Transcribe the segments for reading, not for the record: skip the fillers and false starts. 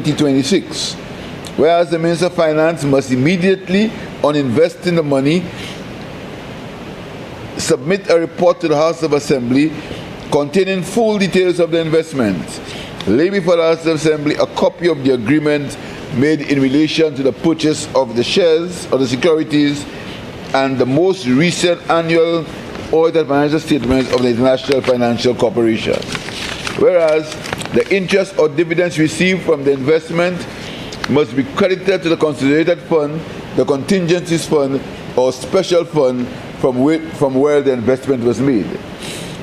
2026. Whereas the Minister of Finance must immediately, on investing the money, submit a report to the House of Assembly containing full details of the investment. Lay before the House of Assembly a copy of the agreement made in relation to the purchase of the shares or the securities and the most recent annual audited financial statements of the International Financial Corporation. Whereas the interest or dividends received from the investment must be credited to the consolidated fund, the contingencies fund, or special fund from where the investment was made.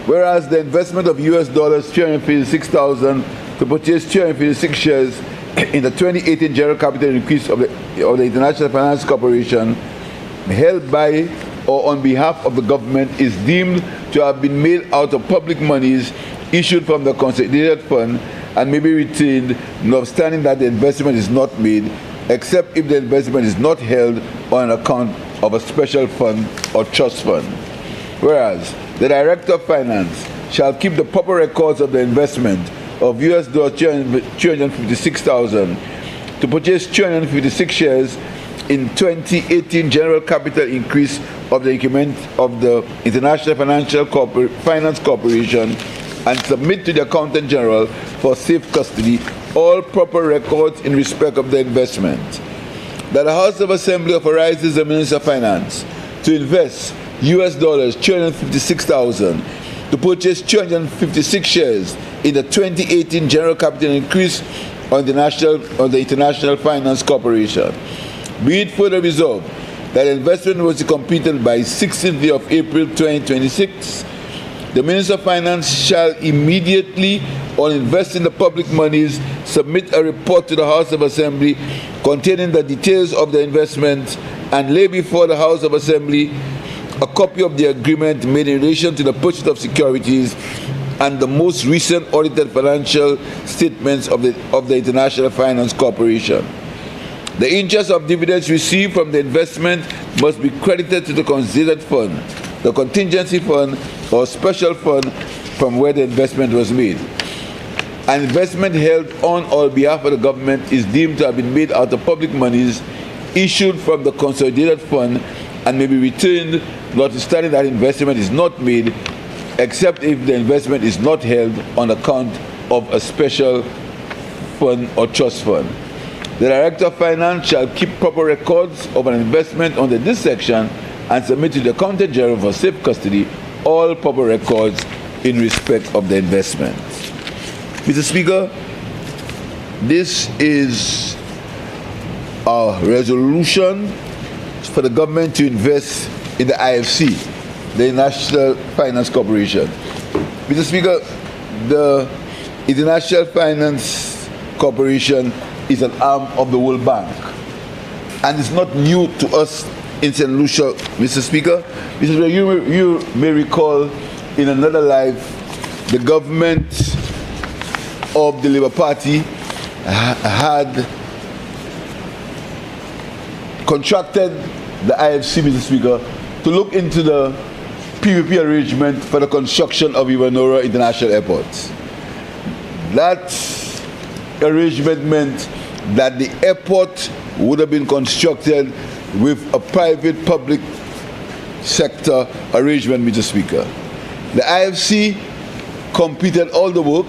Whereas the investment of US dollars 356,000 to purchase 356 shares in the 2018 general capital increase of the International Finance Corporation held by or on behalf of the government is deemed to have been made out of public monies issued from the consolidated fund and may be retained, notwithstanding that the investment is not made, except if the investment is not held on account of a special fund or trust fund. Whereas the Director of Finance shall keep the proper records of the investment of US dollars 356,000 to purchase 356 shares in 2018 general capital increase of the increment of the International Finance Corporation and submit to the Accountant General for safe custody all proper records in respect of the investment. That the House of Assembly authorizes the Minister of Finance to invest US dollars 356,000 to purchase 256 shares in the 2018 general capital increase on the International Finance Corporation. Be it further resolved that investment was completed by 16th day of April 2026. The Minister of Finance shall immediately, on investing the public monies, submit a report to the House of Assembly containing the details of the investment and lay before the House of Assembly a copy of the agreement made in relation to the purchase of securities and the most recent audited financial statements of the International Finance Corporation. The interest of dividends received from the investment must be credited to the considered fund, the contingency fund, or special fund from where the investment was made. An investment held on or behalf of the government is deemed to have been made out of public monies issued from the consolidated fund and may be returned, notwithstanding that investment is not made, except if the investment is not held on account of a special fund or trust fund. The Director of Finance shall keep proper records of an investment under this section and submit to the Accountant General for safe custody all proper records in respect of the investment. Mr. Speaker, this is a resolution for the government to invest in the IFC, the International Finance Corporation. Mr. Speaker, the International Finance Corporation is an arm of the World Bank, and it's not new to us in St. Lucia, Mr. Speaker. Mr. Speaker, you may recall in another life, the government of the Labour Party had contracted the IFC, Mr. Speaker, to look into the PPP arrangement for the construction of Ivanora International Airport. That arrangement meant that the airport would have been constructed with a private-public sector arrangement, Mr. Speaker. The IFC completed all the work,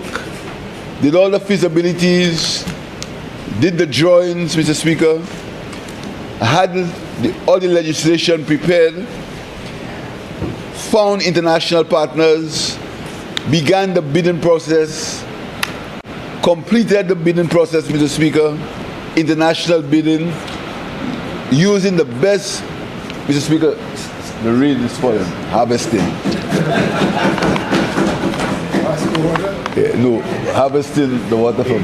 did all the feasibilities, did the drawings, Mr. Speaker, had all the legislation prepared, found international partners, began the bidding process, completed the bidding process, Mr. Speaker, international bidding, using the best, Mr. Speaker, the rain is falling, harvesting. No, harvesting the water from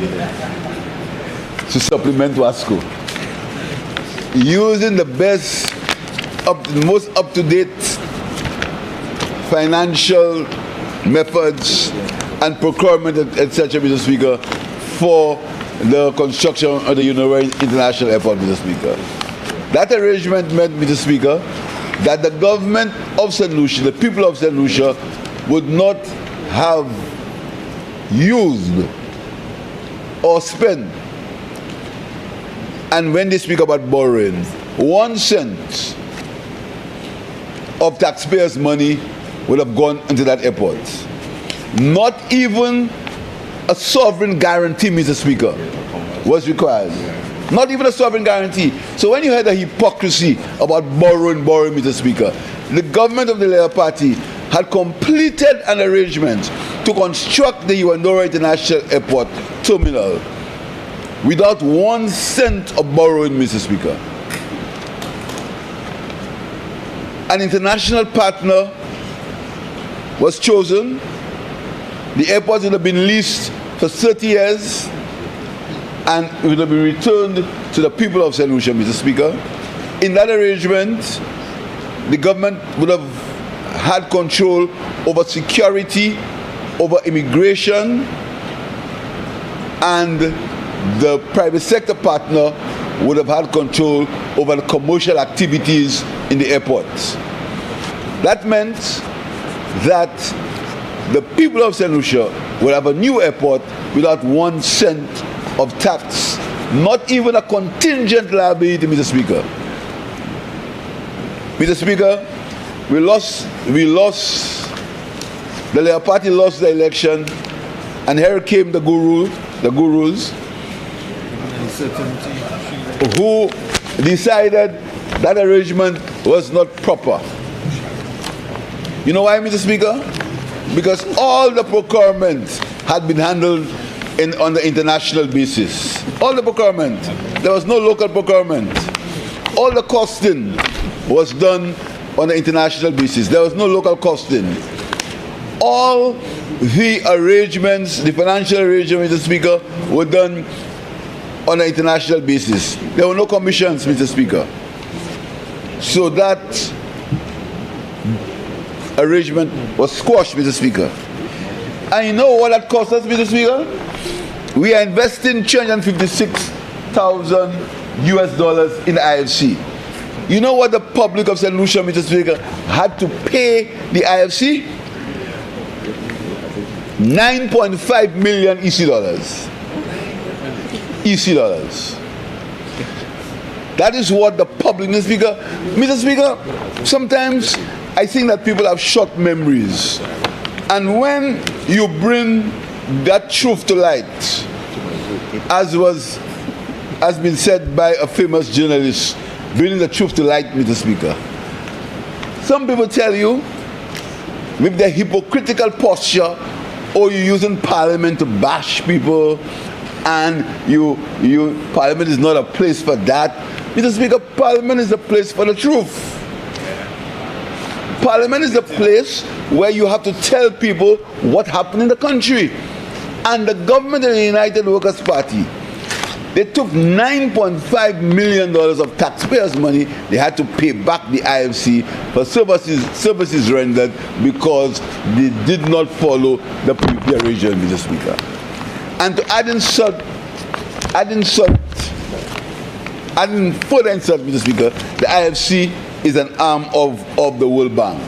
to supplement Wasco. Using the best, most up-to-date financial methods and procurement, etc., Mr. Speaker, for the construction of the Ivanora International Airport, Mr. Speaker. That arrangement meant, Mr. Speaker, that the government of St. Lucia, the people of St. Lucia, would not have used or spent And when they speak about borrowing, 1 cent of taxpayers' money would have gone into that airport. Not even a sovereign guarantee, Mr. Speaker, was required. Not even a sovereign guarantee. So when you had the hypocrisy about borrowing, Mr. Speaker, the government of the Labour Party had completed an arrangement to construct the Iwanora International Airport terminal without 1 cent of borrowing, Mr. Speaker. An international partner was chosen. The airport would have been leased for 30 years and it would have been returned to the people of St. Lucia, Mr. Speaker. In that arrangement, the government would have had control over security, over immigration, and the private sector partner would have had control over the commercial activities in the airports. That meant that the people of St. Lucia will have a new airport without 1 cent of tax, not even a contingent liability, Mr. Speaker. Mr. Speaker, the Labour Party lost the election, and here came the gurus, who decided that arrangement was not proper. You know why, Mr. Speaker? Because all the procurement had been handled on the international basis. All the procurement. There was no local procurement. All the costing was done on the international basis. There was no local costing. All the arrangements, the financial arrangements, Mr. Speaker, were done on an international basis. There were no commissions, Mr. Speaker. So that arrangement was squashed, Mr. Speaker. And you know what that cost us, Mr. Speaker? We are investing $356,000 US in the IFC. You know what the public of St. Lucia, Mr. Speaker, had to pay the IFC? 9.5 million EC dollars. EC dollars. That is what the public, Mr. Speaker, sometimes I think that people have short memories. And when you bring that truth to light, as been said by a famous journalist, bringing the truth to light, Mr. Speaker, some people tell you, with their hypocritical posture, or you're using Parliament to bash people, and Parliament is not a place for that. Mr. Speaker, Parliament is a place for the truth. Parliament is the place where you have to tell people what happened in the country. And the government of the United Workers' Party, they took $9.5 million of taxpayers' money. They had to pay back the IFC for services rendered because they did not follow the previous arrangement, Mr. Speaker. And to add further insult, Mr. Speaker, the IFC is an arm of the World Bank.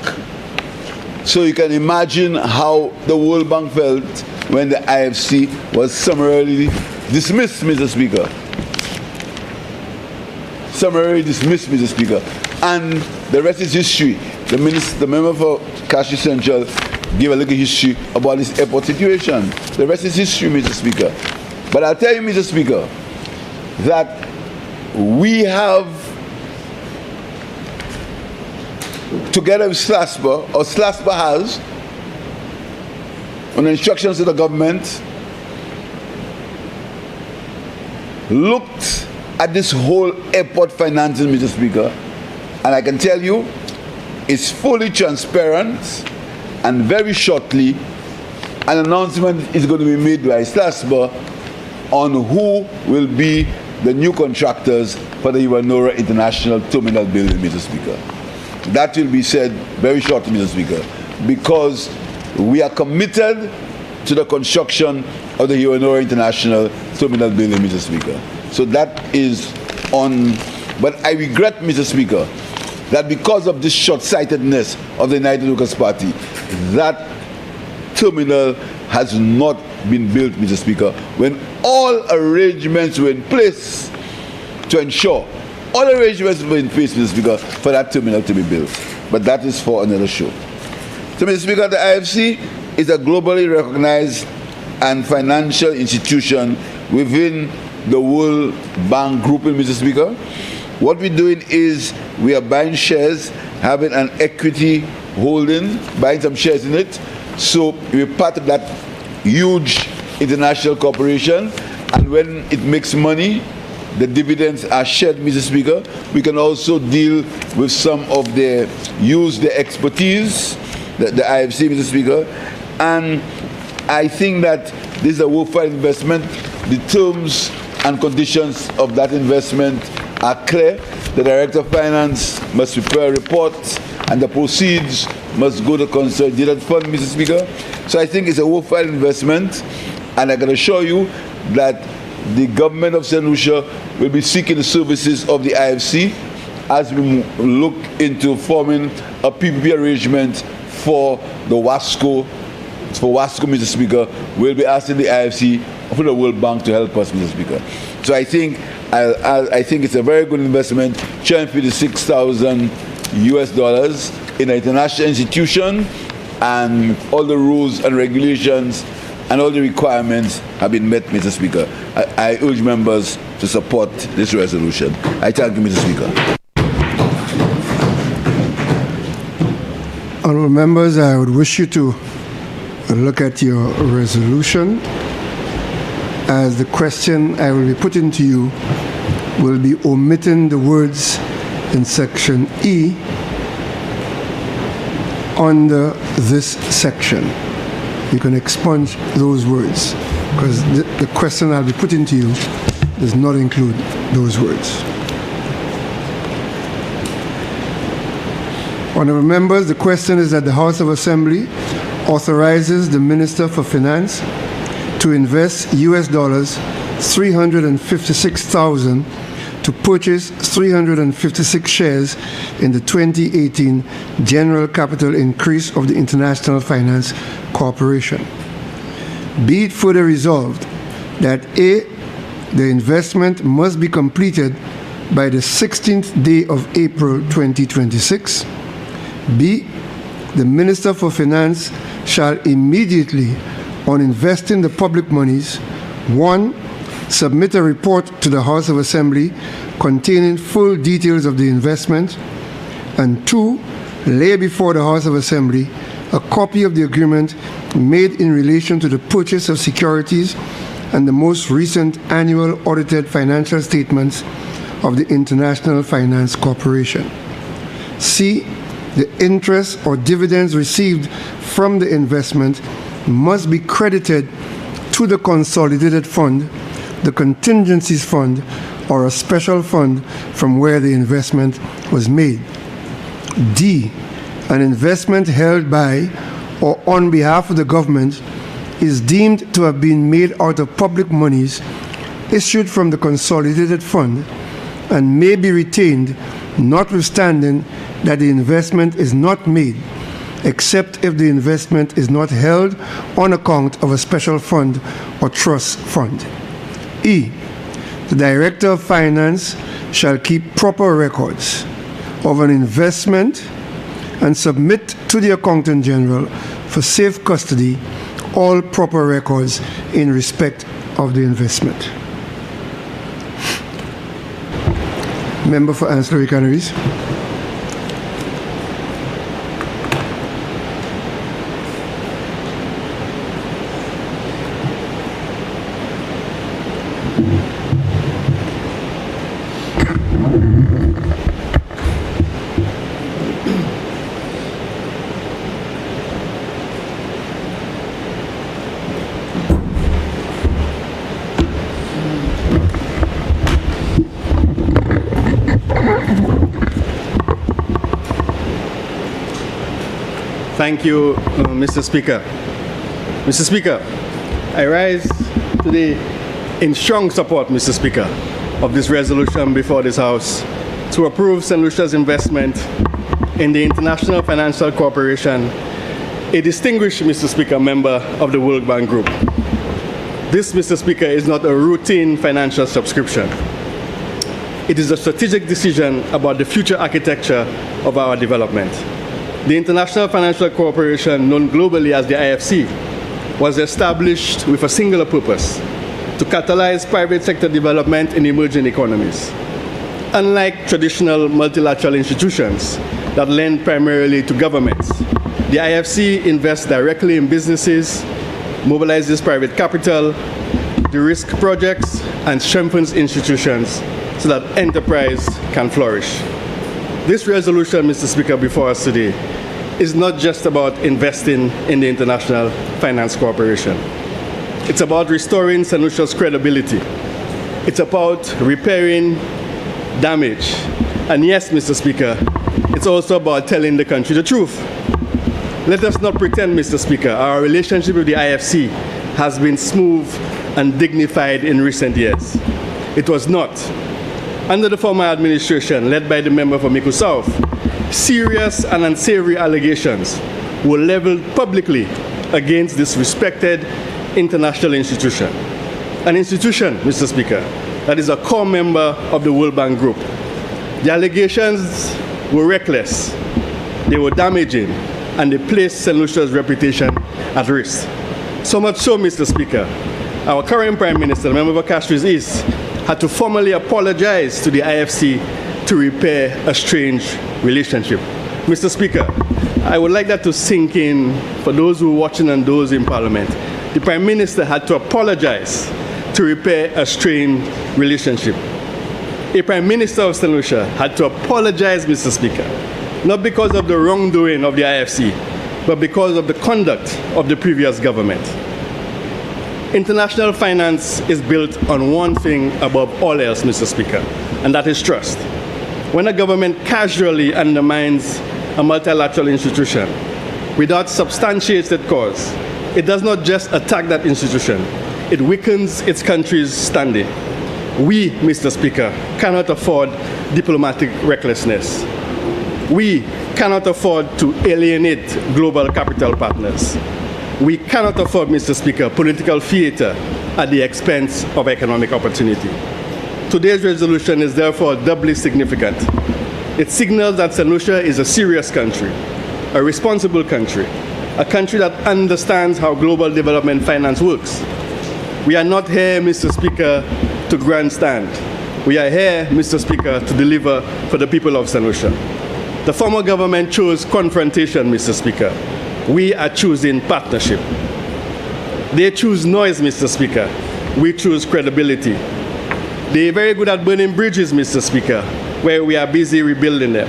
So you can imagine how the World Bank felt when the IFC was summarily dismissed, Mr. Speaker. Summarily dismissed, Mr. Speaker. And the rest is history. The member for Kashi Central gave a little history about this airport situation. The rest is history, Mr. Speaker. But I'll tell you, Mr. Speaker, that we have, together with SLASPA, or SLASPA has, on the instructions of the government, looked at this whole airport financing, Mr. Speaker, and I can tell you, it's fully transparent, and very shortly, an announcement is going to be made by SLASPA on who will be the new contractors for the Iwanora International Terminal building, Mr. Speaker. That will be said very shortly, Mr. Speaker, because we are committed to the construction of the Iwanora International Terminal building, Mr. Speaker. So that is on, but I regret, Mr. Speaker, that because of this short-sightedness of the United Workers' Party, that terminal has not been built, Mr. Speaker, when all arrangements were in place to ensure all arrangements were in place, Mr. Speaker, for that terminal to be built. But that is for another show. So, Mr. Speaker, the IFC is a globally recognized and financial institution within the World Bank Group, Mr. Speaker. What we're doing is we are buying shares, having an equity holding, buying some shares in it. So we're part of that huge international corporation, and when it makes money, the dividends are shared, Mr. Speaker. We can also deal with some of use the expertise, the IFC, Mr. Speaker. And I think that this is a worthwhile investment. The terms and conditions of that investment are clear. The Director of Finance must prepare a report, and the proceeds must go to consolidated fund, Mr. Speaker. So I think it's a worthwhile investment, and I can assure you that the government of St. Lucia will be seeking the services of the IFC as we look into forming a PPP arrangement for the WASCO. For WASCO, Mr. Speaker, we'll be asking the IFC for the World Bank to help us, Mr. Speaker. So I think it's a very good investment, $256,000 in an international institution, and all the rules and regulations and all the requirements have been met, Mr. Speaker. I urge members to support this resolution. I thank you, Mr. Speaker. Honourable members, I would wish you to look at your resolution, as the question I will be putting to you will be omitting the words in section E under this section. You can expunge those words, because the question I'll be putting to you does not include those words. Honourable members, the question is that the House of Assembly authorizes the Minister for Finance to invest $356,000 to purchase 356 shares in the 2018 general capital increase of the International Finance Corporation. Be it further resolved that A, the investment must be completed by the 16th day of April 2026. B, the Minister for Finance shall immediately, on investing the public monies, 1, submit a report to the House of Assembly containing full details of the investment, and 2, lay before the House of Assembly a copy of the agreement made in relation to the purchase of securities and the most recent annual audited financial statements of the International Finance Corporation. C, the interest or dividends received from the investment must be credited to the consolidated fund, the contingencies fund, or a special fund from where the investment was made. D, an investment held by or on behalf of the government is deemed to have been made out of public monies issued from the consolidated fund and may be retained notwithstanding that the investment is not made, except if the investment is not held on account of a special fund or trust fund. E, the Director of Finance shall keep proper records of an investment and submit to the Accountant General for safe custody all proper records in respect of the investment. Member for Ancillary Canaries. Thank you, Mr. Speaker. Mr. Speaker, I rise today in strong support, Mr. Speaker, of this resolution before this House to approve St. Lucia's investment in the International Financial Corporation, a distinguished, Mr. Speaker, member of the World Bank Group. This, Mr. Speaker, is not a routine financial subscription. It is a strategic decision about the future architecture of our development. The International Financial Cooperation, known globally as the IFC, was established with a singular purpose: to catalyze private sector development in emerging economies. Unlike traditional multilateral institutions that lend primarily to governments, the IFC invests directly in businesses, mobilizes private capital, de-risks projects, and strengthens institutions so that enterprise can flourish. This resolution, Mr. Speaker, before us today is not just about investing in the International Finance Corporation. It's about restoring St. Lucia's credibility. It's about repairing damage. And yes, Mr. Speaker, it's also about telling the country the truth. Let us not pretend, Mr. Speaker, our relationship with the IFC has been smooth and dignified in recent years. It was not. Under the former administration, led by the member for Miku South, serious and unsavory allegations were leveled publicly against this respected international institution. An institution, Mr. Speaker, that is a core member of the World Bank Group. The allegations were reckless, they were damaging, and they placed St. Lucia's reputation at risk. So much so, Mr. Speaker, our current Prime Minister, the member for Castries East, had to formally apologize to the IFC to repair a strange relationship. Mr. Speaker, I would like that to sink in for those who are watching and those in Parliament. The Prime Minister had to apologize to repair a strained relationship. A Prime Minister of St. Lucia had to apologize, Mr. Speaker, not because of the wrongdoing of the IFC, but because of the conduct of the previous government. International finance is built on one thing above all else, Mr. Speaker, and that is trust. When a government casually undermines a multilateral institution without substantiated cause, it does not just attack that institution, it weakens its country's standing. We, Mr. Speaker, cannot afford diplomatic recklessness. We cannot afford to alienate global capital partners. We cannot afford, Mr. Speaker, political theater at the expense of economic opportunity. Today's resolution is therefore doubly significant. It signals that St. Lucia is a serious country, a responsible country, a country that understands how global development finance works. We are not here, Mr. Speaker, to grandstand. We are here, Mr. Speaker, to deliver for the people of St. Lucia. The former government chose confrontation, Mr. Speaker. We are choosing partnership. They choose noise, Mr. Speaker. We choose credibility. They are very good at burning bridges, Mr. Speaker, where we are busy rebuilding them.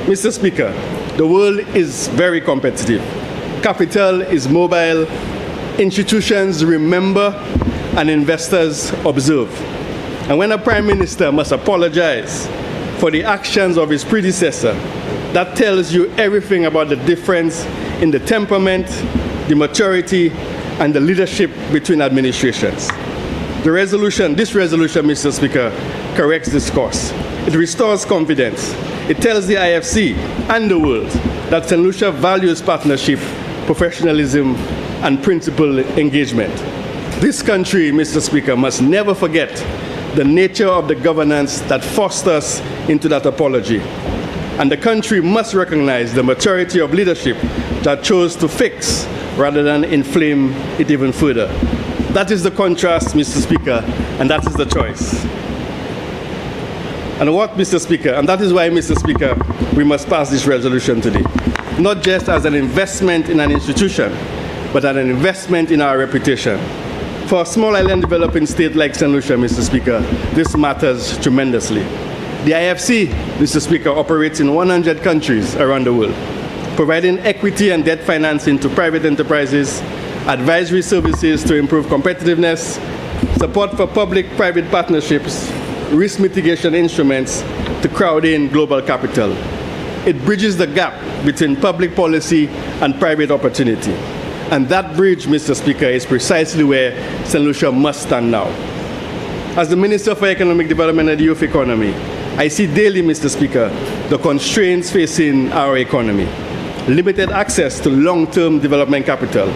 Mr. Speaker, the world is very competitive. Capital is mobile. Institutions remember and investors observe. And when a Prime Minister must apologize for the actions of his predecessor, that tells you everything about the difference in the temperament, the maturity, and the leadership between administrations. This resolution, Mr. Speaker, corrects this course. It restores confidence. It tells the IFC and the world that St. Lucia values partnership, professionalism, and principled engagement. This country, Mr. Speaker, must never forget the nature of the governance that forced us into that apology. And the country must recognize the maturity of leadership that chose to fix rather than inflame it even further. That is the contrast, Mr. Speaker, and that is the choice. And what, Mr. Speaker, and that is why, Mr. Speaker, we must pass this resolution today. Not just as an investment in an institution, but as an investment in our reputation. For a small island developing state like St. Lucia, Mr. Speaker, this matters tremendously. The IFC, Mr. Speaker, operates in 100 countries around the world, providing equity and debt financing to private enterprises, advisory services to improve competitiveness, support for public-private partnerships, risk mitigation instruments to crowd in global capital. It bridges the gap between public policy and private opportunity. And that bridge, Mr. Speaker, is precisely where St. Lucia must stand now. As the Minister for Economic Development and Youth Economy, I see daily, Mr. Speaker, the constraints facing our economy. Limited access to long-term development capital,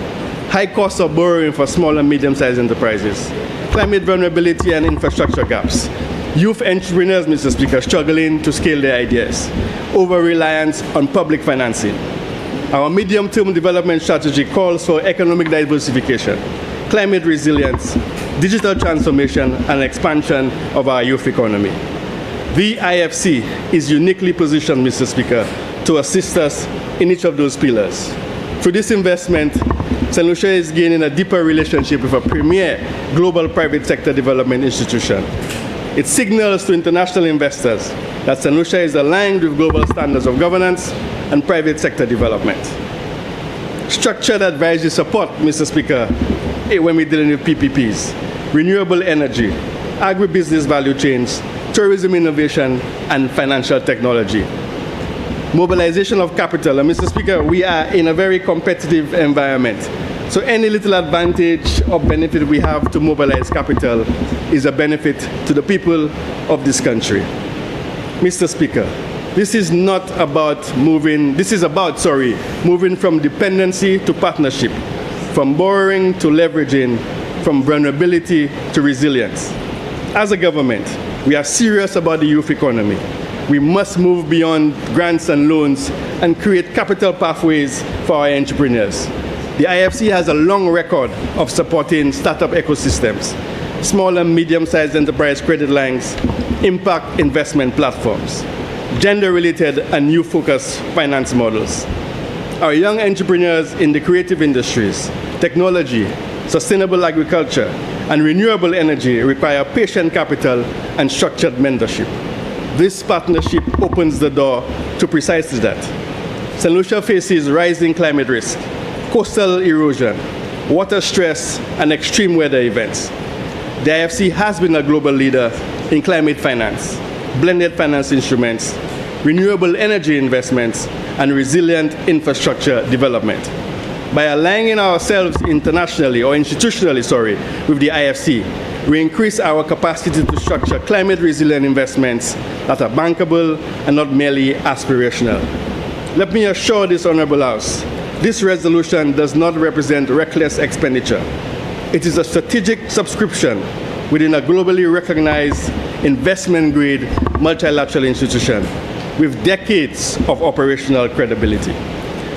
high cost of borrowing for small and medium-sized enterprises, climate vulnerability and infrastructure gaps, Youth entrepreneurs, Mr. Speaker, struggling to scale their ideas, over-reliance on public financing. Our medium-term development strategy calls for economic diversification, climate resilience, digital transformation, and expansion of our youth economy. The IFC is uniquely positioned, Mr. Speaker, to assist us in each of those pillars. Through this investment, St. Lucia is gaining a deeper relationship with a premier global private sector development institution. It signals to international investors that St. Lucia is aligned with global standards of governance and private sector development. Structured advisory support, Mr. Speaker, when we're dealing with PPPs, renewable energy, agribusiness value chains, tourism innovation, and financial technology. Mobilization of capital, and Mr. Speaker, we are in a very competitive environment. So any little advantage or benefit we have to mobilize capital is a benefit to the people of this country. Mr. Speaker, this is about moving from dependency to partnership, from borrowing to leveraging, from vulnerability to resilience. As a government, we are serious about the youth economy. We must move beyond grants and loans and create capital pathways for our entrepreneurs. The IFC has a long record of supporting startup ecosystems, small and medium-sized enterprise credit lines, impact investment platforms, gender-related and youth-focused finance models. Our young entrepreneurs in the creative industries, technology, sustainable agriculture, and renewable energy require patient capital and structured mentorship. This partnership opens the door to precisely that. St. Lucia faces rising climate risk, coastal erosion, water stress, and extreme weather events. The IFC has been a global leader in climate finance, blended finance instruments, renewable energy investments, and resilient infrastructure development. By aligning ourselves internationally or institutionally, with the IFC, we increase our capacity to structure climate resilient investments that are bankable and not merely aspirational. Let me assure this Honorable House, this resolution does not represent reckless expenditure. It is a strategic subscription within a globally recognized investment-grade multilateral institution with decades of operational credibility.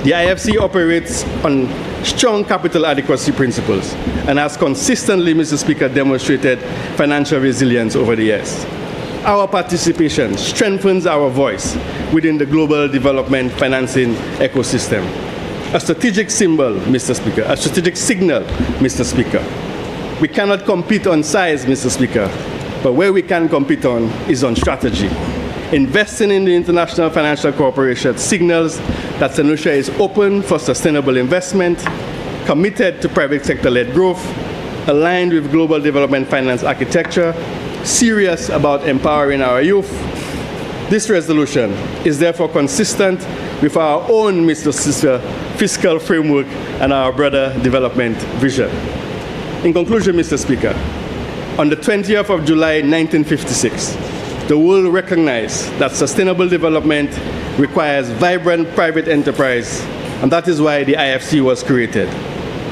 The IFC operates on strong capital adequacy principles and has consistently, Mr. Speaker, demonstrated financial resilience over the years. Our participation strengthens our voice within the global development financing ecosystem. A strategic symbol, Mr. Speaker, a strategic signal, Mr. Speaker. We cannot compete on size, Mr. Speaker, but where we can compete on is on strategy. Investing in the International Financial Corporation signals that St. Lucia is open for sustainable investment, committed to private sector-led growth, aligned with global development finance architecture, serious about empowering our youth. This resolution is therefore consistent with our own, Mr. Speaker, fiscal framework and our broader development vision. In conclusion, Mr. Speaker, on the 20th of July, 1956, the world recognized that sustainable development requires vibrant private enterprise, and that is why the IFC was created.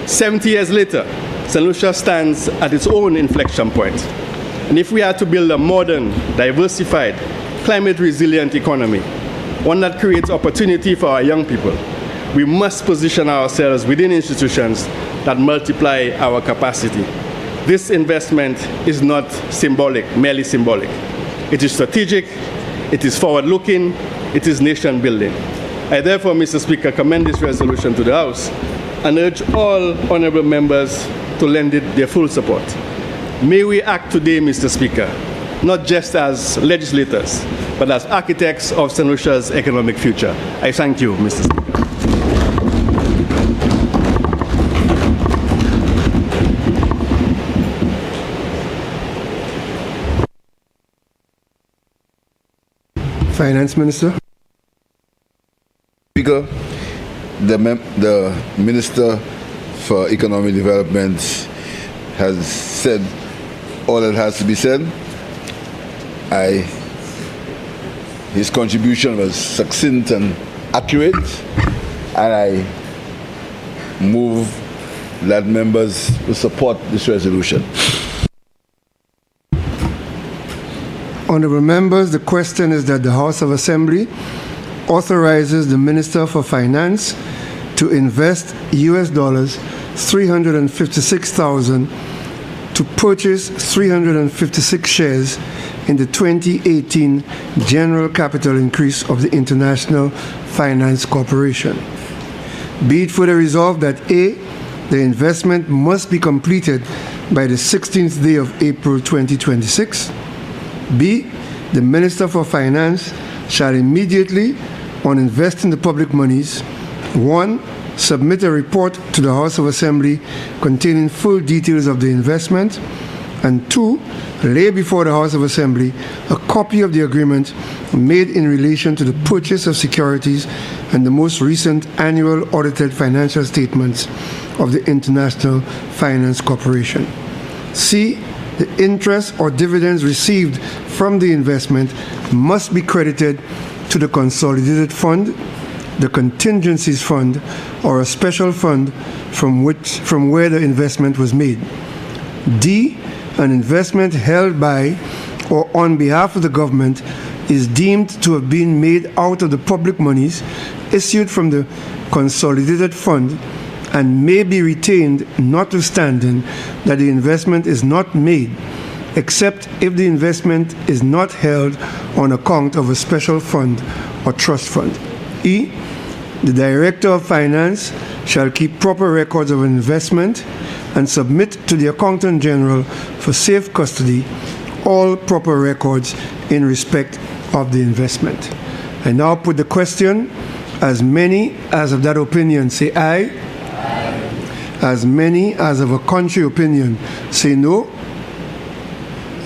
70 years later, St. Lucia stands at its own inflection point. And if we are to build a modern, diversified, climate-resilient economy, one that creates opportunity for our young people, we must position ourselves within institutions that multiply our capacity. This investment is not symbolic, merely symbolic. It is strategic, it is forward-looking, it is nation-building. I therefore, Mr. Speaker, commend this resolution to the House and urge all honourable members to lend it their full support. May we act today, Mr. Speaker, not just as legislators, but as architects of St. Lucia's economic future. I thank you, Mr. Speaker. Finance Minister. Speaker, the Minister for Economic Development has said all that has to be said. His contribution was succinct and accurate, and I move that members will support this resolution. Honorable members, the question is that the House of Assembly authorizes the Minister for Finance to invest US dollars 356,000 to purchase 356 shares in the 2018 general capital increase of the International Finance Corporation. Be it further resolved that A, the investment must be completed by the 16th day of April 2026. B, the Minister for Finance shall immediately, on investing the public monies, 1, submit a report to the House of Assembly containing full details of the investment, and 2, lay before the House of Assembly a copy of the agreement made in relation to the purchase of securities and the most recent annual audited financial statements of the International Finance Corporation. C, the interest or dividends received from the investment must be credited to the consolidated fund, the contingencies fund, or a special fund from where the investment was made. D, an investment held by or on behalf of the government is deemed to have been made out of the public monies issued from the consolidated fund and may be retained notwithstanding that the investment is not made, except if the investment is not held on account of a special fund or trust fund. E, the Director of Finance shall keep proper records of investment and submit to the Accountant General for safe custody all proper records in respect of the investment. I now put the question. As many as of that opinion say aye. Aye. As many as of a contrary opinion say no.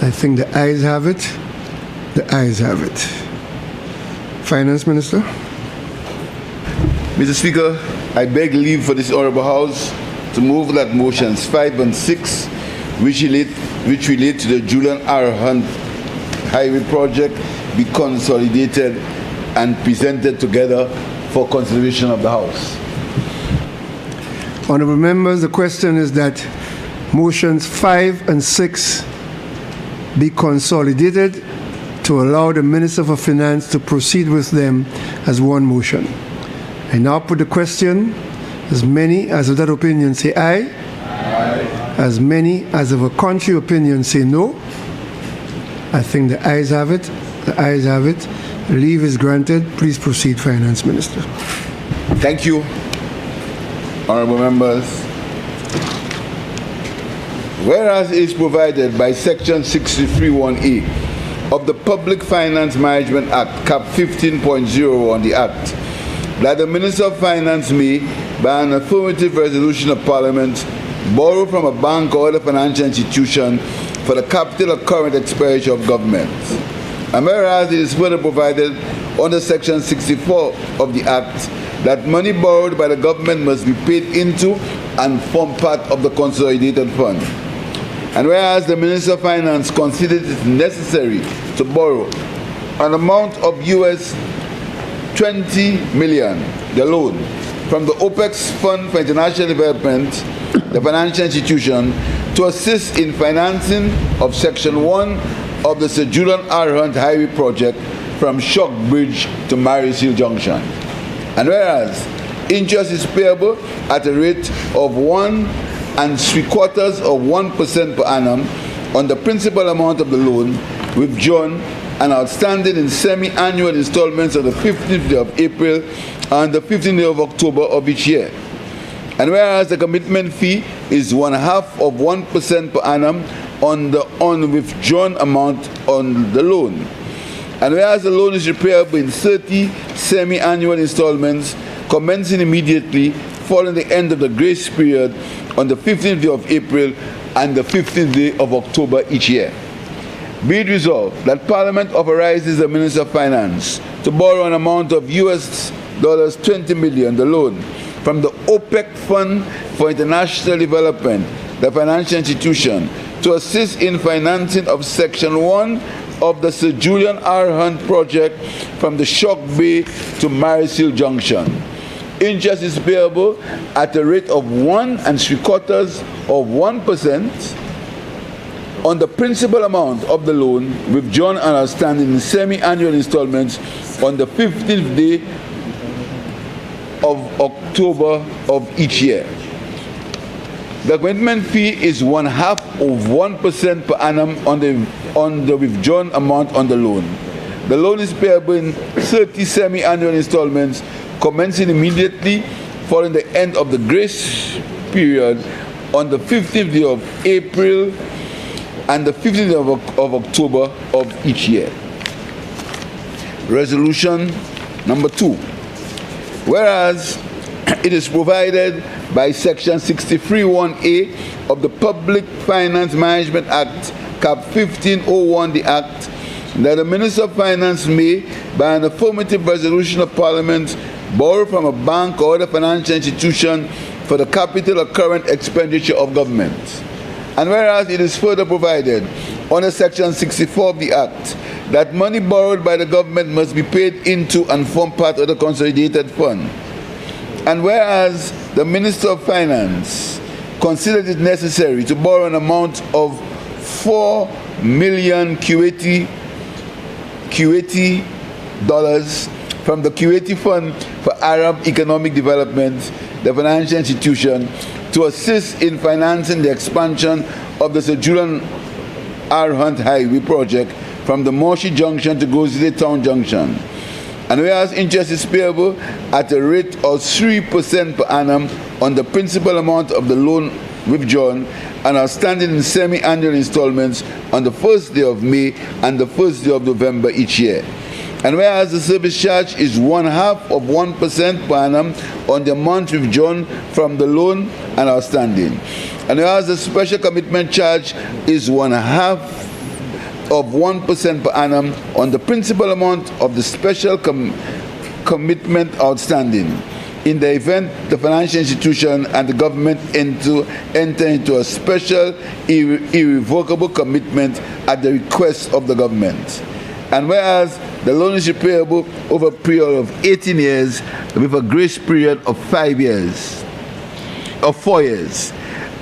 I think the ayes have it. The ayes have it. Finance Minister. Mr. Speaker, I beg leave for this Honourable House to move that motions 5 and 6, which relate to the Julian R. Hunt Highway project, be consolidated and presented together for consideration of the House. Honourable members, the question is that motions 5 and 6 be consolidated to allow the Minister for Finance to proceed with them as one motion. I now put the question. As many as of that opinion say aye. Aye. As many as of a contrary opinion say no. I think the ayes have it. The ayes have it. Leave is granted. Please proceed, Finance Minister. Thank you, honourable members. Whereas it is provided by Section 63(1)(a) of the Public Finance Management Act, Cap 15.0 on the Act, that the Minister of Finance may, by an affirmative resolution of Parliament, borrow from a bank or other financial institution for the capital or current expenditure of government. And whereas it is further provided under Section 64 of the Act that money borrowed by the government must be paid into and form part of the consolidated fund. And whereas the Minister of Finance considers it necessary to borrow an amount of US 20 million, the loan, from the OPEX Fund for International Development, the financial institution, to assist in financing of Section 1 of the Sir Julian R. Hunt Highway project from Shock Bridge to Maris Hill Junction. And whereas interest is payable at a rate of 1 3/4% per annum on the principal amount of the loan, withdrawn and outstanding in semi-annual installments on the 15th day of April and the 15th day of October of each year. And whereas the commitment fee is 0.5% per annum on the unwithdrawn amount on the loan. And whereas the loan is repayable in 30 semi-annual installments commencing immediately following the end of the grace period on the 15th day of April and the 15th day of October each year. Be it resolved that Parliament authorizes the Minister of Finance to borrow an amount of US dollars 20 million, the loan, from the OPEC Fund for International Development, the financial institution, to assist in financing of Section 1 of the Sir Julian R. Hunt project from the Shock Bay to Maris Hill Junction. Interest is payable at a rate of 1 3/4% on the principal amount of the loan withdrawn and outstanding in semi-annual installments on the 15th day of October of each year. The commitment fee is 0.5% per annum on the withdrawn amount on the loan. The loan is payable in 30 semi-annual installments commencing immediately following the end of the grace period on the 15th day of April and the 15th day of October of each year. Resolution number 2. Whereas it is provided by Section 63(1)(a) of the Public Finance Management Act, Cap 1501, the Act, that the Minister of Finance may, by an affirmative resolution of Parliament, borrow from a bank or other financial institution for the capital or current expenditure of government. And whereas it is further provided under Section 64 of the Act that money borrowed by the government must be paid into and form part of the consolidated fund. And whereas the Minister of Finance considered it necessary to borrow an amount of 4 million Kuwaiti dollars from the Kuwaiti Fund for Arab Economic Development, the financial institution, to assist in financing the expansion of the Sir Julian R. Hunt Highway project from the Moshi Junction to Gozile Town Junction. And whereas interest is payable at a rate of 3% per annum on the principal amount of the loan withdrawn and outstanding in semi-annual installments on the first day of May and the first day of November each year. And whereas the service charge is 0.5% per annum on the amount withdrawn from the loan and outstanding. And whereas the special commitment charge is 0.5% per annum on the principal amount of the special commitment outstanding, in the event the financial institution and the government enter into a special irrevocable commitment at the request of the government. And whereas the loan is repayable over a period of 18 years with a grace period of 4 years.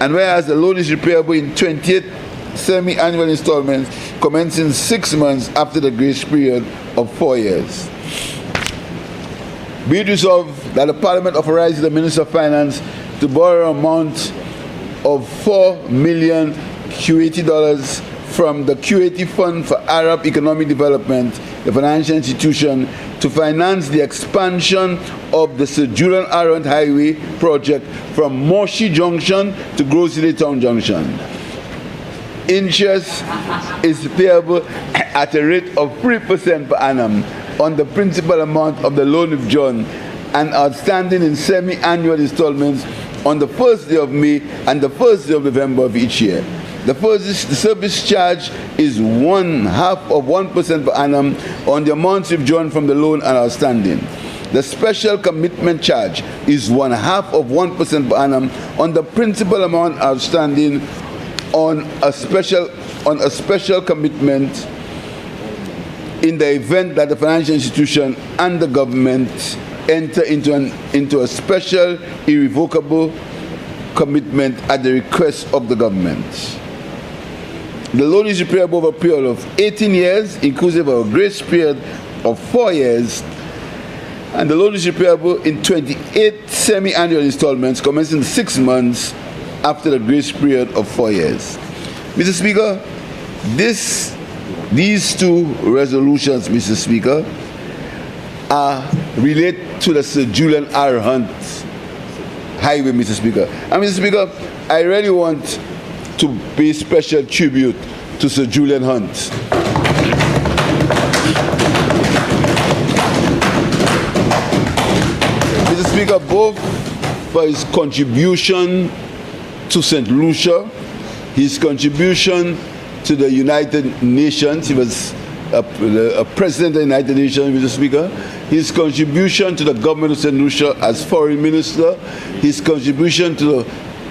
And whereas the loan is repayable in 28 semi-annual installments commencing 6 months after the grace period of 4 years. Be it resolved that the Parliament authorizes the Minister of Finance to borrow an amount of 4 million Kuwaiti dollars from the Kuwaiti Fund for Arab Economic Development, the financial institution, to finance the expansion of the Sir Julian R. Hunt Highway project from Moshi Junction to Gozile Town Junction. Interest is payable at a rate of 3% per annum on the principal amount of the loan withdrawn and outstanding in semi-annual installments on the first day of May and the first day of November of each year. The service charge is 0.5% per annum on the amounts withdrawn from the loan and outstanding. The special commitment charge is 0.5% per annum on the principal amount outstanding on a special commitment in the event that the financial institution and the government enter into a special irrevocable commitment at the request of the government. The loan is repayable over a period of 18 years, inclusive of a grace period of 4 years, and the loan is repayable in 28 semi-annual installments commencing 6 months after the grace period of 4 years. Mr. Speaker, these two resolutions, Mr. Speaker, relate to the Sir Julian R. Hunt Highway, Mr. Speaker. And Mr. Speaker, I really want to pay special tribute to Sir Julian Hunt. Mr. Speaker, both for his contribution to St. Lucia, his contribution to the United Nations. He was a president of the United Nations, Mr. Speaker. His contribution to the government of St. Lucia as foreign minister. His contribution to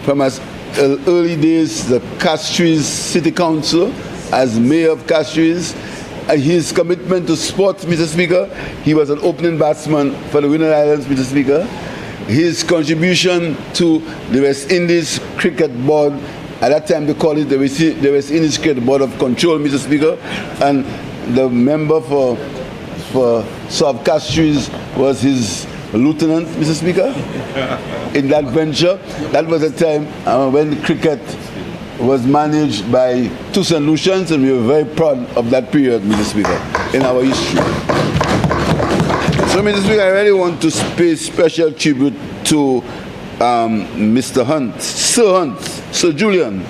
from as early days the Castries City Council as mayor of Castries. His commitment to sports, Mr. Speaker. He was an opening batsman for the Winner Islands, Mr. Speaker. His contribution to the West Indies Cricket Board At that time, they called it, they were indiscreet board of control, Mr. Speaker, and the member for South Castries was his lieutenant, Mr. Speaker, in that venture. That was a time when cricket was managed by two St. Lucians, and we were very proud of that period, Mr. Speaker, in our history. So, Mr. Speaker, I really want to pay special tribute to Mr. Hunt, Sir Julian.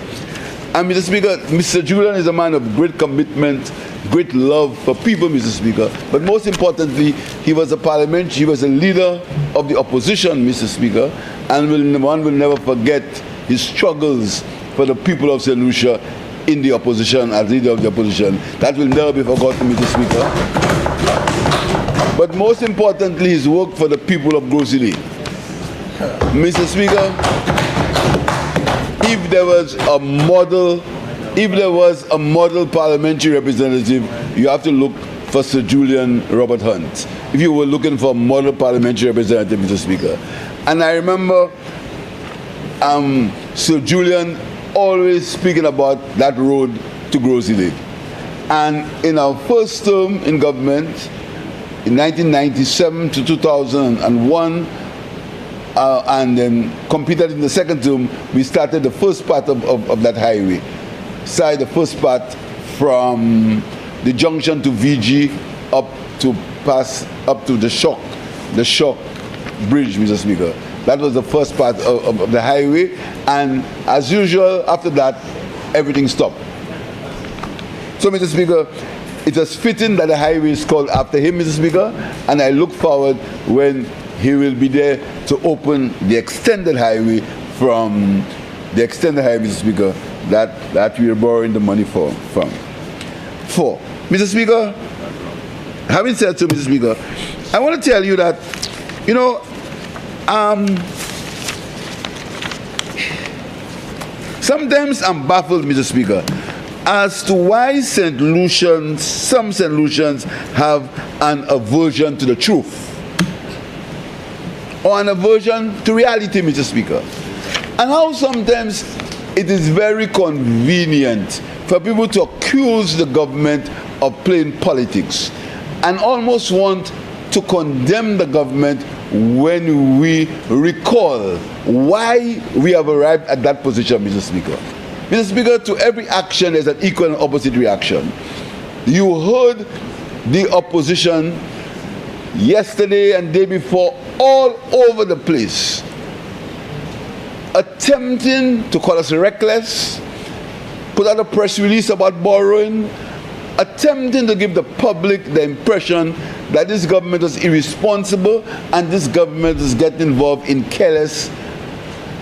And Mr. Speaker, Mr. Julian is a man of great commitment, great love for people, Mr. Speaker. But most importantly, he was a leader of the opposition, Mr. Speaker, and one will never forget his struggles for the people of St. Lucia in the opposition, as leader of the opposition. That will never be forgotten, Mr. Speaker. But most importantly, his work for the people of Grossery. Mr. Speaker, if there was a model parliamentary representative, you have to look for Sir Julian Robert Hunt. If you were looking for a model parliamentary representative, Mr. Speaker. And I remember Sir Julian always speaking about that road to Grossery. And in our first term in government, in 1997 to 2001, and then completed in the second term, we started the first part of that highway. Started the first part from the junction to VG up to the Shock Bridge, Mr. Speaker. That was the first part of the highway, and as usual, after that, everything stopped. So, Mr. Speaker, it was fitting that the highway is called after him, Mr. Speaker, and I look forward when he will be there to open the extended highway Mr. Speaker, that we are borrowing the money from. Mr. Speaker, having said so, Mr. Speaker, I want to tell you that, sometimes I'm baffled, Mr. Speaker, as to why some St. Lucians have an aversion to the truth, or an aversion to reality, Mr. Speaker. And how sometimes it is very convenient for people to accuse the government of playing politics and almost want to condemn the government when we recall why we have arrived at that position, Mr. Speaker. Mr. Speaker, to every action there's an equal and opposite reaction. You heard the opposition yesterday and day before all over the place attempting to call us reckless, put out a press release about borrowing, attempting to give the public the impression that this government is irresponsible and this government is getting involved in careless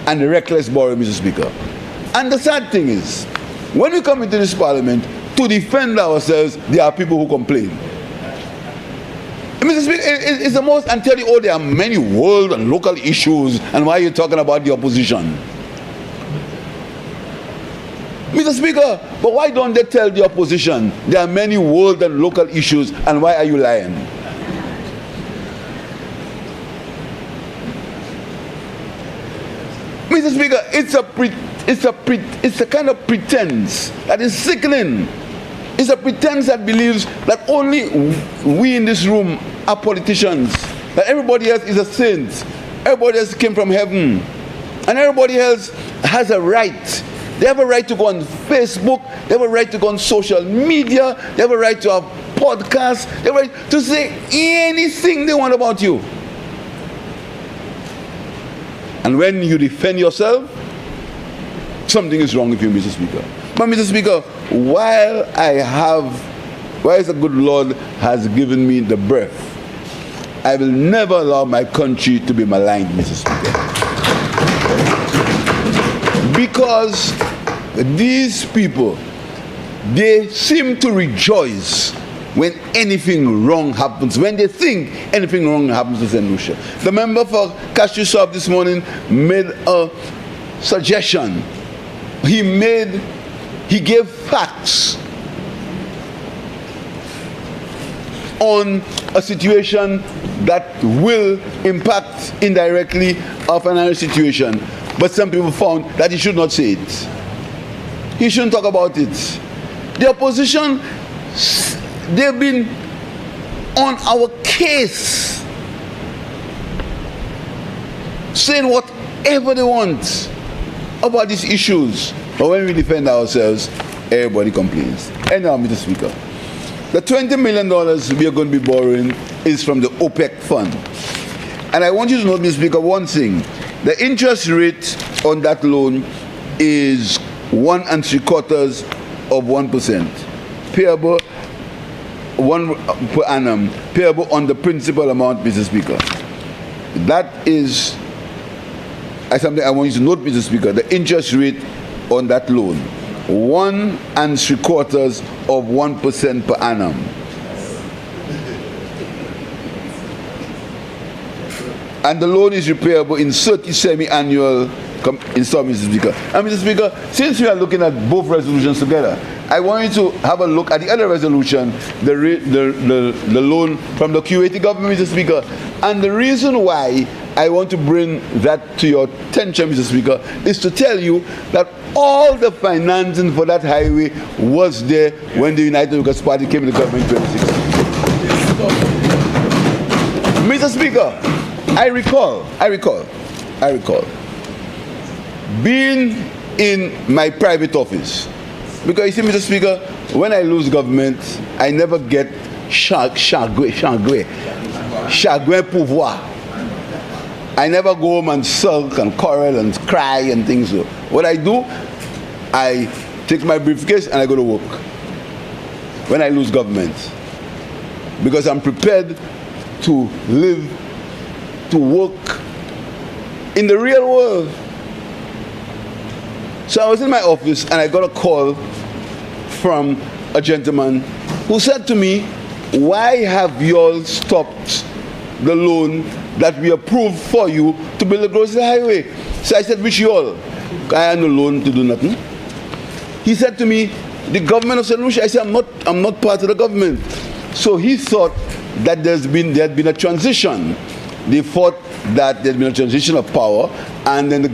and reckless borrowing, Mr. Speaker. And the sad thing is, when we come into this parliament to defend ourselves, there are people who complain. Mr. Speaker, it's the most, and tell you, oh, there are many world and local issues, and why are you talking about the opposition? Mr. Speaker, but why don't they tell the opposition there are many world and local issues, and why are you lying? Mr. Speaker, it's a kind of pretense that is sickening. It's a pretense that believes that only we in this room are politicians, that everybody else is a saint, everybody else came from heaven, and everybody else has a right. They have a right to go on Facebook, they have a right to go on social media, they have a right to have podcasts, they have a right to say anything they want about you. And when you defend yourself, something is wrong with you, Mr. Speaker. But Mr. Speaker, while the good Lord has given me the breath, I will never allow my country to be maligned, Mr. Speaker. Because these people, they seem to rejoice when anything wrong happens, when they think anything wrong happens to St. Lucia. The member for Castries South this morning made a suggestion. He gave facts on a situation that will impact indirectly our financial situation. But some people found that he should not say it. he shouldn't talk about it. The opposition, they've been on our case, saying whatever they want about these issues. But when we defend ourselves, everybody complains. Anyhow, Mr. Speaker, the $20 million we are going to be borrowing is from the OPEC fund. And I want you to know, Mr. Speaker, one thing. The interest rate on that loan is 1 3/4%, payable 1 per annum, payable on the principal amount, Mr. Speaker. That is something I want you to note, Mr. Speaker. The interest rate on that loan, 1 3/4% per annum. And the loan is repayable in 30 semi-annual installments, Mr. Speaker. And Mr. Speaker, since we are looking at both resolutions together, I want you to have a look at the other resolution, the loan from the Kuwaiti government, Mr. Speaker. And the reason why I want to bring that to your attention, Mr. Speaker, is to tell you that all the financing for that highway was there when the United Workers' Party came to the government in 2016. Mr. Speaker, I recall being in my private office, because you see, Mr. Speaker, when I lose government, I never get chagrin pouvoir. I never go home and sulk and quarrel and cry and things. So what I do, I take my briefcase and I go to work when I lose government, because I'm prepared to live, to work in the real world. So I was in my office and I got a call from a gentleman who said to me, "Why have you all stopped the loan that we approved for you to build a grocery highway?" So I said, "Which you all? I had no loan to do nothing." He said to me, "The government of St. Lucia." I said, I'm not part of the government." So he thought that there had been a transition. They thought that there had been a transition of power, and then the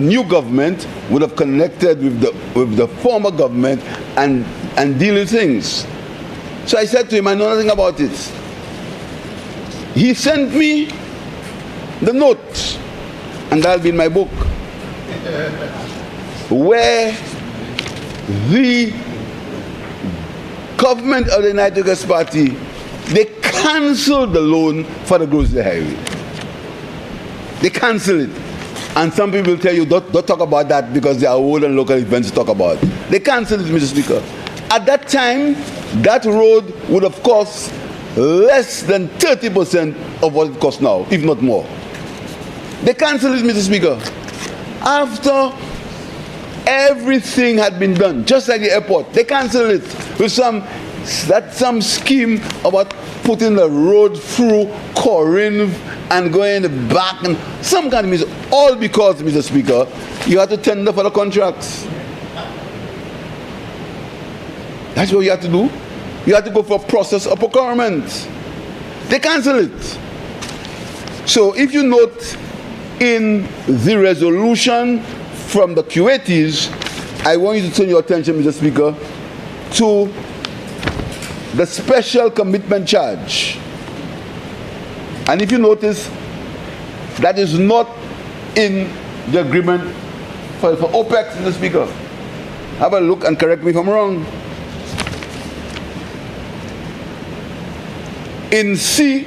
new government would have connected with the former government and deal with things. So I said to him, "I know nothing about it." He sent me the note, and that'll be in my book, where the government of the United Workers' Party, they cancelled the loan for the grocery highway. They cancelled it. And some people will tell you, don't talk about that because there are world and local events to talk about. They cancelled it, Mr. Speaker. At that time, that road would have cost less than 30% of what it costs now, if not more. They cancelled it, Mr. Speaker. After everything had been done, just like the airport, they cancelled it with some scheme about putting the road through Corinth and going in the back and some kind of music, all because, Mr. Speaker, you had to tender for the contracts. That's what you had to do. You had to go for a process of procurement. They cancelled it. So if you note in the resolution from the Kuwaitis, I want you to turn your attention, Mr. Speaker, to the special commitment charge. And if you notice, that is not in the agreement for OPEC, Mr. Speaker. Have a look and correct me if I'm wrong. In C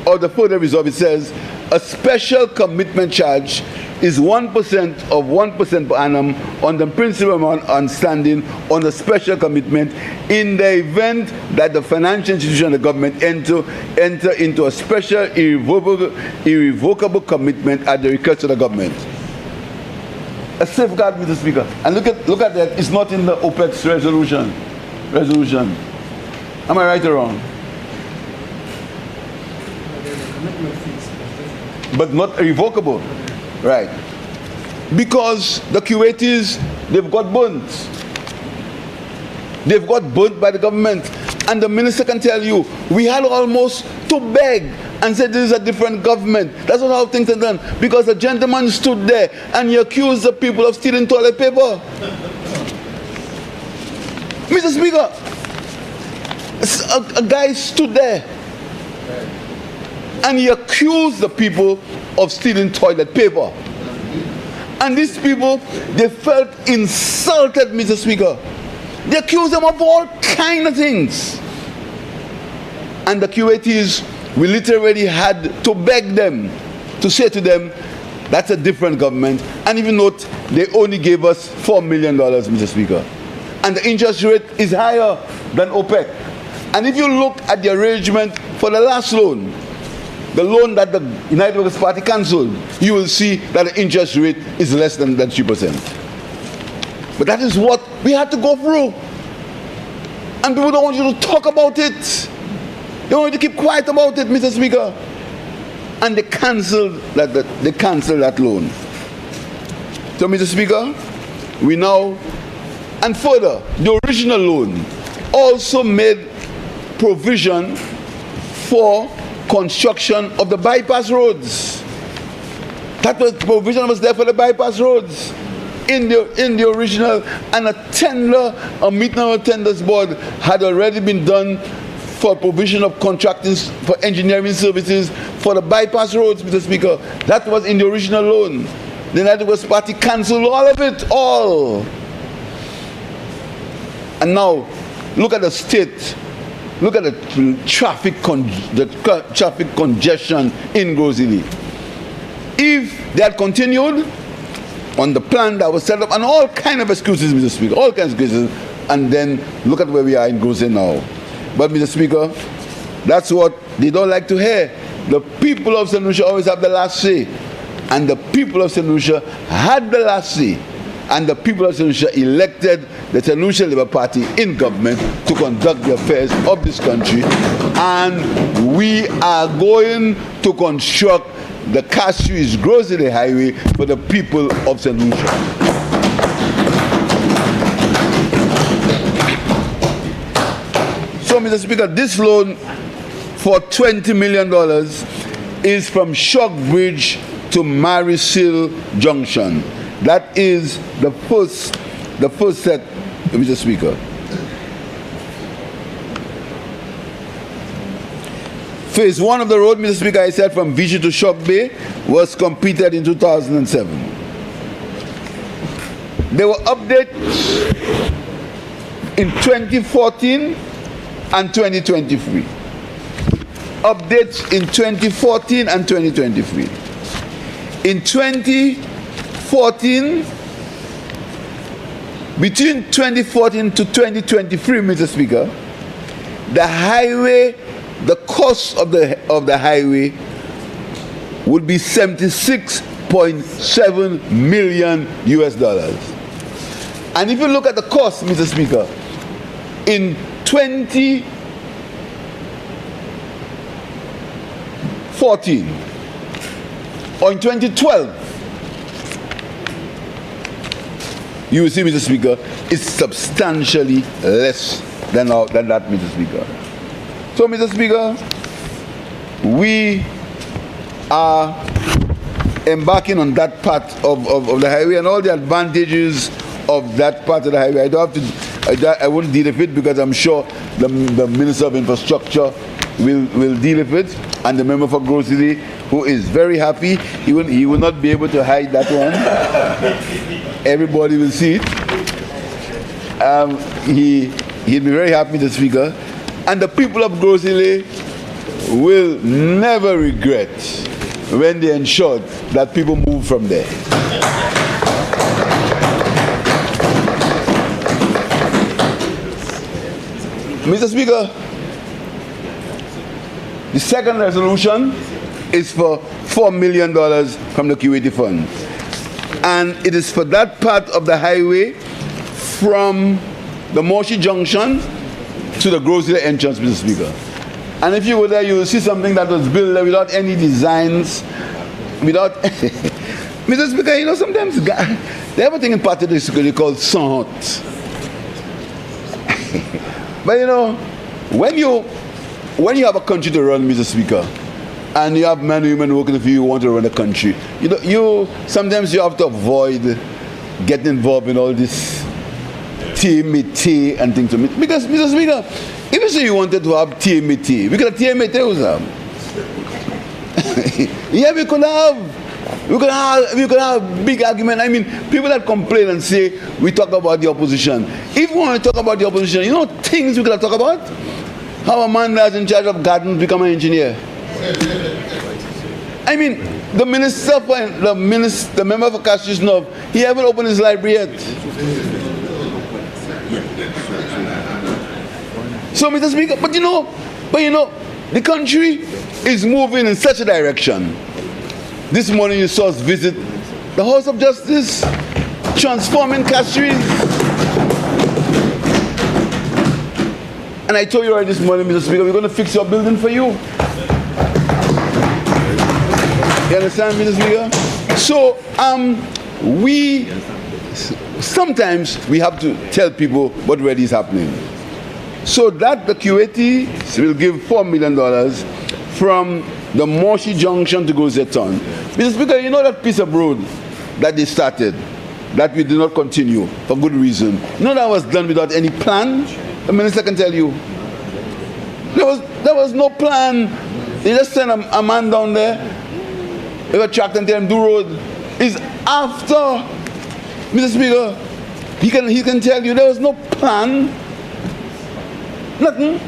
of the further resolve, it says a special commitment charge is 1% of 1% per annum on the principal amount outstanding on the special commitment in the event that the financial institution and the government enter into a special irrevocable commitment at the request of the government. A safeguard, Mr. Speaker. And look at that. It's not in the OPEC's resolution. Am I right or wrong? But not irrevocable. Right. Because the Kuwaitis, they've got burnt. They've got burnt by the government. And the minister can tell you, we had almost to beg and said this is a different government. That's not how things are done. Because a gentleman stood there and he accused the people of stealing toilet paper. Mr. Speaker, a guy stood there and he accused the people of stealing toilet paper. And these people, they felt insulted, Mr. Speaker. They accused them of all kinds of things. And the QATs, we literally had to beg them, to say to them, that's a different government. And even note, they only gave us $4 million, Mr. Speaker. And the interest rate is higher than OPEC. And if you look at the arrangement for the last loan, the loan that the United Workers' Party cancelled, you will see that the interest rate is less than 3%. But that is what we had to go through. And people don't want you to talk about it. They want you to keep quiet about it, Mr. Speaker. And they cancelled that loan. So, Mr. Speaker, we now, and further, the original loan also made provision for construction of the bypass roads. That was provision was there for the bypass roads in the original, and a meeting of the tenders board had already been done for provision of contracting for engineering services for the bypass roads, Mr. Speaker. That was in the original loan. The United Workers' Party cancelled all of it, all. And now, look at the state. Look at the traffic congestion in Grozili. If they had continued on the plan that was set up, and all kinds of excuses, Mr. Speaker, all kinds of excuses, and then look at where we are in Grozili now. But, Mr. Speaker, that's what they don't like to hear. The people of St. Lucia always have the last say. And the people of St. Lucia had the last say. And the people of St. Lucia elected the St. Lucia Labour Party in government to conduct the affairs of this country. And we are going to construct the Castries Grozili Highway for the people of St. Lucia. So, Mr. Speaker, this loan for $20 million is from Shock Bridge to Marisil Junction. That is the first set, Mr. Speaker. Phase 1 of the road, Mr. Speaker, I said from Vichy to Shock Bay, was completed in 2007. There were updates in 2014 and 2023. Updates in 2014 and 2023. In 2014, between 2014 to 2023, Mr. Speaker, the highway, the cost of the highway would be $76.7 million US. And if you look at the cost, Mr. Speaker, in 2014 or in 2012, you will see, Mr. Speaker, it's substantially less than that, Mr. Speaker. So, Mr. Speaker, we are embarking on that part of the highway and all the advantages of that part of the highway. I won't deal with it because I'm sure the Minister of Infrastructure will deal with it, and the member for Grozili, who is very happy, he will not be able to hide that one. Everybody will see it. He'll be very happy, Mr. Speaker. And the people of Grozili will never regret when they ensured that people move from there. Mr. Speaker, the second resolution is for $4 million from the QAT fund. And it is for that part of the highway from the Moshi Junction to the Grozili entrance, Mr. Speaker. And if you go there, you will see something that was built there without any designs, without... Mr. Speaker, you know, sometimes they have a thing in particular called sans. But you know, when you have a country to run, Mr. Speaker, and you have men and women working for you who want to run the country. You know, sometimes you have to avoid getting involved in all this TMT and things. Because, Mr. Speaker, if you say you wanted to have TMT, we could have TMT also. Yeah, we could have big argument. I mean, people that complain and say we talk about the opposition. If we want to talk about the opposition, you know things we could have talked about? How a man that's in charge of gardens become an engineer. I mean, the member for Cassius North, he haven't opened his library yet. So, Mr. Speaker, but you know, the country is moving in such a direction. This morning you saw us visit the House of Justice, transforming Castries. And I told you already this morning, Mr. Speaker, we're going to fix your building for you. You understand, Mr. Speaker? So, sometimes we have to tell people what really is happening. So that the QAT will give $4 million from the Moshi Junction to Gozeton. Mr. Speaker, you know that piece of road that they started, that we did not continue for good reason. You know that was done without any plan? The minister can tell you. There was no plan. They just sent a man down there with a tractor and tell him do road. It's after, Mr. Speaker, he can tell you there was no plan. Nothing.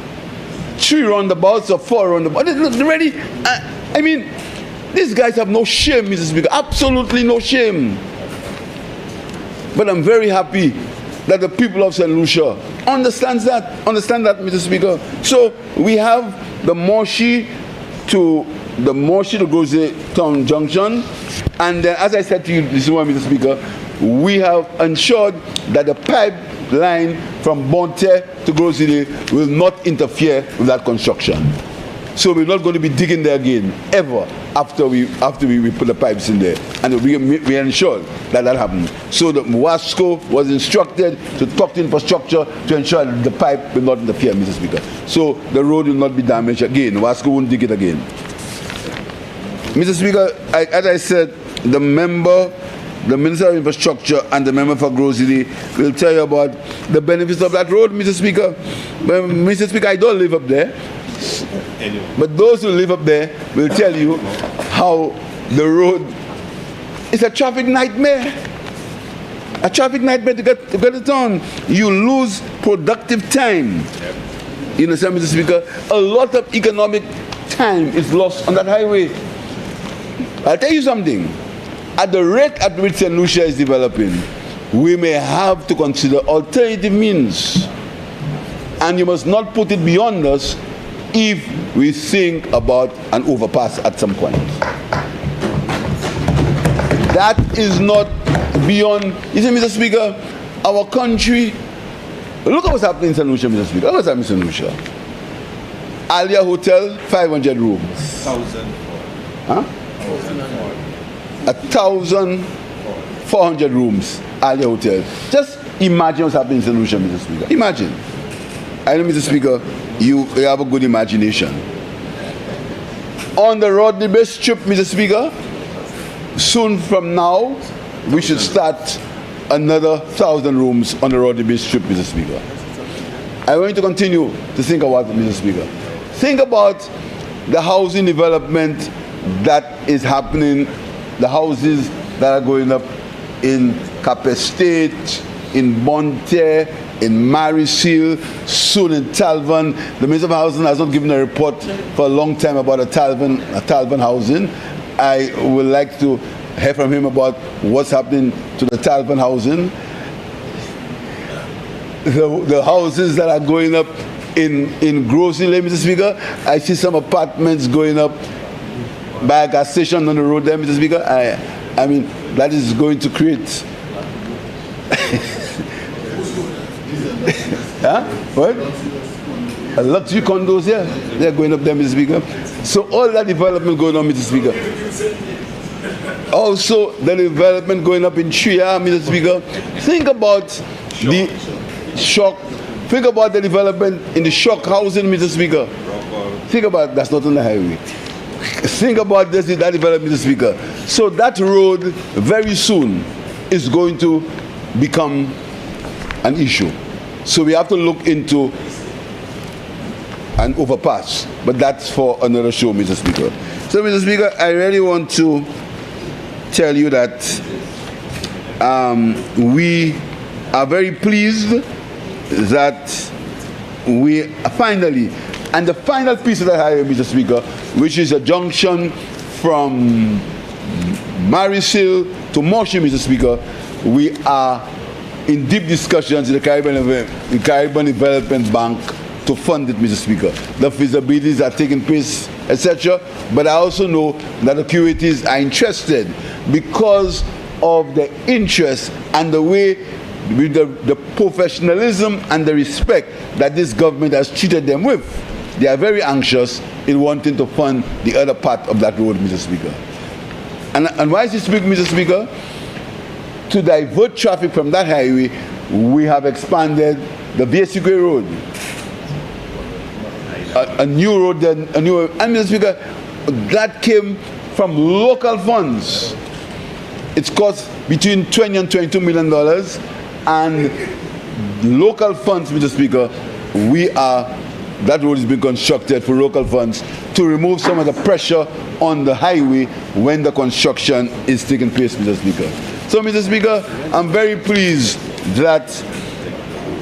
3 roundabouts or 4 roundabouts. Already, I mean, these guys have no shame, Mr. Speaker. Absolutely no shame. But I'm very happy that the people of St. Lucia understand that, Mr. Speaker. So we have the Moshi to Groze Town Junction, and then, as I said to you this morning, Mr. Speaker, we have ensured that the pipeline from Bonte to Grosile will not interfere with that construction. So we're not going to be digging there again, ever, after we put the pipes in there. And we ensured that happens. So the WASCO was instructed to talk to infrastructure to ensure that the pipe will not interfere, Mr. Speaker. So the road will not be damaged again. WASCO won't dig it again. Mr. Speaker, as I said, the Minister of Infrastructure and the member for Grosile will tell you about the benefits of that road, Mr. Speaker. But, Mr. Speaker, I don't live up there. But those who live up there will tell you how the road is a traffic nightmare. A traffic nightmare to get it on. You lose productive time. You understand, Mr. Speaker? A lot of economic time is lost on that highway. I'll tell you something. At the rate at which St. Lucia is developing, we may have to consider alternative means. And you must not put it beyond us if we think about an overpass at some point. That is not beyond. You see, Mr. Speaker, our country, look at what's happening in St. Lucia, Mr. Speaker. Look what's happening in St. Lucia. Alia Hotel, 500 rooms. 1,000. Huh? 1,400 rooms, Alia Hotel. Just imagine what's happening in St. Lucia, Mr. Speaker. Imagine. I know, Mr. Speaker, you have a good imagination. On the Rodney Bay Strip, Mr. Speaker, soon from now, we should start another 1,000 rooms on the Rodney Bay Strip, Mr. Speaker. I want you to continue to think about it, Mr. Speaker. Think about the housing development that is happening, the houses that are going up in Cap Estate, in Bonte, in Marisil, soon in Talvan. The Minister of Housing has not given a report for a long time about a Talvan housing. I would like to hear from him about what's happening to the Talvan housing. The houses that are going up in Grosile, Mr. Speaker, I see some apartments going up by a gas station on the road there, Mr. Speaker. I mean, that is going to create. Huh? What? A luxury condos here. They're going up there, Mr. Speaker. So all that development going on, Mr. Speaker. Also, the development going up in Tria, Mr. Speaker. Think about the shock. Think about the development in the shock housing, Mr. Speaker. Think about that's not on the highway. think about this, that development, Mr. Speaker. So that road very soon is going to become an issue. So we have to look into an overpass, but that's for another show, Mr. Speaker. So, Mr. Speaker, I really want to tell you that we are very pleased that we finally, and the final piece of that highway, Mr. Speaker, which is a junction from Marisil to Moshi, Mr. Speaker, we are in deep discussions in the Caribbean Development Bank to fund it, Mr. Speaker. The feasibilities are taking place, etc. But I also know that the QATs are interested because of the interest and the way, with the professionalism and the respect that this government has treated them with. They are very anxious in wanting to fund the other part of that road, Mr. Speaker. And why is this big, Mr. Speaker? To divert traffic from that highway, we have expanded the Viesicue Road. A new road, and Mr. Speaker, that came from local funds. It's cost between $20 and $22 million, and local funds, Mr. Speaker, that road is being constructed for local funds to remove some of the pressure on the highway when the construction is taking place, Mr. Speaker. So, Mr. Speaker, I'm very pleased that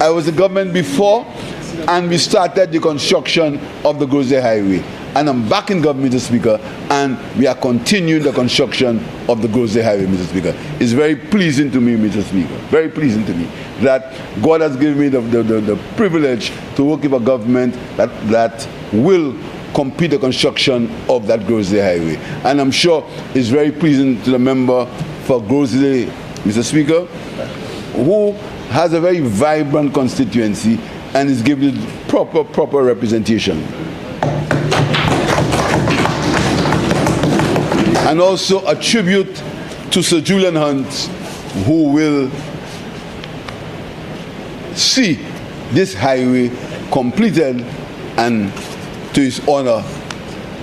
I was the government before and we started the construction of the Grosse Highway. And I'm back in government, Mr. Speaker, and we are continuing the construction of the Grosse Highway, Mr. Speaker. It's very pleasing to me, Mr. Speaker, very pleasing to me that God has given me the privilege to work with a government that will complete the construction of that Grosse Highway. And I'm sure it's very pleasing to the member for Grosse, Mr. Speaker, who has a very vibrant constituency and is given proper representation. And also a tribute to Sir Julian Hunt, who will see this highway completed and to his honor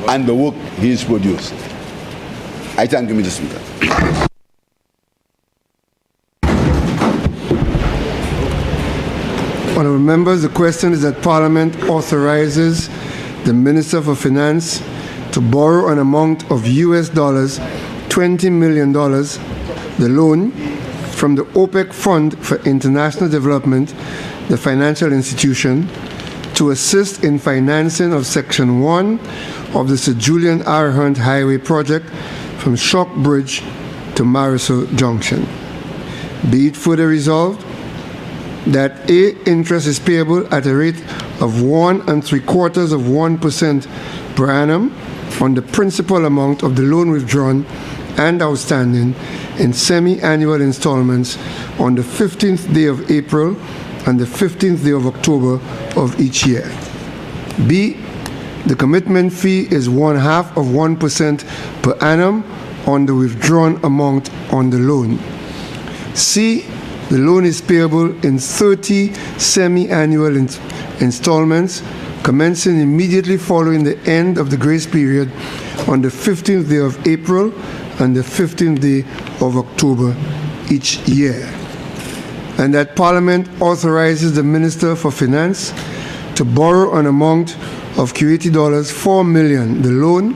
and the work he has produced. I thank you, Mr. Speaker. Honourable members, the question is that Parliament authorizes the Minister for Finance to borrow an amount of $20 million, the loan, from the OPEC Fund for International Development, the financial institution, to assist in financing of Section 1 of the Sir Julian R. Hunt Highway project from Shock Bridge to Marisil Junction. Be it further resolved that A, interest is payable at a rate of 1.75% per annum on the principal amount of the loan withdrawn and outstanding in semi-annual installments on the 15th day of April and the 15th day of October of each year. B, the commitment fee is 0.5% per annum on the withdrawn amount on the loan. C, the loan is payable in 30 semi-annual installments commencing immediately following the end of the grace period on the 15th day of April and the 15th day of October each year. And that Parliament authorizes the Minister for Finance to borrow an amount of Kuwaiti dollars 4 million, the loan,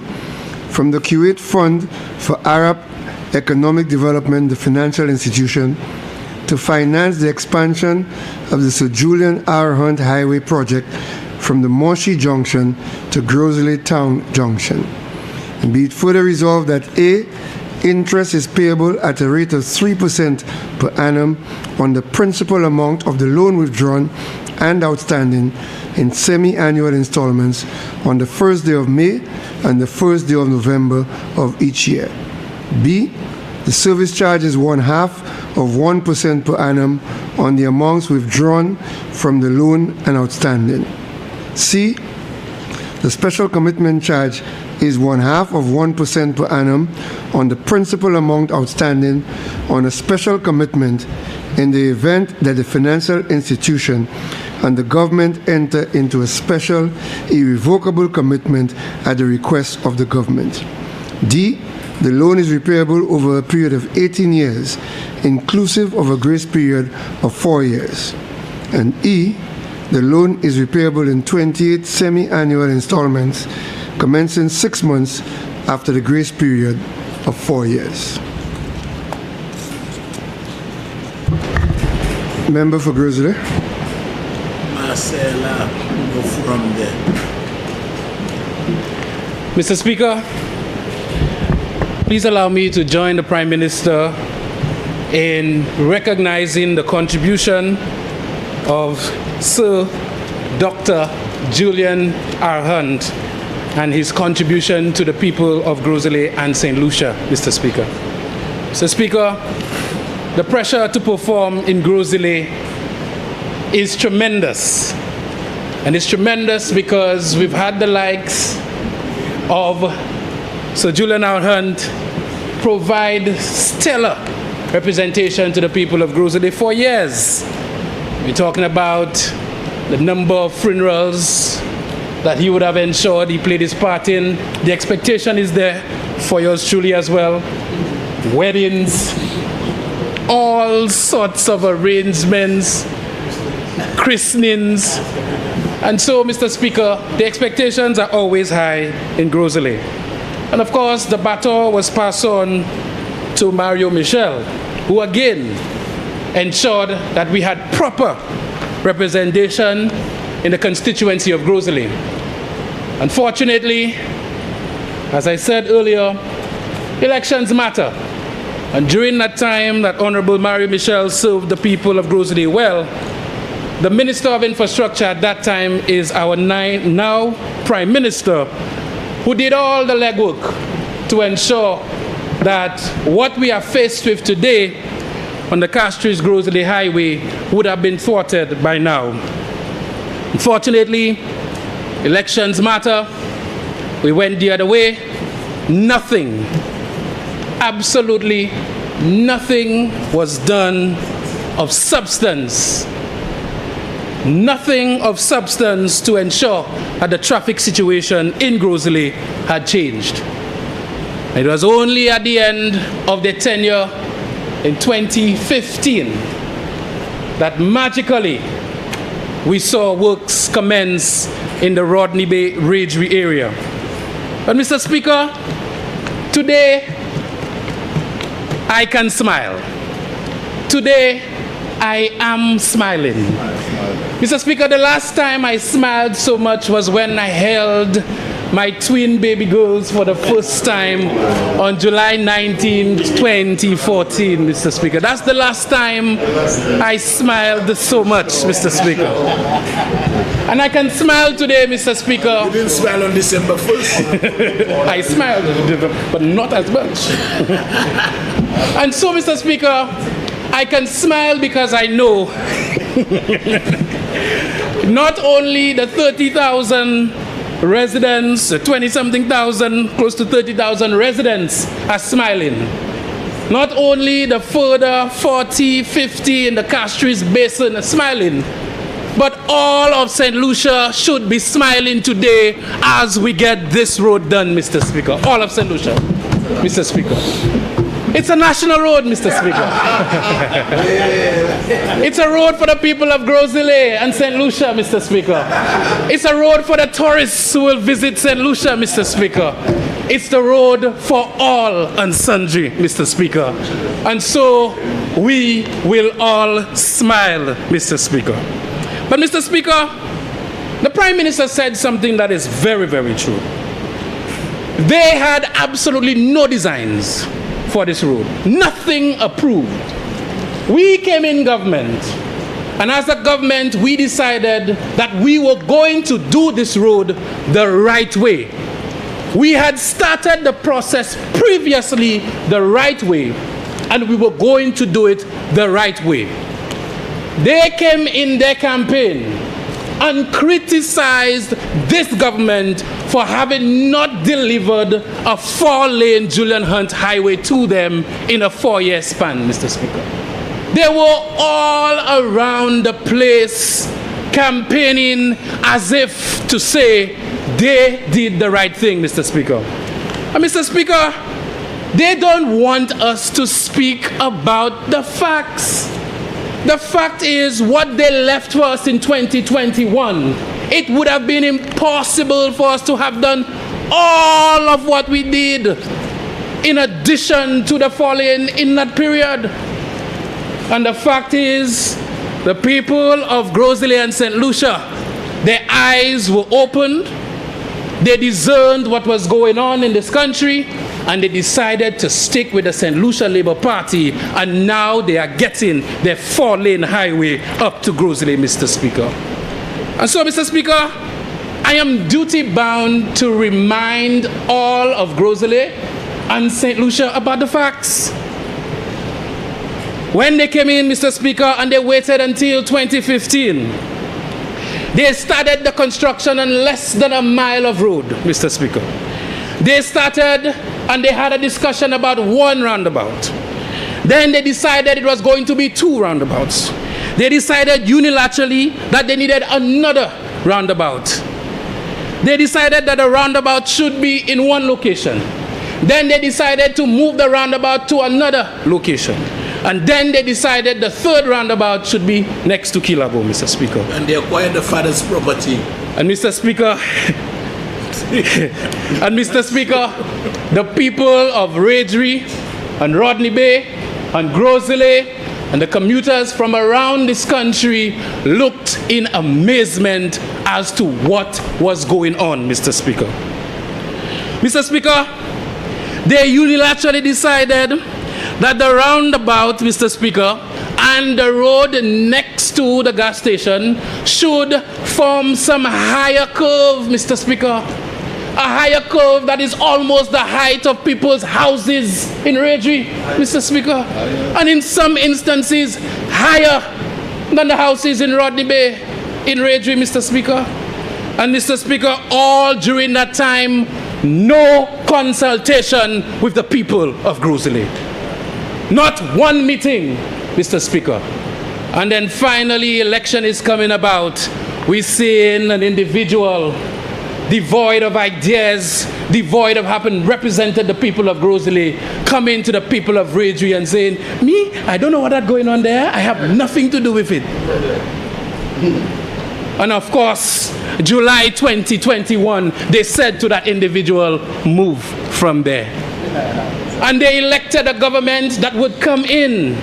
from the Kuwait Fund for Arab Economic Development, the financial institution, to finance the expansion of the Sir Julian R. Hunt Highway project from the Moshi Junction to Groseley Town Junction. And be it further resolved that A, interest is payable at a rate of 3% per annum on the principal amount of the loan withdrawn and outstanding in semi-annual installments on the first day of May and the first day of November of each year. B, the service charge is 0.5% per annum on the amounts withdrawn from the loan and outstanding. C, the special commitment charge is 0.5% per annum on the principal amount outstanding on a special commitment in the event that the financial institution and the government enter into a special, irrevocable commitment at the request of the government. D, the loan is repayable over a period of 18 years, inclusive of a grace period of 4 years. And E, the loan is repayable in 28 semi-annual installments, commencing 6 months after the grace period of 4 years. Member for Grizzly. Marcella, go from there. Mr. Speaker, please allow me to join the Prime Minister in recognizing the contribution of Sir Dr. Julian R. Hunt and his contribution to the people of Grizzly and St. Lucia, Mr. Speaker. Mr. Speaker, the pressure to perform in Grizzly is tremendous. And it's tremendous because we've had the likes of Sir Julian R. Hunt provide stellar representation to the people of Grizzly for years. We're talking about the number of funerals that he would have ensured he played his part in. The expectation is there for yours truly as well. Weddings, all sorts of arrangements, christenings. And so, Mr. Speaker, the expectations are always high in Grizzly. And of course, the baton was passed on to Mario Michel, who again ensured that we had proper representation in the constituency of Grizzly. Unfortunately, as I said earlier, elections matter. And during that time that Honorable Mario Michel served the people of Grizzly well, the Minister of Infrastructure at that time is our now Prime Minister, who did all the legwork to ensure that what we are faced with today on the Castries-Grizzly Highway would have been thwarted by now. Unfortunately, elections matter. We went the other way. Nothing, absolutely nothing was done of substance. Nothing of substance to ensure that the traffic situation in Grizzly had changed. It was only at the end of their tenure in 2015 that magically we saw works commence in the Rodney Bay Ridgeway area. But Mr. Speaker, today I can smile. Today I am smiling. Mr. Speaker, the last time I smiled so much was when I held my twin baby girls for the first time on July 19, 2014, Mr. Speaker. That's the last time I smiled so much, Mr. Speaker. And I can smile today, Mr. Speaker. You didn't smile on December 1st. I smiled, but not as much. And so, Mr. Speaker, I can smile because I know not only the 30,000 residents, 20-something thousand, close to 30,000 residents are smiling. Not only the further 40, 50 in the Castries Basin are smiling, but all of St. Lucia should be smiling today as we get this road done, Mr. Speaker. All of St. Lucia, Mr. Speaker. It's a national road, Mr. Speaker. It's a road for the people of Grizzly and St. Lucia, Mr. Speaker. It's a road for the tourists who will visit St. Lucia, Mr. Speaker. It's the road for all and sundry, Mr. Speaker. And so we will all smile, Mr. Speaker. But Mr. Speaker, the Prime Minister said something that is very, very true. They had absolutely no designs for this road. Nothing approved. We came in government, and as a government, we decided that we were going to do this road the right way. We had started the process previously the right way, and we were going to do it the right way. They came in their campaign and criticized this government for having not delivered a 4-lane Julian Hunt highway to them in a 4-year span, Mr. Speaker. They were all around the place campaigning as if to say they did the right thing, Mr. Speaker. And Mr. Speaker, they don't want us to speak about the facts. The fact is, what they left for us in 2021, it would have been impossible for us to have done all of what we did in addition to the falling in that period. And the fact is, the people of Grosley and St. Lucia, their eyes were opened, they discerned what was going on in this country, and they decided to stick with the St. Lucia Labour Party, and now they are getting their 4-lane highway up to Grosley, Mr. Speaker. And so, Mr. Speaker, I am duty-bound to remind all of Grosley and St. Lucia about the facts. When they came in, Mr. Speaker, and they waited until 2015, they started the construction on less than a mile of road, Mr. Speaker. They started and they had a discussion about 1 roundabout. Then they decided it was going to be 2 roundabouts. They decided unilaterally that they needed another roundabout. They decided that the roundabout should be in 1 location. Then they decided to move the roundabout to another location. And then they decided the 3rd roundabout should be next to Kilabo, Mr. Speaker. And they acquired the father's property. And Mr. Speaker, the people of Ragery and Rodney Bay and Grosley and the commuters from around this country looked in amazement as to what was going on, Mr. Speaker. Mr. Speaker, they unilaterally decided that the roundabout, Mr. Speaker, and the road next to the gas station should form some higher curve, Mr. Speaker. A higher curve that is almost the height of people's houses in Ragery, Mr. Speaker. And in some instances, higher than the houses in Rodney Bay, in Ragery, Mr. Speaker. And Mr. Speaker, all during that time, no consultation with the people of Grosley. Not 1 meeting, Mr. Speaker. And then finally, election is coming about. We're seeing an individual devoid of ideas, devoid of having represented the people of Grosley, coming to the people of Ragery and saying, me, I don't know what that's going on there. I have nothing to do with it. And of course, July 2021, they said to that individual, move from there. And they elected a government that would come in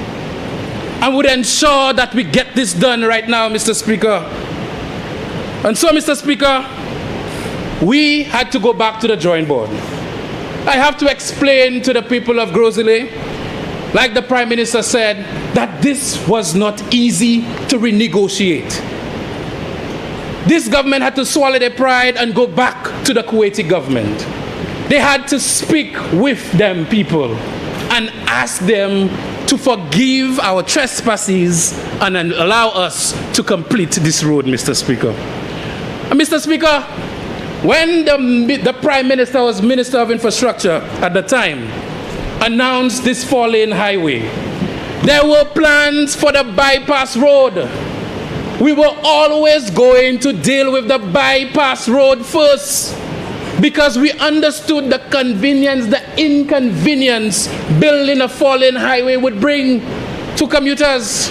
and would ensure that we get this done right now, Mr. Speaker. And so, Mr. Speaker, we had to go back to the drawing board. I have to explain to the people of Grosley, like the Prime Minister said, that this was not easy to renegotiate. This government had to swallow their pride and go back to the Kuwaiti government. They had to speak with them people and ask them to forgive our trespasses and allow us to complete this road, Mr. Speaker. And Mr. Speaker, when the Prime Minister was Minister of Infrastructure at the time, announced this 4-lane highway, there were plans for the bypass road. We were always going to deal with the bypass road first, because we understood the convenience, the inconvenience building a 4-lane highway would bring to commuters.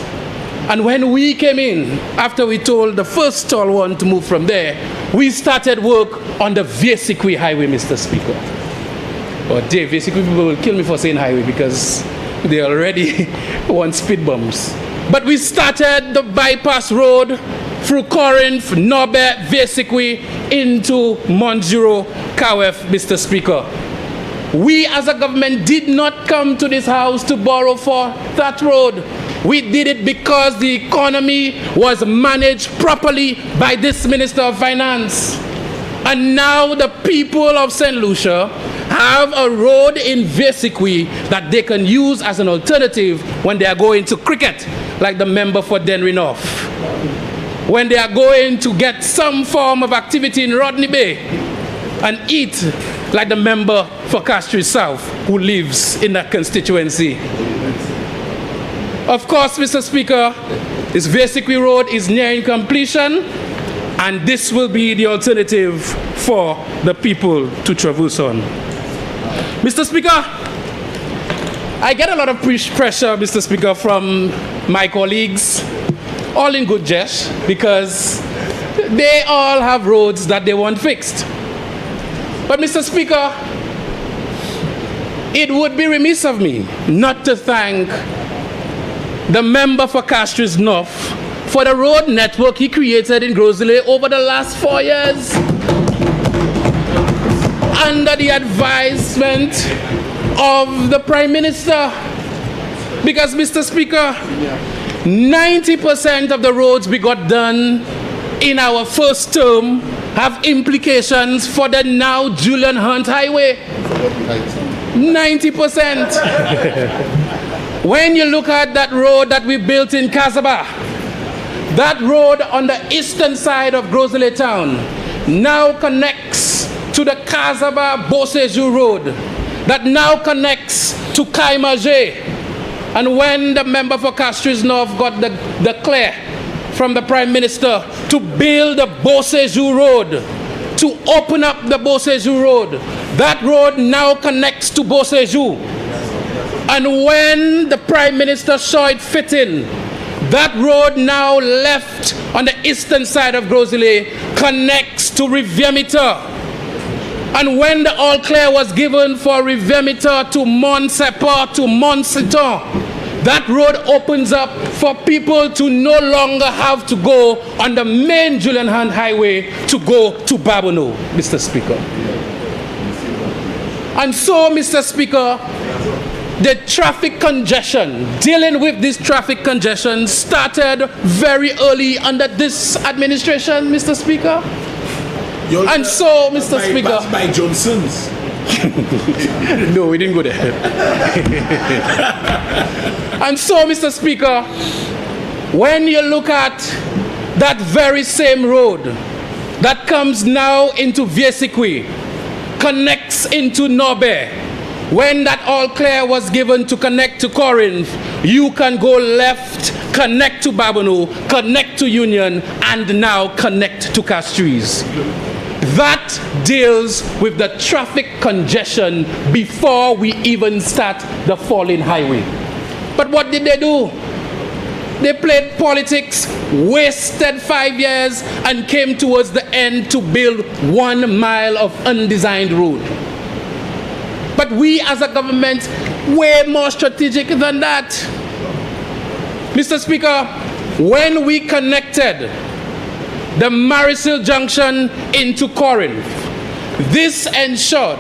And when we came in, after we told the first tall one to move from there, we started work on the Vesikwi highway, Mr. Speaker. Or Dave, Vesikwi people will kill me for saying highway because they already want speed bumps. But we started the bypass road through Corinth, Norbert, Vesikwi, into Monjuro, Kawef, Mr. Speaker. We as a government did not come to this house to borrow for that road. We did it because the economy was managed properly by this Minister of Finance. And now the people of St. Lucia have a road in Vesikwi that they can use as an alternative when they are going to cricket, like the member for Denry North. When they are going to get some form of activity in Rodney Bay and eat, like the member for Castries South who lives in that constituency. Of course, Mr. Speaker, this Vesikwi Road is nearing completion, and this will be the alternative for the people to traverse on. Mr. Speaker, I get a lot of pressure, Mr. Speaker, from my colleagues, all in good jest, because they all have roads that they want fixed. But, Mr. Speaker, it would be remiss of me not to thank the member for Castries North for the road network he created in Grosley over the last 4 years under the advisement of the Prime Minister. Because, Mr. Speaker, 90% of the roads we got done in our first term have implications for the now Julian Hunt Highway. 90%. When you look at that road that we built in Casaba, that road on the eastern side of Grosley town now connects to the Casaba-Boseju road that now connects to Kaimaje. And when the member for Castries North got the clear from the Prime Minister to build the Boseju road, to open up the Boseju road, that road now connects to Boseju. And when the Prime Minister saw it fitting, that road now left on the eastern side of Grosley connects to Riviemita. And when the all clear was given for Riviemita to Montsepa to Montseton, that road opens up for people to no longer have to go on the main Julian Hunt Highway to go to Babonneau, Mr. Speaker. And so, Mr. Speaker, the traffic congestion, dealing with this traffic congestion started very early under this administration, Mr. Speaker. And so, Mr. Speaker. By Johnson's. No, we didn't go there. And so, Mr. Speaker, when you look at that very same road that comes now into Vesikwi, connects into Nobe, when that all clear was given to connect to Corinth, you can go left, connect to Babonneau, connect to Union, and now connect to Castries. That deals with the traffic congestion before we even start the falling highway. But what did they do? They played politics, wasted 5 years, and came towards the end to build 1 mile of undesigned road. But we as a government, way more strategic than that. Mr. Speaker, when we connected the Marisil Junction into Corinth, this ensured,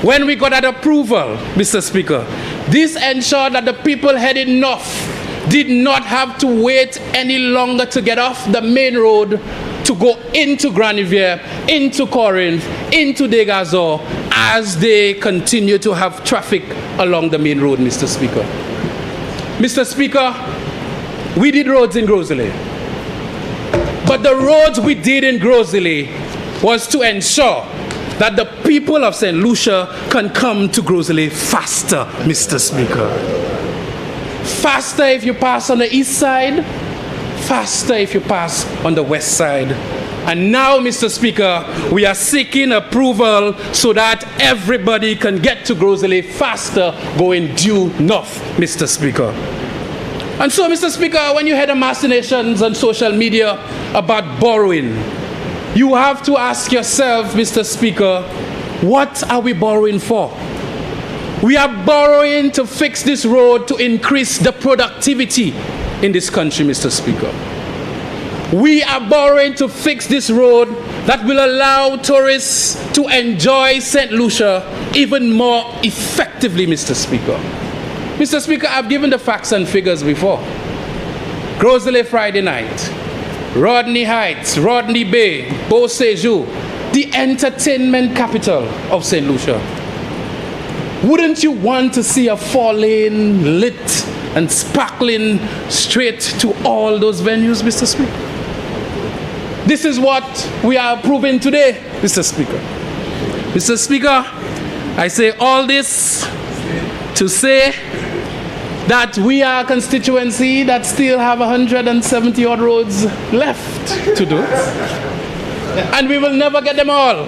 when we got that approval, Mr. Speaker, this ensured that the people headed north did not have to wait any longer to get off the main road to go into Grand Riviere, into Corinth, into Degazor, as they continue to have traffic along the main road, Mr. Speaker. Mr. Speaker, we did roads in Grosley. But the roads we did in Grosley was to ensure that the people of St. Lucia can come to Grosley faster, Mr. Speaker. Faster if you pass on the east side, faster if you pass on the west side. And now, Mr. Speaker, we are seeking approval so that everybody can get to Grosley faster going due north, Mr. Speaker. And so, Mr. Speaker, when you hear the machinations on social media about borrowing, you have to ask yourself, Mr. Speaker, what are we borrowing for? We are borrowing to fix this road to increase the productivity in this country, Mr. Speaker. We are borrowing to fix this road that will allow tourists to enjoy St. Lucia even more effectively, Mr. Speaker. Mr. Speaker, I've given the facts and figures before. Grosley Friday night, Rodney Heights, Rodney Bay, Boseju, the entertainment capital of St. Lucia. Wouldn't you want to see a 4-lane lit and sparkling straight to all those venues, Mr. Speaker? This is what we are approving today, Mr. Speaker. Mr. Speaker, I say all this to say that we are a constituency that still have 170 odd roads left to do. And we will never get them all.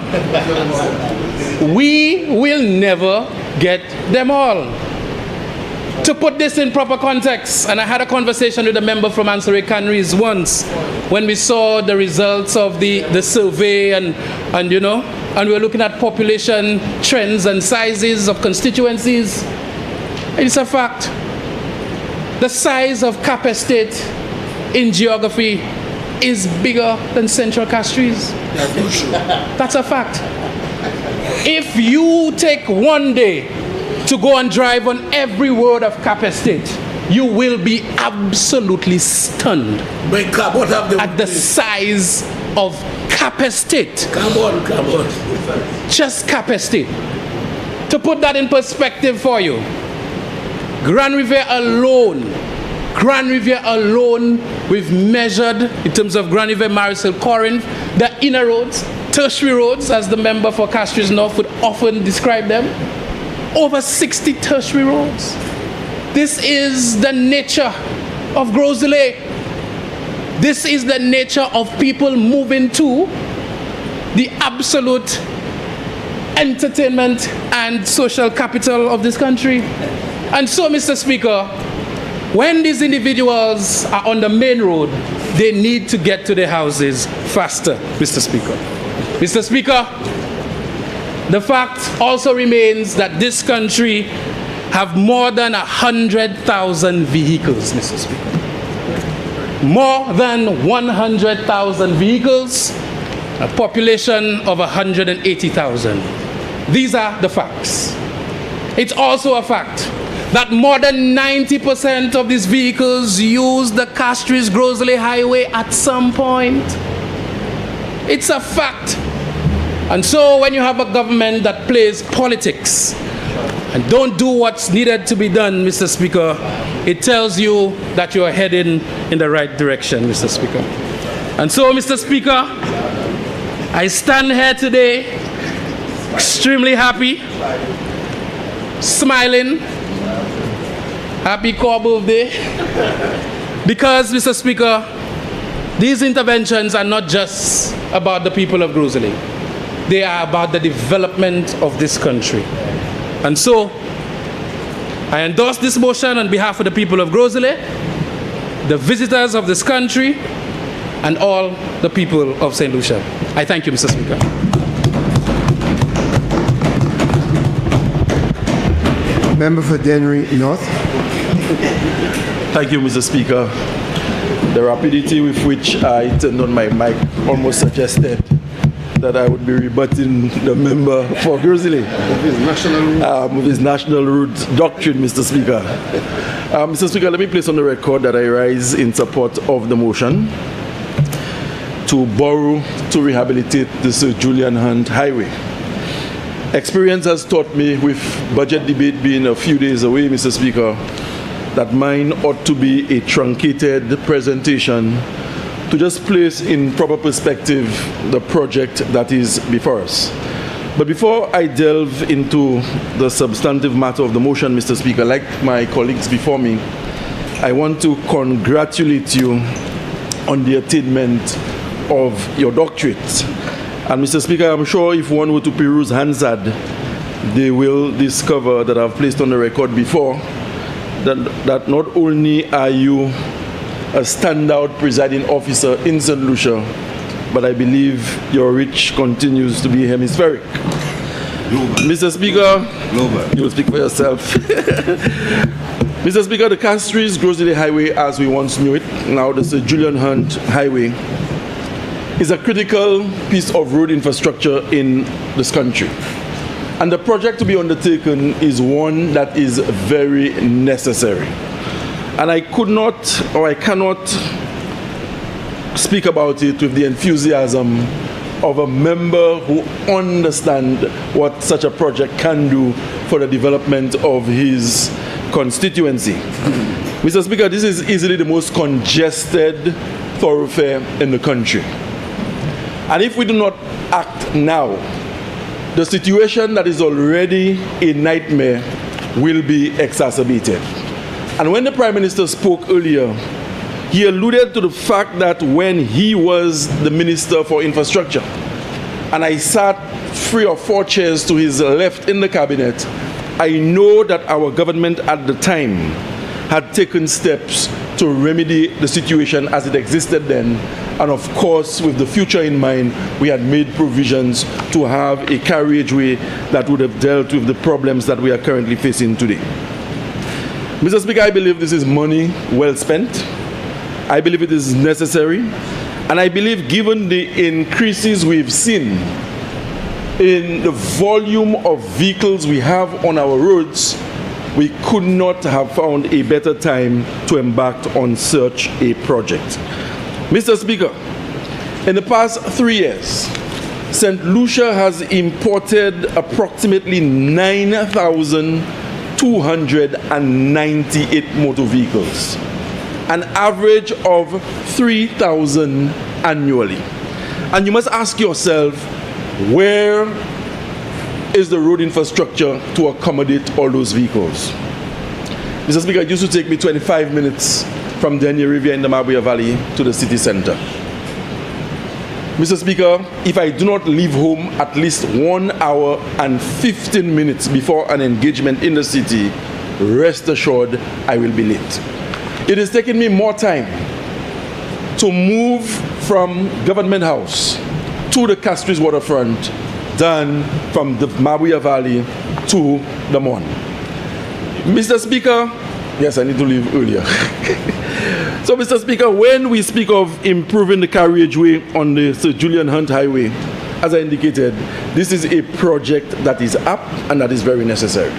We will never get them all. To put this in proper context, and I had a conversation with a member from Ansari Canries once when we saw the results of the survey and we were looking at population trends and sizes of constituencies. It's a fact. The size of Cap Estate in geography is bigger than Central Castries. That's a fact. If you take one day to go and drive on every word of Cap Estate, you will be absolutely stunned at the size of Cap Estate. Come on. Just Cap Estate. To put that in perspective for you, Grand Riviere alone, we've measured in terms of Grand Riviere, Marisol, Corinth, the inner roads, tertiary roads, as the member for Castries North would often describe them. Over 60 tertiary roads. This is the nature of Groseley. This is the nature of people moving to the absolute entertainment and social capital of this country. And so, Mr. Speaker, when these individuals are on the main road, they need to get to their houses faster, Mr. Speaker. Mr. Speaker, the fact also remains that this country have more than 100,000 vehicles, Mr. Speaker. More than 100,000 vehicles, a population of 180,000. These are the facts. It's also a fact that more than 90% of these vehicles use the Castries-Groseley Highway at some point. It's a fact. And so when you have a government that plays politics and don't do what's needed to be done, Mr. Speaker, it tells you that you're heading in the right direction, Mr. Speaker. And so, Mr. Speaker, I stand here today extremely happy, smiling, happy core birthday, because, Mr. Speaker, these interventions are not just about the people of Groseley. They are about the development of this country. And so, I endorse this motion on behalf of the people of Groseley, the visitors of this country, and all the people of St. Lucia. I thank you, Mr. Speaker. Member for Dennery North. Thank you, Mr. Speaker. The rapidity with which I turned on my mic almost suggested that I would be rebutting the member for Groseley with his national route doctrine, Mr. Speaker. Mr. Speaker, let me place on the record that I rise in support of the motion to borrow to rehabilitate the Sir Julian Hunt Highway. Experience has taught me, with budget debate being a few days away, Mr. Speaker, that mine ought to be a truncated presentation to just place in proper perspective the project that is before us. But before I delve into the substantive matter of the motion, Mr. Speaker, like my colleagues before me, I want to congratulate you on the attainment of your doctorate. And Mr. Speaker, I'm sure if one were to peruse Hansard, they will discover that I've placed on the record before that not only are you a standout presiding officer in St. Lucia, but I believe your reach continues to be hemispheric. Mr. Speaker, you will speak for yourself. Mr. Speaker, the Castries-Groseley Highway, as we once knew it, now the Sir Julian Hunt Highway, is a critical piece of road infrastructure in this country. And the project to be undertaken is one that is very necessary. And I could not, or I cannot speak about it with the enthusiasm of a member who understands what such a project can do for the development of his constituency. Mr. Speaker, this is easily the most congested thoroughfare in the country. And if we do not act now, the situation that is already a nightmare will be exacerbated. And when the Prime Minister spoke earlier, he alluded to the fact that when he was the Minister for Infrastructure, and I sat 3 or 4 chairs to his left in the cabinet, I know that our government at the time had taken steps to remedy the situation as it existed then. And of course, with the future in mind, we had made provisions to have a carriageway that would have dealt with the problems that we are currently facing today. Mr. Speaker, I believe this is money well spent. I believe it is necessary. And I believe given the increases we've seen in the volume of vehicles we have on our roads, we could not have found a better time to embark on such a project. Mr. Speaker, in the past 3 years, St. Lucia has imported approximately 9,298 motor vehicles, an average of 3,000 annually. And you must ask yourself, where is the road infrastructure to accommodate all those vehicles? Mr. Speaker, it used to take me 25 minutes from Denny Riviera in the Mabuya Valley to the city center. Mr. Speaker, if I do not leave home at least 1 hour and 15 minutes before an engagement in the city, rest assured I will be late. It has taken me more time to move from Government House to the Castries waterfront than from the Mabuya Valley to the Mon. Mr. Speaker, yes, I need to leave earlier. So, Mr. Speaker, when we speak of improving the carriageway on the Sir Julian Hunt Highway, as I indicated, this is a project that is up and that is very necessary.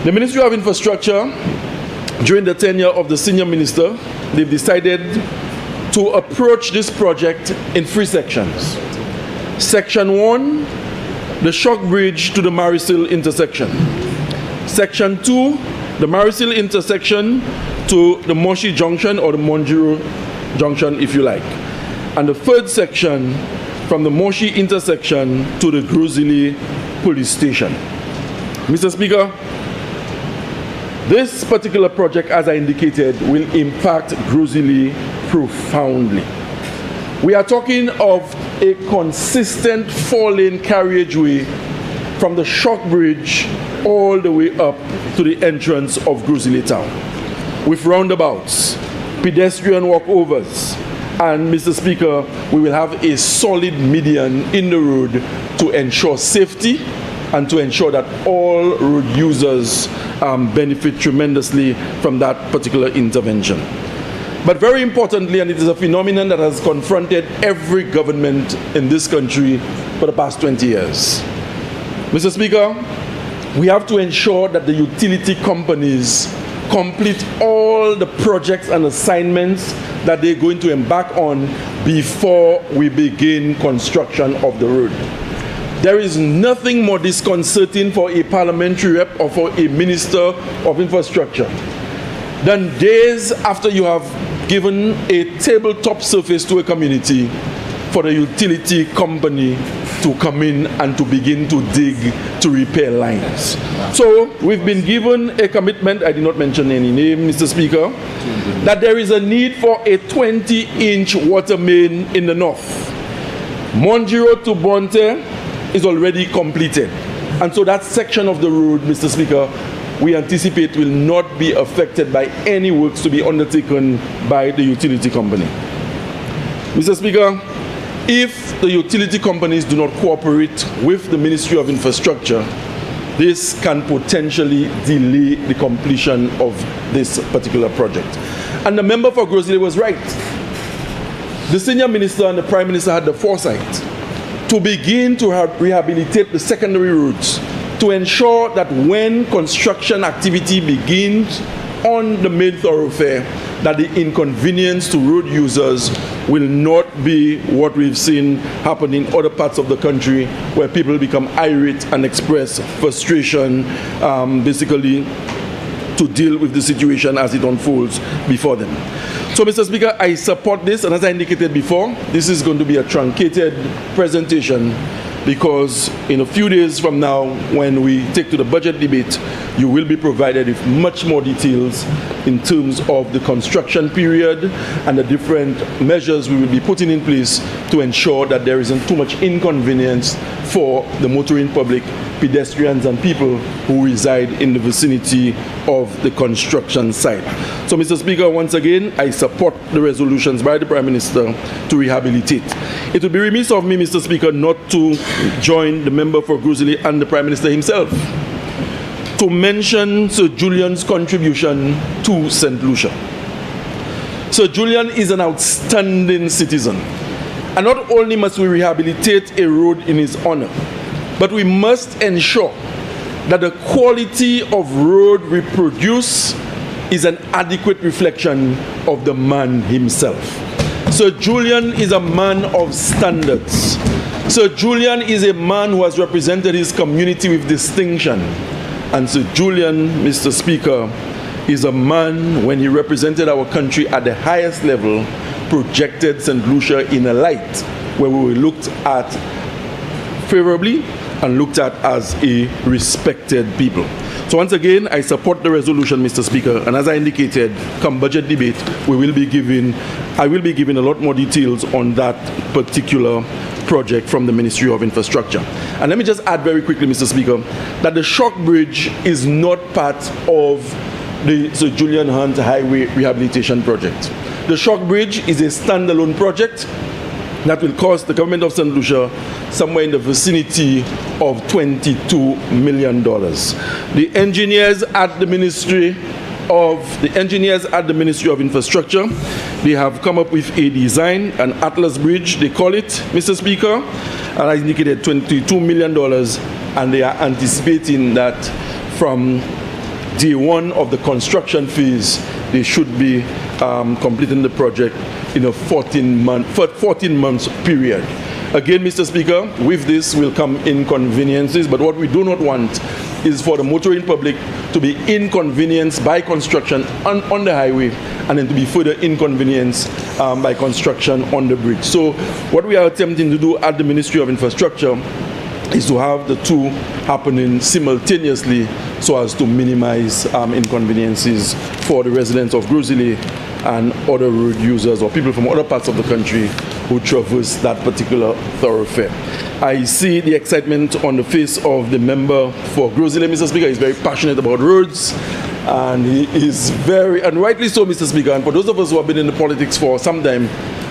The Ministry of Infrastructure, during the tenure of the senior minister, they've decided to approach this project in 3 sections. Section 1, the Shock Bridge to the Marisil intersection. Section 2, the Marisil intersection to the Moshi Junction or the Monjiro Junction, if you like. And the 3rd section, from the Moshi intersection to the Grozile police station. Mr. Speaker, this particular project, as I indicated, will impact Grozile profoundly. We are talking of a consistent 4-lane carriageway from the Shock Bridge all the way up to the entrance of Grozile town, with roundabouts, pedestrian walkovers, and Mr. Speaker, we will have a solid median in the road to ensure safety and to ensure that all road users benefit tremendously from that particular intervention. But very importantly, and it is a phenomenon that has confronted every government in this country for the past 20 years. Mr. Speaker, we have to ensure that the utility companies complete all the projects and assignments that they're going to embark on before we begin construction of the road. There is nothing more disconcerting for a parliamentary rep or for a minister of infrastructure than days after you have given a tabletop surface to a community for the utility company to come in and to begin to dig to repair lines. So we've been given a commitment, I did not mention any name, Mr. Speaker, that there is a need for a 20-inch water main in the north. Monjiro to Bonte is already completed. And so that section of the road, Mr. Speaker, we anticipate will not be affected by any works to be undertaken by the utility company. Mr. Speaker, if the utility companies do not cooperate with the Ministry of Infrastructure, this can potentially delay the completion of this particular project. And the member for Grozile was right. The senior minister and the Prime Minister had the foresight to begin to rehabilitate the secondary roads to ensure that when construction activity begins on the main thoroughfare, that the inconvenience to road users will not be what we've seen happen in other parts of the country where people become irate and express frustration basically to deal with the situation as it unfolds before them. So, Mr. Speaker, I support this, and as I indicated before, this is going to be a truncated presentation because in a few days from now, when we take to the budget debate, you will be provided with much more details in terms of the construction period and the different measures we will be putting in place to ensure that there isn't too much inconvenience for the motoring public, pedestrians and people who reside in the vicinity of the construction site. So, Mr. Speaker, once again, I support the resolutions by the Prime Minister to rehabilitate. It would be remiss of me, Mr. Speaker, not to join the member for Grizzly and the Prime Minister himself to mention Sir Julian's contribution to St. Lucia. Sir Julian is an outstanding citizen. And not only must we rehabilitate a road in his honor, but we must ensure that the quality of road we produce is an adequate reflection of the man himself. Sir Julian is a man of standards. Sir Julian is a man who has represented his community with distinction. And Sir Julian, Mr. Speaker, is a man, when he represented our country at the highest level, projected St. Lucia in a light where we were looked at favorably and looked at as a respected people. So once again, I support the resolution, Mr. Speaker, and as I indicated, come budget debate, I will be giving a lot more details on that particular project from the Ministry of Infrastructure. And let me just add very quickly, Mr. Speaker, that the Shock Bridge is not part of the Sir Julian Hunt Highway Rehabilitation Project. The Shock Bridge is a standalone project that will cost the government of St. Lucia somewhere in the vicinity of $22 million. The engineers at the Ministry of Infrastructure, they have come up with a design, an Atlas Bridge, they call it, Mr. Speaker, and I indicated $22 million, and they are anticipating that from day one of the construction phase, they should be completing the project in a 14 months period. Again, Mr. Speaker, with this will come inconveniences, but what we do not want is for the motoring public to be inconvenienced by construction on the highway and then to be further inconvenienced by construction on the bridge. So what we are attempting to do at the Ministry of Infrastructure is to have the two happening simultaneously so as to minimize inconveniences for the residents of Grizzly and other road users or people from other parts of the country who traverse that particular thoroughfare. I see the excitement on the face of the member for Grizzly. Mr. Speaker, he's very passionate about roads, and he is very, and rightly so, Mr. Speaker, and for those of us who have been in the politics for some time,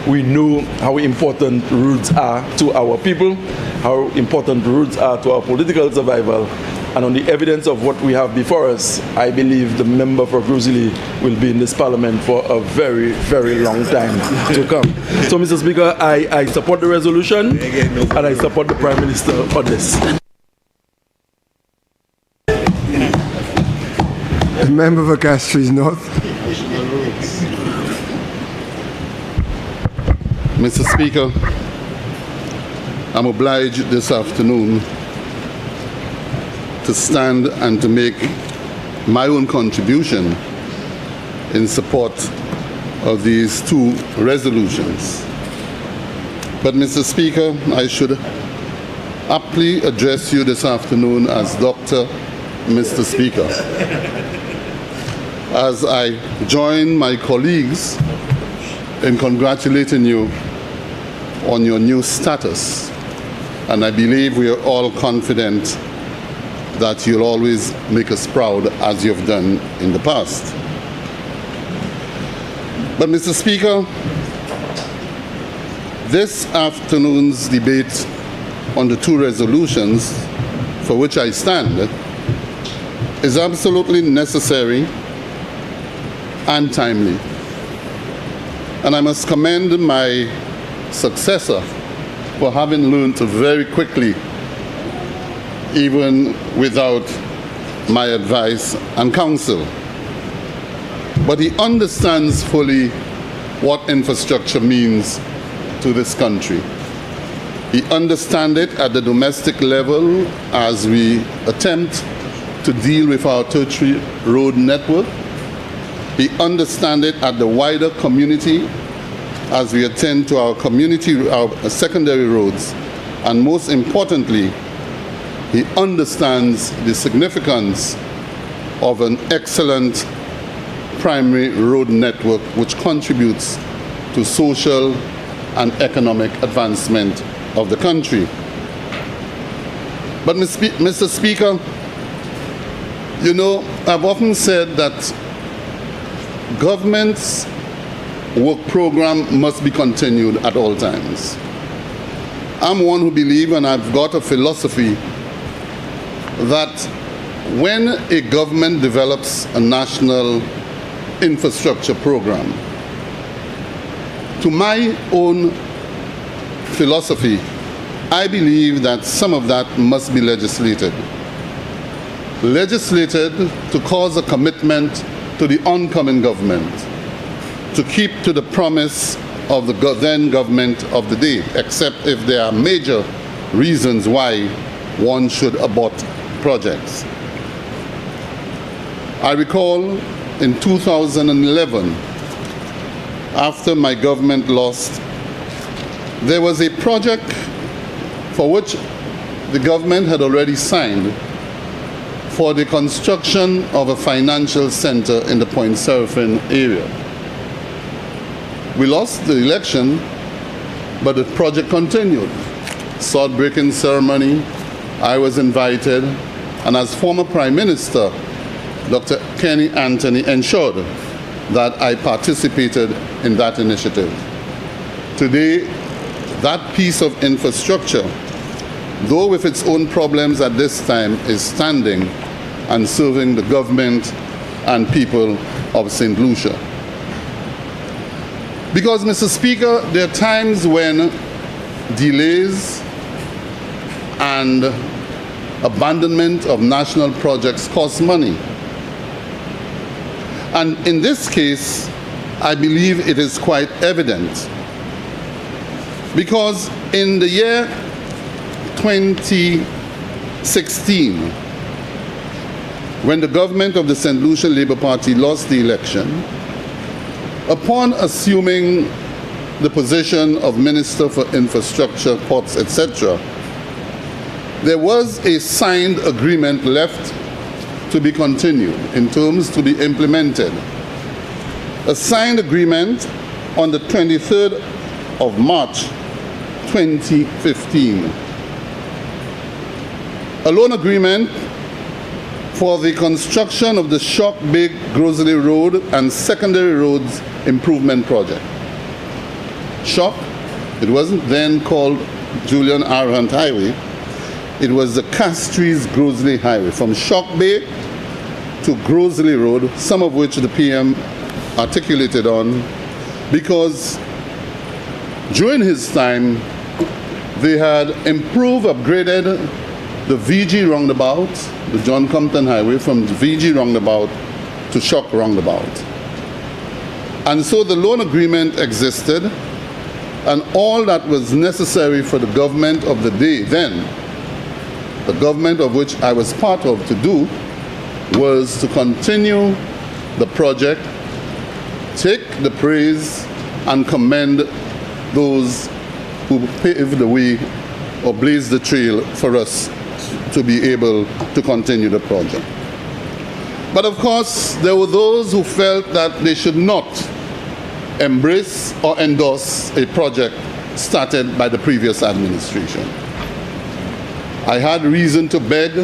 we know how important roads are to our people, how important roads are to our political survival. And on the evidence of what we have before us, I believe the member for Grizzly will be in this parliament for a very, very long time to come. So, Mr. Speaker, I support the resolution and I support the Prime Minister on this. The member for Castries North. Mr. Speaker, I'm obliged this afternoon to stand and to make my own contribution in support of these two resolutions. But, Mr. Speaker, I should aptly address you this afternoon as Dr. Mr. Speaker, as I join my colleagues in congratulating you on your new status. And I believe we are all confident that you'll always make us proud as you've done in the past. But, Mr. Speaker, this afternoon's debate on the two resolutions for which I stand is absolutely necessary and timely. And I must commend my successor for having learned very quickly, even without my advice and counsel. But he understands fully what infrastructure means to this country. He understands it at the domestic level as we attempt to deal with our tertiary road network. He understands it at the wider community as we attend to our community, our secondary roads. And most importantly, he understands the significance of an excellent primary road network which contributes to social and economic advancement of the country. But Mr. Speaker, you know, I've often said that government's work program must be continued at all times. I'm one who believes, and I've got a philosophy, that when a government develops a national infrastructure program, to my own philosophy, I believe that some of that must be legislated. Legislated to cause a commitment to the oncoming government to keep to the promise of the then government of the day, except if there are major reasons why one should abort projects. I recall in 2011, after my government lost, there was a project for which the government had already signed for the construction of a financial center in the Point Seraphim area. We lost the election, but the project continued. Sword-breaking ceremony, I was invited, and as former Prime Minister, Dr. Kenny Anthony ensured that I participated in that initiative. Today, that piece of infrastructure, though with its own problems at this time, is standing and serving the government and people of St. Lucia. Because, Mr. Speaker, there are times when delays and abandonment of national projects cost money. And in this case, I believe it is quite evident. Because in the year 2016, when the government of the St. Lucia Labour Party lost the election, upon assuming the position of Minister for Infrastructure, Ports, etc., there was a signed agreement left to be continued in terms to be implemented. A signed agreement on the 23rd of March 2015. A loan agreement for the construction of the Shock Bay Grosley Road and secondary roads improvement project. Shock, it wasn't then called Julian R. Hunt Highway, it was the Castries Grosley Highway from Shock Bay to Grosley Road, some of which the PM articulated on, because during his time they had improved, upgraded the VG roundabout, the John Compton Highway, from the VG roundabout to Shock roundabout. And so the loan agreement existed, and all that was necessary for the government of the day then, the government of which I was part of, to do was to continue the project, take the praise and commend those who paved the way or blazed the trail for us to be able to continue the project. But of course, there were those who felt that they should not embrace or endorse a project started by the previous administration. I had reason to beg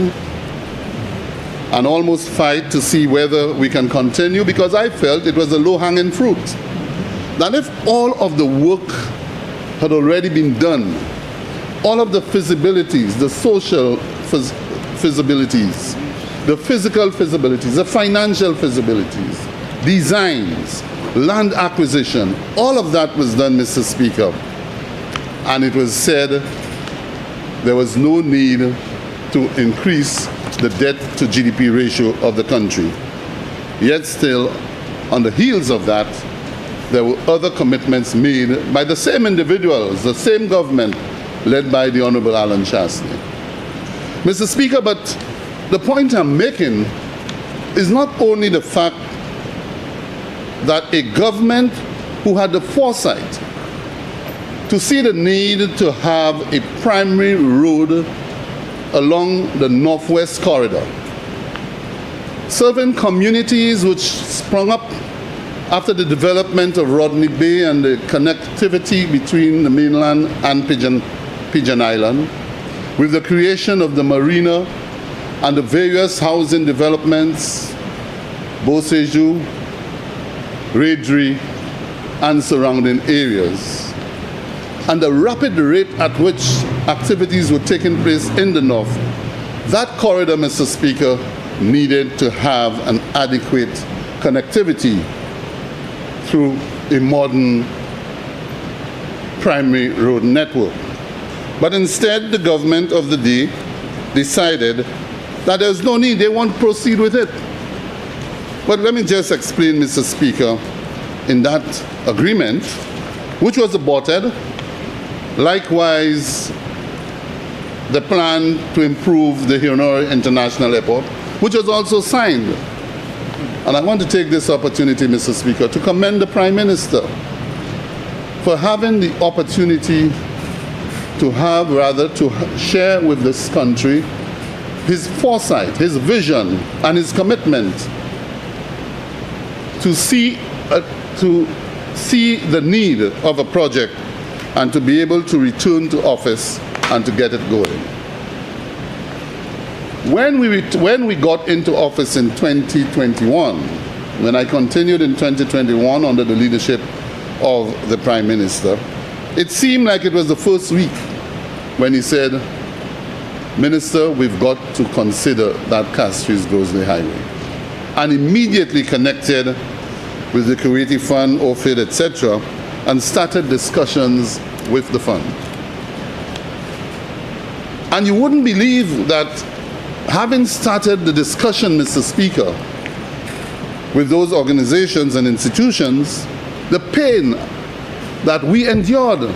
and almost fight to see whether we can continue, because I felt it was a low-hanging fruit. That if all of the work had already been done, all of the feasibilities, the social feasibilities, the physical feasibilities, the financial feasibilities, designs, land acquisition, all of that was done, Mr. Speaker. And it was said there was no need to increase the debt to GDP ratio of the country. Yet still, on the heels of that, there were other commitments made by the same individuals, the same government, led by the Honorable Alan Shastney. Mr. Speaker, but the point I'm making is not only the fact that a government who had the foresight to see the need to have a primary road along the Northwest Corridor, serving communities which sprung up after the development of Rodney Bay and the connectivity between the mainland and Pigeon Island, with the creation of the marina and the various housing developments, Beausejour, Raidri, and surrounding areas, and the rapid rate at which activities were taking place in the north, that corridor, Mr. Speaker, needed to have an adequate connectivity through a modern primary road network. But instead, the government of the day decided that there's no need, they won't proceed with it. But let me just explain, Mr. Speaker, in that agreement, which was aborted, likewise the plan to improve the Honore International Airport, which was also signed. And I want to take this opportunity, Mr. Speaker, to commend the Prime Minister for having the opportunity to share with this country his foresight, his vision, and his commitment to see the need of a project and to be able to return to office and to get it going. When we got into office in 2021, when I continued in 2021 under the leadership of the Prime Minister, it seemed like it was the first week when he said, Minister, we've got to consider that Castries-Grosley Highway, and immediately connected with the Kuwaiti Fund, OFID, etc., and started discussions with the fund. And you wouldn't believe that having started the discussion, Mr. Speaker, with those organizations and institutions, the pain that we endured,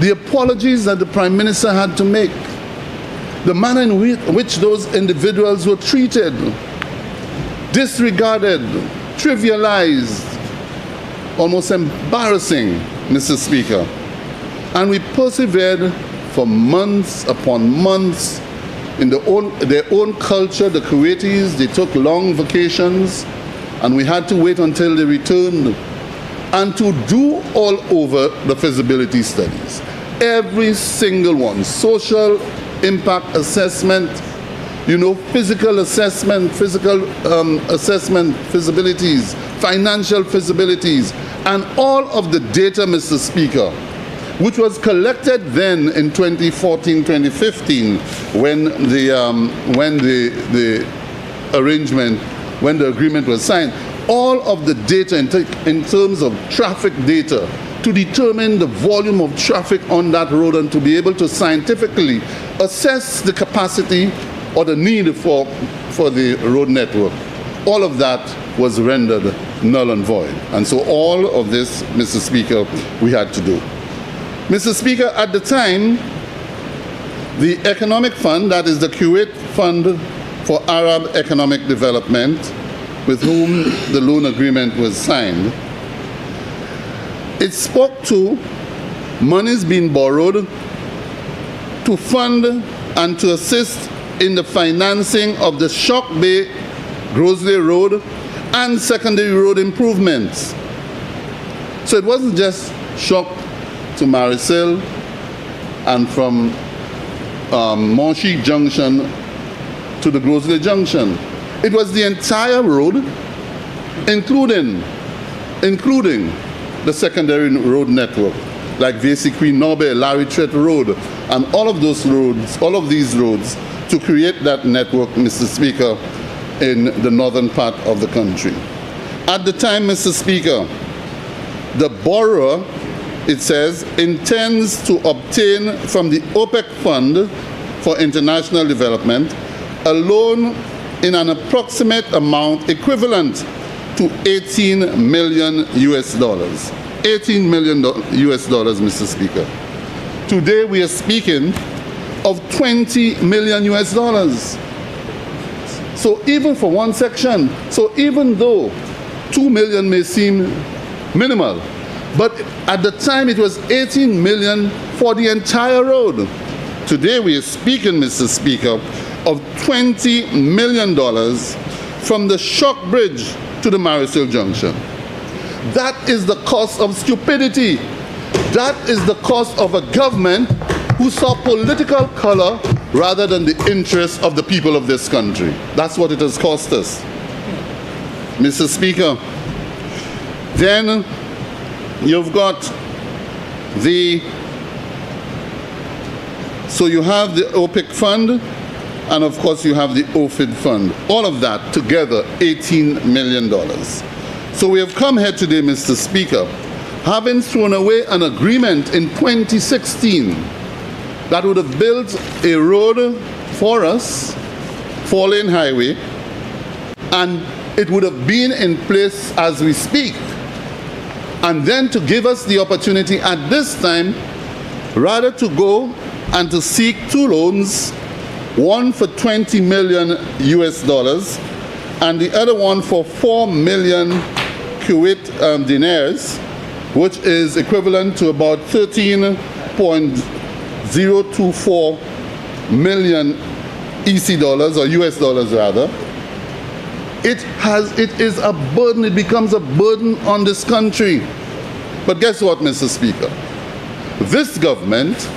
the apologies that the Prime Minister had to make, the manner in which those individuals were treated, disregarded, trivialized, almost embarrassing, Mr. Speaker. And we persevered for months upon months in their own culture. The Kuwaitis, they took long vacations, and we had to wait until they returned and to do all over the feasibility studies. Every single one, social impact assessment, physical assessment, feasibilities, financial feasibilities, and all of the data, Mr. Speaker, which was collected then in 2014, 2015, when the agreement was signed. All of the data in terms of traffic data to determine the volume of traffic on that road and to be able to scientifically assess the capacity or the need for the road network. All of that was rendered null and void. And so all of this, Mr. Speaker, we had to do. Mr. Speaker, at the time, the Economic Fund, that is the Kuwait Fund for Arab Economic Development, with whom the loan agreement was signed, it spoke to monies being borrowed to fund and to assist in the financing of the Shock Bay Grosley Road and secondary road improvements. So it wasn't just Shock to Marisil and from Monshi Junction to the Grosley Junction. It was the entire road, including the secondary road network, like Vesi Queen Norbe, Larry Tret Road, and all of these roads, to create that network, Mr. Speaker, in the northern part of the country. At the time, Mr. Speaker, the borrower, it says, intends to obtain from the OPEC Fund for International Development a loan in an approximate amount equivalent to $18 million US. $18 million US, Mr. Speaker. Today we are speaking of $20 million US. So even for one section, so even though 2 million may seem minimal, but at the time it was 18 million for the entire road. Today we are speaking, Mr. Speaker, of $20 million from the Shock Bridge to the Marisol Junction. That is the cost of stupidity. That is the cost of a government who saw political color rather than the interests of the people of this country. That's what it has cost us. Mr. Speaker, then you've got so you have the OPIC fund, and of course you have the OFID fund. All of that together, $18 million. So we have come here today, Mr. Speaker, having thrown away an agreement in 2016 that would have built a road for us, 4-lane highway, and it would have been in place as we speak. And then to give us the opportunity at this time, rather to go and to seek two loans, one for 20 million US dollars and the other one for 4 million Kuwait dinars, which is equivalent to about 13.024 million EC dollars, or US dollars rather. It is a burden, it becomes a burden on this country. But guess what, Mr. Speaker? This government,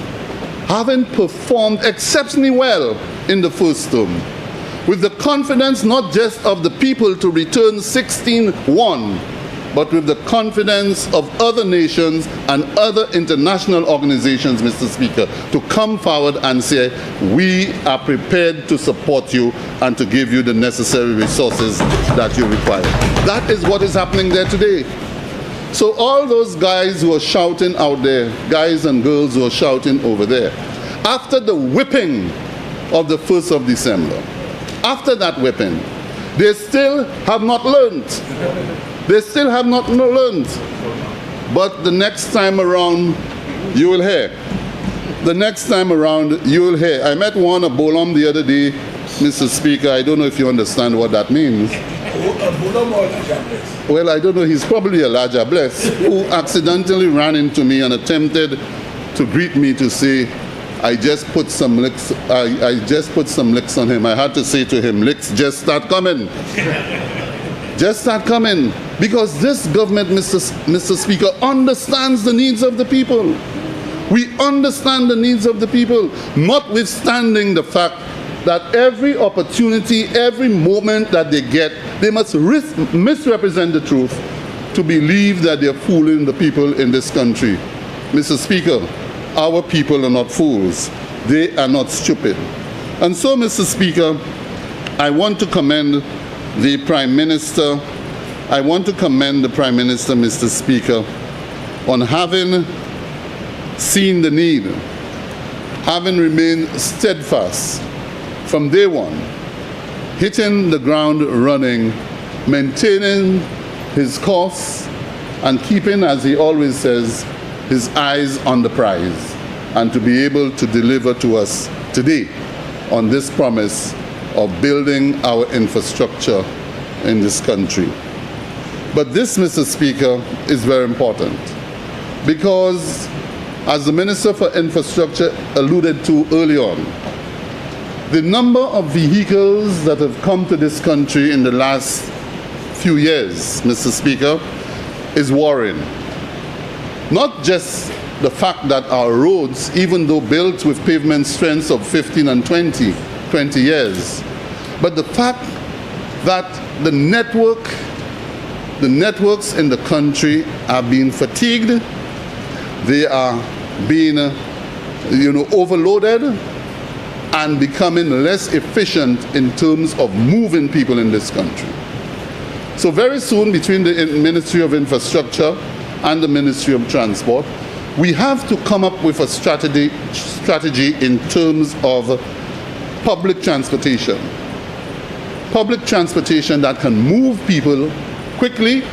having performed exceptionally well in the first term, with the confidence not just of the people to return 16-1, but with the confidence of other nations and other international organizations, Mr. Speaker, to come forward and say, we are prepared to support you and to give you the necessary resources that you require. That is what is happening there today. So all those guys who are shouting out there, guys and girls who are shouting over there, after the whipping of the 1st of December, after that whipping, they still have not learned. They still have not learned. But the next time around, you will hear. The next time around, you will hear. I met one at Bolam the other day, Mr. Speaker. I don't know if you understand what that means. Well, I don't know. He's probably a larger bless who accidentally ran into me and attempted to greet me to say, I just put some licks. I just put some licks on him. I had to say to him, licks just start coming. Just start coming. Because this government, Mr. Speaker, understands the needs of the people. We understand the needs of the people, notwithstanding the fact that every opportunity, every moment that they get, they must misrepresent the truth to believe that they're fooling the people in this country. Mr. Speaker, our people are not fools. They are not stupid. And so, Mr. Speaker, I want to commend the Prime Minister. I want to commend the Prime Minister, Mr. Speaker, on having seen the need, having remained steadfast from day one, hitting the ground running, maintaining his course, and keeping, as he always says, his eyes on the prize, and to be able to deliver to us today on this promise of building our infrastructure in this country. But this, Mr. Speaker, is very important because, as the Minister for Infrastructure alluded to early on, the number of vehicles that have come to this country in the last few years, Mr. Speaker, is worrying. Not just the fact that our roads, even though built with pavement strengths of 15 and 20 years, but the fact that the networks in the country are being fatigued, they are being overloaded and becoming less efficient in terms of moving people in this country. So very soon, between the Ministry of Infrastructure and the Ministry of Transport, we have to come up with a strategy in terms of public transportation. Public transportation that can move people quickly,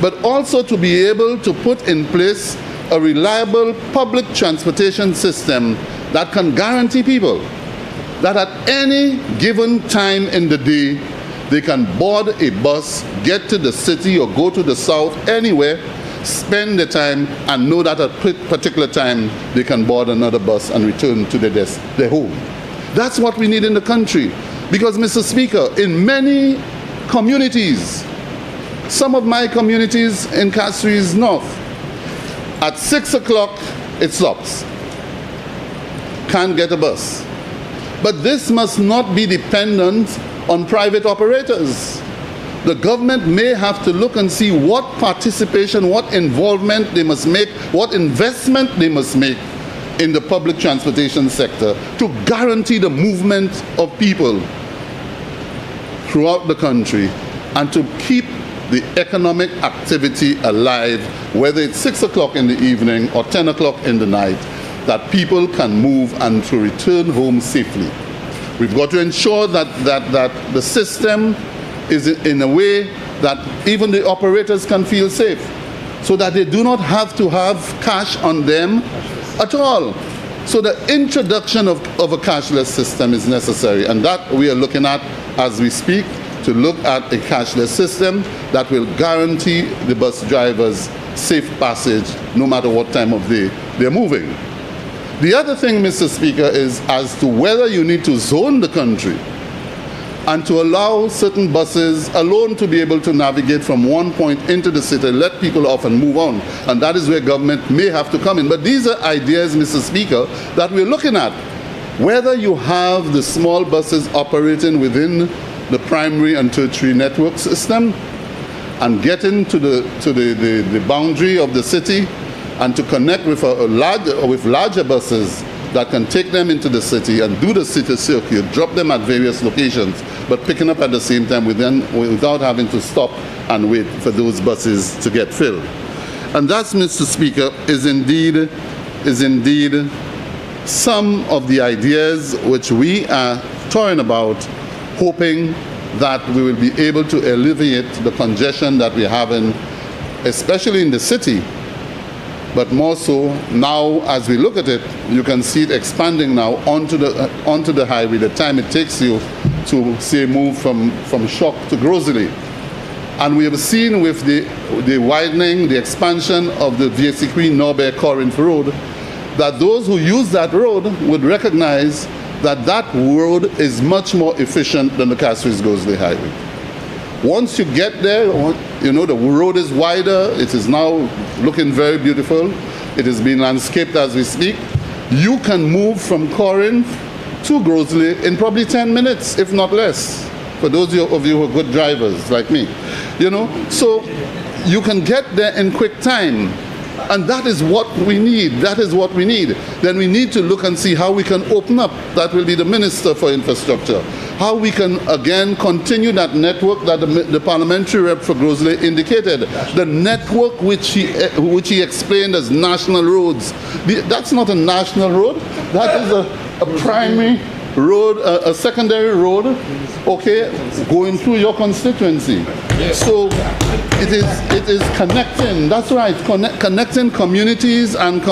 but also to be able to put in place a reliable public transportation system that can guarantee people that at any given time in the day, they can board a bus, get to the city or go to the south, anywhere, spend the time and know that at a particular time they can board another bus and return to their home. That's what we need in the country. Because, Mr. Speaker, in many communities. Some of my communities in Castries North, at 6 o'clock, it stops. Can't get a bus. But this must not be dependent on private operators. The government may have to look and see what participation, what involvement they must make, what investment they must make in the public transportation sector to guarantee the movement of people throughout the country and to keep the economic activity alive, whether it's 6 o'clock in the evening or 10 o'clock in the night, that people can move and to return home safely. We've got to ensure that the system is in a way that even the operators can feel safe, so that they do not have to have cash on them at all. So the introduction of a cashless system is necessary, and that we are looking at as we speak, to look at a cashless system that will guarantee the bus drivers safe passage no matter what time of day they're moving. The other thing, Mr. Speaker, is as to whether you need to zone the country and to allow certain buses alone to be able to navigate from one point into the city, let people off and move on. And that is where government may have to come in. But these are ideas, Mr. Speaker, that we're looking at. Whether you have the small buses operating within the primary and tertiary network system and getting to the boundary of the city and to connect with larger buses that can take them into the city and do the city circuit, drop them at various locations, but picking up at the same time without having to stop and wait for those buses to get filled. And that, Mr. Speaker, is indeed some of the ideas which we are toying about, hoping that we will be able to alleviate the congestion that we're having, especially in the city. But more so now, as we look at it, you can see it expanding now onto the highway, the time it takes you to, say, move from Shock to Grosley. And we have seen with the widening, the expansion of the Vieux-Queen-Norbert-Corinth Road, that those who use that road would recognize that road is much more efficient than the Castries-Grosley Highway. Once you get there, you know, the road is wider, it is now looking very beautiful, it is being landscaped as we speak. You can move from Corinth to Grosley in probably 10 minutes, if not less, for those of you who are good drivers like me. You know, so you can get there in quick time. And that is what we need. That is what we need. Then we need to look and see how we can open up. That will be the Minister for Infrastructure. How we can, again, continue that network that the parliamentary rep for Grosley indicated. The network which he explained as national roads. That's not a national road. That is a primary road, a secondary road, okay, going through your constituency. So it is connecting, that's right, connecting communities and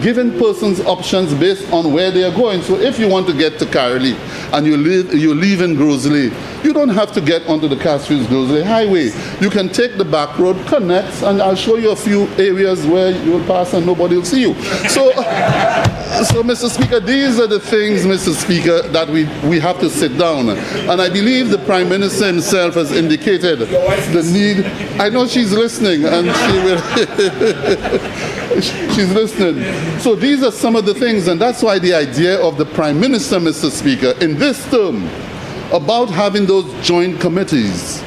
giving persons options based on where they are going. So if you want to get to Carolee and you live in Grosley, you don't have to get onto the Castries-Grosley Highway. You can take the back road, connects, and I'll show you a few areas where you will pass and nobody will see you. So, Mr. Speaker, these are the things, Mr. Speaker, that we have to sit down. And I believe the Prime Minister himself has indicated the need. I know she's listening, and she will. She's listening. So these are some of the things, and that's why the idea of the Prime Minister, Mr. Speaker, in this term, about having those joint committees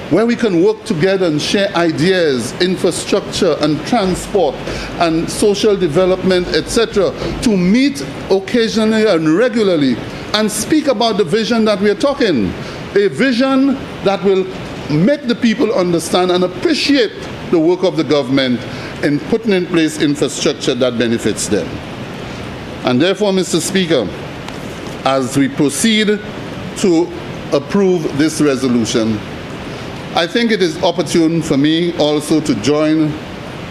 where we can work together and share ideas, infrastructure and transport and social development, etc., to meet occasionally and regularly and speak about the vision that we are talking, a vision that will make the people understand and appreciate the work of the government in putting in place infrastructure that benefits them. And therefore, Mr. Speaker, as we proceed to approve this resolution, I think it is opportune for me also to join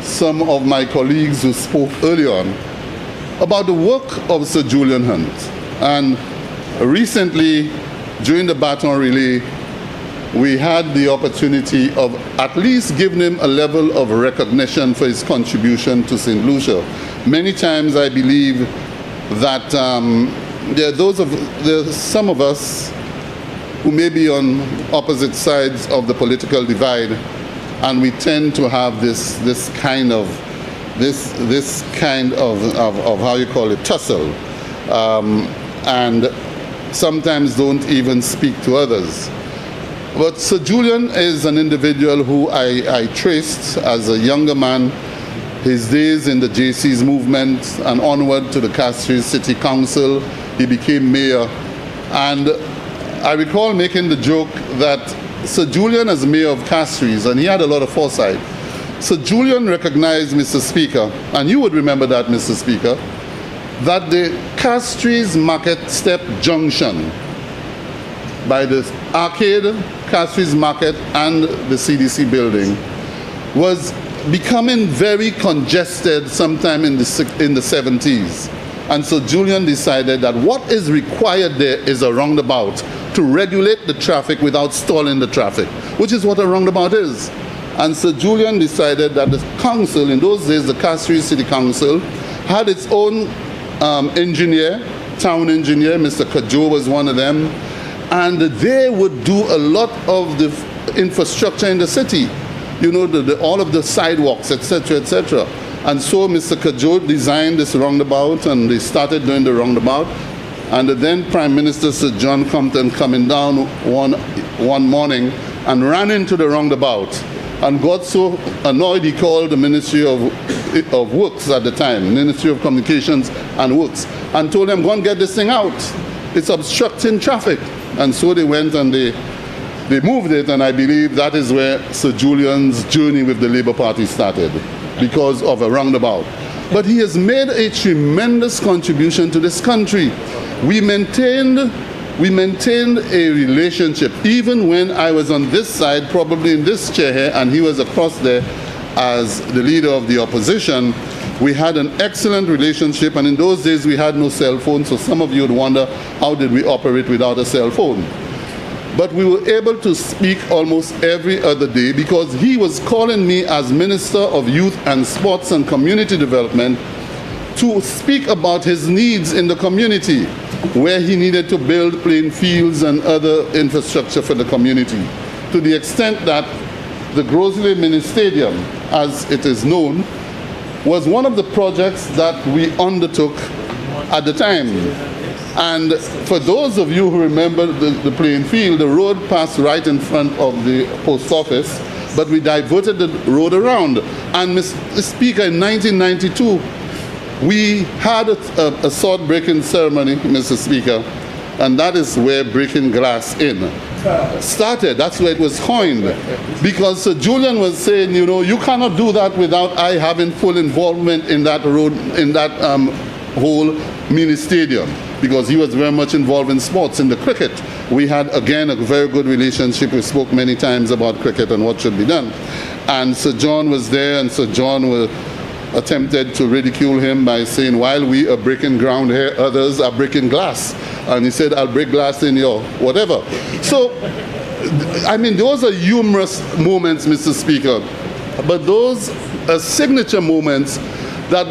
some of my colleagues who spoke earlier on about the work of Sir Julian Hunt. And recently, during the baton relay, we had the opportunity of at least giving him a level of recognition for his contribution to St. Lucia. Many times I believe that there are some of us who may be on opposite sides of the political divide, and we tend to have this kind of how you call it, tussle, and sometimes don't even speak to others. But Sir Julian is an individual who I traced as a younger man, his days in the JC's movement and onward to the Castries City Council. He became mayor, and I recall making the joke that Sir Julian, as mayor of Castries, and he had a lot of foresight, Sir Julian recognized, Mr. Speaker, and you would remember that, Mr. Speaker, that the Castries Market Step Junction by the arcade, Castries Market, and the CDC building was becoming very congested sometime in the 70s. And so Julian decided that what is required there is a roundabout to regulate the traffic without stalling the traffic, which is what a roundabout is. And so Julian decided that the council, in those days the Castries City Council, had its own engineer, town engineer, Mr. Kajo was one of them, and they would do a lot of the infrastructure in the city, you know, all of the sidewalks, etc., etc. And so Mr. Kajo designed this roundabout, and they started doing the roundabout. And the then Prime Minister Sir John Compton coming down one morning and ran into the roundabout and got so annoyed he called the Ministry of Works at the time, Ministry of Communications and Works, and told them, go and get this thing out. It's obstructing traffic. And so they went and they moved it, and I believe that is where Sir Julian's journey with the Labour Party started, because of a roundabout. But he has made a tremendous contribution to this country. We maintained a relationship, even when I was on this side, probably in this chair here, and he was across there as the leader of the opposition. We had an excellent relationship, and in those days we had no cell phone, so some of you would wonder, how did we operate without a cell phone? But we were able to speak almost every other day, because he was calling me as Minister of Youth and Sports and Community Development to speak about his needs in the community, where he needed to build playing fields and other infrastructure for the community, to the extent that the Grosley Mini Stadium, as it is known, was one of the projects that we undertook at the time. And for those of you who remember the playing field, the road passed right in front of the post office, but we diverted the road around. And Mr. Speaker, in 1992, we had a sword breaking ceremony, Mr. Speaker, and that is where breaking glass in started. That's where it was coined, because Sir Julian was saying, you know, you cannot do that without I having full involvement in that road, in that whole mini stadium, because he was very much involved in sports. In the cricket, we had again a very good relationship. We spoke many times about cricket and what should be done, and Sir John was there, and Sir John attempted to ridicule him by saying, while we are breaking ground here, others are breaking glass. And he said, I'll break glass in your whatever. So, I mean, those are humorous moments, Mr. Speaker, but those are signature moments that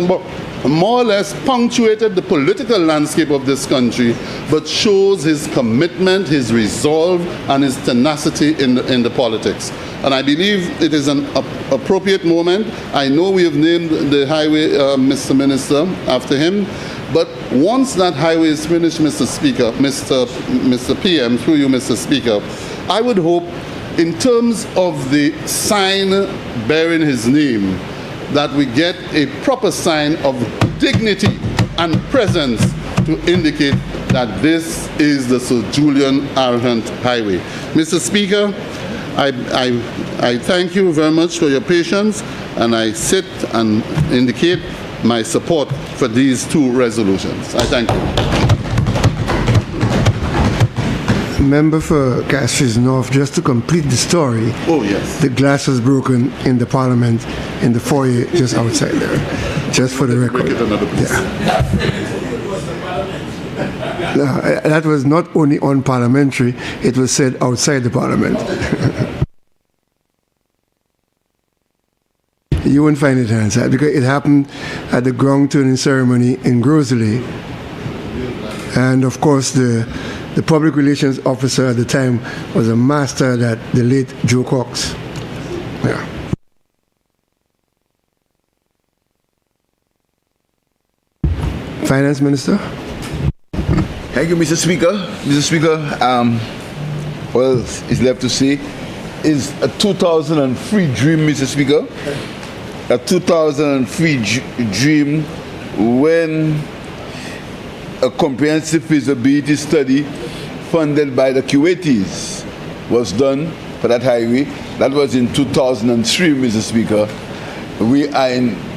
more or less punctuated the political landscape of this country, but shows his commitment, his resolve, and his tenacity in the politics. And I believe it is an appropriate moment. I know we have named the highway, Mr. Minister, after him, but once that highway is finished, Mr. Speaker, Mr. PM, through you, Mr. Speaker, I would hope, in terms of the sign bearing his name, that we get a proper sign of dignity and presence to indicate that this is the Sir Julian Arhant Highway. Mr. Speaker, I thank you very much for your patience, and I sit and indicate my support for these two resolutions. I thank you. Member for Castries North, just to complete the story. Oh, yes. The glass was broken in the Parliament, in the foyer just outside there, just for the record. Yeah. No, that was not only unparliamentary, it was said outside the Parliament. You won't find it inside, because it happened at the ground turning ceremony in Grosley. And of course, the public relations officer at the time was a master, that the late Joe Cox. Yeah. Finance Minister. Thank you, Mr. Speaker. Mr. Speaker, well, it's left to say, is a 2003 dream, Mr. Speaker. A 2003 dream when a comprehensive feasibility study funded by the Kuwaitis was done for that highway. That was in 2003, Mr. Speaker.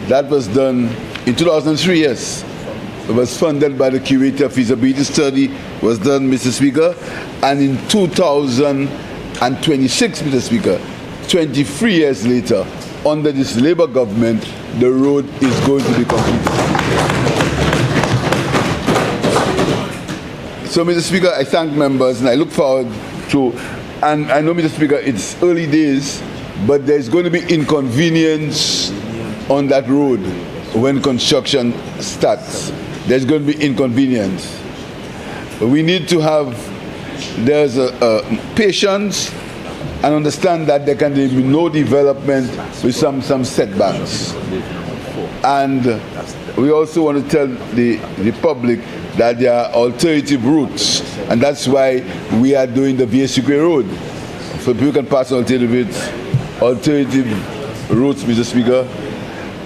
That was done in 2003, yes. It was funded by the Kuwaiti. Feasibility study was done, Mr. Speaker. And in 2026, Mr. Speaker, 23 years later, under this Labour government, the road is going to be completed. So, Mr. Speaker, I thank members and I look forward to, and I know, Mr. Speaker, it's early days, but there's going to be inconvenience on that road when construction starts. There's going to be inconvenience. We need to have, there's patience and understand that there can be no development with some setbacks. And we also want to tell the public that there are alternative routes, and that's why we are doing the VSUK road. So people can pass alternative routes, Mr. Speaker.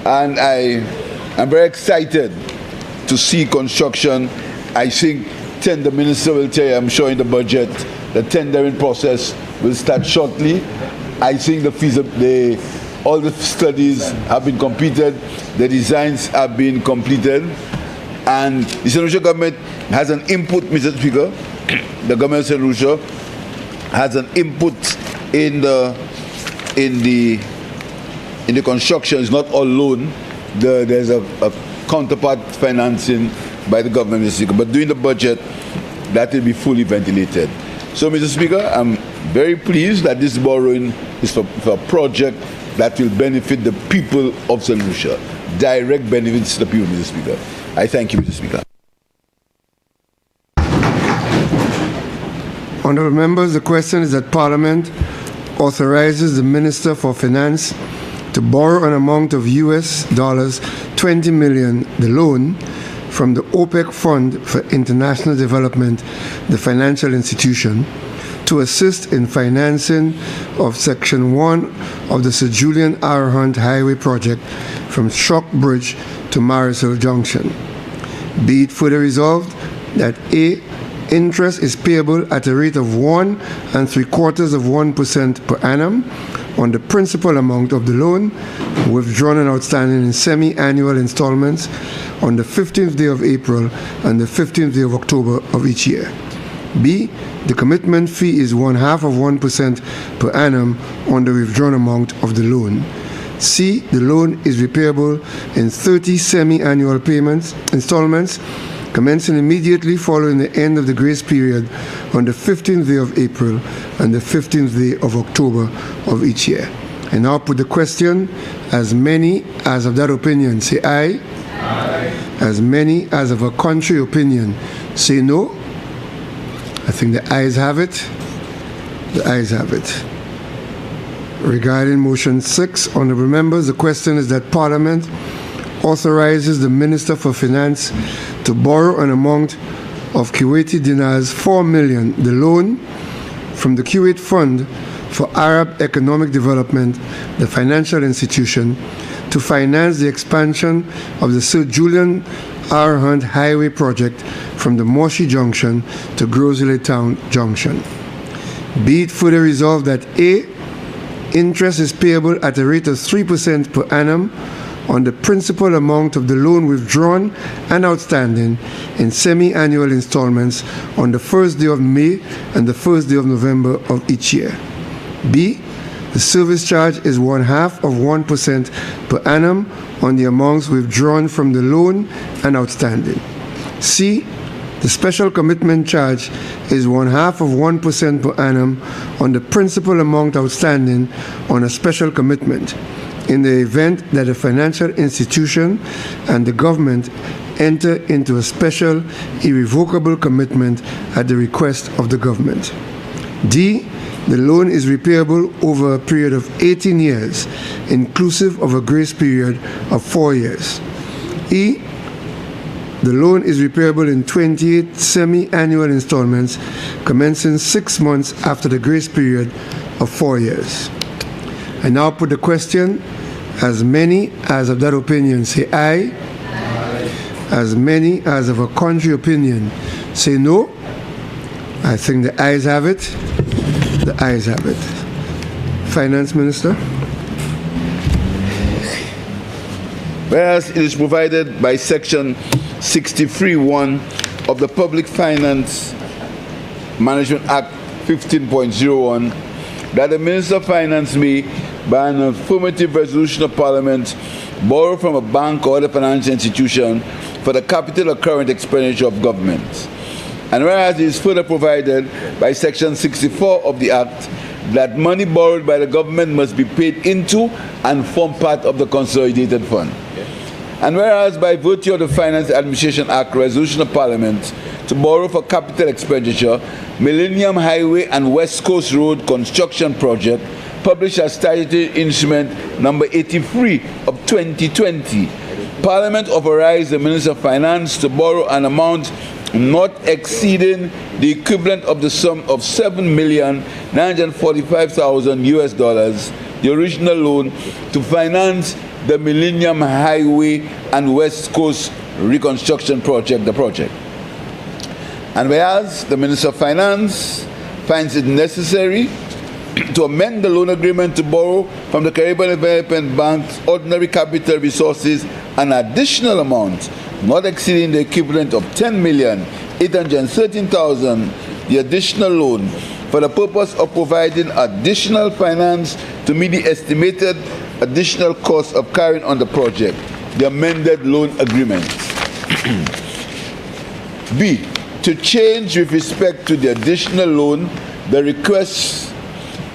And I'm very excited to see construction. I think the minister will tell you, I'm sure in the budget, the tendering process will start shortly. I think all the studies have been completed, the designs have been completed, and the St. Lucia government has an input, Mr. Speaker. The government of St. Lucia has an input in the construction. It's not all loan. There's a counterpart financing by the government, Mr. Speaker. But during the budget, that will be fully ventilated. So, Mr. Speaker, I'm very pleased that this borrowing is for a project that will benefit the people of St. Lucia. Direct benefits to the people, Mr. Speaker. I thank you, Mr. Speaker. Honourable members, the question is that Parliament authorizes the Minister for Finance to borrow an amount of US dollars 20 million, the loan, from the OPEC Fund for International Development, the financial institution, to assist in financing of Section 1 of the Sir Julian R. Hunt Highway project from Shock Bridge to Marisol Junction. Be it further resolved that A, interest is payable at a rate of 1 3/4% per annum on the principal amount of the loan, withdrawn and outstanding in semi-annual installments on the 15th day of April and the 15th day of October of each year. B, the commitment fee is 0.5% per annum on the withdrawn amount of the loan. C, the loan is repayable in 30 semi-annual installments, commencing immediately following the end of the grace period on the 15th day of April and the 15th day of October of each year. And now put the question, as many as of that opinion say aye. Aye. As many as of a contrary opinion say no. I think the ayes have it. The ayes have it. Regarding motion 6, honourable members, the question is that Parliament authorizes the Minister for Finance to borrow an amount of Kuwaiti dinars 4 million, the loan from the Kuwait Fund for Arab Economic Development, the financial institution, to finance the expansion of the Sir Julian R. Hunt Highway project from the Moshi Junction to Grosley Town Junction. Be it further resolved that A, interest is payable at a rate of 3% per annum on the principal amount of the loan withdrawn and outstanding in semi-annual installments on the first day of May and the first day of November of each year. B, the service charge is 0.5% per annum on the amounts withdrawn from the loan and outstanding. C, the special commitment charge is 0.5% per annum on the principal amount outstanding on a special commitment. in the event that a financial institution and the government enter into a special irrevocable commitment at the request of the government. D, the loan is repayable over a period of 18 years, inclusive of a grace period of 4 years. E, the loan is repayable in 28 semi-annual installments commencing 6 months after the grace period of 4 years. I now put the question. As many as of that opinion say aye. As many as of a contrary opinion say no. I think the ayes have it. The ayes have it. Finance Minister. Whereas it is provided by Section 63(1) of the Public Finance Management Act 15.01 that the Minister of Finance may, by an affirmative resolution of Parliament, borrow from a bank or other financial institution for the capital or current expenditure of government. And whereas it is further provided by Section 64 of the Act that money borrowed by the government must be paid into and form part of the consolidated fund. And whereas by virtue of the Finance Administration Act resolution of Parliament to borrow for capital expenditure, Millennium Highway and West Coast Road Construction Project, published as statutory instrument number 83 of 2020, Parliament authorized the Minister of Finance to borrow an amount not exceeding the equivalent of the sum of $7,945,000, the original loan, to finance the Millennium Highway and West Coast Reconstruction Project, the project. And whereas the Minister of Finance finds it necessary to amend the loan agreement to borrow from the Caribbean Development Bank's ordinary capital resources an additional amount not exceeding the equivalent of $10,813,000, the additional loan, for the purpose of providing additional finance to meet the estimated additional cost of carrying on the project, the amended loan agreement. B, to change with respect to the additional loan, the request,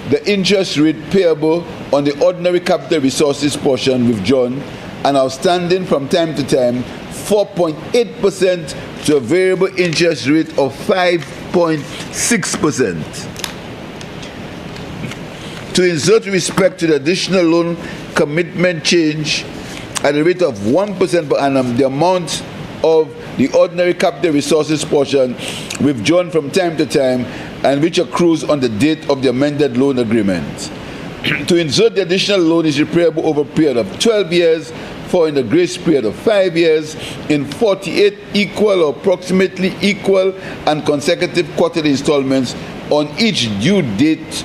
the interest rate payable on the ordinary capital resources portion withdrawn and outstanding from time to time 4.8% to a variable interest rate of 5.6%. To insert with respect to the additional loan commitment change at a rate of 1% per annum, the amount of the ordinary capital resources portion withdrawn from time to time and which accrues on the date of the amended loan agreement. To insert the additional loan is repayable over a period of 12 years, following the grace period of 5 years, in 48 equal or approximately equal and consecutive quarterly installments on each due date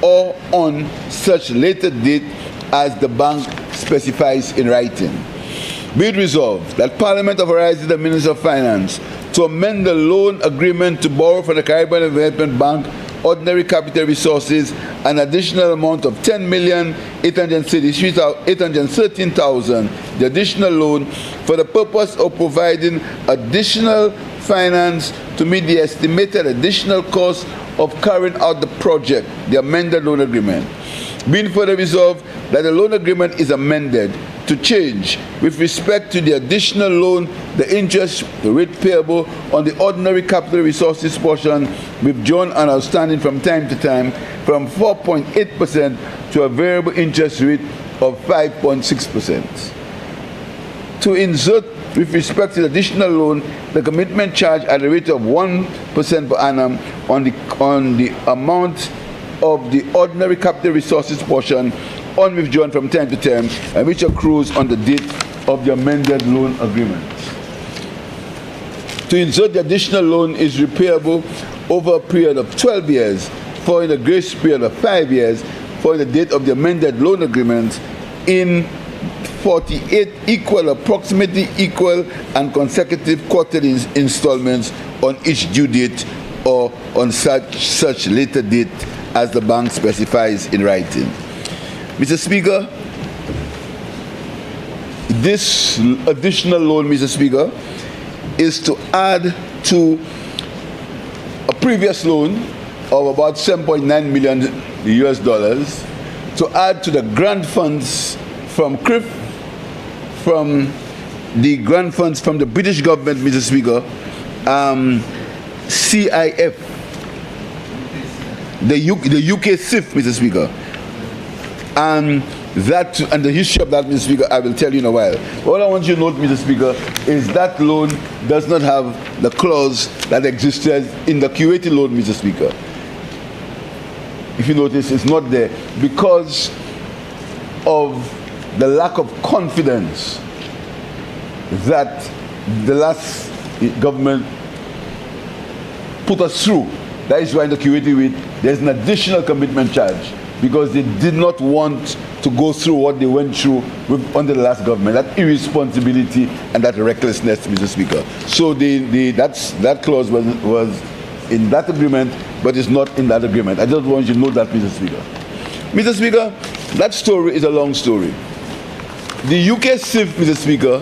or on such later date as the bank specifies in writing. Be it resolved that Parliament authorizes the Minister of Finance to amend the loan agreement to borrow from the Caribbean Development Bank ordinary capital resources an additional amount of $10,813,000, the additional loan, for the purpose of providing additional finance to meet the estimated additional cost of carrying out the project, the amended loan agreement. Being further resolved that the loan agreement is amended to change with respect to the additional loan, the interest rate payable on the ordinary capital resources portion withdrawn and outstanding from time to time from 4.8% to a variable interest rate of 5.6%. To insert with respect to the additional loan, the commitment charge at a rate of 1% per annum on the amount of the ordinary capital resources portion on withdrawn from time to time and which accrues on the date of the amended loan agreement. To insert the additional loan is repayable over a period of 12 years, following a grace period of 5 years, following the date of the amended loan agreement, in 48 equal, approximately equal, and consecutive quarterly installments on each due date or on such later date as the bank specifies in writing. Mr. Speaker, this additional loan, Mr. Speaker, is to add to a previous loan of about $7.9 million US, to add to the grant funds from CRIF, from the grant funds from the British government, Mr. Speaker, CIF, the UK SIF, Mr. Speaker, and the history of that, Mr. Speaker, I will tell you in a while. All I want you to note, Mr. Speaker, is that loan does not have the clause that existed in the Kuwaiti loan, Mr. Speaker. If you notice, it's not there because of the lack of confidence that the last government put us through. That is why in the Kuwaiti rate, there's an additional commitment charge, because they did not want to go through what they went through under the last government, that irresponsibility and that recklessness, Mr. Speaker. So that clause was in that agreement, but it's not in that agreement. I just want you to know that, Mr. Speaker. Mr. Speaker, that story is a long story. The UK SIF, Mr. Speaker,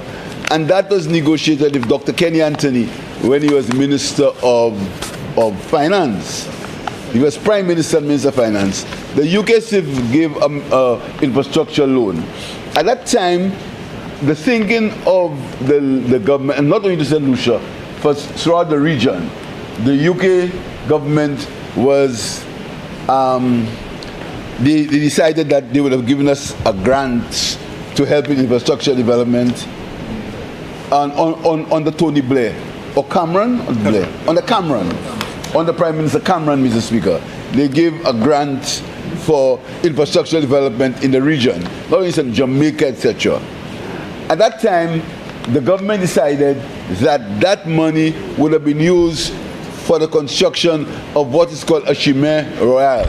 and that was negotiated with Dr. Kenny Anthony when he was Minister of Finance. He was Prime Minister and Minister of Finance. The UK SIF gave infrastructure loan. At that time, the thinking of the government, and not only to St. Lucia, but throughout the region, the UK government was, they decided that they would have given us a grant to help in infrastructure development on the Tony Blair, or Cameron, or Blair, on the Cameron, on the Prime Minister Cameron, Mr. Speaker. They gave a grant for infrastructure development in the region, not only in Jamaica, etc. At that time, the government decided that that money would have been used for the construction of what is called a Chemin Royal,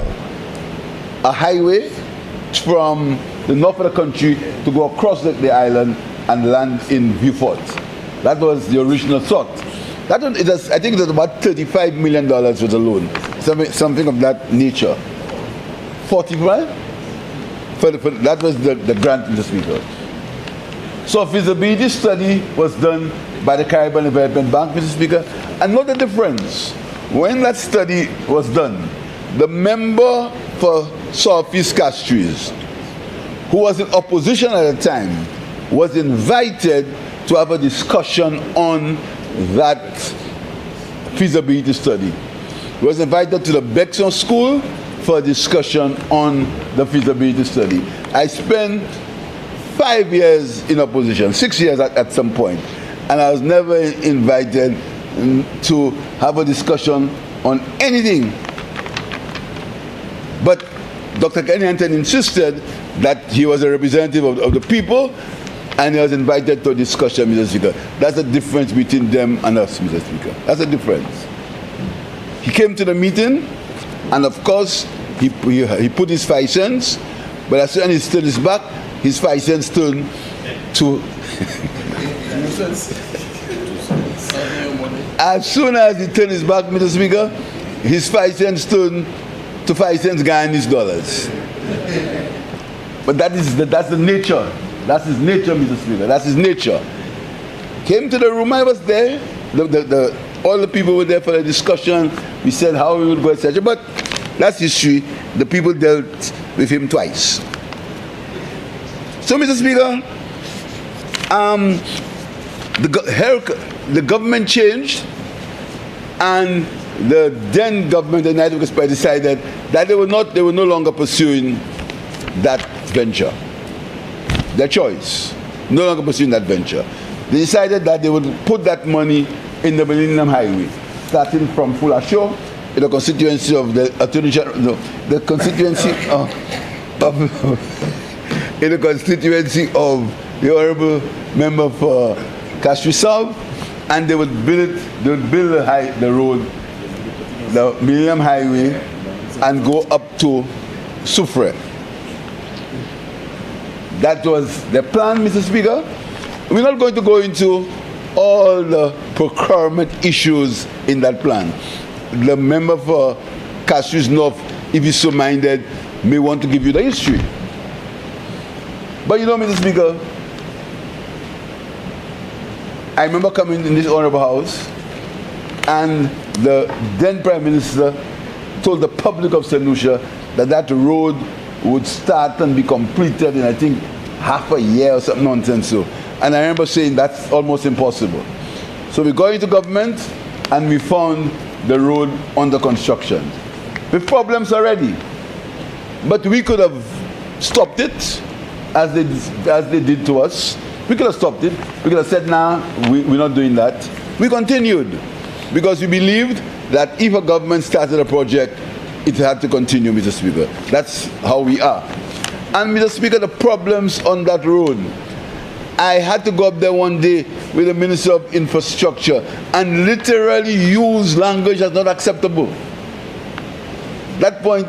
a highway from the north of the country to go across the island and land in Beaufort. That was the original thought. That one, I think it was about $35 million was the loan, something of that nature. 45? That was the grant, Mr. Speaker. So a feasibility study was done by the Caribbean Development Bank, Mr. Speaker, and note the difference. When that study was done, the member for Southeast Castries, who was in opposition at the time, was invited to have a discussion on that feasibility study. He was invited to the Bexon School for a discussion on the feasibility study. I spent 5 years in opposition, 6 years at some point, and I was never invited to have a discussion on anything. But Dr. Kenny Anthony insisted that he was a representative of the people, and he was invited to a discussion, Mr. Speaker. That's the difference between them and us, Mr. Speaker. That's the difference. He came to the meeting, and of course, he put his 5 cents, but as soon as he stood his back, his 5 cents turned to... As soon as he turned his back, Mr. Speaker, his 5 cents turned to 5 cents Guyanese dollars. But that's the nature. That's his nature, Mr. Speaker. That's his nature. Came to the room, I was there. All the people were there for the discussion. We said how we would go, etc. But that's history. The people dealt with him twice. So, Mr. Speaker, the government changed, and the then government, the United Workers' Party, decided that they were no longer pursuing that venture. Their choice, no longer pursuing that venture. They decided that they would put that money in the Millennium Highway, starting from Fulasho, in the constituency of the Attorney General, no, the constituency in the constituency of the Honorable Member for Castries South, and they would build the road, the Millennium Highway, and go up to Soufrière. That was the plan, Mr. Speaker. We're not going to go into all the procurement issues in that plan. The member for Castries North, if he's so minded, may want to give you the history. But you know, Mr. Speaker, I remember coming in this honorable house, and the then Prime Minister told the public of St. Lucia that that road would start and be completed in, I think, half a year or something nonsense so. And I remember saying that's almost impossible. So we got into government and we found the road under construction. With problems already. But we could have stopped it as they did to us. We could have stopped it. We could have said, nah, we're not doing that. We continued because we believed that if a government started a project, it had to continue, Mr. Speaker. That's how we are. And Mr. Speaker, the problems on that road, I had to go up there one day with the Minister of Infrastructure and literally use language that's not acceptable. That point,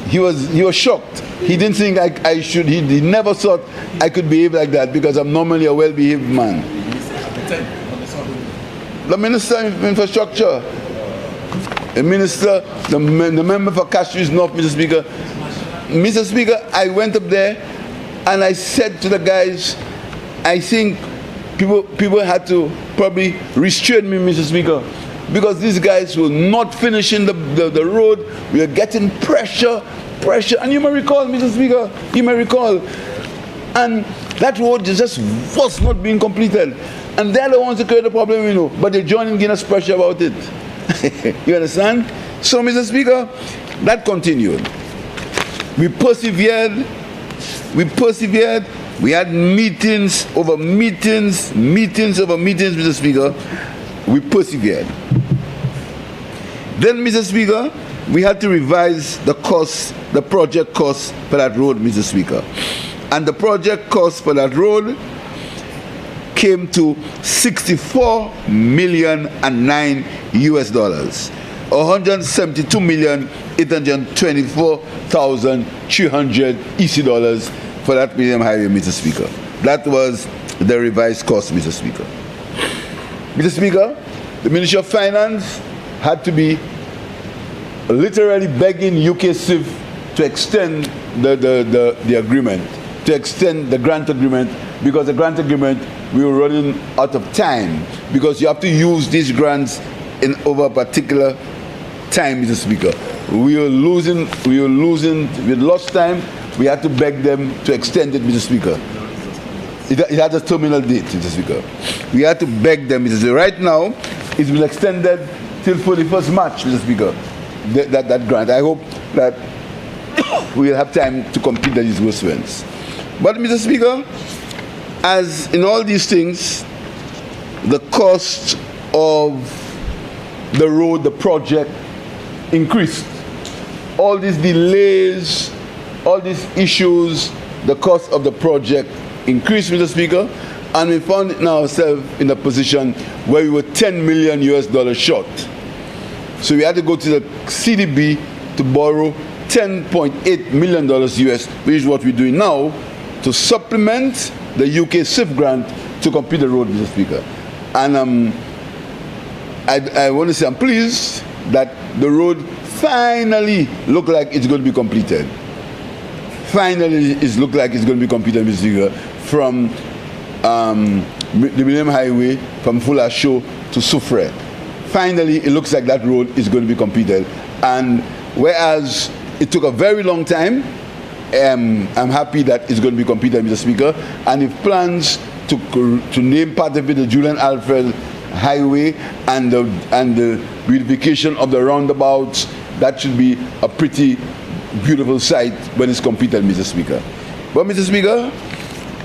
he was shocked. He didn't think I should, he never thought I could behave like that because I'm normally a well-behaved man. The Minister of Infrastructure, the Minister, the member for Castries North, Mr. Speaker. Mr. Speaker, I went up there and I said to the guys, I think people had to probably restrain me, Mr. Speaker, because these guys were not finishing the road. We are getting pressure, and you may recall, Mr. Speaker, you may recall, and that road just was not being completed. And they're the ones who create the problem, you know, but they join in giving us pressure about it. You understand? So, Mr. Speaker, that continued. We persevered. We had meetings over meetings, Mr. Speaker. We persevered. Then, Mr. Speaker, we had to revise the cost, the project cost for that road, Mr. Speaker. And the project cost for that road came to $64,009,000, $172,824,300 EC dollars for that medium highway, Mr. Speaker. That was the revised cost, Mr. Speaker. Mr. Speaker, the Ministry of Finance had to be literally begging UK CIF to extend the agreement, to extend the grant agreement, because the grant agreement, we were running out of time, because you have to use these grants in over a particular time, Mr. Speaker. We lost time. We had to beg them to extend it, Mr. Speaker. It had a terminal date, Mr. Speaker. We had to beg them, Mr. Speaker. Right now, it's been extended till 41st March, Mr. Speaker, that grant. I hope that we'll have time to complete the disbursements. But, Mr. Speaker, as in all these things, the cost of the road, the project, increased. All these delays, all these issues, the cost of the project increased, Mr. Speaker, and we found ourselves in a position where we were $10 million short. So we had to go to the CDB to borrow $10.8 million US, which is what we're doing now, to supplement the UK CIF grant to complete the road, Mr. Speaker. And I want to say I'm pleased that the road finally looked like it's going to be completed. Finally, it looks like it's going to be completed, Mr. Speaker, from the Millennium Highway, from Fulasho to Soufrière. Finally, it looks like that road is going to be completed. And whereas it took a very long time, I'm happy that it's going to be completed, Mr. Speaker. And if plans to name part of it the Julian Alfred Highway and the beautification of the roundabouts, that should be a pretty beautiful sight when it's completed, Mr. Speaker. But, Mr. Speaker,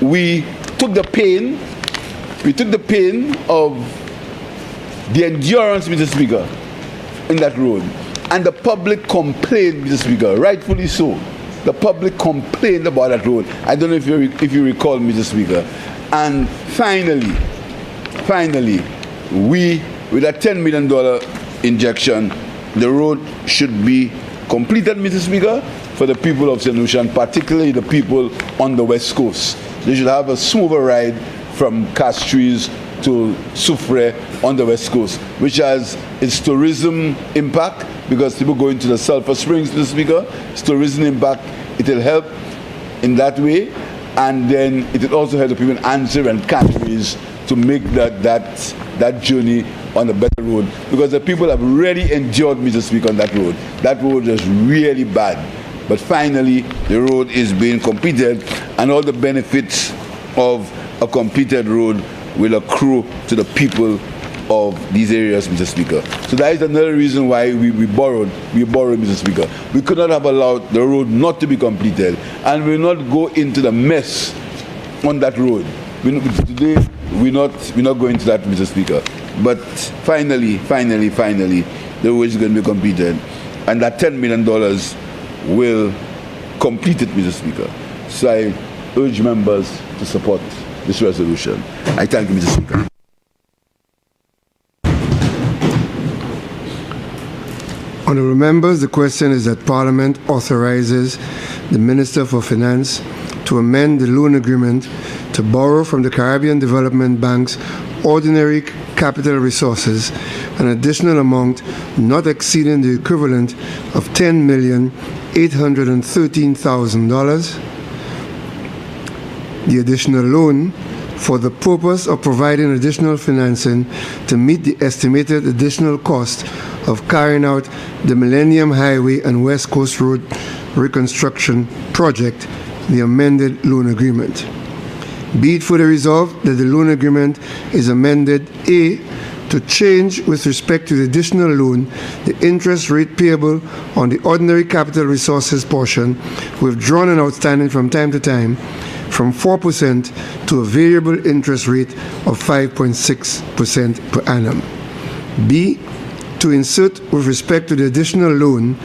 we took the pain of the endurance, Mr. Speaker, in that road. And the public complained, Mr. Speaker, rightfully so. The public complained about that road. I don't know if you recall, Mr. Speaker. And finally, we, with a $10 million injection, the road should be completed, Mr. Speaker, for the people of St. Lucia, and particularly the people on the West Coast. They should have a smoother ride from Castries to Soufrière on the West Coast, which has its tourism impact, because people go into the Sulphur Springs, Mr. Speaker. Its tourism impact, it will help in that way, and then it will also help the people in Answer and Castries to make that journey on a better road, because the people have really endured, Mr. Speaker, on that road. That road was really bad. But finally, the road is being completed, and all the benefits of a completed road will accrue to the people of these areas, Mr. Speaker. So that is another reason why we borrowed, Mr. Speaker. We could not have allowed the road not to be completed, and we will not go into the mess on that road. Today, we're not going to that, Mr. Speaker. But finally, the road is going to be completed, and that $10 million will complete it, Mr. Speaker. So I urge members to support this resolution. I thank you, Mr. Speaker. Honourable members, the question is that Parliament authorizes the Minister for Finance to amend the loan agreement to borrow from the Caribbean Development Bank's ordinary capital resources an additional amount not exceeding the equivalent of $10,813,000. The additional loan for the purpose of providing additional financing to meet the estimated additional cost of carrying out the Millennium Highway and West Coast Road reconstruction project, the amended loan agreement. Be it further resolved that the loan agreement is amended A, to change with respect to the additional loan the interest rate payable on the ordinary capital resources portion withdrawn and outstanding from time to time from 4% to a variable interest rate of 5.6% per annum. B, to insert with respect to the additional loan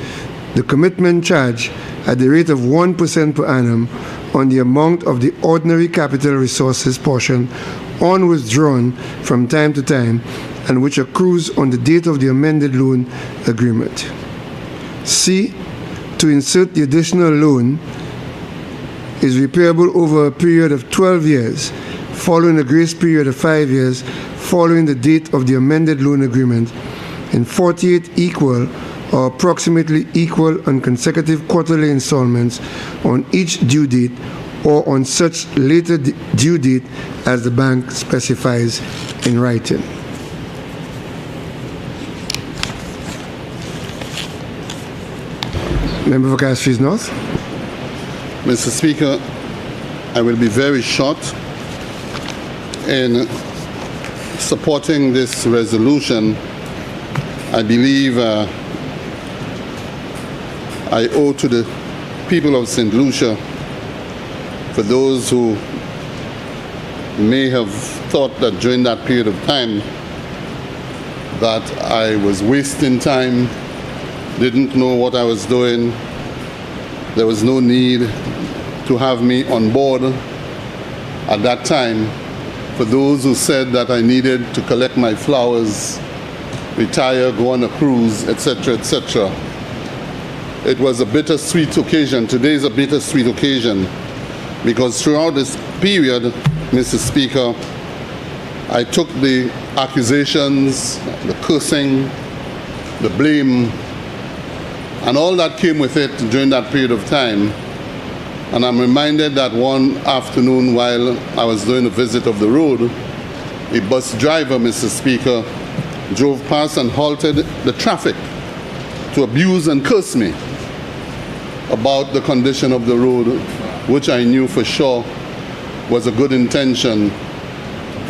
the commitment charge at the rate of 1% per annum on the amount of the ordinary capital resources portion on withdrawn from time to time and which accrues on the date of the amended loan agreement. C, to insert the additional loan is repayable over a period of 12 years, following a grace period of 5 years following the date of the amended loan agreement, in 48 equal or approximately equal and consecutive quarterly installments on each due date or on such later due date as the bank specifies in writing. Member for Castries North. Mr. Speaker, I will be very short in supporting this resolution. I believe I owe to the people of St. Lucia, for those who may have thought that during that period of time that I was wasting time, didn't know what I was doing. There was no need to have me on board at that time. For those who said that I needed to collect my flowers, retire, go on a cruise, etc., etc. It was a bittersweet occasion. Today is a bittersweet occasion because throughout this period, Mr. Speaker, I took the accusations, the cursing, the blame, and all that came with it during that period of time. And I'm reminded that one afternoon while I was doing a visit of the road, a bus driver, Mr. Speaker, drove past and halted the traffic to abuse and curse me about the condition of the road, which I knew for sure was a good intention,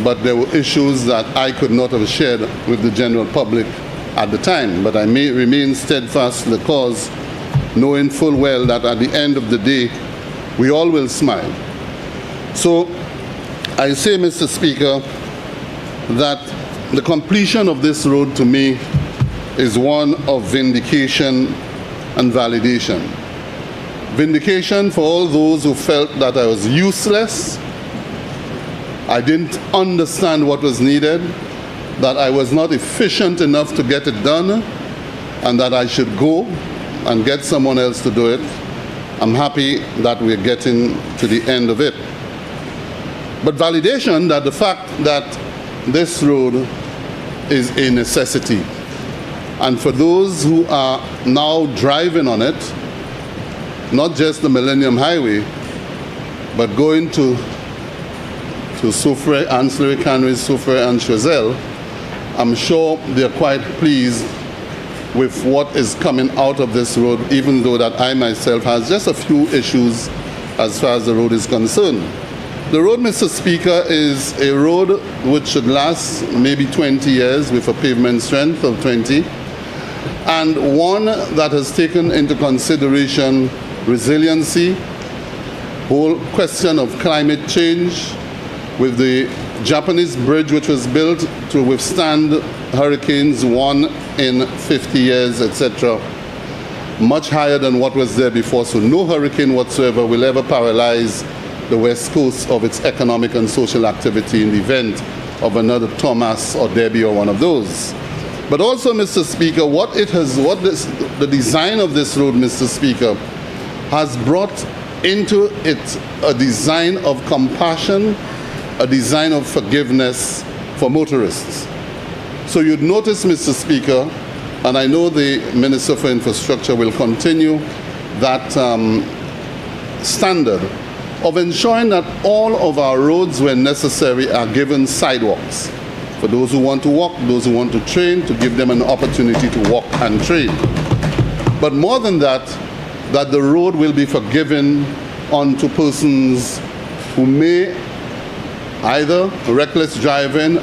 but there were issues that I could not have shared with the general public at the time. But I may remain steadfast to the cause, knowing full well that at the end of the day, we all will smile. So I say, Mr. Speaker, that the completion of this road to me is one of vindication and validation. Vindication for all those who felt that I was useless, I didn't understand what was needed, that I was not efficient enough to get it done, and that I should go and get someone else to do it. I'm happy that we're getting to the end of it. But validation that the fact that this road is a necessity. And for those who are now driving on it, not just the Millennium Highway, but going to Soufrière, ancillary canneries, Soufrière and Choiseul, I'm sure they're quite pleased with what is coming out of this road, even though that I myself has just a few issues as far as the road is concerned. The road, Mr. Speaker, is a road which should last maybe 20 years with a pavement strength of 20, and one that has taken into consideration resiliency, whole question of climate change, with the Japanese bridge which was built to withstand hurricanes, one in 50 years, etc., much higher than what was there before, so no hurricane whatsoever will ever paralyze the West Coast of its economic and social activity in the event of another Thomas or Debbie or one of those. But also, Mr. Speaker, the design of this road, Mr. Speaker, has brought into it a design of compassion, a design of forgiveness for motorists. So you'd notice, Mr. Speaker, and I know the Minister for Infrastructure will continue that standard of ensuring that all of our roads, when necessary, are given sidewalks for those who want to walk, those who want to train, to give them an opportunity to walk and train. But more than that, that the road will be forgiven onto persons who may either reckless driving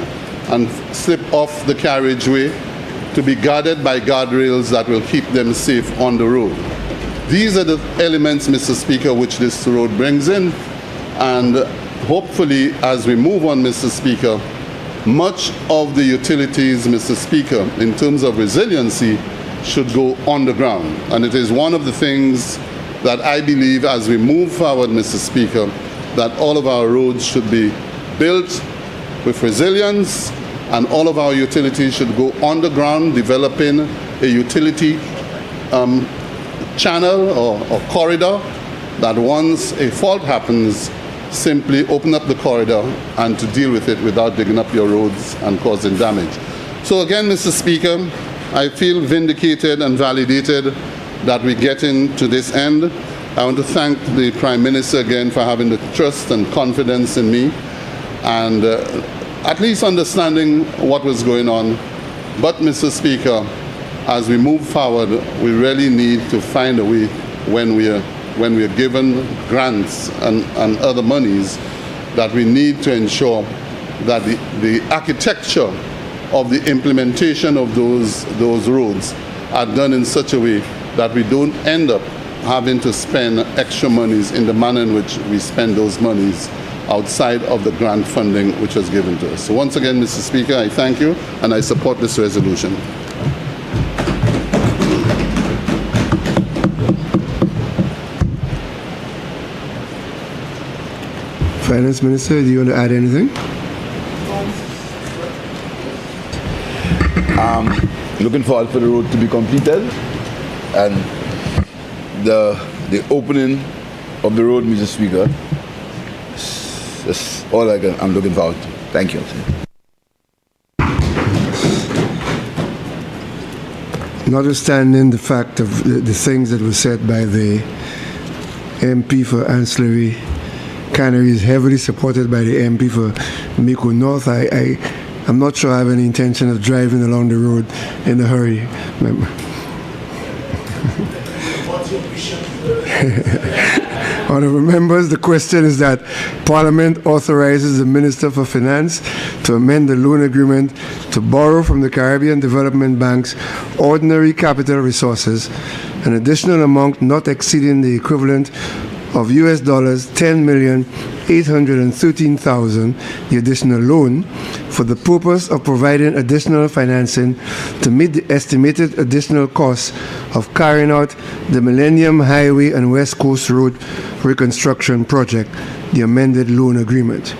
and slip off the carriageway, to be guarded by guardrails that will keep them safe on the road. These are the elements, Mr. Speaker, which this road brings in, and hopefully as we move on, Mr. Speaker, much of the utilities, Mr. Speaker, in terms of resiliency, should go on the ground. And it is one of the things that I believe as we move forward, Mr. Speaker, that all of our roads should be built with resilience, and all of our utilities should go on the ground, developing a utility channel or corridor that once a fault happens, simply open up the corridor and to deal with it without digging up your roads and causing damage. So again, Mr. Speaker, I feel vindicated and validated that we get into this end. I want to thank the Prime Minister again for having the trust and confidence in me, and at least understanding what was going on. But, Mr. Speaker, as we move forward, we really need to find a way when we are given grants and other monies, that we need to ensure that the architecture of the implementation of those roads are done in such a way that we don't end up having to spend extra monies in the manner in which we spend those monies outside of the grant funding which was given to us. So once again, Mr. Speaker, I thank you and I support this resolution. Finance Minister, do you want to add anything? Looking forward for the road to be completed, and the opening of the road, Mr. Speaker. That's all I'm looking forward to. Thank you. Notwithstanding the fact of the things that were said by the MP for Ancillary Canneries, heavily supported by the MP for Miko North, I'm not sure I have any intention of driving along the road in a hurry. Honourable members, the question is that Parliament authorizes the Minister for Finance to amend the loan agreement to borrow from the Caribbean Development Bank's ordinary capital resources an additional amount not exceeding the equivalent of US dollars 10,813,000, the additional loan, for the purpose of providing additional financing to meet the estimated additional costs of carrying out the Millennium Highway and West Coast Road Reconstruction Project, the amended loan agreement.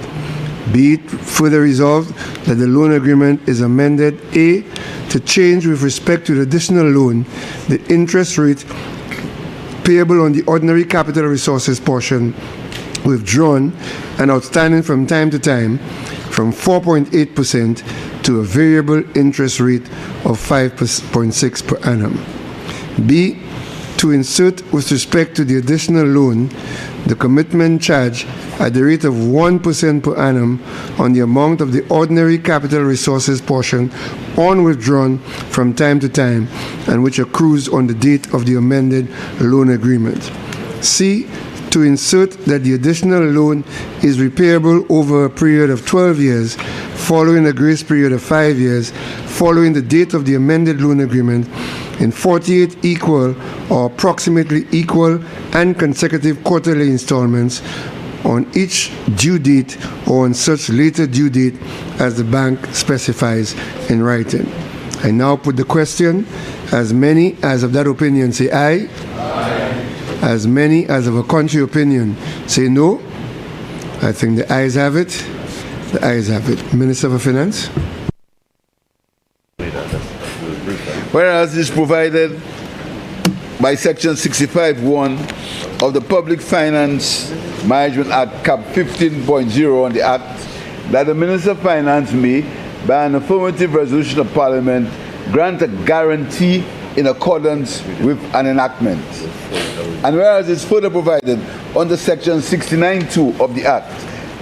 Be it further resolved that the loan agreement is amended, A, to change with respect to the additional loan the interest rate payable on the ordinary capital resources portion withdrawn and outstanding from time to time from 4.8% to a variable interest rate of 5.6 per annum. B, to insert with respect to the additional loan the commitment charge at the rate of 1% per annum on the amount of the ordinary capital resources portion on withdrawn from time to time and which accrues on the date of the amended loan agreement. C, to insert that the additional loan is repayable over a period of 12 years, following a grace period of 5 years, following the date of the amended loan agreement, in 48 equal or approximately equal and consecutive quarterly installments on each due date or on such later due date as the bank specifies in writing. I now put the question. As many as of that opinion say aye. Aye. As many as of a contrary opinion say no. I think the ayes have it. The ayes have it. Minister for Finance. Whereas it is provided by Section 65(1) of the Public Finance Management Act, Cap 15.0 on the Act, that the Minister of Finance may, by an affirmative resolution of Parliament, grant a guarantee in accordance with an enactment. And whereas it is further provided under Section 69(2) of the Act,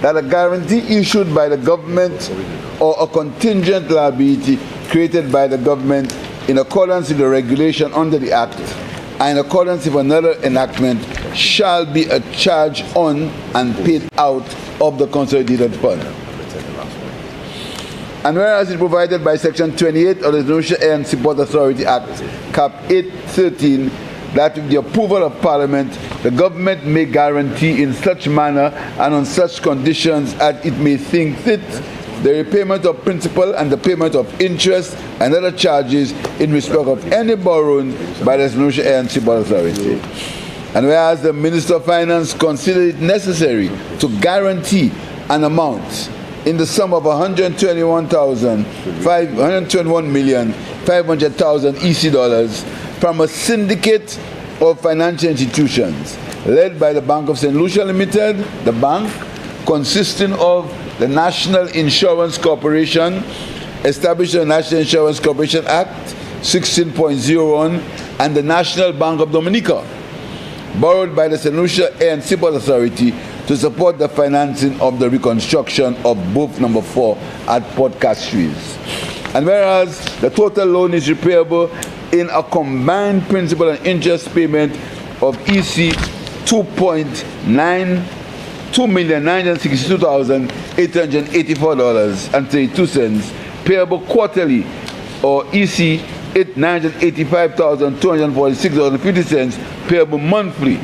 that a guarantee issued by the government or a contingent liability created by the government in accordance with the regulation under the Act and in accordance with another enactment shall be a charge on and paid out of the consolidated fund. And whereas it is provided by Section 28 of the Lucia and Support Authority Act, Cap 813, that with the approval of Parliament, the government may guarantee in such manner and on such conditions as it may think fit the repayment of principal and the payment of interest and other charges in respect of any borrowing by the Lucia and Support Authority. And whereas the Minister of Finance considered it necessary to guarantee an amount in the sum of 121,500,000 EC dollars from a syndicate of financial institutions led by the Bank of St. Lucia Limited, the bank, consisting of the National Insurance Corporation, established in the National Insurance Corporation Act 16.01, and the National Bank of Dominica, borrowed by the St. Lucia and Support Authority to support the financing of the reconstruction of booth number 4 at Port Castries. And whereas the total loan is repayable in a combined principal and interest payment of EC 2,962,884.32, payable quarterly, or EC 985,246.50, payable monthly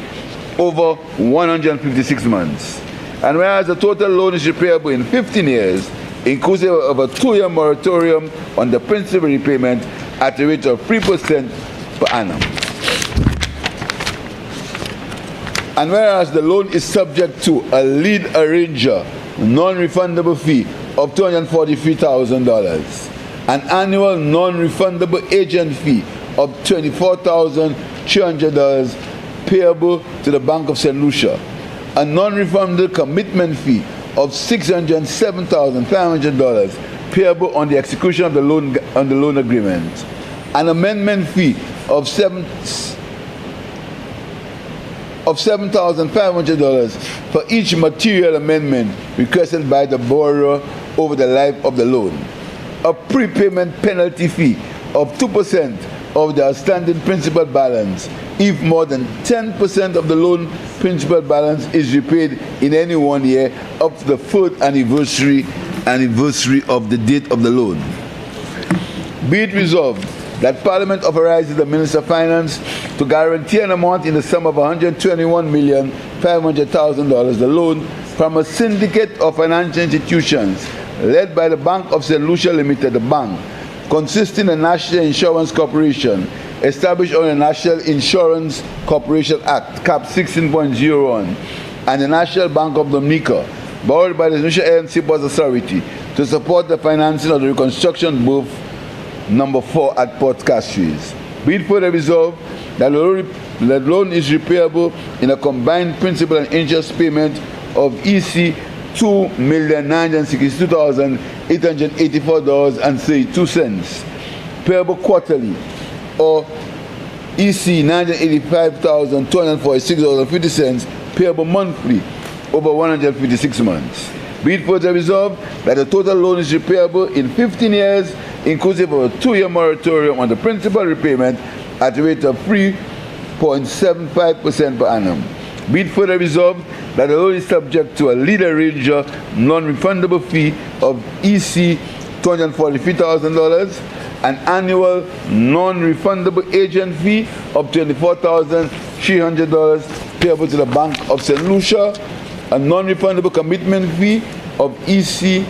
over 156 months. And whereas the total loan is repayable in 15 years, inclusive of a 2-year moratorium on the principal repayment at a rate of 3% per annum. And whereas the loan is subject to a lead arranger non-refundable fee of $243,000, an annual non-refundable agent fee of $24,300 payable to the Bank of St. Lucia, a non-refundable commitment fee of $607,500 payable on the execution of the loan agreement, an amendment fee of $7,500 for each material amendment requested by the borrower over the life of the loan, a prepayment penalty fee of 2% of the outstanding principal balance if more than 10% of the loan principal balance is repaid in any 1 year up to the 4th anniversary of the date of the loan. Be it resolved that Parliament authorizes the Minister of Finance to guarantee an amount in the sum of $121,500,000, the loan from a syndicate of financial institutions led by the Bank of St. Lucia Limited, the bank, consisting of the National Insurance Corporation, established under the National Insurance Corporation Act, Cap 16.01, and the National Bank of Dominica, borrowed by the Lucia and Support Authority to support the financing of the reconstruction booth number 4 at Port Castries. Be it further resolved that the loan is repayable in a combined principal and interest payment of EC $2,962,884.32, payable quarterly, or EC $985,246.50, payable monthly over 156 months. Be it further resolved that the total loan is repayable in 15 years, inclusive of a 2-year moratorium on the principal repayment at a rate of 3.75% per annum. Be it further resolved that the loan is subject to a leader ranger non-refundable fee of EC $243,000, an annual non-refundable agent fee of $24,300 payable to the Bank of St. Lucia, a non-refundable commitment fee of EC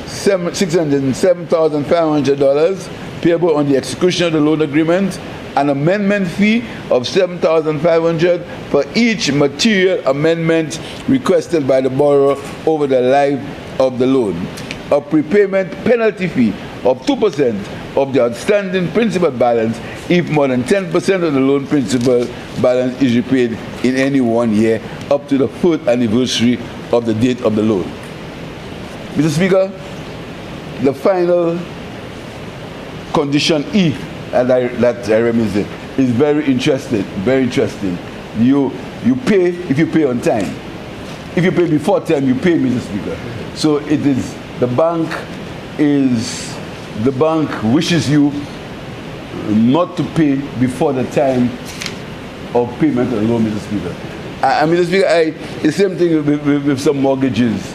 $607,500 payable on the execution of the loan agreement, an amendment fee of $7,500 for each material amendment requested by the borrower over the life of the loan, a prepayment penalty fee of 2% of the outstanding principal balance if more than 10% of the loan principal balance is repaid in any 1 year up to the 4th anniversary of the date of the loan. Mr. Speaker, the final condition E that I reminisce is very interesting. You pay if you pay on time. If you pay before time, you pay, Mr. Speaker. So it is the bank wishes you not to pay before the time of payment of the loan, Mr. Speaker. Mr. Speaker, it's the same thing with some mortgages.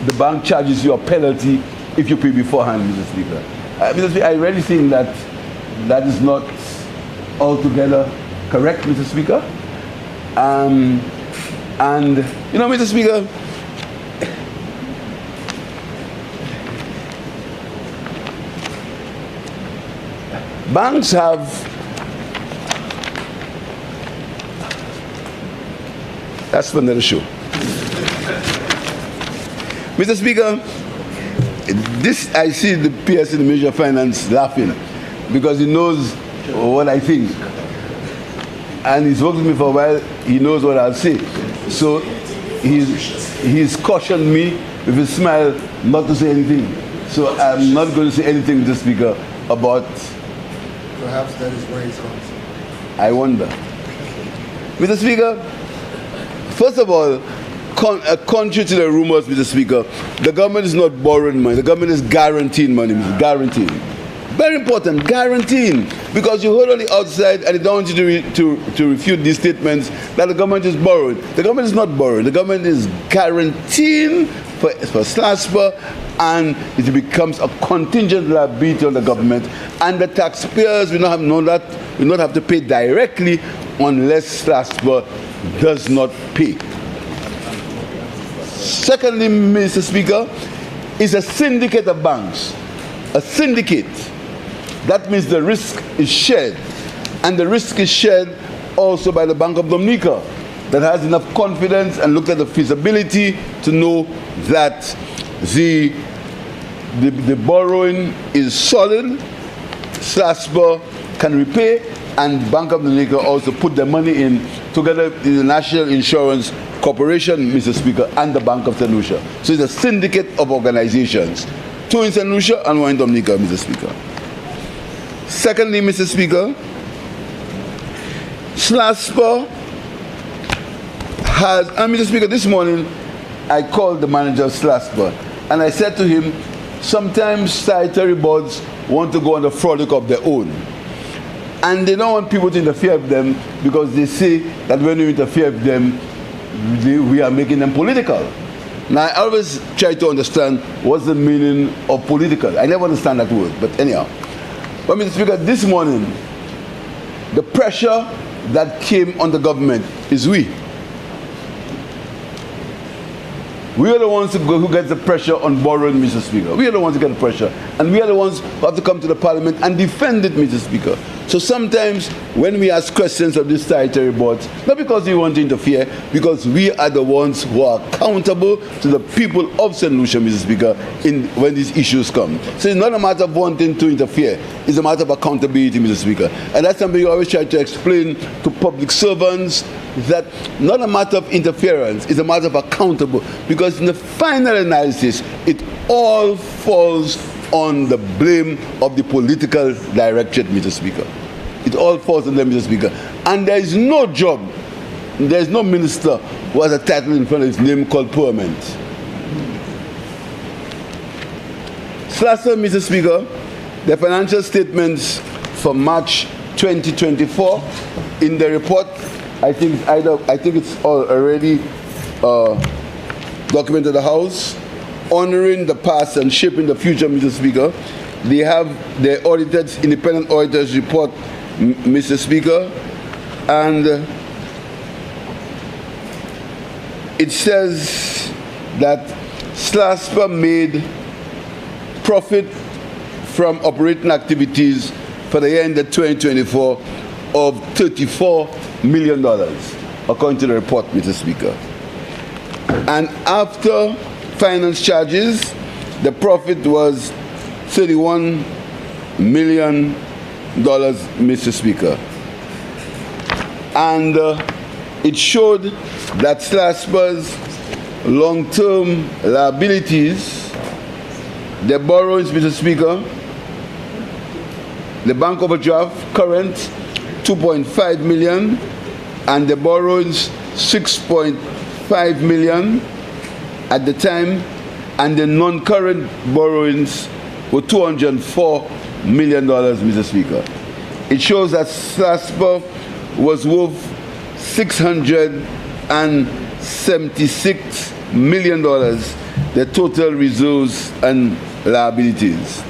The bank charges you a penalty if you pay beforehand, Mr. Speaker. Mr. Speaker, I really think that is not altogether correct, Mr. Speaker. And, you know, Mr. Speaker, banks have that's for another show. Mr. Speaker, this I see the PS in the Ministry of Finance laughing because he knows what I think. And he's worked with me for a while, he knows what I'll say. So he's cautioned me with a smile not to say anything. So I'm not going to say anything, Mr. Speaker, about. Perhaps that is where he's going. I wonder. Mr. Speaker, first of all, contrary to the rumors, Mr. Speaker, the government is not borrowing money. The government is guaranteeing money, Mr. Guaranteeing. Very important, guaranteeing. Because you heard on the outside, and I don't want you to refute these statements, that the government is borrowing. The government is not borrowing. The government is guaranteeing for SLASPA, and it becomes a contingent liability on the government. And the taxpayers will not have to pay directly unless SLASPA does not pay. Secondly, Mr. Speaker, is a syndicate of banks. A syndicate. That means the risk is shared. And the risk is shared also by the Bank of Dominica that has enough confidence and looked at the feasibility to know that the borrowing is solid, SLASPA can repay, and Bank of Dominica also put their money in together with the National Insurance Corporation, Mr. Speaker, and the Bank of St. Lucia. So it's a syndicate of organizations. 2 in St. Lucia and 1 in Dominica, Mr. Speaker. Secondly, Mr. Speaker, SLASPA has, and Mr. Speaker, this morning I called the manager of SLASPA and I said to him, sometimes statutory boards want to go on the frolic of their own. And they don't want people to interfere with them because they say that when you interfere with them, we are making them political. Now, I always try to understand what's the meaning of political. I never understand that word, but anyhow. But Mr. Speaker, this morning, the pressure that came on the government is we. We are the ones who get the pressure on borrowing, Mr. Speaker. We are the ones who get the pressure. And we are the ones who have to come to the Parliament and defend it, Mr. Speaker. So sometimes when we ask questions of these statutory boards, not because we want to interfere, because we are the ones who are accountable to the people of St. Lucia, Mr. Speaker, when these issues come. So it's not a matter of wanting to interfere. It's a matter of accountability, Mr. Speaker. And that's something you always try to explain to public servants, that not a matter of interference, it's a matter of accountable. Because in the final analysis, it all falls on the blame of the political directorate, Mr. Speaker. It all falls on them, Mr. Speaker. And there is no job, there is no minister who has a title in front of his name called poorment. SLASPA, Mr. Speaker, the financial statements for March 2024, in the report I think it's already documented in the House, honoring the past and shaping the future, Mr. Speaker. They have their independent auditors report, Mr. Speaker, and it says that SLASPA made profit from operating activities for the year ended 2024 of $34 million, according to the report, Mr. Speaker. And after finance charges, the profit was $31 million, Mr. Speaker. And it showed that SLASPA's long-term liabilities, the borrowings, Mr. Speaker, the bank overdraft current 2.5 million, and the borrowings 6.5 million at the time, and the non-current borrowings were $204 million, Mr. Speaker. It shows that SLASPA was worth $676 million, the total reserves and liabilities.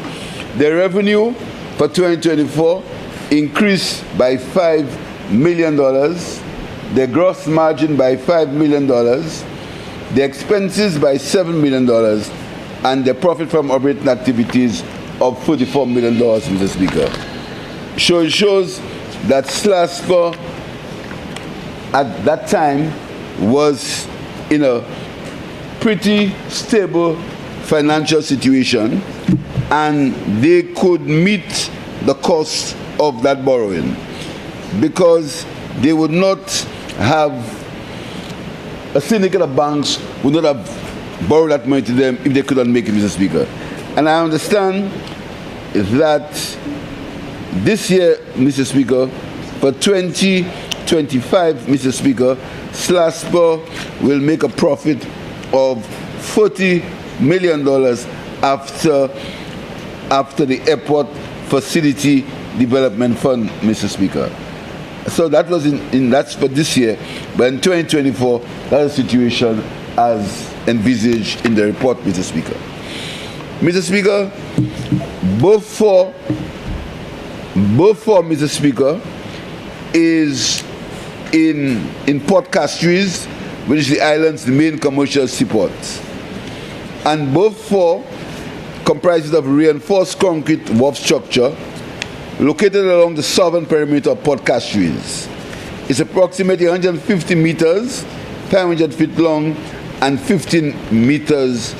The revenue for 2024 increased by $5 million, the gross margin by $5 million, the expenses by $7 million, and the profit from operating activities of $44 million, Mr. Speaker. So it shows that SLASPA at that time was in a pretty stable financial situation, and they could meet the cost of that borrowing because they would not have, a syndicate of banks would not have borrowed that money to them if they could not make it, Mr. Speaker. And I understand that this year, Mr. Speaker, for 2025, Mr. Speaker, SLASPA will make a profit of $40 million after the airport facility development fund, Mr. Speaker. So that was that's for this year, but in 2024, that is the situation as envisaged in the report, Mr. Speaker. Mr. Speaker, both for Mr. Speaker, is in Port Castries, which is the island's main commercial seaport. And both four comprises of reinforced concrete wharf structure located along the southern perimeter of Port Castries. It's approximately 150 meters, 500 feet long, and 15 meters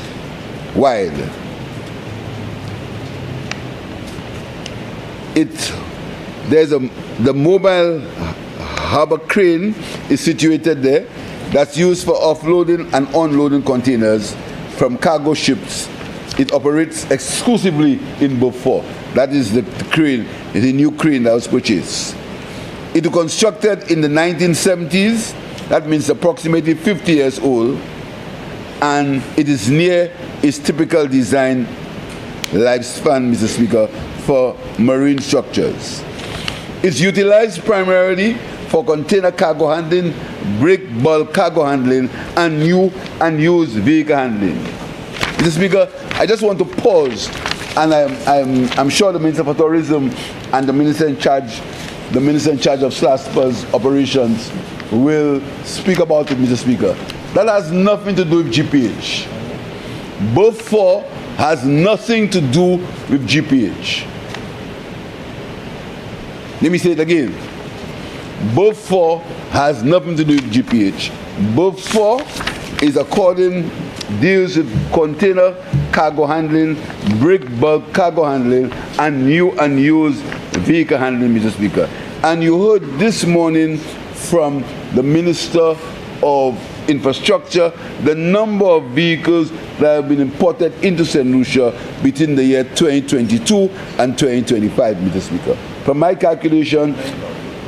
wide. The mobile harbor crane is situated there that's used for offloading and unloading containers from cargo ships. It operates exclusively in Beaufort. That is the crane, the new crane that was purchased. It was constructed in the 1970s. That means approximately 50 years old, and it is near its typical design lifespan, Mr. Speaker, for marine structures. It's utilized primarily for container cargo handling, break bulk cargo handling, and new and used vehicle handling. Mr. Speaker, I just want to pause, and I'm sure the Minister for Tourism and the Minister in charge of SLASPA's operations will speak about it, Mr. Speaker. That has nothing to do with GPH. Beaufort has nothing to do with GPH. Let me say it again. Beaufort has nothing to do with GPH. Beaufort deals with container cargo handling, break bulk cargo handling, and new and used vehicle handling, Mr. Speaker. And you heard this morning from the Minister of Infrastructure the number of vehicles that have been imported into St. Lucia between the year 2022 and 2025, Mr. Speaker. From my calculation,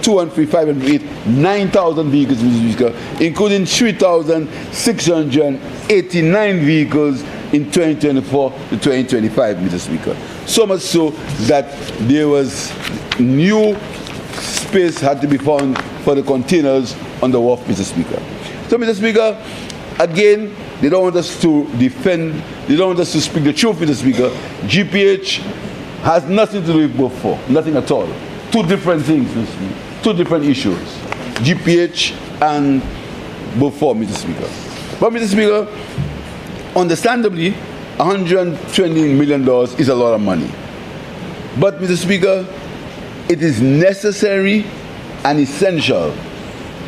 2 and 3, 5 and 8, 9,000 vehicles, Mr. Speaker, including 3,689 vehicles in 2024 to 2025, Mr. Speaker. So much so that there was new space had to be found for the containers on the wharf, Mr. Speaker. So, Mr. Speaker, again, they don't want us to defend, they don't want us to speak the truth, Mr. Speaker. GPH has nothing to do with Beaufort, nothing at all. Two different things, Mr. Speaker. Two different issues. GPH and Beaufort, Mr. Speaker. But, Mr. Speaker, understandably, $120 million is a lot of money. But, Mr. Speaker, it is necessary and essential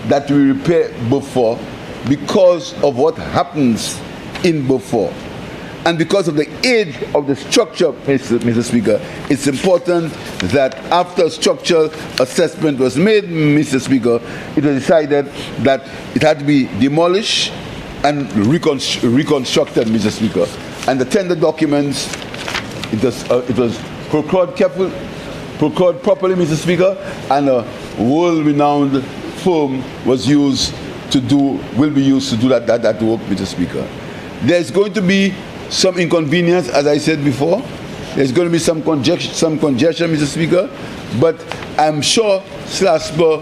that we repair Beaufort because of what happens in Beaufort. And because of the age of the structure, Mr. Speaker, it's important that after structural assessment was made, Mr. Speaker, it was decided that it had to be demolished and reconstructed, Mr. Speaker. And the tender documents, it was procured properly, Mr. Speaker, and a world-renowned firm will be used to do that work, Mr. Speaker. There's going to be some inconvenience, as I said before. There's going to be some congestion, Mr. Speaker, but I'm sure SLASPA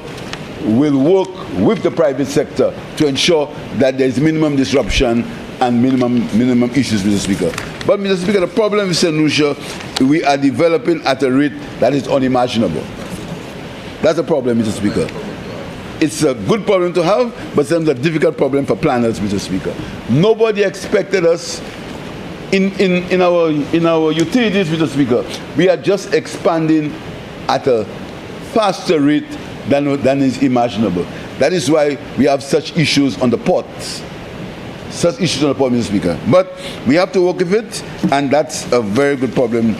will work with the private sector to ensure that there's minimum disruption and minimum issues, Mr. Speaker. But, Mr. Speaker, the problem with St. Lucia, we are developing at a rate that is unimaginable. That's a problem, Mr. Speaker. It's a good problem to have, but sometimes a difficult problem for planners, Mr. Speaker. Nobody expected us in our utilities, Mr. Speaker. We are just expanding at a faster rate than is imaginable. That is why we have such issues on the ports. Such issues on the port, Mr. Speaker. But we have to work with it, and that's a very good problem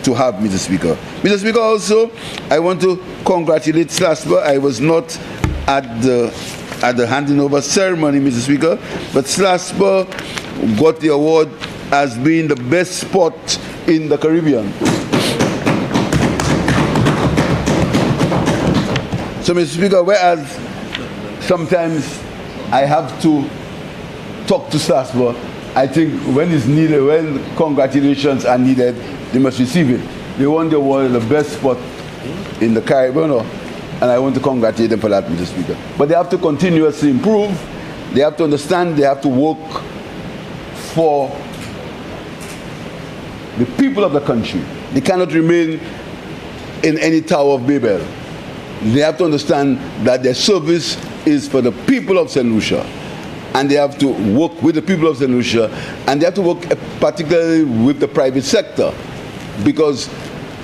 to have, Mr. Speaker. Mr. Speaker, also, I want to congratulate SLASPA. I was not at the handing over ceremony, Mr. Speaker, but SLASPA got the award as being the best sport in the Caribbean. So, Mr. Speaker, whereas sometimes I have to talk to SLASPA, I think when it's needed, when congratulations are needed, they must receive it. They won the award the best sport in the Caribbean, and I want to congratulate them for that, Mr. Speaker. But they have to continuously improve. They have to understand. They have to work for the people of the country. They cannot remain in any Tower of Babel. They have to understand that their service is for the people of St. Lucia. And they have to work with the people of St. Lucia, and they have to work particularly with the private sector, because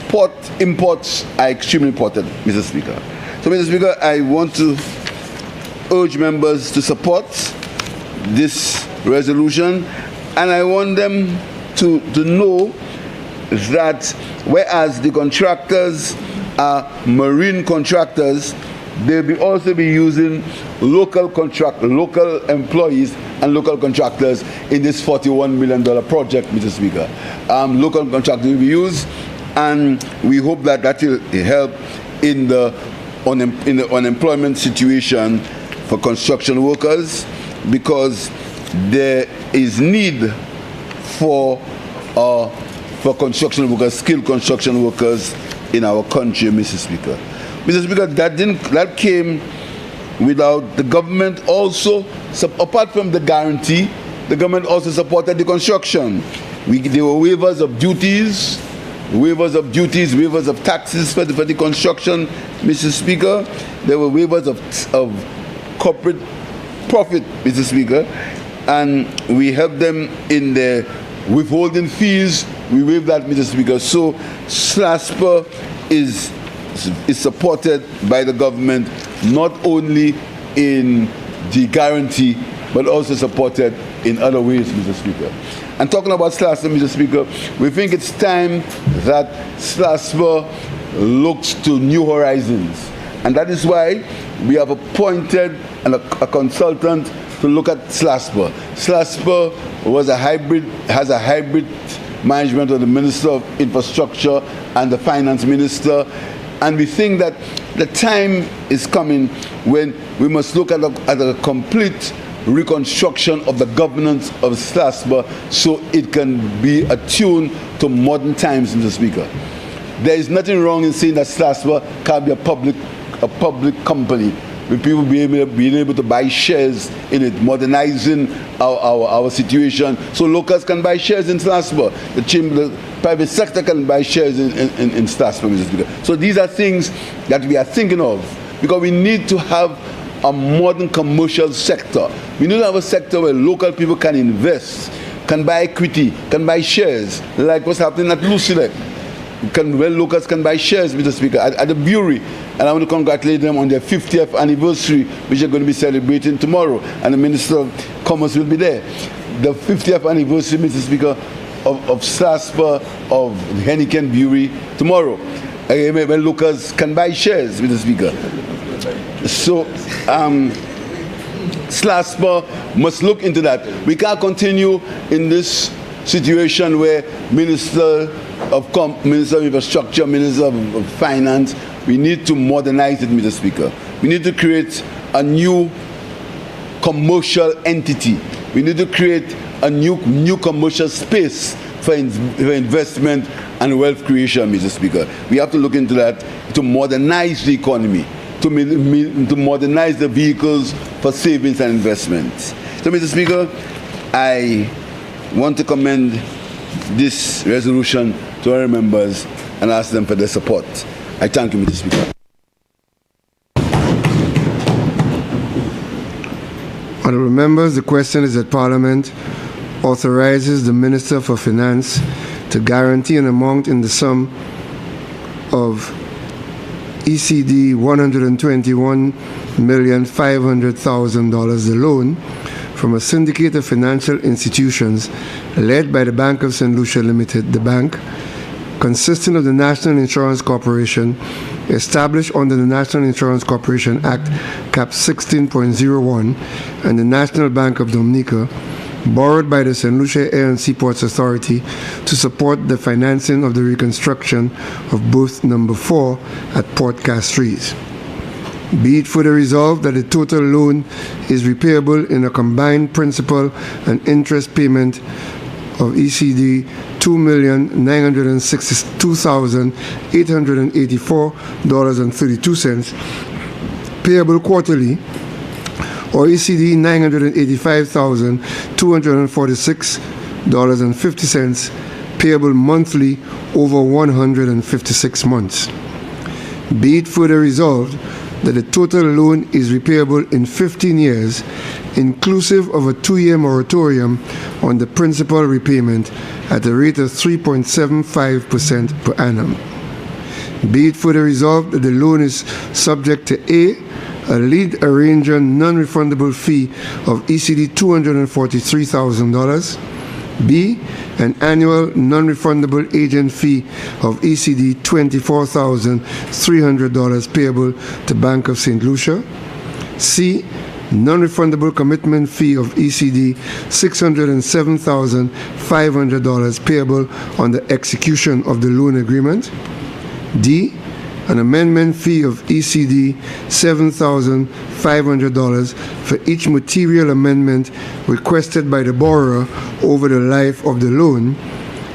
port imports are extremely important, Mr. Speaker. So, Mr. Speaker, I want to urge members to support this resolution, and I want them to know that whereas the contractors are marine contractors, they'll also be using local employees and local contractors in this $41 million project, Mr. Speaker. Local contractors will be used, and we hope that that will help in the unemployment situation for construction workers, because there is need for construction workers, skilled construction workers in our country, Mr. Speaker. Mr. Speaker, that came without the government also, apart from the guarantee, the government also supported the construction. There were waivers of duties, waivers of taxes for the construction, Mr. Speaker. There were waivers of corporate profit, Mr. Speaker, and we helped them in the withholding fees. We waived that, Mr. Speaker. So SLASPA is supported by the government, not only in the guarantee, but also supported in other ways, Mr. Speaker. And talking about SLASPA, Mr. Speaker, we think it's time that SLASPA looks to new horizons. And that is why we have appointed a consultant to look at SLASPA. SLASPA has a hybrid management of the Minister of Infrastructure and the Finance Minister. And we think that the time is coming when we must look at a complete reconstruction of the governance of SLASPA so it can be attuned to modern times, Mr. Speaker. There is nothing wrong in saying that SLASPA can be a public company. with people being able to buy shares in it, modernizing our situation, so locals can buy shares in Strasbourg. The private sector can buy shares in Strasbourg, Mr. Speaker. So these are things that we are thinking of, because we need to have a modern commercial sector. We need to have a sector where local people can invest, can buy equity, can buy shares, like what's happening at Lucia. Where locals can buy shares, Mr. Speaker, at the brewery. And I want to congratulate them on their 50th anniversary, which they're going to be celebrating tomorrow. And the Minister of Commerce will be there. The 50th anniversary, Mr. Speaker, of Strasbourg, of Heineken Brewery tomorrow. Where locals can buy shares, Mr. Speaker. So, Strasbourg must look into that. We can't continue in this situation where Minister of Infrastructure, Minister of Finance, we need to modernize it, Mr. Speaker. We need to create a new commercial entity. We need to create a new commercial space for investment and wealth creation, Mr. Speaker. We have to look into that to modernize the economy, to modernize the vehicles for savings and investments. So, Mr. Speaker, I want to commend this resolution to our members and ask them for their support. I thank you, Mr. Speaker. Honourable members, the question is that Parliament authorizes the Minister for Finance to guarantee an amount in the sum of ECD $121,500,000 a loan from a syndicate of financial institutions led by the Bank of St. Lucia Limited, the bank, consisting of the National Insurance Corporation, established under the National Insurance Corporation Act, Cap 16.01, and the National Bank of Dominica, borrowed by the St. Lucia Air and Seaports Authority to support the financing of the reconstruction of booth number 4 at Port Castries. Be it further resolved that the total loan is repayable in a combined principal and interest payment of ECD $2,962,884.32, payable quarterly, or ECD $985,246.50, payable monthly over 156 months. Be it further resolved that the total loan is repayable in 15 years, inclusive of a 2-year moratorium on the principal repayment at a rate of 3.75% per annum. Be it further resolved that the loan is subject to A, a lead arranger non-refundable fee of ECD $243,000, B, an annual non-refundable agent fee of ECD $24,300 payable to Bank of St. Lucia, C, non-refundable commitment fee of ECD $607,500 payable on the execution of the loan agreement, D, an amendment fee of ECD $7,500 for each material amendment requested by the borrower over the life of the loan,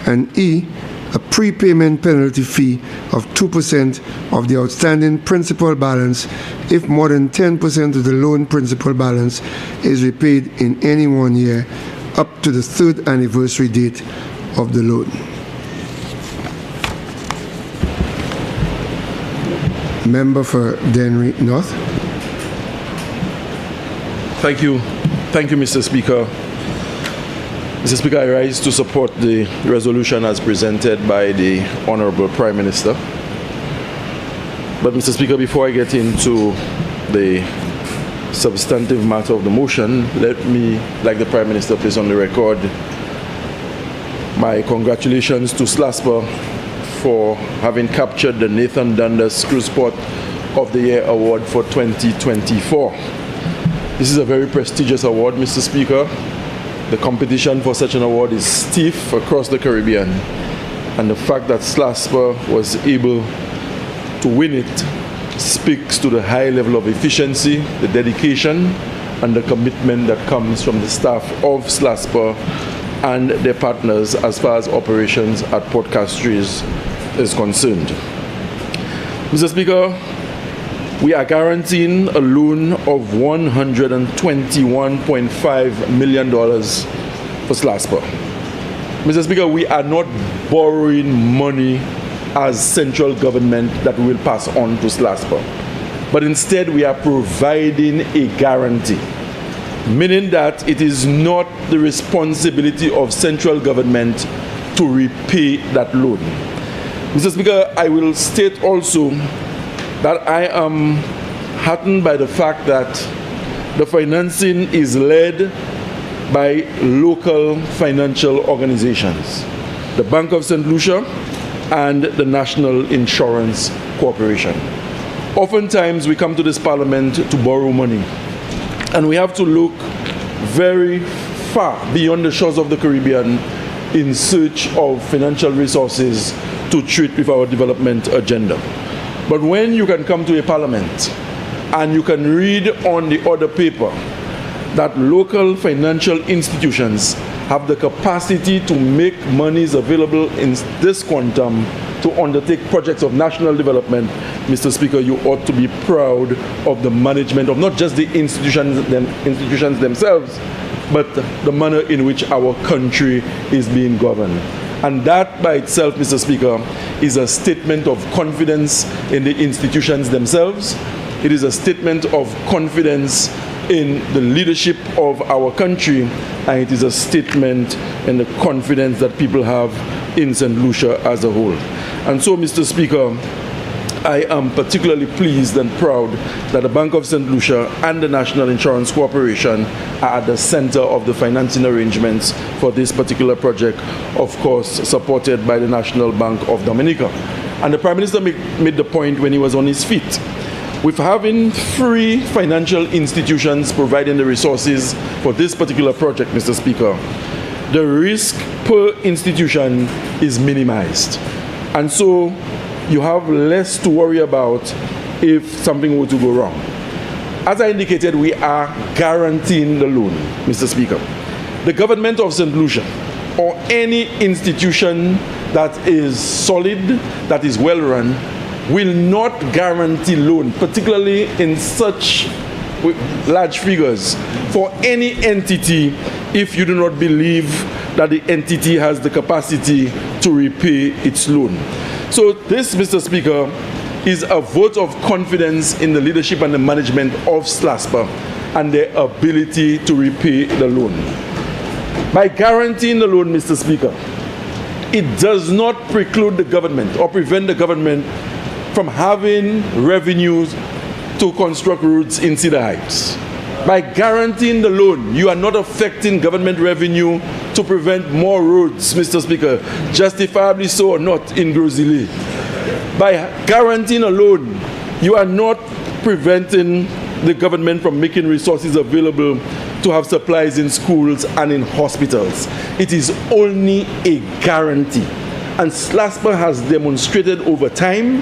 and E, a prepayment penalty fee of 2% of the outstanding principal balance if more than 10% of the loan principal balance is repaid in any 1 year up to the 3rd anniversary date of the loan. Member for Dennery North. Thank you, Mr. Speaker. Mr. Speaker, I rise to support the resolution as presented by the Honorable Prime Minister. But, Mr. Speaker, before I get into the substantive matter of the motion, let me, like the Prime Minister, place on the record my congratulations to Strasbourg for having captured the Nathan Dundas Cruise Port of the Year Award for 2024. This is a very prestigious award, Mr. Speaker. The competition for such an award is stiff across the Caribbean, and the fact that Strasbourg was able to win it speaks to the high level of efficiency, the dedication, and the commitment that comes from the staff of Strasbourg and their partners as far as operations at Port Castries is concerned. Mr. Speaker, we are guaranteeing a loan of $121.5 million for SLASPA. Mr. Speaker, we are not borrowing money as central government that we will pass on to SLASPA, but instead we are providing a guarantee, meaning that it is not the responsibility of central government to repay that loan. Mr. Speaker, I will state also that I am heartened by the fact that the financing is led by local financial organizations, the Bank of St. Lucia and the National Insurance Corporation. Oftentimes we come to this parliament to borrow money, and we have to look very far beyond the shores of the Caribbean in search of financial resources to treat with our development agenda. But when you can come to a parliament and you can read on the other paper that local financial institutions have the capacity to make monies available in this quantum to undertake projects of national development, Mr. Speaker, you ought to be proud of the management of not just the institutions themselves, but the manner in which our country is being governed. And that by itself, Mr. Speaker, is a statement of confidence in the institutions themselves. It is a statement of confidence in the leadership of our country, and it is a statement in the confidence that people have in St. Lucia as a whole. And so, Mr. Speaker, I am particularly pleased and proud that the Bank of St. Lucia and the National Insurance Corporation are at the center of the financing arrangements for this particular project, of course, supported by the National Bank of Dominica. And the Prime Minister made the point when he was on his feet. With having three financial institutions providing the resources for this particular project, Mr. Speaker, the risk per institution is minimized. And so you have less to worry about if something were to go wrong. As I indicated, we are guaranteeing the loan, Mr. Speaker. The government of St. Lucia or any institution that is solid, that is well run, will not guarantee loan, particularly in such large figures, for any entity if you do not believe that the entity has the capacity to repay its loan. So this, Mr. Speaker, is a vote of confidence in the leadership and the management of SLASPA and their ability to repay the loan. By guaranteeing the loan, Mr. Speaker, it does not preclude the government or prevent the government from having revenues to construct roads in Cedar Heights. By guaranteeing the loan, you are not affecting government revenue to prevent more roads, Mr. Speaker, justifiably so or not, in Grosile. By guaranteeing a loan, you are not preventing the government from making resources available to have supplies in schools and in hospitals. It is only a guarantee. And SLASPA has demonstrated over time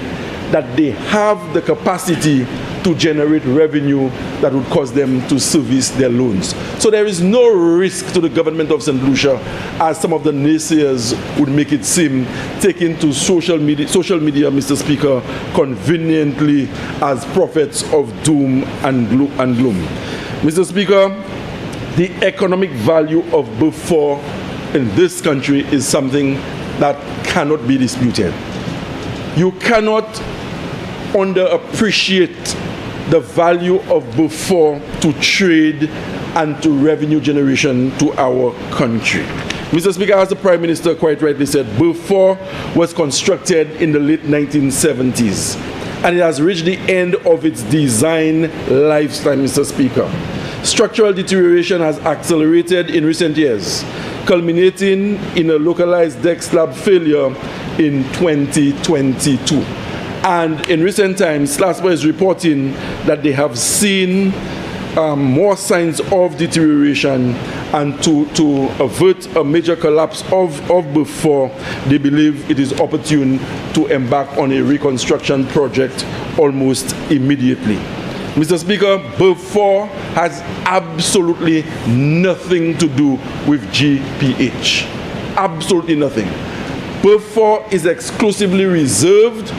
that they have the capacity to generate revenue that would cause them to service their loans. So there is no risk to the government of St. Lucia, as some of the naysayers would make it seem, taken to social media, Mr. Speaker, conveniently as prophets of doom and gloom. Mr. Speaker, the economic value of Beaufort in this country is something that cannot be disputed. You cannot underappreciate the value of Beaufort to trade and to revenue generation to our country. Mr. Speaker, as the Prime Minister quite rightly said, Beaufort was constructed in the late 1970s, and it has reached the end of its design lifetime, Mr. Speaker. Structural deterioration has accelerated in recent years, culminating in a localized deck slab failure in 2022. And in recent times, SLASPA is reporting that they have seen more signs of deterioration, and to avert a major collapse of Beaufort, they believe it is opportune to embark on a reconstruction project almost immediately. Mr. Speaker, Beaufort has absolutely nothing to do with GPH. Absolutely nothing. Beaufort is exclusively reserved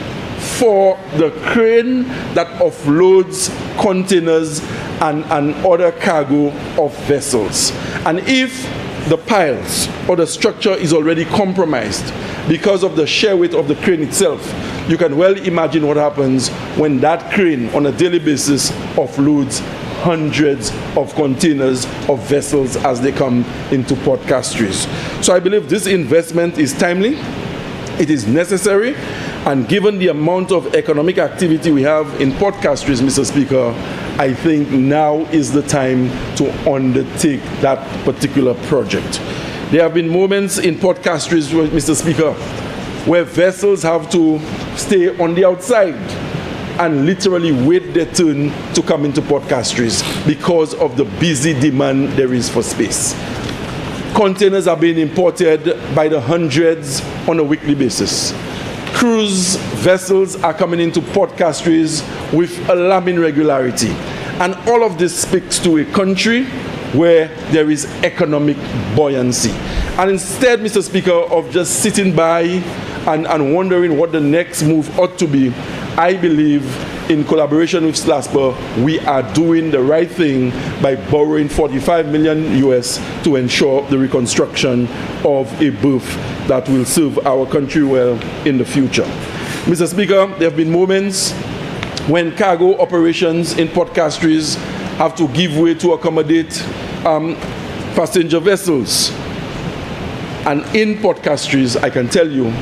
for the crane that offloads containers and other cargo of vessels. And if the piles or the structure is already compromised because of the shear weight of the crane itself, you can well imagine what happens when that crane on a daily basis offloads hundreds of containers of vessels as they come into Port Castries. So I believe this investment is timely, it is necessary, and given the amount of economic activity we have in Port Castries, Mr. Speaker, I think now is the time to undertake that particular project. There have been moments in Port Castries, Mr. Speaker, where vessels have to stay on the outside and literally wait their turn to come into Port Castries because of the busy demand there is for space. Containers are being imported by the hundreds on a weekly basis. Cruise vessels are coming into Port Castries with alarming regularity. And all of this speaks to a country where there is economic buoyancy. And instead, Mr. Speaker, of just sitting by and wondering what the next move ought to be, I believe in collaboration with SLASPA, we are doing the right thing by borrowing $45 million US to ensure the reconstruction of a berth that will serve our country well in the future. Mr. Speaker, there have been moments when cargo operations in Port Castries have to give way to accommodate passenger vessels. And in Port Castries, I can tell you,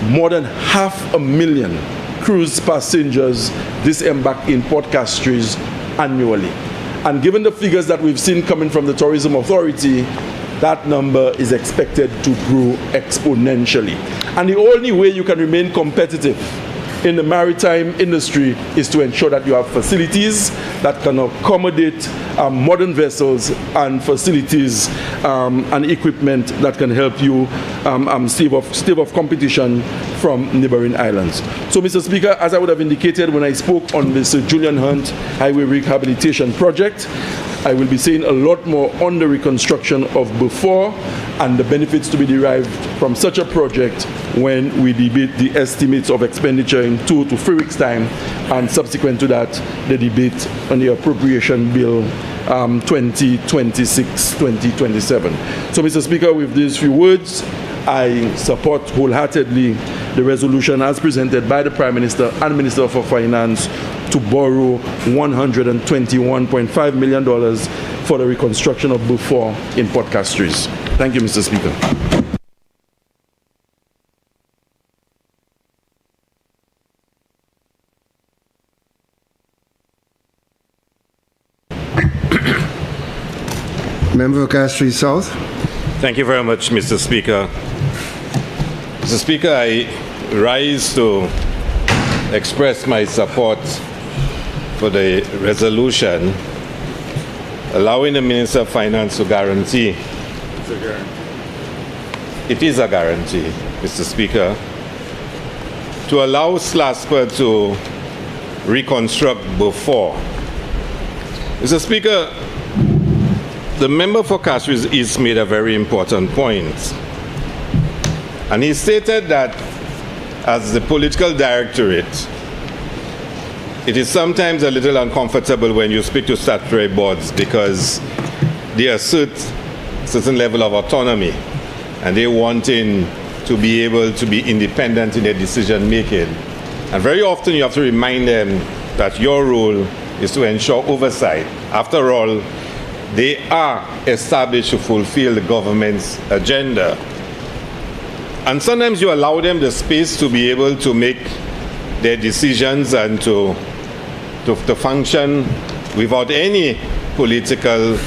more than 500,000 cruise passengers disembark in Port Castries annually. And given the figures that we've seen coming from the Tourism Authority, that number is expected to grow exponentially. And the only way you can remain competitive in the maritime industry is to ensure that you have facilities that can accommodate modern vessels and facilities and equipment that can help you stave off competition from neighboring islands. So, Mr. Speaker, as I would have indicated when I spoke on this Julian Hunt Highway Rehabilitation Project, I will be saying a lot more on the reconstruction of before and the benefits to be derived from such a project when we debate the estimates of expenditure in 2 to 3 weeks' time, and subsequent to that, the debate on the appropriation bill 2026-2027. So, Mr. Speaker, with these few words, I support wholeheartedly the resolution as presented by the Prime Minister and Minister for Finance to borrow $121.5 million for the reconstruction of Beaufort in Port Castries. Thank you, Mr. Speaker. Member of Castries South. Thank you very much, Mr. Speaker. Mr. Speaker, I rise to express my support for the resolution allowing the Minister of Finance to guarantee. It is a guarantee, Mr. Speaker, to allow SLASPA to reconstruct Beaufort. Mr. Speaker, the member for Castries East made a very important point. And he stated that as the political directorate, it is sometimes a little uncomfortable when you speak to statutory boards because they assert a certain level of autonomy and they wanting to be able to be independent in their decision making. And very often you have to remind them that your role is to ensure oversight. After all, they are established to fulfill the government's agenda. And sometimes you allow them the space to be able to make their decisions and to function without any political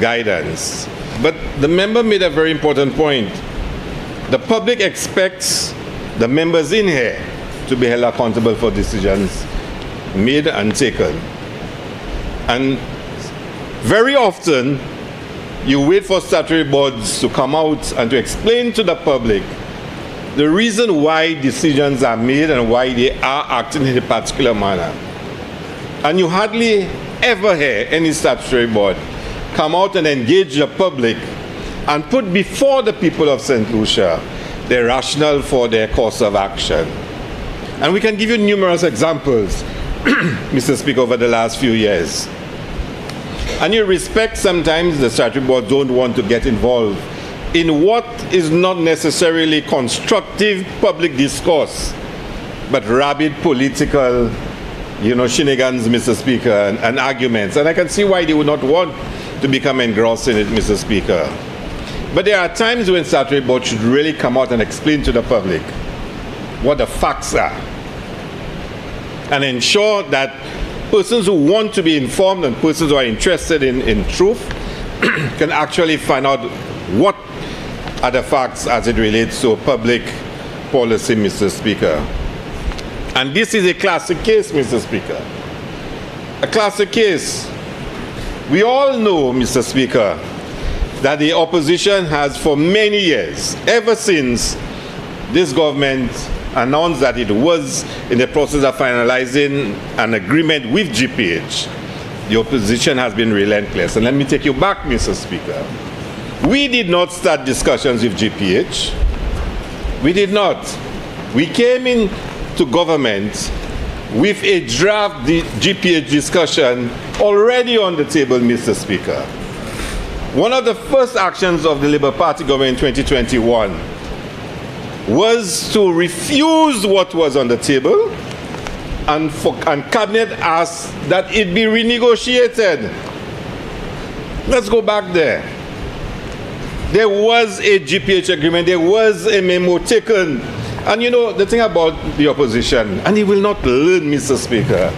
guidance. But the member made a very important point. The public expects the members in here to be held accountable for decisions made and taken. And very often, you wait for statutory boards to come out and to explain to the public the reason why decisions are made and why they are acting in a particular manner. And you hardly ever hear any statutory board come out and engage the public and put before the people of St. Lucia their rationale for their course of action. And we can give you numerous examples, Mr. Speaker, over the last few years. And you respect sometimes the statutory board don't want to get involved in what is not necessarily constructive public discourse, but rabid political, shenanigans, Mr. Speaker, and arguments. And I can see why they would not want to become engrossed in it, Mr. Speaker. But there are times when statutory board should really come out and explain to the public what the facts are, and ensure that persons who want to be informed and persons who are interested in truth can actually find out what are the facts as it relates to public policy, Mr. Speaker. And this is a classic case, Mr. Speaker. A classic case. We all know, Mr. Speaker, that the opposition has for many years, ever since this government announced that it was in the process of finalizing an agreement with GPH, the opposition has been relentless. And let me take you back, Mr. Speaker. We did not start discussions with GPH. We did not. We came into government with a draft GPH discussion already on the table, Mr. Speaker. One of the first actions of the Labour Party government in 2021 was to refuse what was on the table, and Cabinet asked that it be renegotiated. Let's go back there. There was a GPH agreement, there was a memo taken. And the thing about the opposition, and he will not learn, Mr. Speaker,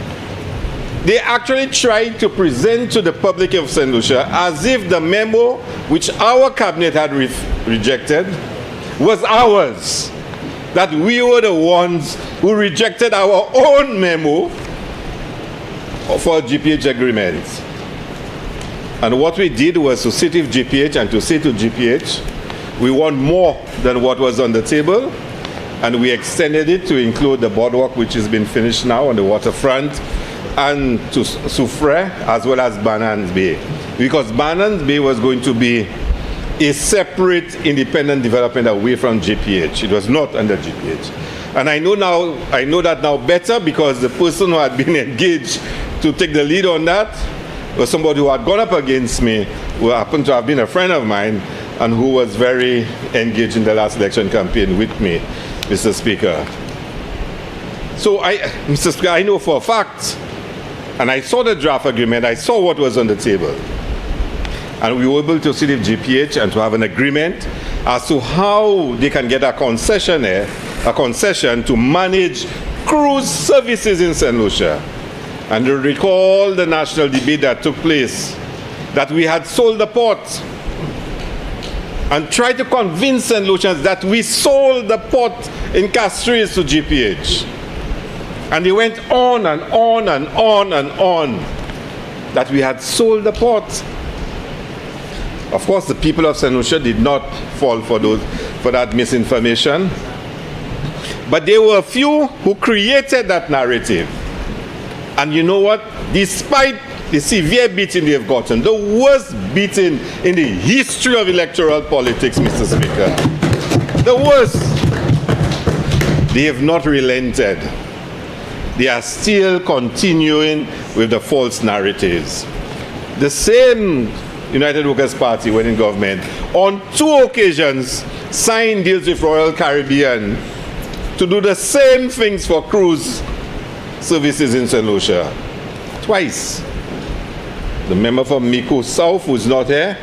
they actually tried to present to the public of St. Lucia as if the memo which our cabinet had rejected was ours, that we were the ones who rejected our own memo for GPH agreements. And what we did was to sit with GPH and to say to GPH, we want more than what was on the table, and we extended it to include the boardwalk, which has been finished now on the waterfront, and to Soufrière, as well as Banans Bay. Because Banans Bay was going to be a separate independent development away from GPH. It was not under GPH. And I know that now better, because the person who had been engaged to take the lead on that was somebody who had gone up against me, who happened to have been a friend of mine, and who was very engaged in the last election campaign with me, Mr. Speaker. So Mr. Speaker, I know for a fact, and I saw the draft agreement, I saw what was on the table. And we were able to sit with GPH and to have an agreement as to how they can get a concession to manage cruise services in St. Lucia. And you recall the national debate that took place, that we had sold the port, and tried to convince St. Lucians that we sold the port in Castries to GPH. And they went on and on and on and on that we had sold the port. Of course, the people of St. Lucia did not fall for that misinformation. But there were a few who created that narrative. And you know what? Despite the severe beating they've gotten, the worst beating in the history of electoral politics, Mr. Speaker, the worst, they have not relented. They are still continuing with the false narratives. The same United Workers' Party, when in government, on 2 occasions signed deals with Royal Caribbean to do the same things for cruise services in St. Lucia. Twice. The member from Mico South, who's not here,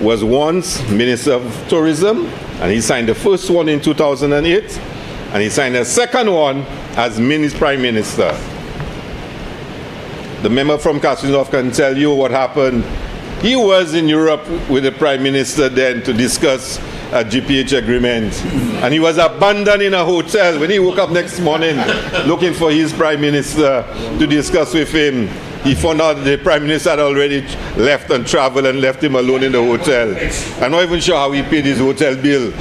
was once Minister of Tourism, and he signed the first one in 2008, and he signed the second one as Prime Minister. The member from Castries North can tell you what happened. He was in Europe with the Prime Minister then to discuss a GPH agreement. And he was abandoned in a hotel. When he woke up next morning looking for his Prime Minister to discuss with him, he found out the Prime Minister had already left and traveled and left him alone in the hotel. I'm not even sure how he paid his hotel bill.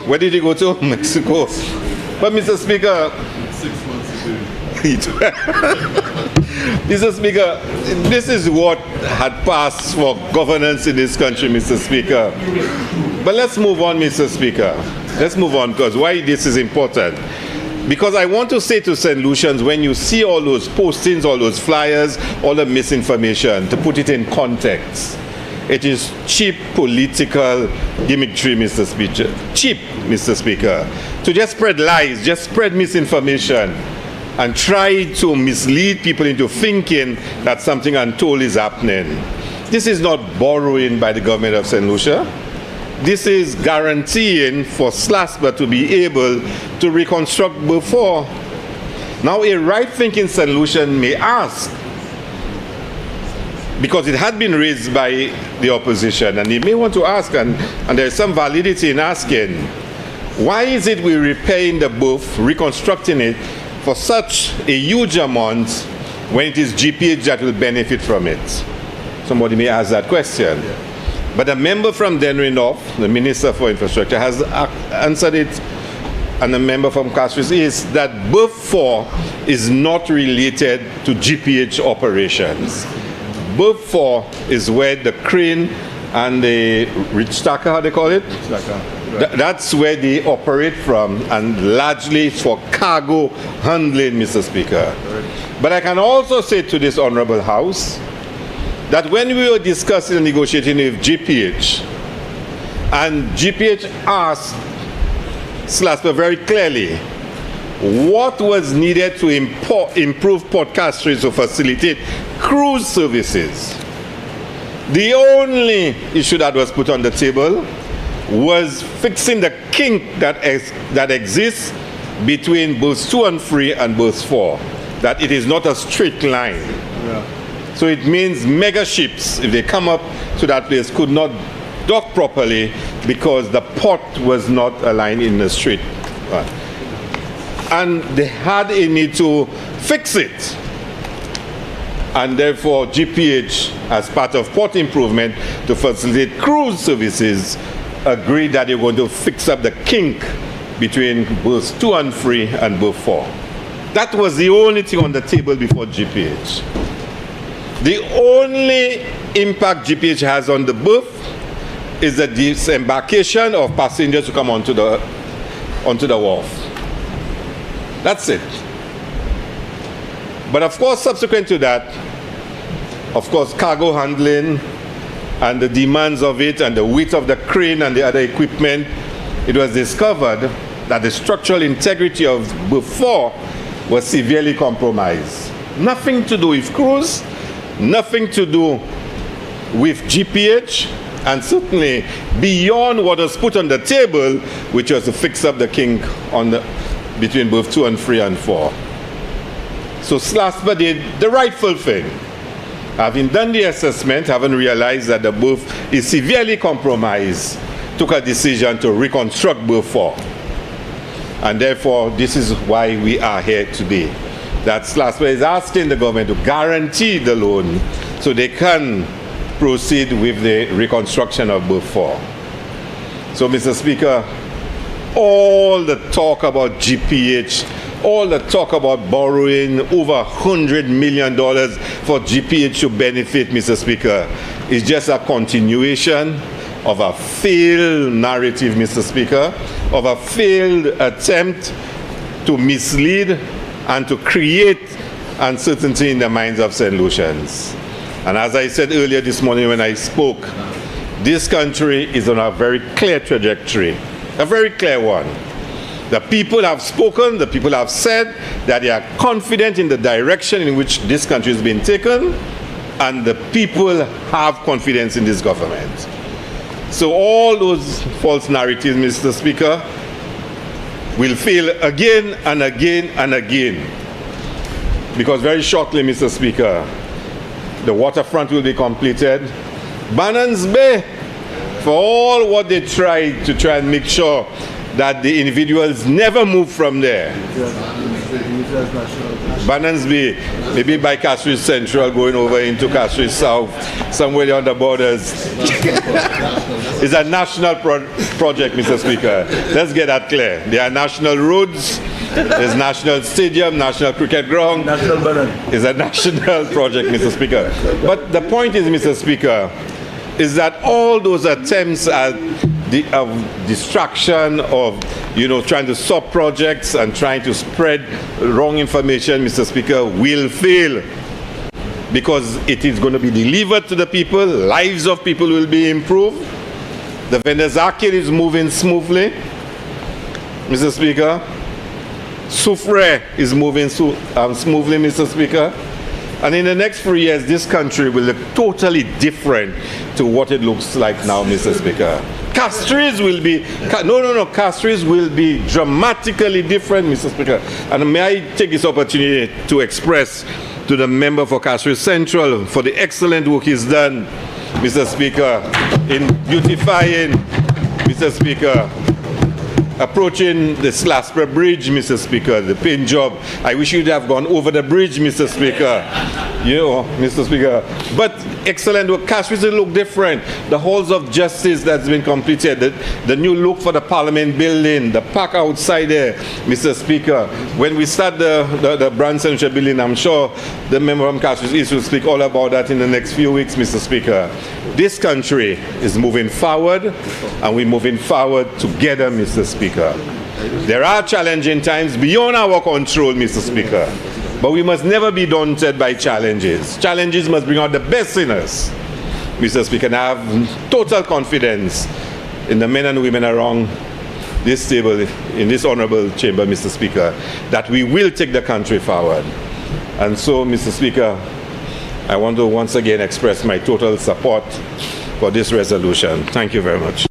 Where did he go to? Mexico. But Mr. Speaker, 6 months ago. Mr. Speaker, this is what had passed for governance in this country, Mr. Speaker. But let's move on, Mr. Speaker. Let's move on, because why this is important. Because I want to say to St. Lucians, when you see all those postings, all those flyers, all the misinformation, to put it in context, it is cheap political gimmickry, Mr. Speaker. Cheap, Mr. Speaker. To just spread lies, just spread misinformation, and try to mislead people into thinking that something untold is happening. This is not borrowing by the government of St. Lucia. This is guaranteeing for SLASPA to be able to reconstruct before. Now, a right-thinking St. Lucian may ask, because it had been raised by the opposition, and they may want to ask, and there is some validity in asking, why is it we're repairing the booth, reconstructing it for such a huge amount when it is GPH that will benefit from it? Somebody may ask that question. But a member from Dennery North, the Minister for Infrastructure, has answered it, and a member from Castries is that booth 4 is not related to GPH operations. Booth 4 is where the crane and the ridge stacker, how they call it? That's where they operate from, and largely it's for cargo handling, Mr. Speaker. But I can also say to this Honorable House that when we were discussing and negotiating with GPH, and GPH asked SLASPA very clearly what was needed to improve Port Castries to facilitate cruise services, the only issue that was put on the table was fixing the kink that exists between berths 2 and 3 and berths 4, that it is not a straight line. Yeah. So it means mega ships, if they come up to that place, could not dock properly because the port was not aligned in the straight. And they had a need to fix it. And therefore, GPH, as part of port improvement to facilitate cruise services, agreed that they were going to fix up the kink between berths 2 and 3 and berth 4. That was the only thing on the table before GPH. The only impact GPH has on the berth is the disembarkation of passengers who come onto the wharf. That's it. But of course, subsequent to that, of course, cargo handling and the demands of it and the weight of the crane and the other equipment, it was discovered that the structural integrity of berth 4 was severely compromised. Nothing to do with cruise, nothing to do with GPH, and certainly beyond what was put on the table, which was to fix up the kink between berth 2 and 3 and 4. So SLASPA did the rightful thing. Having done the assessment, having realized that the berth is severely compromised, took a decision to reconstruct berth 4. And therefore, this is why we are here today. That SLASPA is asking the government to guarantee the loan so they can proceed with the reconstruction of berth 4. So, Mr. Speaker, all the talk about GPH, all the talk about borrowing over $100 million for GPH to benefit, Mr. Speaker, is just a continuation of a failed narrative, Mr. Speaker, of a failed attempt to mislead and to create uncertainty in the minds of St. Lucians. And as I said earlier this morning when I spoke, this country is on a very clear trajectory, a very clear one. The people have spoken, the people have said that they are confident in the direction in which this country is being taken, and the people have confidence in this government. So all those false narratives, Mr. Speaker, will fail again and again and again. Because very shortly, Mr. Speaker, the waterfront will be completed. Bannon's Bay, for all what they tried to try and make sure that the individuals never move from there. Bannon's Bay, maybe by Castries Central, going over into Castries South, somewhere on the borders. It's a national project, Mr. Speaker. Let's get that clear. There are national roads, there's national stadium, national cricket ground. National Bannon. It's a national project, Mr. Speaker. But the point is, Mr. Speaker, is that all those attempts at distraction of, trying to stop projects and trying to spread wrong information, Mr. Speaker, will fail. Because it is going to be delivered to the people, lives of people will be improved. The vendors arcade is moving smoothly, Mr. Speaker. Soufre is moving smoothly, Mr. Speaker. And in the next 3 years, this country will look totally different to what it looks like now, Mr. Speaker. Castries will be, Castries will be dramatically different, Mr. Speaker. And may I take this opportunity to express to the member for Castries Central for the excellent work he's done, Mr. Speaker, in beautifying, Mr. Speaker, approaching the Slasper Bridge, Mr. Speaker, the paint job. I wish you'd have gone over the bridge, Mr. Speaker. Mr. Speaker. But excellent work. Castries will look different. The halls of justice that's been completed, the new look for the Parliament building, the park outside there, Mr. Speaker. When we start the Branson building, I'm sure the member from Castries East will speak all about that in the next few weeks, Mr. Speaker. This country is moving forward, and we're moving forward together, Mr. Speaker. There are challenging times beyond our control, Mr. Speaker, but we must never be daunted by challenges. Challenges must bring out the best in us, Mr. Speaker, and I have total confidence in the men and women around this table, in this honorable chamber, Mr. Speaker, that we will take the country forward. And so, Mr. Speaker, I want to once again express my total support for this resolution. Thank you very much.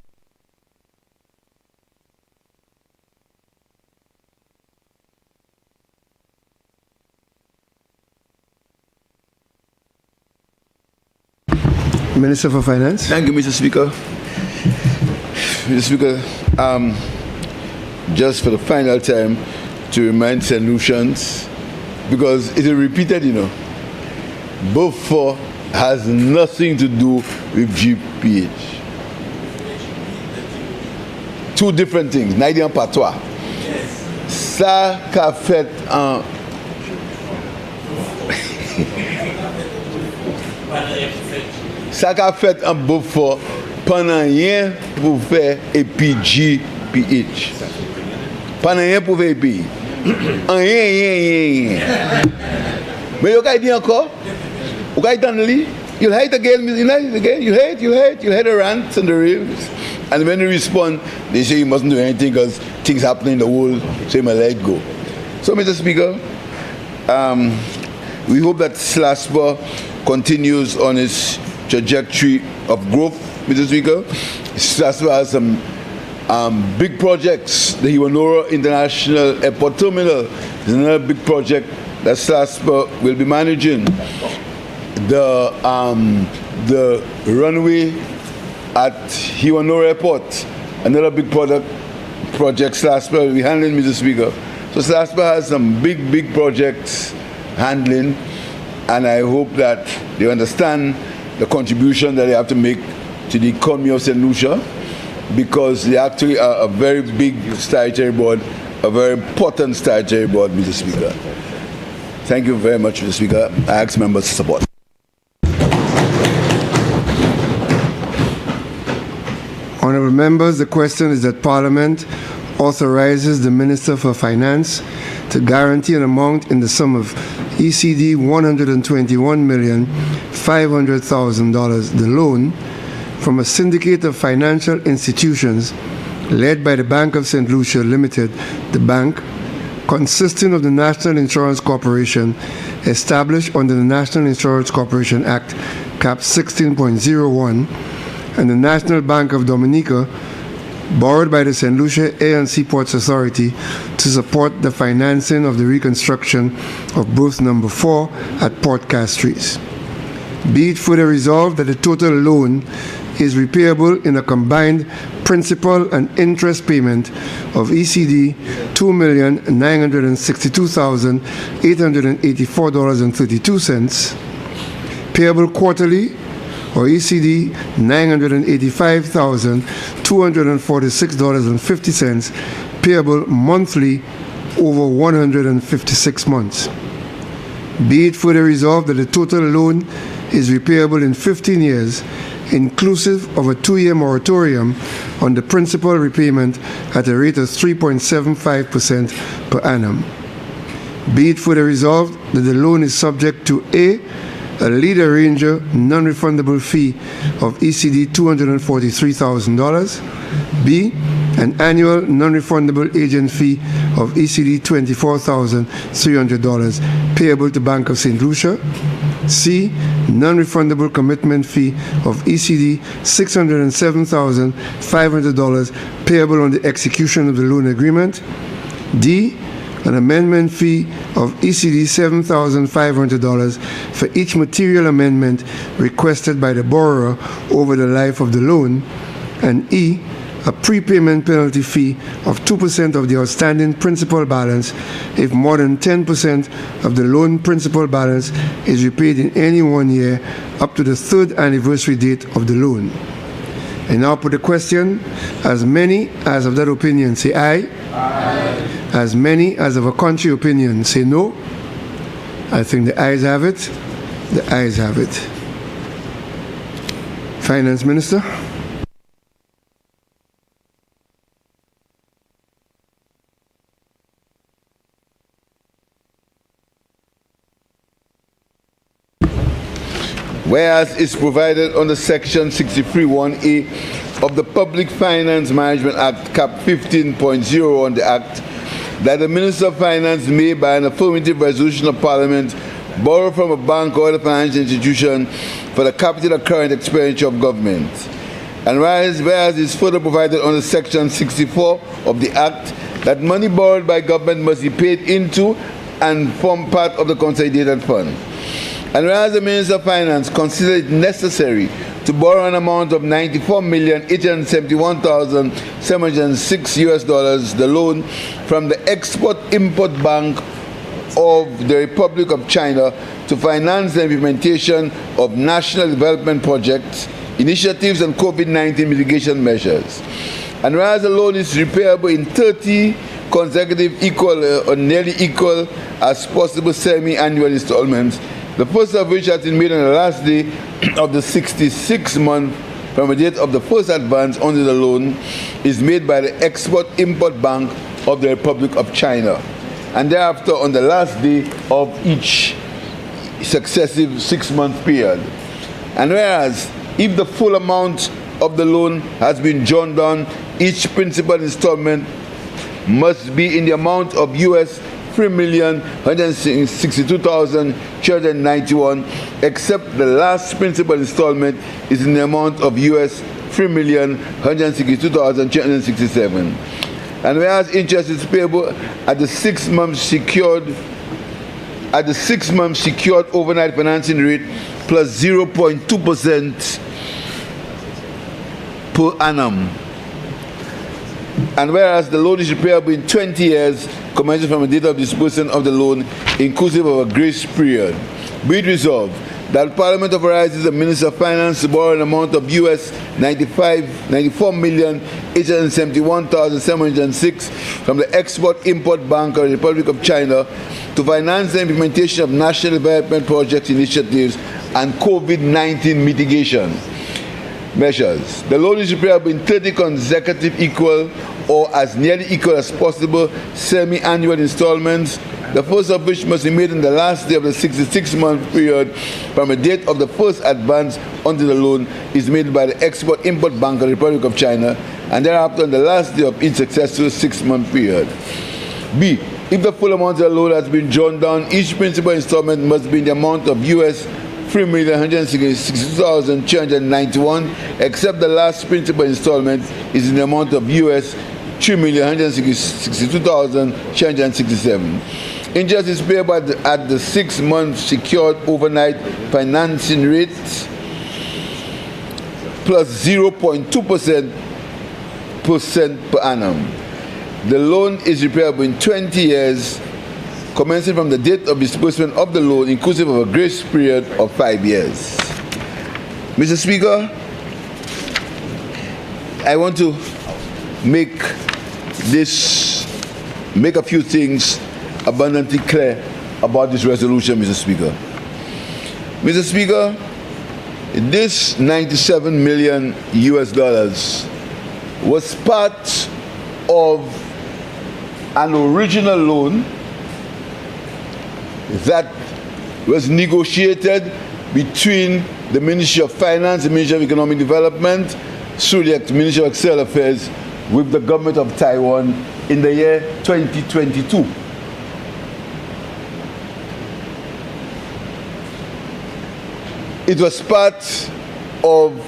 Minister for Finance. Thank you, Mr. Speaker. Mr. Speaker, just for the final time, to remind St. Lucians, because it is repeated, Beaufort has nothing to do with GPH. Two different things, Naidi and Patois. Ça qu'a fait en... Ça qu'a fait en Beaufort pendant rien pour faire EPGPH. Pendant rien pour faire EPI. Rien. Mais you can encore. You can done you'll hate again, you hate the rants and the raves. And when you respond, they say you mustn't do anything because things happen in the world, so you must let it go. So, Mr. Speaker, we hope that SLASPA continues on its trajectory of growth, Mr. Speaker. SLASPA has some big projects. The Iwanora International Airport Terminal is another big project that SLASPA will be managing. The runway at Iwanora Airport, another big project SLASPA will be handling, Mr. Speaker. So SLASPA has some big projects handling, and I hope that they understand the contribution that they have to make to the economy of St. Lucia, because they actually are a very big statutory board, a very important statutory board, Mr. Speaker. Thank you very much, Mr. Speaker. I ask members to support. Honourable members, the question is that Parliament authorizes the Minister for Finance to guarantee an amount in the sum of ECD $121,500,000, the loan from a syndicate of financial institutions led by the Bank of St. Lucia Limited, the bank, consisting of the National Insurance Corporation, established under the National Insurance Corporation Act, Cap 16.01, and the National Bank of Dominica, borrowed by the St. Lucia Air and Seaports Authority to support the financing of the reconstruction of berth number 4 at Port Castries. Be it further resolved that the total loan is repayable in a combined principal and interest payment of ECD $2,962,884.32, payable quarterly, or ECD $985,246.50, payable monthly over 156 months. Be it further resolved that the total loan is repayable in 15 years inclusive of a 2-year moratorium on the principal repayment at a rate of 3.75% per annum. Be it further resolved that the loan is subject to a leader ranger non-refundable fee of ECD $243,000, b, an annual non-refundable agent fee of ECD $24,300 payable to Bank of St. Lucia, c, non-refundable commitment fee of ECD $607,500 payable on the execution of the loan agreement, d, an amendment fee of ECD $7,500 for each material amendment requested by the borrower over the life of the loan, and e, a prepayment penalty fee of 2% of the outstanding principal balance if more than 10% of the loan principal balance is repaid in any 1 year up to the 3rd anniversary date of the loan. I now put the question. As many as of that opinion say aye. Aye. As many as of a contrary opinion say no. I think the ayes have it. The ayes have it. Finance Minister. Whereas is provided under Section 63(1)(a) of the Public Finance Management Act, Cap 15.0 on the Act, that the Minister of Finance may, by an affirmative resolution of Parliament, borrow from a bank or other financial institution for the capital or current expenditure of government. And whereas is further provided under Section 64 of the Act, that money borrowed by government must be paid into and form part of the consolidated fund. And whereas the Minister of Finance considered it necessary to borrow an amount of $94,871,706 the loan from the Export-Import Bank of the Republic of China to finance the implementation of national development projects, initiatives, and COVID-19 mitigation measures. And whereas the loan is repayable in 30 consecutive equal or nearly equal as possible semi-annual installments, the first of which has been made on the last day of the 66th month from the date of the first advance under the loan, is made by the Export-Import Bank of the Republic of China, and thereafter on the last day of each successive 6-month period. And whereas if the full amount of the loan has been drawn down, each principal installment must be in the amount of US $3,162,391, except the last principal installment is in the amount of US $3,162,367. And whereas interest is payable at the 6 months secured overnight financing rate plus 0.2% per annum. And whereas the loan is repayable in 20 years, commencing from the date of disbursement of the loan, inclusive of a grace period, be it resolved that Parliament authorizes the Minister of Finance to borrow an amount of US $94,871,706 from the Export-Import Bank of the Republic of China to finance the implementation of national development projects, initiatives, and COVID-19 mitigation measures. The loan is repayable in 30 consecutive equal or as nearly equal as possible semi-annual installments, the first of which must be made on the last day of the 66-month period from the date of the first advance under the loan is made by the Export-Import Bank of the Republic of China, and thereafter on the last day of each successive 6-month period. B, if the full amount of the loan has been drawn down, each principal installment must be in the amount of US $3,162,391, except the last principal installment is in the amount of US $3,162,367. Interest is payable at the 6-month secured overnight financing rate plus 0.2% per annum. The loan is repayable in 20 years, commencing from the date of disbursement of the loan, inclusive of a grace period of 5 years. Mr. Speaker, I want to make a few things abundantly clear about this resolution, Mr. Speaker. Mr. Speaker, this 97 million US dollars was part of an original loan that was negotiated between the Ministry of Finance, the Ministry of Economic Development, through the Ministry of External Affairs, with the government of Taiwan in the year 2022. It was part of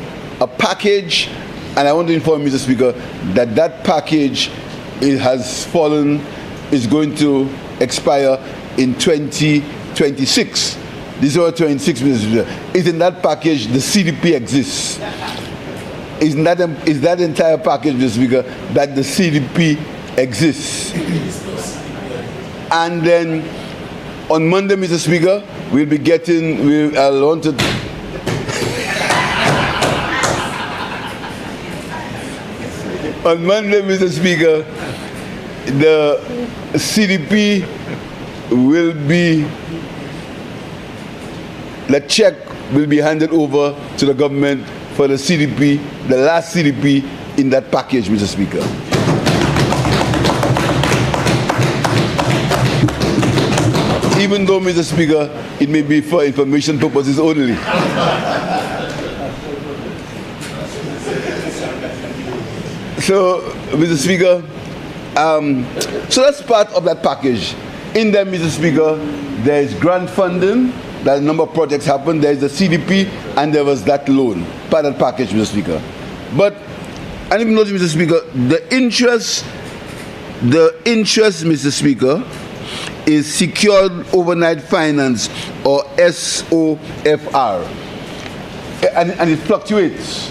a package, and I want to inform Mr. Speaker that that package is going to expire in 2026. December 26, Mr. Speaker. Is in that package the CDP exists? Is that entire package, Mr. Speaker, that the CDP exists? And then on Monday, Mr. Speaker, we'll be getting, I'll want to on Monday, Mr. Speaker, the CDP will be, the check will be handed over to the government for the CDP, the last CDP in that package, Mr. Speaker. Even though, Mr. Speaker, it may be for information purposes only. So, Mr. Speaker, so that's part of that package. In there, Mr. Speaker, there is grant funding, that a number of projects happened, there is the CDP, and there was that loan, part of that package, Mr. Speaker. But, and if you notice, Mr. Speaker, the interest, Mr. Speaker, is Secured Overnight Finance, or SOFR, and it fluctuates.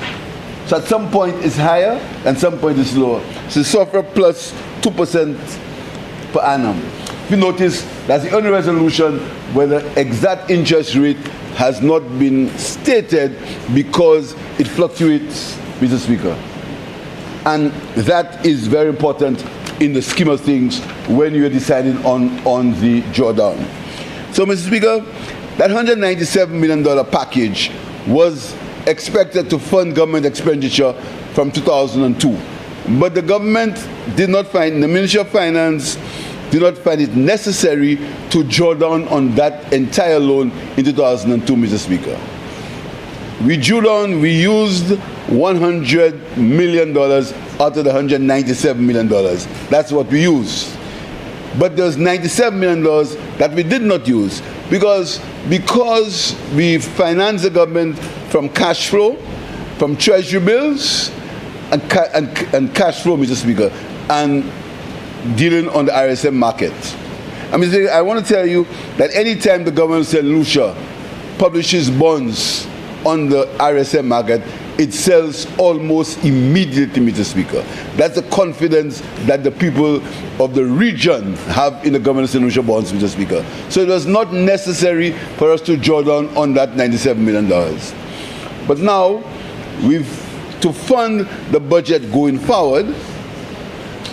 So at some point it's higher, and some point it's lower. So SOFR plus 2% per annum. If you notice, that's the only resolution where the exact interest rate has not been stated because it fluctuates, Mr. Speaker. And that is very important in the scheme of things when you're deciding on the drawdown. So, Mr. Speaker, that $197 million package was expected to fund government expenditure from 2002. But the government did not find, the Ministry of Finance did not find it necessary to draw down on that entire loan in 2002, Mr. Speaker. We drew down, we used $100 million out of the $197 million. That's what we used. But there's $97 million that we did not use because we financed the government from cash flow, from treasury bills, and cash flow, Mr. Speaker, and dealing on the RSM market. I mean, I want to tell you that any time the government of St. Lucia publishes bonds on the RSM market, it sells almost immediately, Mr. Speaker. That's the confidence that the people of the region have in the government of St. Lucia bonds, Mr. Speaker. So it was not necessary for us to draw down on that $97 million. But now, to fund the budget going forward,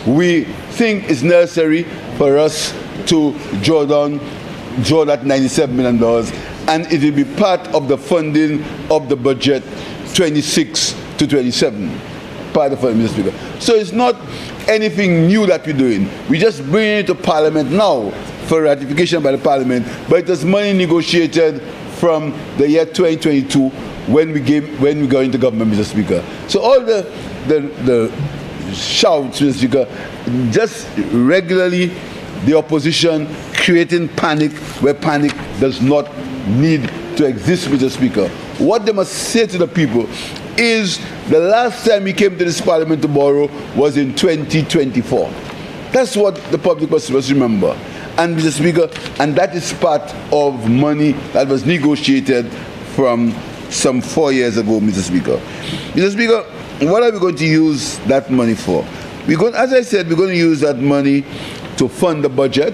we think it's necessary for us to draw that $97 million, and it will be part of the funding of the budget 26 to 27, part of it, Mr. Speaker. So it's not anything new that we're doing. We just bring it to Parliament now for ratification by the Parliament, but it was money negotiated from the year 2022 when we got into government, Mr. Speaker. So all the shouts, Mr. Speaker, just regularly the opposition creating panic where panic does not need to exist, Mr. Speaker. What they must say to the people is the last time we came to this Parliament to borrow was in 2024. That's what the public must remember. And, Mr. Speaker, and that is part of money that was negotiated from some 4 years ago, Mr. Speaker. Mr. Speaker, what are we going to use that money for? As I said, we're going to use that money to fund the budget.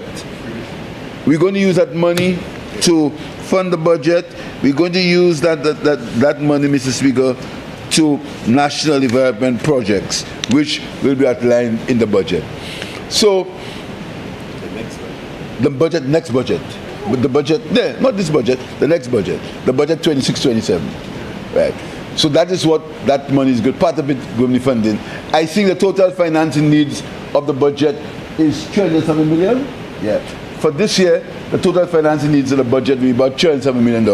We're going to use that money to fund the budget. We're going to use that money, Mr. Speaker, to national development projects, which will be outlined in the budget. So, the budget, next budget, but the budget, not this budget, the next budget, the budget 26-27, right? So that is what that money is good. Part of it government funding. I think the total financing needs of the budget is 207 million. Yeah. For this year, the total financing needs of the budget will be about $207 million,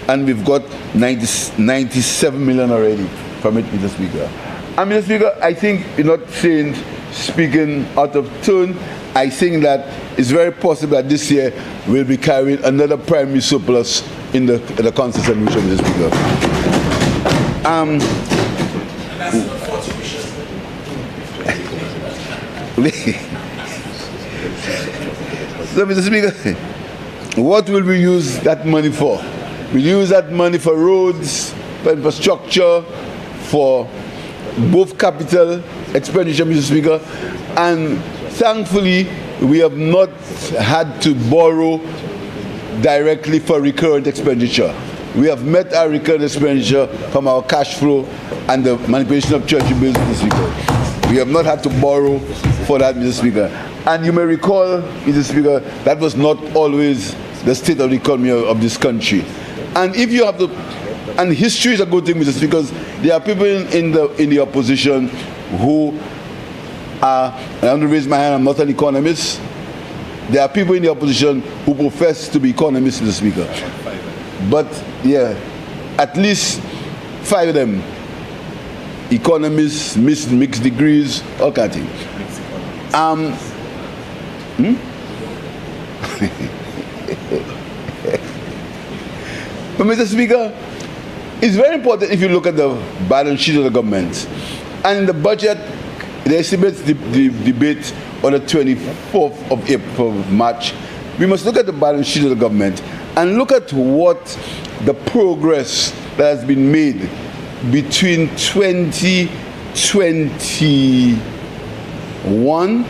and we've got 97 million already from it, Mr. Speaker. And Mr. Speaker, I think you're not speaking out of turn. I think that it's very possible that this year we'll be carrying another primary surplus in the Council solution, Mr. Speaker. So, Mr. Speaker, what will we use that money for? We'll use that money for roads, for infrastructure, for both capital expenditure, Mr. Speaker, and thankfully we have not had to borrow directly for recurrent expenditure. We have met our recurrent expenditure from our cash flow and the manipulation of treasury bills, Mr. Speaker. We have not had to borrow for that, Mr. Speaker. And you may recall, Mr. Speaker, that was not always the state of the economy of this country. And if you have to, and history is a good thing, Mr. Speaker, because there are people in the opposition who are, I want to raise my hand, I'm not an economist. There are people in the opposition who profess to be economists, Mr. Speaker. But yeah, at least 5 of them, economists, mixed degrees, all kinds of things. But Mr. Speaker, it's very important if you look at the balance sheet of the government. And in the budget, they estimate the debate on the 24th of April, March. We must look at the balance sheet of the government and look at what the progress that has been made between 2021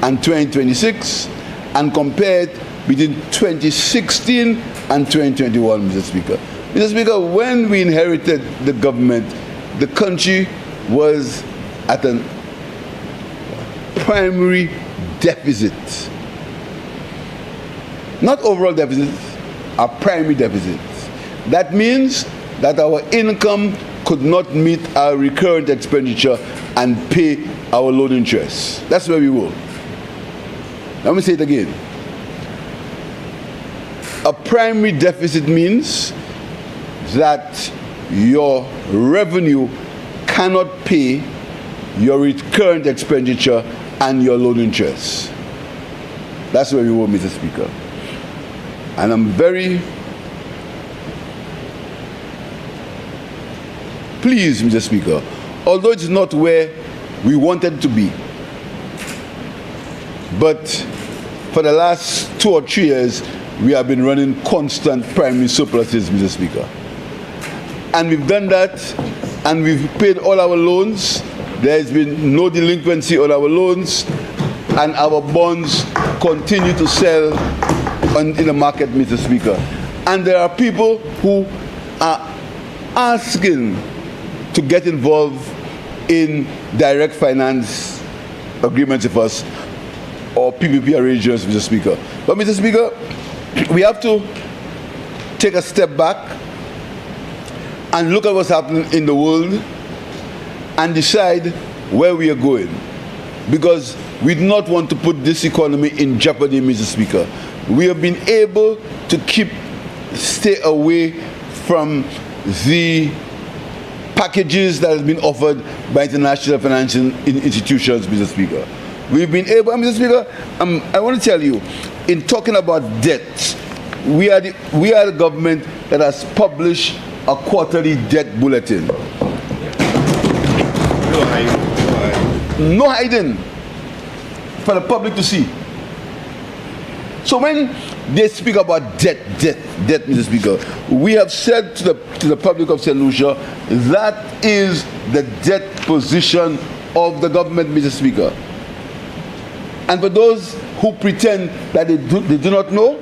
and 2026 and compare it between 2016 and 2021, Mr. Speaker. Mr. Speaker, when we inherited the government, the country was at a primary deficit. Not overall deficit, a primary deficit. That means that our income could not meet our recurrent expenditure and pay our loan interest. That's where we were. Let me say it again. A primary deficit means that your revenue cannot pay your recurrent expenditure and your loan interest. That's where we were, Mr. Speaker. And I'm very pleased, Mr. Speaker, although it's not where we wanted to be. But for the last 2 or 3 years, we have been running constant primary surpluses, Mr. Speaker. And we've done that, and we've paid all our loans. There has been no delinquency on our loans, and our bonds continue to sell in the market, Mr. Speaker. And there are people who are asking to get involved in direct finance agreements with us or PPP arrangements, Mr. Speaker. But, Mr. Speaker, we have to take a step back and look at what's happening in the world and decide where we are going. Because we do not want to put this economy in jeopardy, Mr. Speaker. We have been able to stay away from the packages that have been offered by international financial institutions, Mr. Speaker. We've been able, Mr. Speaker, I want to tell you, in talking about debt, we are the government that has published a quarterly debt bulletin. No hiding for the public to see. So when they speak about debt, Mr. Speaker, we have said to the public of St. Lucia, that is the debt position of the government, Mr. Speaker. And for those who pretend that they do not know,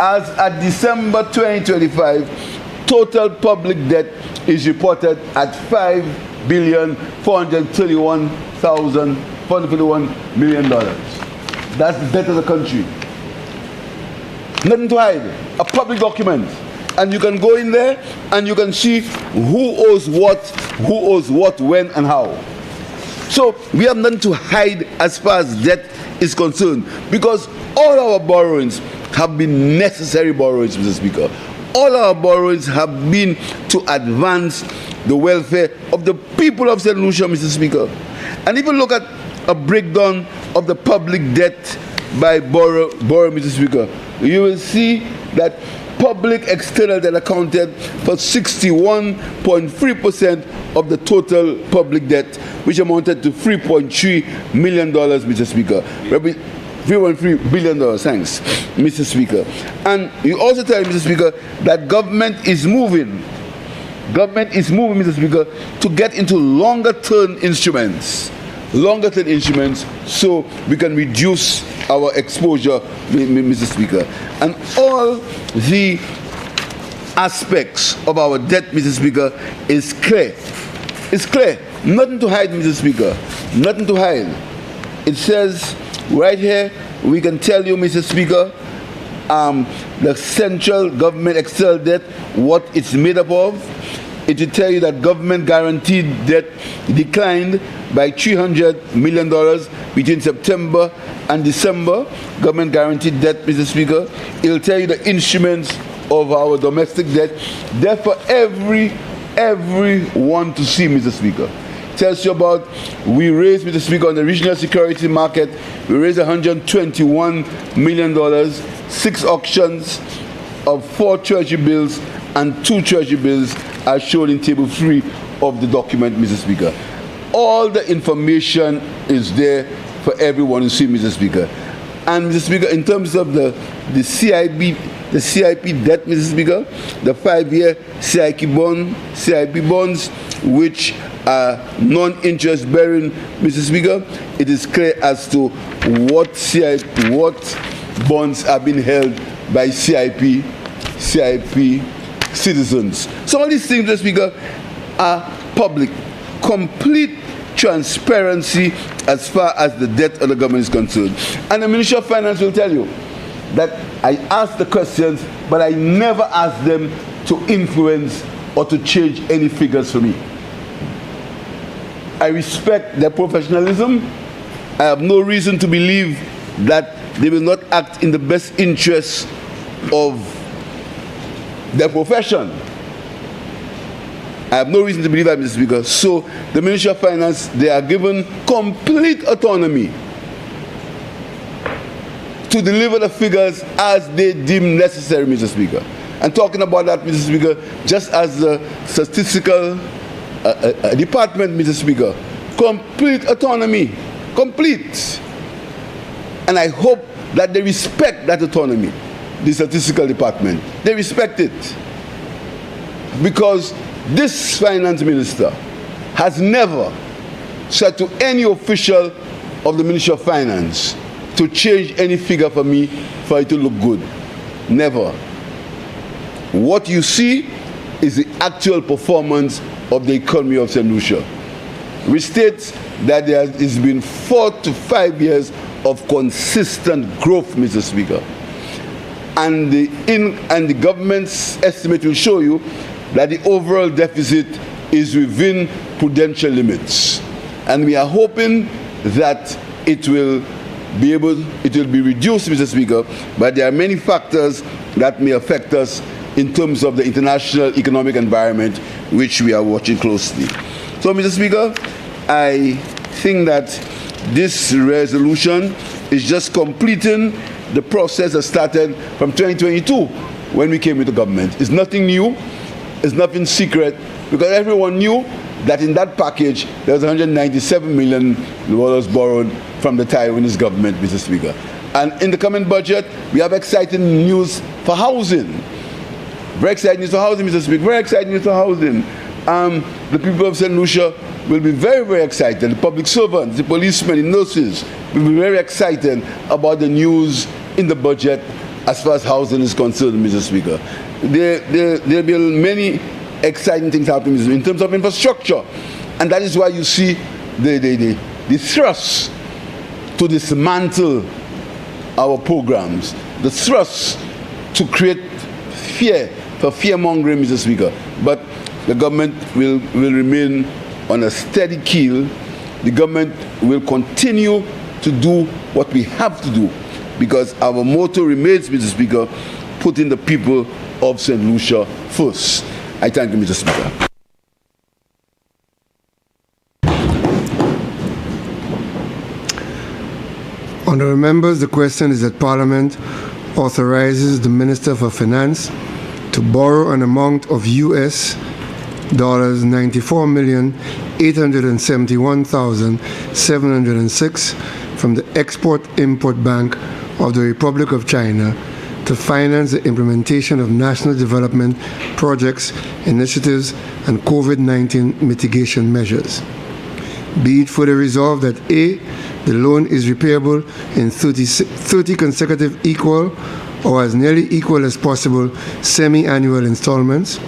as at December 2025, total public debt is reported at $5,431,431 million. That's the debt of the country. Nothing to hide. A public document. And you can go in there and you can see who owes what, when, and how. So we have nothing to hide as far as debt is concerned, because all our borrowings have been necessary borrowings, Mr. Speaker. All our borrowings have been to advance the welfare of the people of St. Lucia, Mr. Speaker. And if you look at a breakdown of the public debt by borrower, Mr. Speaker, you will see that public external debt accounted for 61.3% of the total public debt, which amounted to $3.3 million, Mr. Speaker. $3.3 billion, thanks, Mr. Speaker. And you also tell Mr. Speaker, that government is moving, Mr. Speaker, to get into longer-term instruments, so we can reduce our exposure, Mr. Speaker. And all the aspects of our debt, Mr. Speaker, is clear. It's clear. Nothing to hide, Mr. Speaker. Nothing to hide. It says right here, we can tell you, Mr. Speaker, the central government external debt, what it's made up of. It will tell you that government guaranteed debt declined by $300 million between September and December. Government guaranteed debt, Mr. Speaker. It will tell you the instruments of our domestic debt. Therefore, everyone to see, Mr. Speaker. Tells you about, we raised, Mr. Speaker, on the regional security market, we raised $121 million, 6 auctions of 4 treasury bills and 2 treasury bills are shown in table 3 of the document, Mr. Speaker. All the information is there for everyone to see, Mr. Speaker. And, Mr. Speaker, in terms of the CIP debt, Mr. Speaker, the 5-year CIP bonds, which are non-interest bearing, Mr. Speaker, it is clear as to what bonds are being held by CIP citizens. So all these things, Mr. Speaker, are public. Complete transparency as far as the debt of the government is concerned. And the Ministry of Finance will tell you that I ask the questions, but I never ask them to influence or to change any figures for me. I respect their professionalism. I have no reason to believe that they will not act in the best interests of their profession. I have no reason to believe that, Mr. Speaker. So the Ministry of Finance, they are given complete autonomy to deliver the figures as they deem necessary, Mr. Speaker. And talking about that, Mr. Speaker, just as the statistical department, Mr. Speaker, complete autonomy, complete. And I hope that they respect that autonomy, the statistical department. They respect it. Because this finance minister has never said to any official of the Ministry of Finance to change any figure for me for it to look good. Never. What you see is the actual performance of the economy of St. Lucia, which states that there has been 4 to 5 years of consistent growth, Mr. Speaker. And the government's estimate will show you that the overall deficit is within prudential limits. And we are hoping that it will be reduced, Mr. Speaker, but there are many factors that may affect us in terms of the international economic environment, which we are watching closely. So, Mr. Speaker, I think that this resolution is just completing the process that started from 2022 when we came into government. It's nothing new. It's nothing secret, because everyone knew that in that package there was $197 million borrowed from the Taiwanese government, Mr. Speaker. And in the coming budget, we have exciting news for housing. Very exciting news for housing, Mr. Speaker. Very exciting news for housing. The people of St. Lucia will be very, very excited. The public servants, the policemen, the nurses will be very excited about the news in the budget as far as housing is concerned, Mr. Speaker. There will be many exciting things happening in terms of infrastructure. And that is why you see the thrust to dismantle our programs, the thrust to create fear for fear-mongering, Mr. Speaker. But the government will remain on a steady keel. The government will continue to do what we have to do, because our motto remains, Mr. Speaker, putting the people of St. Lucia first. I thank you, Mr. Speaker. Honourable members, the question is that Parliament authorizes the Minister for Finance to borrow an amount of US $94,871,706 from the Export-Import Bank of the Republic of China to finance the implementation of national development projects, initiatives, and COVID-19 mitigation measures. Be it further resolved that A, the loan is repayable in 30 consecutive equal or as nearly equal as possible semi-annual installments,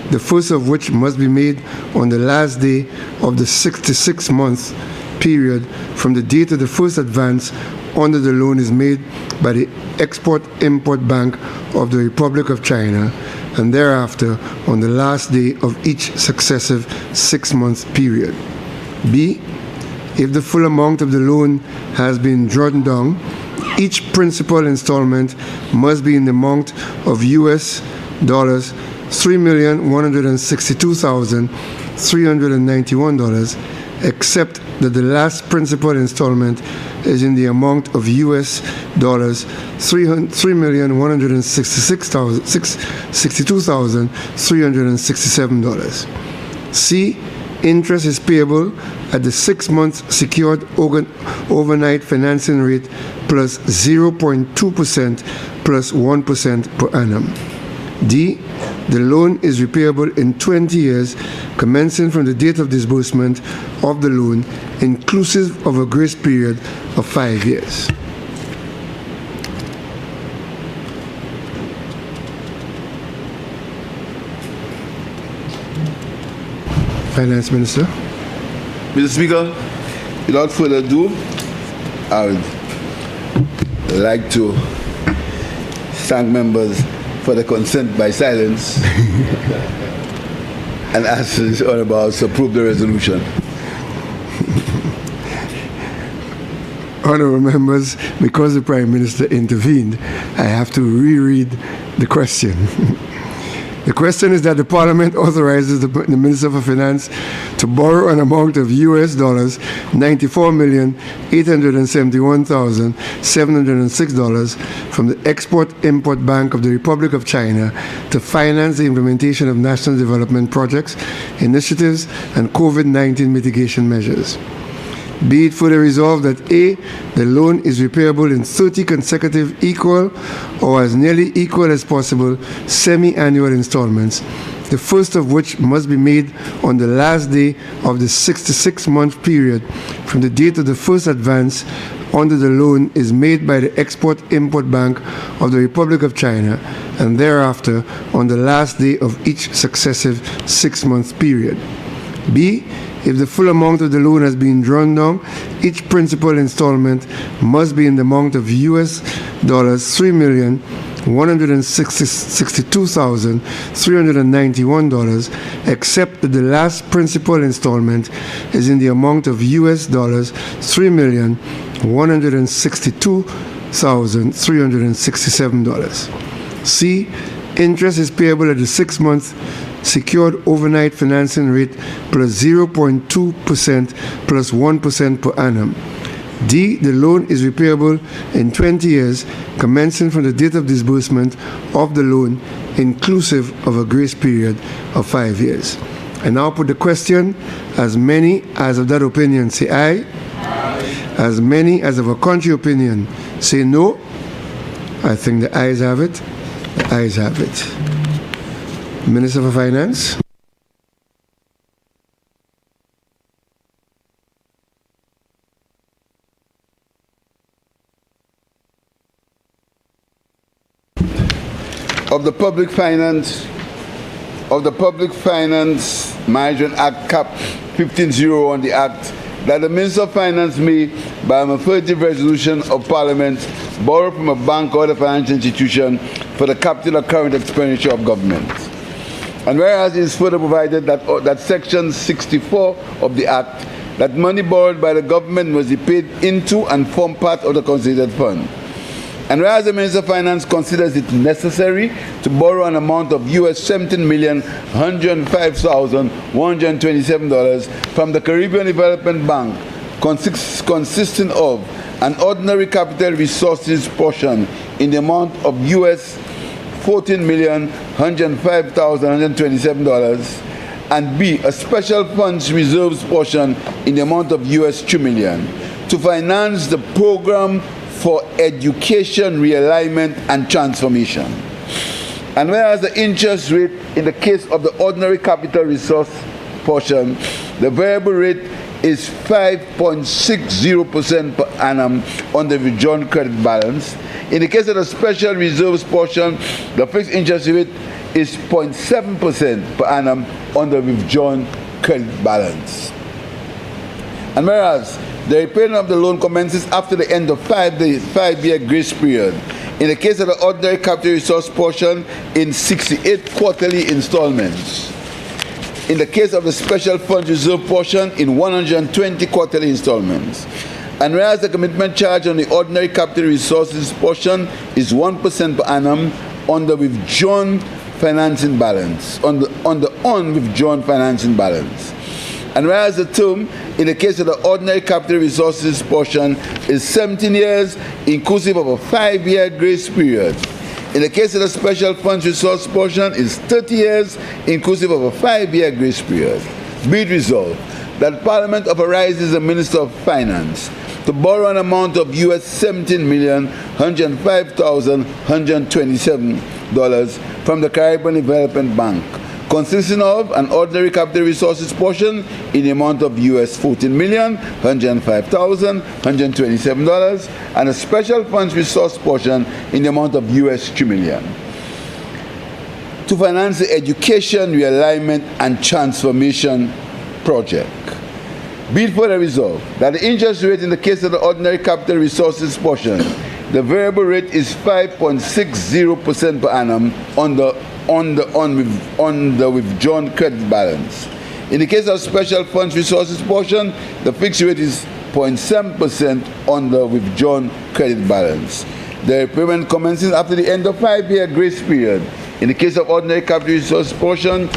the first of which must be made on the last day of the 66-month period from the date of the first advance under the loan is made by the Export-Import Bank of the Republic of China, and thereafter on the last day of each successive 6-month period. B, if the full amount of the loan has been drawn down, each principal installment must be in the amount of US $3,162,391, except that the last principal installment is in the amount of US $3,162,367. C, interest is payable at the 6-month secured overnight financing rate plus 0.2% plus 1% per annum. D, the loan is repayable in 20 years, commencing from the date of disbursement of the loan, inclusive of a grace period of 5 years. Finance Minister. Mr. Speaker, without further ado, I would like to thank members for the consent by silence and ask the Honourable House to approve the resolution. Honourable members, because the Prime Minister intervened, I have to reread the question. The question is that the Parliament authorizes the Minister for Finance to borrow an amount of US $94,871,706 from the Export-Import Bank of the Republic of China to finance the implementation of national development projects, initiatives, and COVID-19 mitigation measures. Be it further resolved that A, the loan is repayable in 30 consecutive equal or as nearly equal as possible semi-annual installments, the first of which must be made on the last day of the 66-month period from the date of the first advance under the loan is made by the Export-Import Bank of the Republic of China, and thereafter on the last day of each successive 6-month period. B, if the full amount of the loan has been drawn down, each principal installment must be in the amount of US $3,162,391, except that the last principal installment is in the amount of US $3,162,367. C, interest is payable at the 6-month secured overnight financing rate plus 0.2% plus 1% per annum. D, the loan is repayable in 20 years, commencing from the date of disbursement of the loan, inclusive of a grace period of 5 years. I now put the question. As many as of that opinion say aye. As many as of a contrary opinion say no. I think the ayes have it. The ayes have it. Minister for Finance. Of the Public Finance Management Act Cap 1501, the Act, that the Minister of Finance may, by an affirmative resolution of Parliament, borrow from a bank or other financial institution for the capital or current expenditure of government. And whereas it is further provided that Section 64 of the Act, that money borrowed by the government must be paid into and form part of the consolidated fund. And whereas the Minister of Finance considers it necessary to borrow an amount of US $17,105,127 from the Caribbean Development Bank, consisting of an ordinary capital resources portion in the amount of US $14,105,127, and B, a special funds reserves portion in the amount of US $2 million to finance the program for education realignment and transformation. And whereas the interest rate in the case of the ordinary capital resource portion, the variable rate is 5.60% per annum on the withdrawn credit balance. In the case of the special reserves portion, the fixed interest rate is 0.7% per annum on the withdrawn credit balance. And whereas the repayment of the loan commences after the end of 5-year grace period, in the case of the ordinary capital resource portion, in 68 quarterly installments. In the case of the special funds reserve portion, in 120 quarterly installments. And whereas the commitment charge on the ordinary capital resources portion is 1% per annum on the withdrawn financing balance, on the unwithdrawn financing balance. And whereas the term in the case of the ordinary capital resources portion is 17 years, inclusive of a 5-year grace period. In the case of the special funds resource portion is 30 years, inclusive of a 5-year grace period. Be it resolved that Parliament authorizes the Minister of Finance to borrow an amount of US $17,105,127 from the Caribbean Development Bank, consisting of an ordinary capital resources portion in the amount of US $14,105,127 and a special funds resource portion in the amount of US $2 million to finance the education realignment and transformation project. Be it further resolved that the interest rate in the case of the ordinary capital resources portion, the variable rate is 5.60% per annum on the withdrawn credit balance. In the case of special funds resources portion, the fixed rate is 0.7% on the withdrawn credit balance. The repayment commences after the end of 5-year grace period. In the case of ordinary capital resource portion,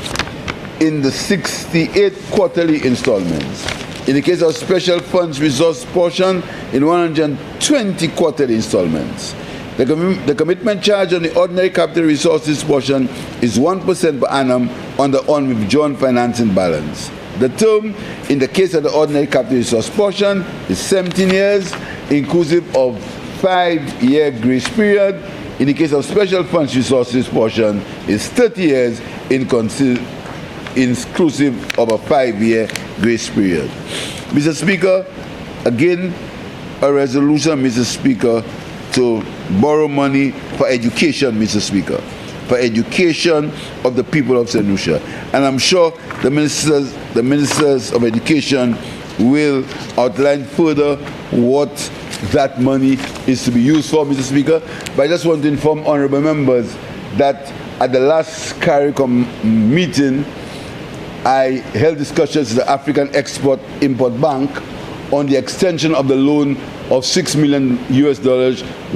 in the 68 quarterly installments. In the case of special funds resource portion, in 120 quarterly installments. The commitment charge on the ordinary capital resources portion is 1% per annum on the unwithdrawn financing balance. The term in the case of the ordinary capital resource portion is 17 years, inclusive of 5-year grace period. In the case of special funds resources portion is 30 years, inclusive of a 5-year grace period. Mr. Speaker, again, a resolution, Mr. Speaker, to borrow money for education, Mr. Speaker, for education of the people of St. Lucia. And I'm sure the ministers of education will outline further what that money is to be used for, Mr. Speaker. But I just want to inform honorable members that at the last CARICOM meeting, I held discussions with the African Export-Import Bank on the extension of the loan of $6 million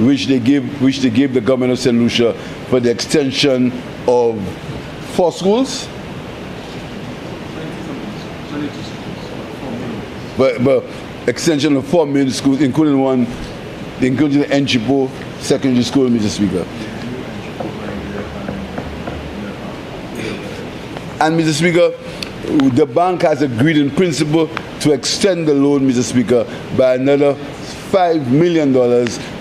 which they gave the government of St. Lucia for the extension of 4 schools. But extension of 4 million schools, including the Enchipo Secondary School, Mr. Speaker. And Mr. Speaker, the bank has agreed in principle to extend the loan, Mr. Speaker, by another $5 million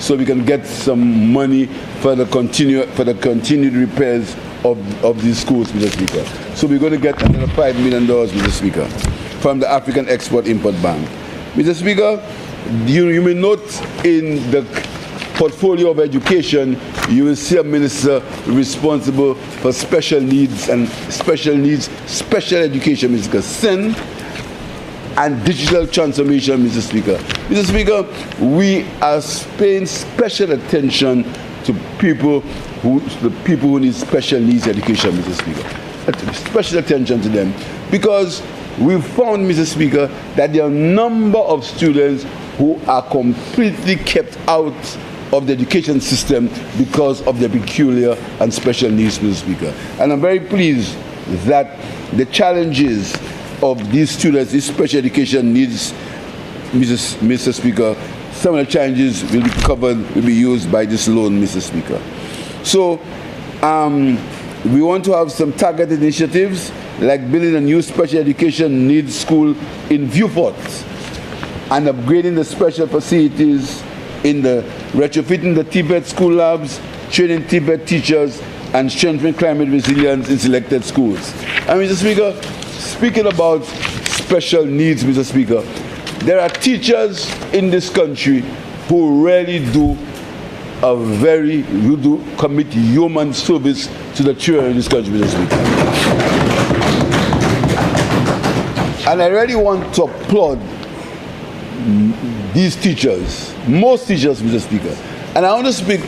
so we can get some money for the continued repairs of these schools, Mr. Speaker. So we're going to get another $5 million, Mr. Speaker, from the African Export-Import Bank. Mr. Speaker, you may note in the portfolio of education, you will see a minister responsible for special needs, special education, Mr. Speaker, SEN, and digital transformation, Mr. Speaker. Mr. Speaker, we are paying special attention to people who need special needs education, Mr. Speaker. special attention to them, because we found, Mr. Speaker, that there are a number of students who are completely kept out of the education system because of their peculiar and special needs, Mr. Speaker. And I'm very pleased that the challenges of these students, these special education needs, Mr. Speaker, some of the challenges will be covered, will be used by this loan, Mr. Speaker. So we want to have some targeted initiatives like building a new special education needs school in Viewport and upgrading the special facilities in the retrofitting the Tibet school labs, training Tibet teachers, and strengthening climate resilience in selected schools. And Mr. Speaker, speaking about special needs, Mr. Speaker, there are teachers in this country who really do commit human service to the children in this country, Mr. Speaker. And I really want to applaud these teachers, most teachers, Mr. Speaker. And I want to speak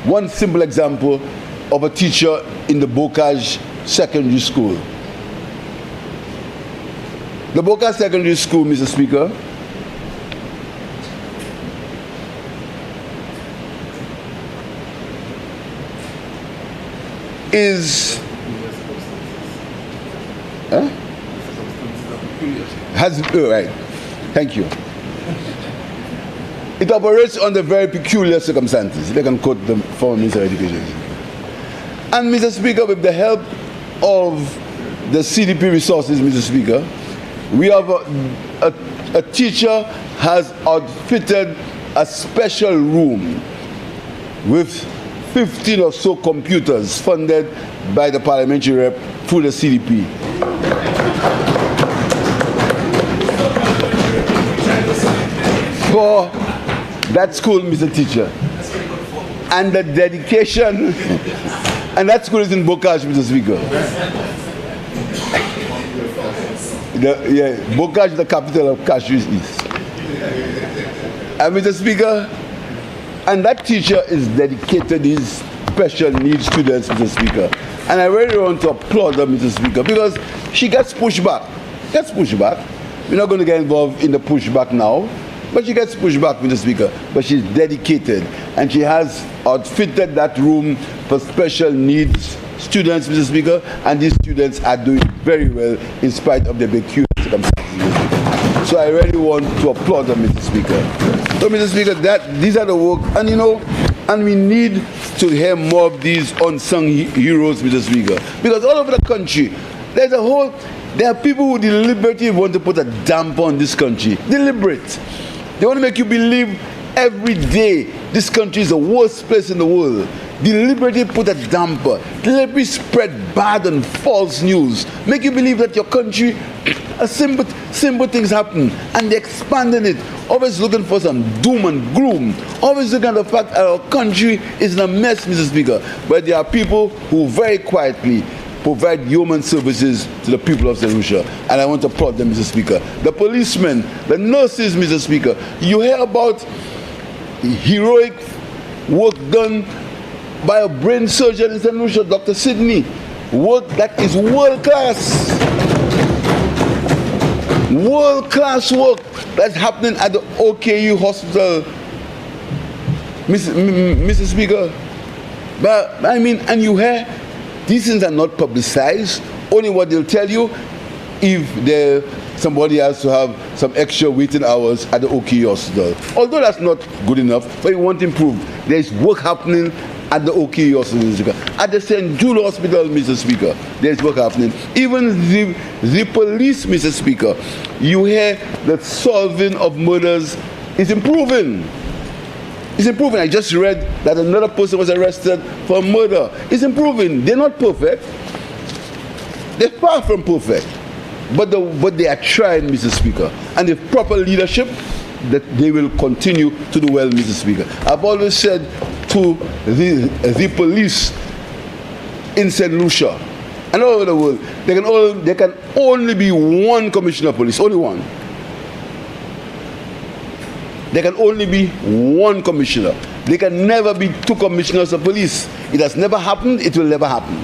one simple example of a teacher in the Bocage Secondary School. The Bocage Secondary School, Mr. Speaker, right. Thank you. It operates under very peculiar circumstances. If I can quote the former Minister of Education. And Mr. Speaker, with the help of the CDP resources, Mr. Speaker, we have a teacher has outfitted a special room with 15 or so computers funded by the parliamentary rep through the CDP. For that school, Mr. Teacher. And the dedication, and that school is in Bocage, Mr. Speaker. Bocage is the capital of Cashews East. And Mr. Speaker, and that teacher is dedicated to these special needs students, Mr. Speaker. And I really want to applaud her, Mr. Speaker, because she gets pushback. We're not going to get involved in the pushback now, but she gets pushback, Mr. Speaker. But she's dedicated, and she has outfitted that room for special needs students, Mr. Speaker, and these students are doing very well in spite of their peculiar circumstances. So I really want to applaud them, Mr. Speaker. So, Mr. Speaker, these are the work, and and we need to hear more of these unsung heroes, Mr. Speaker, because all over the country, there are people who deliberately want to put a damper on this country. Deliberate. They want to make you believe every day this country is the worst place in the world. Deliberately put a damper, deliberately spread bad and false news, make you believe that your country, simple things happen, and they're expanding it, always looking for some doom and gloom, always looking at the fact that our country is in a mess, Mr. Speaker. But there are people who very quietly provide human services to the people of St. Lucia, and I want to applaud them, Mr. Speaker. The policemen, the nurses, Mr. Speaker, you hear about heroic work done by a brain surgeon in St. Lucia, Dr. Sidney, work that is world-class. World-class work that's happening at the OKU hospital, Mr. Speaker. But, and you hear, these things are not publicized. Only what they'll tell you if somebody has to have some extra waiting hours at the OKU hospital. Although that's not good enough, but we want to improve. There's work happening at the OKU hospital, Mr. Speaker. At the St. Jude Hospital, Mr. Speaker, there's work happening. Even the police, Mr. Speaker, you hear the solving of murders is improving. It's improving. I just read that another person was arrested for murder. It's improving. They're not perfect. They're far from perfect. But they are trying, Mr. Speaker. And with proper leadership, that they will continue to do well, Mr. Speaker. I've always said to the police in St. Lucia and all over the world, there can only be one commissioner of police, only one. There can only be one commissioner. There can never be two commissioners of police. It has never happened, it will never happen.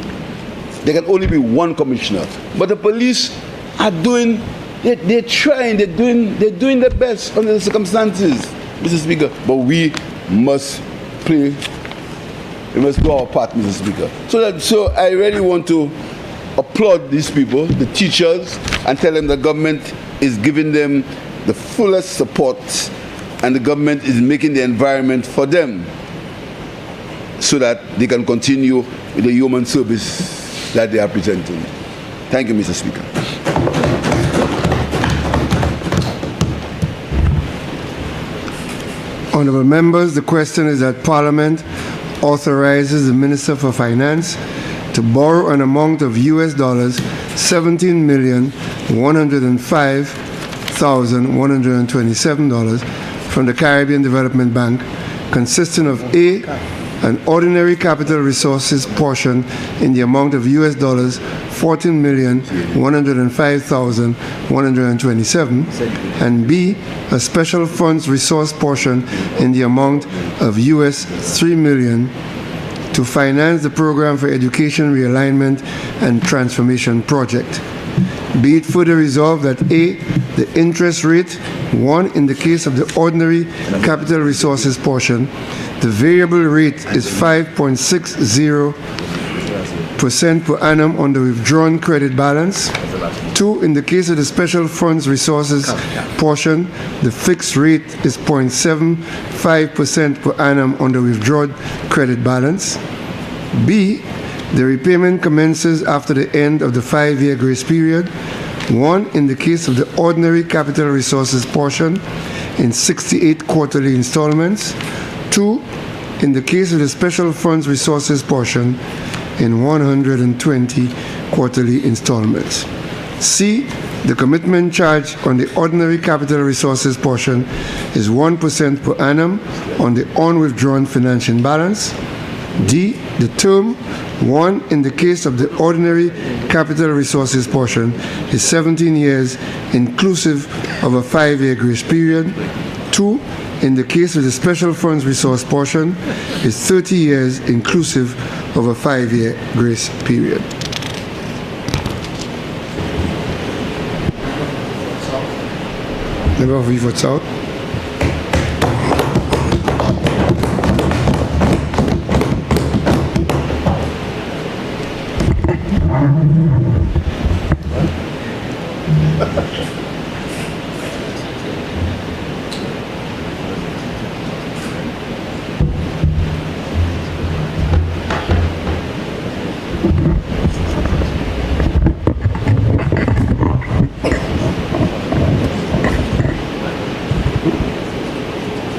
there can only be one commissioner. But the police are doing, they're trying, they're doing their best under the circumstances, Mr. Speaker. But we must play, we must do our part, Mr. Speaker. So I really want to applaud these people, the teachers, and tell them the government is giving them the fullest support, and the government is making the environment for them so that they can continue with the human service that they are presenting. Thank you, Mr. Speaker. Honourable members, the question is that Parliament authorizes the Minister for Finance to borrow an amount of US dollars 17,105,127 from the Caribbean Development Bank, consisting of A, an ordinary capital resources portion in the amount of US dollars 14,105,127, and B, a special funds resource portion in the amount of US $3 million to finance the Program for Education Realignment and Transformation Project. Be it further resolved that A, the interest rate, 1, in the case of the ordinary capital resources portion, the variable rate is 5.60% per annum on the withdrawn credit balance. 2, in the case of the special funds resources portion, the fixed rate is 0.75% per annum on the withdrawn credit balance. B, the repayment commences after the end of the 5-year grace period. 1, in the case of the ordinary capital resources portion, in 68 quarterly installments. 2, in the case of the special funds resources portion, in 120 quarterly installments. C, the commitment charge on the ordinary capital resources portion is 1% per annum on the unwithdrawn financial balance. D, the term, 1, in the case of the ordinary capital resources portion, is 17 years inclusive of a 5-year grace period. 2, in the case of the special funds resource portion, is 30 years inclusive of a 5-year grace period. Member of Beaufort South.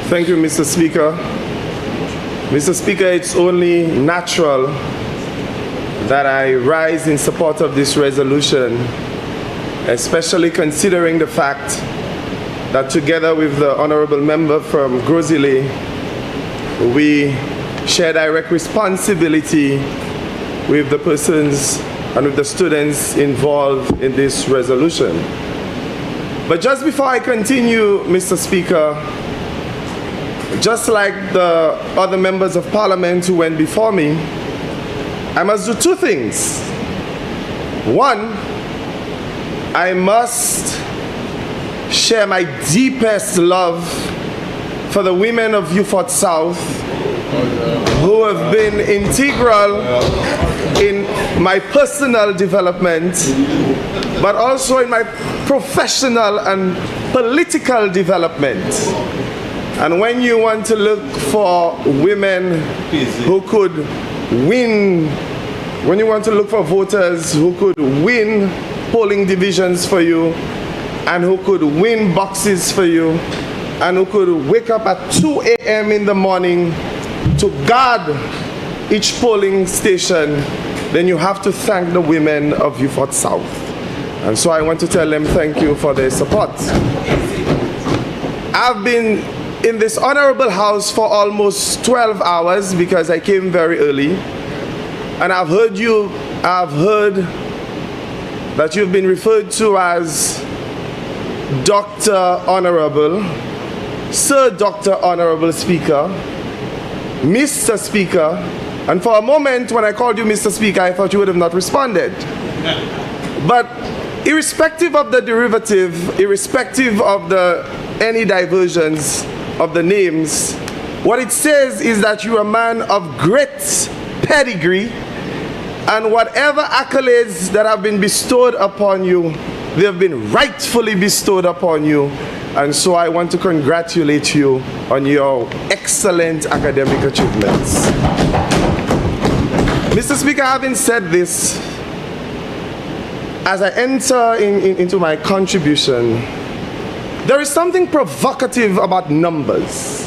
Thank you, Mr. Speaker. Mr. Speaker, it's only natural that I rise in support of this resolution, especially considering the fact that together with the honorable member from Grozile, we share direct responsibility with the persons and with the students involved in this resolution. But just before I continue, Mr. Speaker, just like the other members of Parliament who went before me, I must do two things. One, I must share my deepest love for the women of Beaufort South who have been integral in my personal development, but also in my professional and political development. And when you want to look for women who could win, when you want to look for voters who could win polling divisions for you, and who could win boxes for you, and who could wake up at 2 a.m. in the morning to guard each polling station, then you have to thank the women of Beaufort South. And so I want to tell them thank you for their support. I've been in this honorable house for almost 12 hours because I came very early, and I've heard that you've been referred to as Dr. Honorable, Sir Dr. Honorable Speaker, Mr. Speaker, And for a moment, when I called you Mr. Speaker, I thought you would have not responded. But irrespective of the derivative, irrespective of any diversions of the names, what it says is that you are a man of great pedigree, and whatever accolades that have been bestowed upon you, they have been rightfully bestowed upon you. And so I want to congratulate you on your excellent academic achievements. Mr. Speaker, having said this, as I enter into my contribution, there is something provocative about numbers.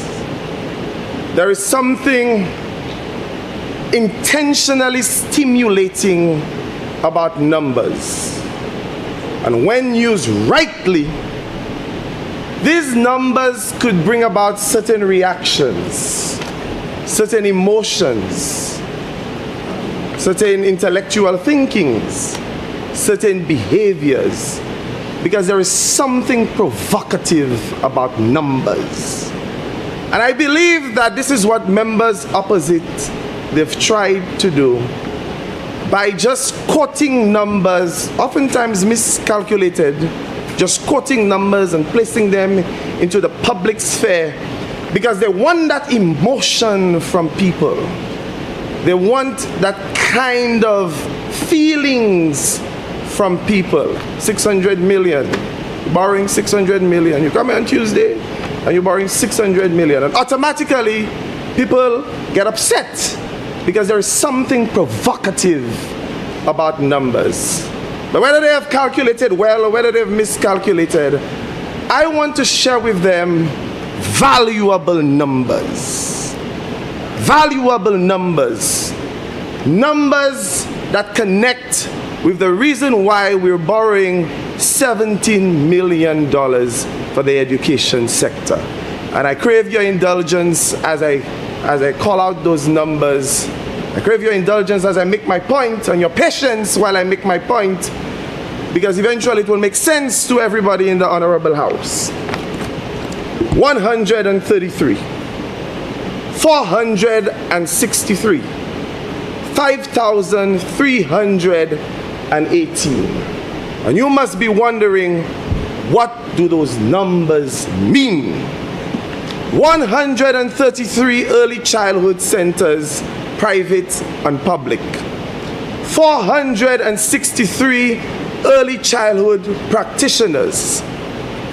There is something intentionally stimulating about numbers. And when used rightly, these numbers could bring about certain reactions, certain emotions, certain intellectual thinkings, certain behaviors, because there is something provocative about numbers. And I believe that this is what members opposite, they've tried to do by just quoting numbers, oftentimes miscalculated, just quoting numbers and placing them into the public sphere because they want that emotion from people. They want that kind of feelings from people. 600 million, borrowing 600 million. You come here on Tuesday and you're borrowing 600 million, and automatically people get upset because there is something provocative about numbers. But whether they have calculated well or whether they've miscalculated, I want to share with them valuable numbers. Valuable numbers. Numbers that connect with the reason why we're borrowing $17 million for the education sector. And I crave your indulgence as I call out those numbers. I crave your indulgence as I make my point, and your patience while I make my point, because eventually it will make sense to everybody in the Honorable House. 133, 463, 5,318. And you must be wondering, what do those numbers mean? 133 early childhood centers, private and public. 463 early childhood practitioners.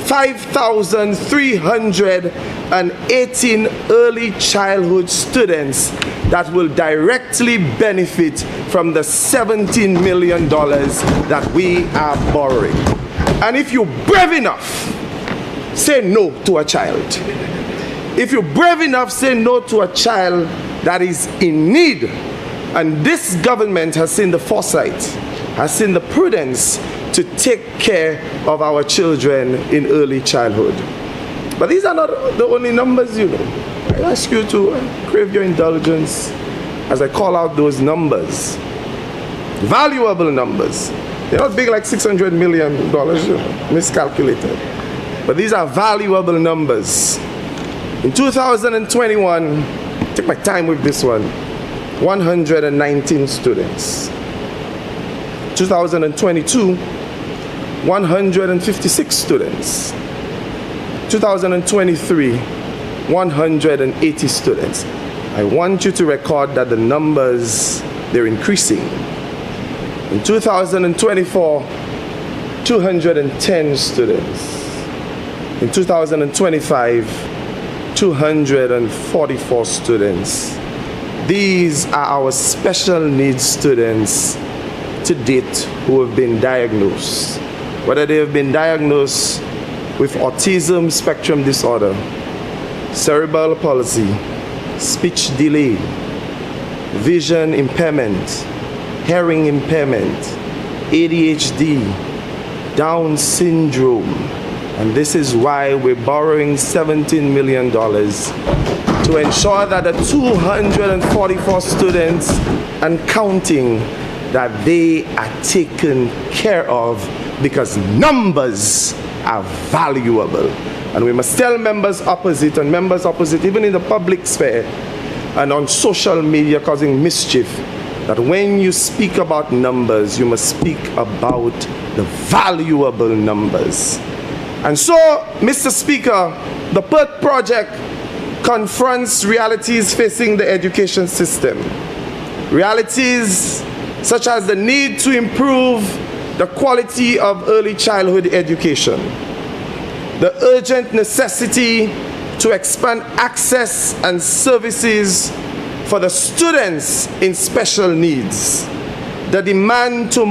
5,318 early childhood students that will directly benefit from the $17 million that we are borrowing. And if you're brave enough, say no to a child. If you're brave enough, say no to a child that is in need. And this government has seen the foresight, has seen the prudence to take care of our children in early childhood. But these are not the only numbers, you know. I ask you to crave your indulgence as I call out those numbers. Valuable numbers. They're not big like $600 million, you know, miscalculated. But these are valuable numbers. In 2021, take my time with this one, 119 students. 2022, 156 students. 2023, 180 students. I want you to record that the numbers, they're increasing. In 2024, 210 students. In 2025, 244 students. These are our special needs students to date who have been diagnosed. Whether they have been diagnosed with autism spectrum disorder, cerebral palsy, speech delay, vision impairment, hearing impairment, ADHD, Down syndrome. And this is why we're borrowing $17 million to ensure that the 244 students and counting, that they are taken care of, because numbers are valuable. And we must tell members opposite, and members opposite even in the public sphere, and on social media causing mischief, that when you speak about numbers, you must speak about the valuable numbers. And so, Mr. Speaker, the PERT project confronts realities facing the education system. Realities such as the need to improve the quality of early childhood education, the urgent necessity to expand access and services for the students in special needs, the demand for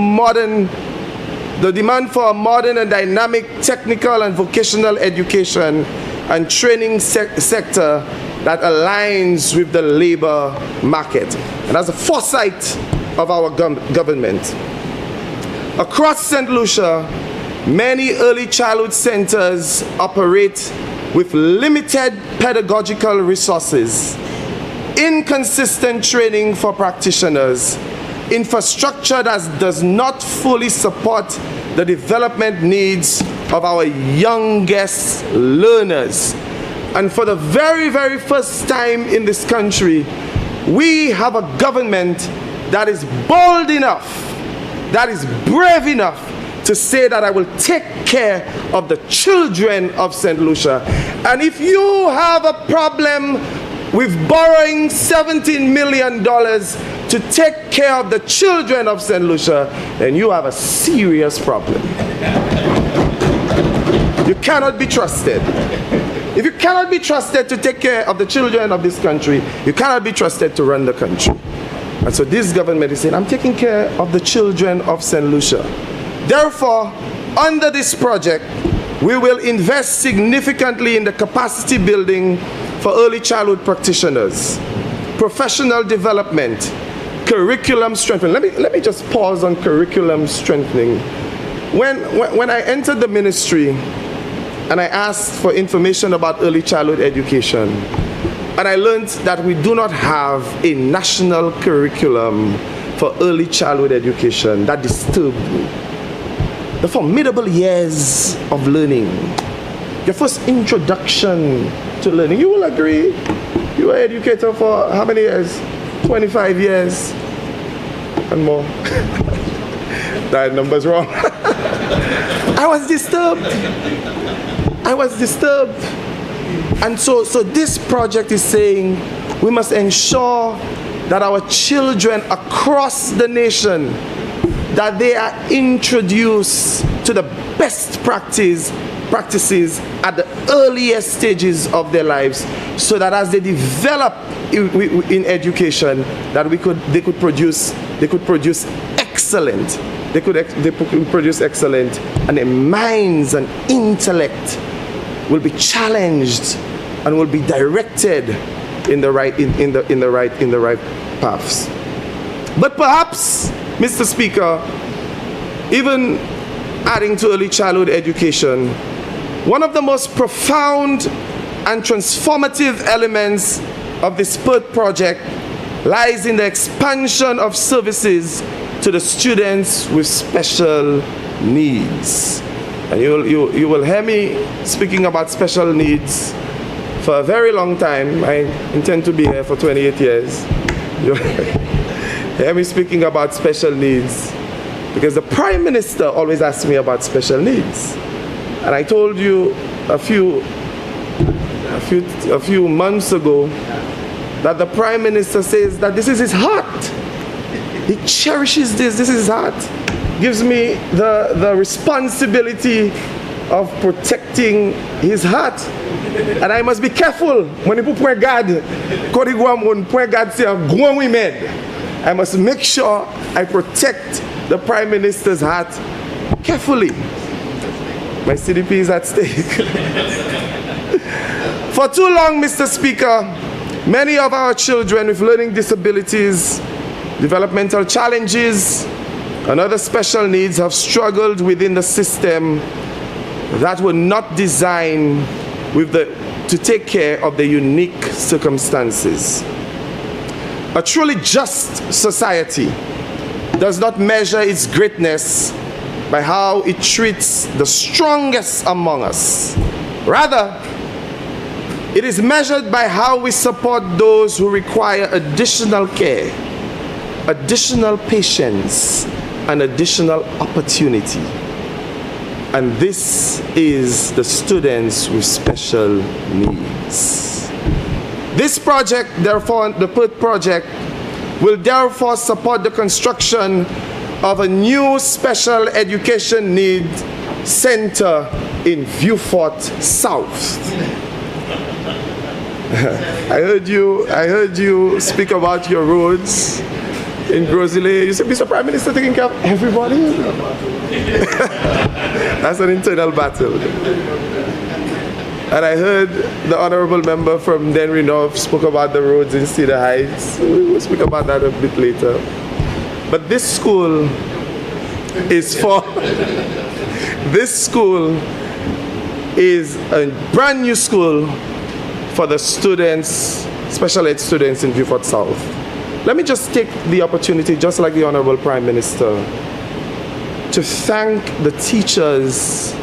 a modern and dynamic technical and vocational education and training sector that aligns with the labor market. And that's the foresight of our government. Across St. Lucia, many early childhood centers operate with limited pedagogical resources, inconsistent training for practitioners, infrastructure that does not fully support the development needs of our youngest learners. And for the very, very first time in this country, we have a government that is bold enough, that is brave enough to say that I will take care of the children of St. Lucia. And if you have a problem with borrowing $17 million to take care of the children of St. Lucia, then you have a serious problem. You cannot be trusted. If you cannot be trusted to take care of the children of this country, you cannot be trusted to run the country. And so this government is saying, I'm taking care of the children of St. Lucia. Therefore, under this project, we will invest significantly in the capacity building for early childhood practitioners, professional development, curriculum strengthening. Let me just pause on curriculum strengthening. When I entered the ministry and I asked for information about early childhood education, and I learned that we do not have a national curriculum for early childhood education, that disturbed me. The formidable years of learning, your first introduction to learning. You will agree, you were an educator for how many years? 25 years and more. That number's wrong. I was disturbed. And so this project is saying we must ensure that our children across the nation, that they are introduced to the best practices at the earliest stages of their lives, so that as they develop in education, that they could produce excellent, and their minds and intellect will be challenged and will be directed in the right paths. But perhaps, Mr. Speaker, even adding to early childhood education, one of the most profound and transformative elements of this PERT project lies in the expansion of services to the students with special needs. And you will hear me speaking about special needs for a very long time. I intend to be here for 28 years. You'll hear me speaking about special needs because the Prime Minister always asks me about special needs. And I told you a few months ago that the Prime Minister says that this is his heart. He cherishes this is his heart. Gives me the responsibility of protecting his heart. And I must be careful when people point God, I must make sure I protect the Prime Minister's heart carefully. My CDP is at stake. For too long, Mr. Speaker, many of our children with learning disabilities, developmental challenges, and other special needs have struggled within the system that were not designed to take care of their unique circumstances. A truly just society does not measure its greatness by how it treats the strongest among us. Rather, It is measured by how we support those who require additional care, additional patience, and additional opportunity. And this is the students with special needs. This project, therefore, the PERT project, will therefore support the construction of a new special education needs center in Vieux-Fort South. I heard you speak about your roads in Grosile. You said, Mr. Prime Minister taking care of everybody? That's an internal battle. And I heard the honorable member from Denry North spoke about the roads in Cedar Heights. We'll speak about that a bit later. But this school is for, this school is a brand new school for the students, special ed students in Vieux-Fort South. Let me just take the opportunity, just like the Honorable Prime Minister, to thank the teachers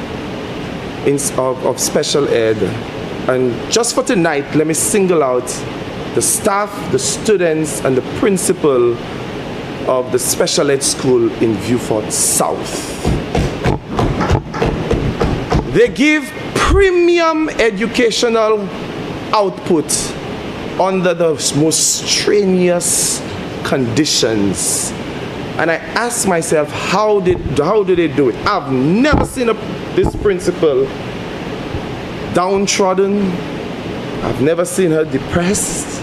of special ed. And just for tonight, let me single out the staff, the students, and the principal of the special ed school in Vieux-Fort South. They give premium educational output under the most strenuous conditions. And I ask myself, how do they do it? I've never seen this principal downtrodden. I've never seen her depressed.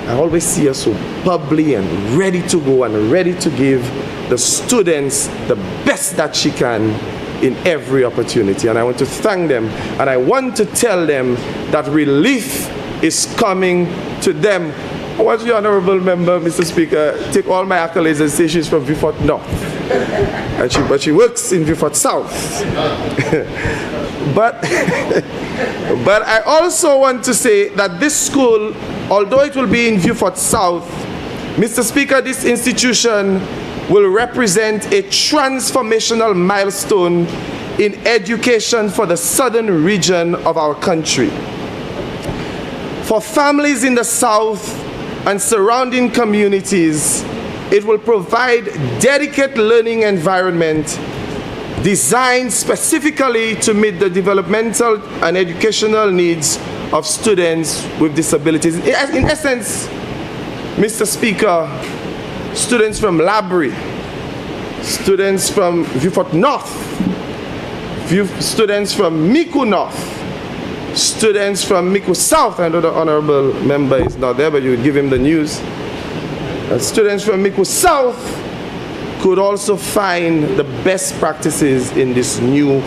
I always see her so bubbly and ready to go and ready to give the students the best that she can in every opportunity. And I want to thank them, and I want to tell them that relief is coming to them. I want the honorable member, Mr. Speaker, take all my accolades and say she's from Vieux-Fort North. But she works in Vieux-Fort South. But I also want to say that this school, although it will be in Vieux-Fort South, Mr. Speaker, this institution will represent a transformational milestone in education for the southern region of our country. For families in the South and surrounding communities, it will provide dedicated learning environment designed specifically to meet the developmental and educational needs of students with disabilities. In essence, Mr. Speaker, students from Labrie, students from Vieux-Fort North, students from Micoud North, students from Micoud South. I know the honorable member is not there, but you would give him the news. Students from Micoud South could also find the best practices in this new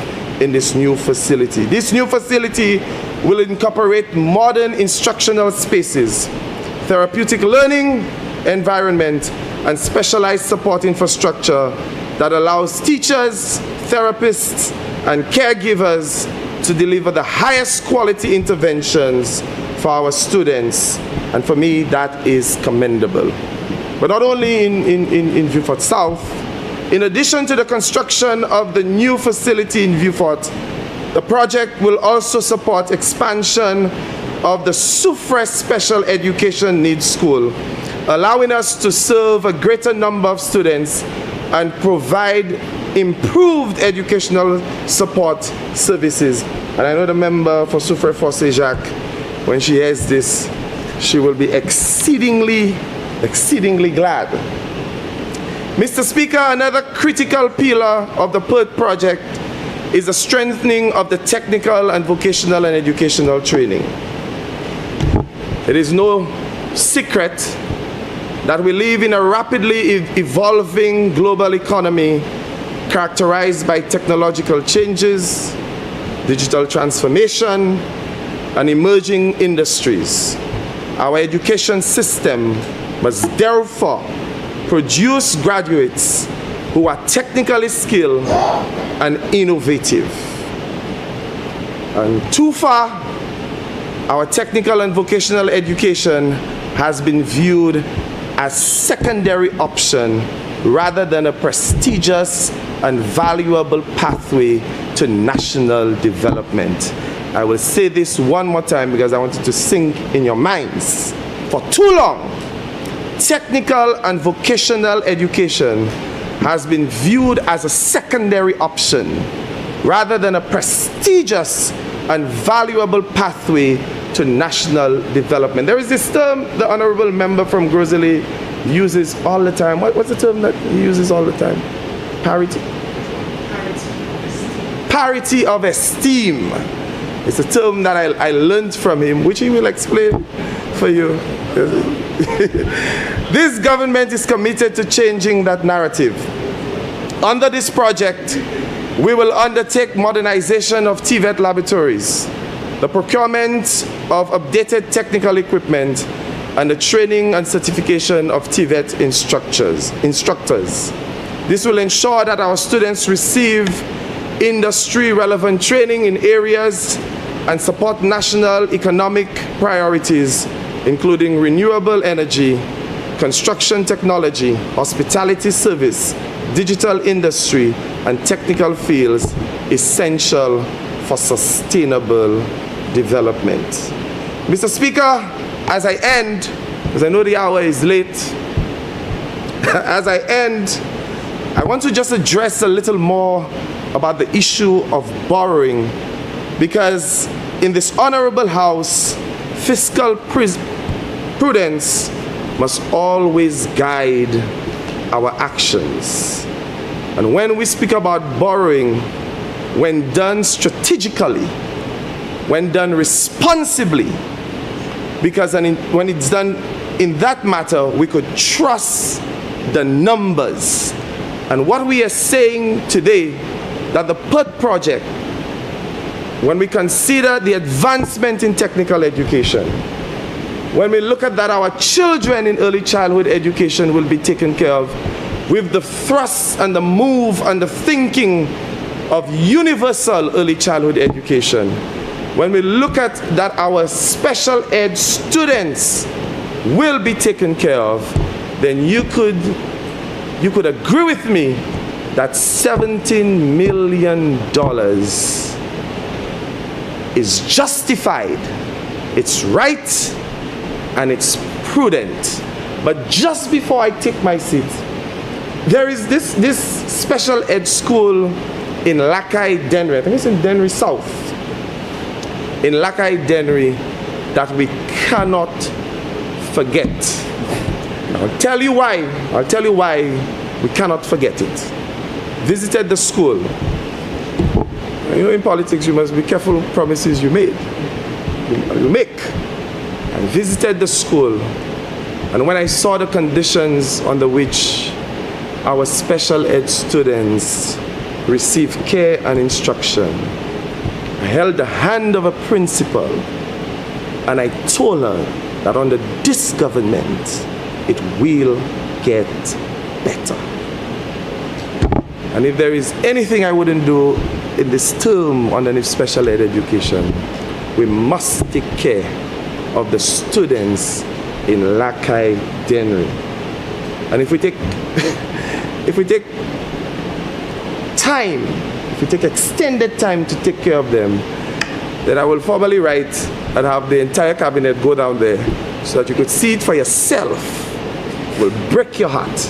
facility. This new facility will incorporate modern instructional spaces, therapeutic learning environment, and specialized support infrastructure that allows teachers, therapists, and caregivers to deliver the highest quality interventions for our students. And for me, that is commendable. But not only in Vieux-Fort South, in addition to the construction of the new facility in Vieux-Fort, the project will also support expansion of the Soufrière Special Education Needs School, allowing us to serve a greater number of students and provide improved educational support services. And I know the member for Soufrière Forcé-Jacques, when she hears this, she will be exceedingly glad. Mr. Speaker, another critical pillar of the PERT project is the strengthening of the technical and vocational and educational training. It is no secret that we live in a rapidly evolving global economy characterized by technological changes, digital transformation, and emerging industries. Our education system must therefore produce graduates who are technically skilled and innovative. And too far, our technical and vocational education has been viewed as secondary option rather than a prestigious and valuable pathway to national development. I will say this one more time because I want it to sink in your minds. For too long, technical and vocational education has been viewed as a secondary option rather than a prestigious and valuable pathway to national development. There is this term the honorable member from Grosile uses all the time. What's the term that he uses all the time? Parity? Parity of esteem. It's a term that I learned from him, which he will explain for you. This government is committed to changing that narrative. Under this project, we will undertake modernization of TVET laboratories, the procurement of updated technical equipment, and the training and certification of TVET instructors. This will ensure that our students receive industry-relevant training in areas and support national economic priorities, including renewable energy, construction technology, hospitality service, digital industry, and technical fields essential for sustainable development. Mr. Speaker, as I end, because I know the hour is late, as I end, I want to just address a little more about the issue of borrowing, because in this honorable house, fiscal prudence must always guide our actions. And when we speak about borrowing, when done strategically, when done responsibly, because when it's done in that matter, we could trust the numbers. And what we are saying today, that the PERT project, when we consider the advancement in technical education, when we look at that our children in early childhood education will be taken care of with the thrust and the move and the thinking of universal early childhood education, when we look at that our special ed students will be taken care of, then you could agree with me that $17 million is justified, it's right, and it's prudent. But just before I take my seat, there is this special ed school in Lakai, Dennery. I think it's in Dennery South. In Lakai, Dennery, that we cannot forget. I'll tell you why we cannot forget it. Visited the school. You know, in politics, you must be careful of promises you make. I visited the school, and when I saw the conditions under which our special ed students receive care and instruction, I held the hand of a principal and I told her that under this government, it will get better. And if there is anything I wouldn't do in this term underneath special ed education, we must take care of the students in Lakai, Dennery. And if we take time, if we take extended time to take care of them, then I will formally write and have the entire cabinet go down there so that you could see it for yourself. It will break your heart,